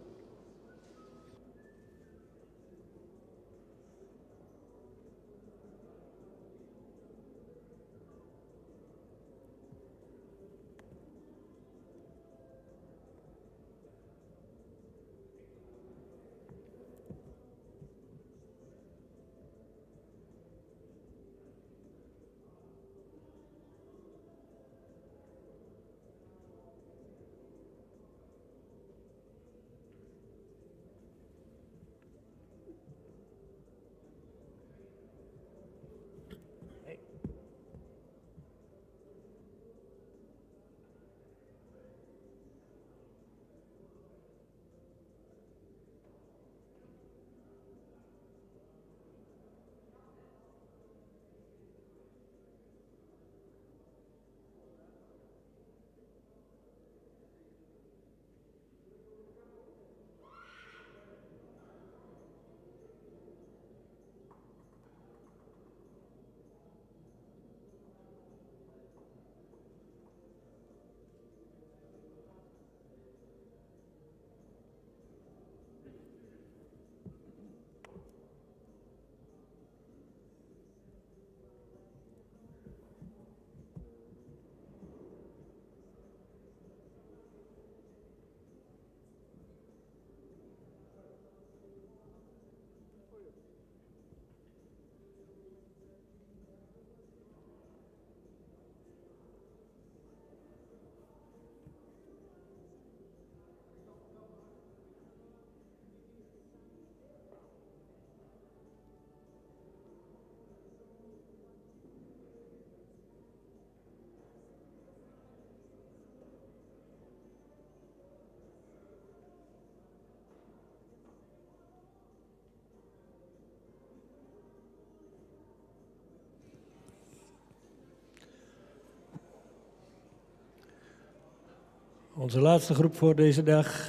Onze laatste groep voor deze dag.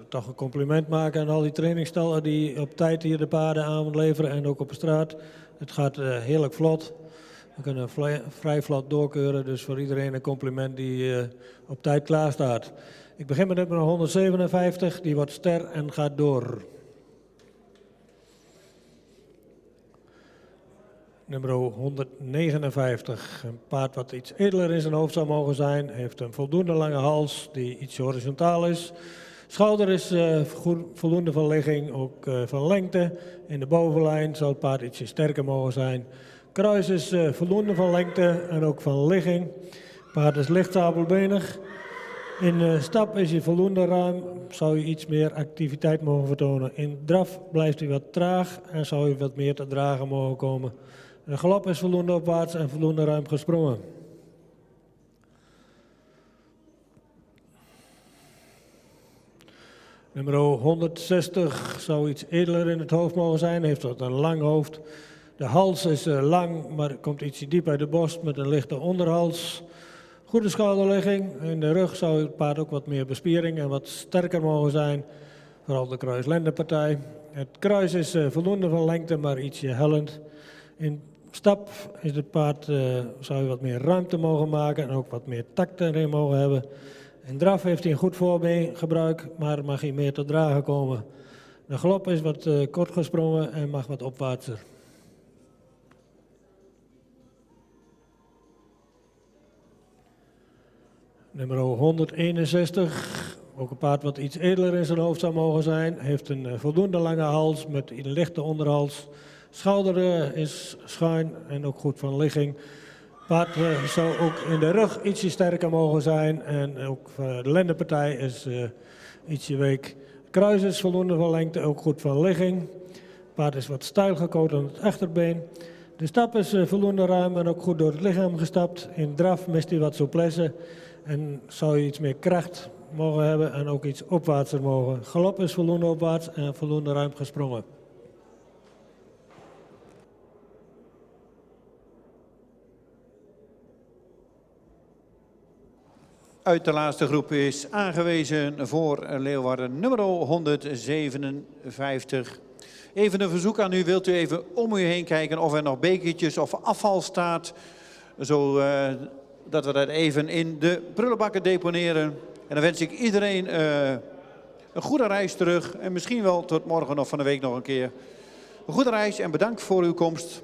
Toch een compliment maken aan al die trainingsstallen die op tijd hier de paarden aanleveren en ook op de straat. Het gaat heerlijk vlot. We kunnen vrij vlot doorkeuren, dus voor iedereen een compliment die op tijd klaar staat. Ik begin met nummer 157, die wordt ster en gaat door. Nummer 159, een paard wat iets edeler in zijn hoofd zou mogen zijn. Heeft een voldoende lange hals die iets horizontaal is. Schouder is voldoende van ligging, ook van lengte. In de bovenlijn zou het paard ietsje sterker mogen zijn. Kruis is voldoende van lengte en ook van ligging. Het paard is licht sabelbenig. In stap is hij voldoende ruim, zou hij iets meer activiteit mogen vertonen. In draf blijft hij wat traag en zou hij wat meer te dragen mogen komen. De galop is voldoende opwaarts en voldoende ruim gesprongen. Nummer 160 zou iets edeler in het hoofd mogen zijn, heeft wat een lang hoofd. De hals is lang, maar komt ietsje diep uit de borst met een lichte onderhals. Goede schouderligging. In de rug zou het paard ook wat meer bespiering en wat sterker mogen zijn. Vooral de kruislendenpartij. Het kruis is voldoende van lengte, maar ietsje hellend. In stap is het paard, zou je wat meer ruimte mogen maken en ook wat meer tact erin mogen hebben. In draf heeft hij een goed voorbeengebruik, maar mag hij meer te dragen komen. De galop is wat kort gesprongen en mag wat opwaartser. Nummer 161, ook een paard wat iets edeler in zijn hoofd zou mogen zijn. Heeft een voldoende lange hals met een lichte onderhals. Schouder is schuin en ook goed van ligging. Paard zou ook in de rug ietsje sterker mogen zijn. En ook de lendenpartij is ietsje week. Kruis is voldoende van lengte, ook goed van ligging. Paard is wat stijl gekoot aan het achterbeen. De stap is voldoende ruim en ook goed door het lichaam gestapt. In draf mist hij wat souplesse en zou je iets meer kracht mogen hebben en ook iets opwaartser mogen. Galop is voldoende opwaarts en voldoende ruim gesprongen. Uit de laatste groep is aangewezen voor Leeuwarden nummer 157. Even een verzoek aan u. Wilt u even om u heen kijken of er nog bekertjes of afval staat. Zodat we dat even in de prullenbakken deponeren. En dan wens ik iedereen een goede reis terug. En misschien wel tot morgen of van de week nog een keer. Een goede reis en bedankt voor uw komst.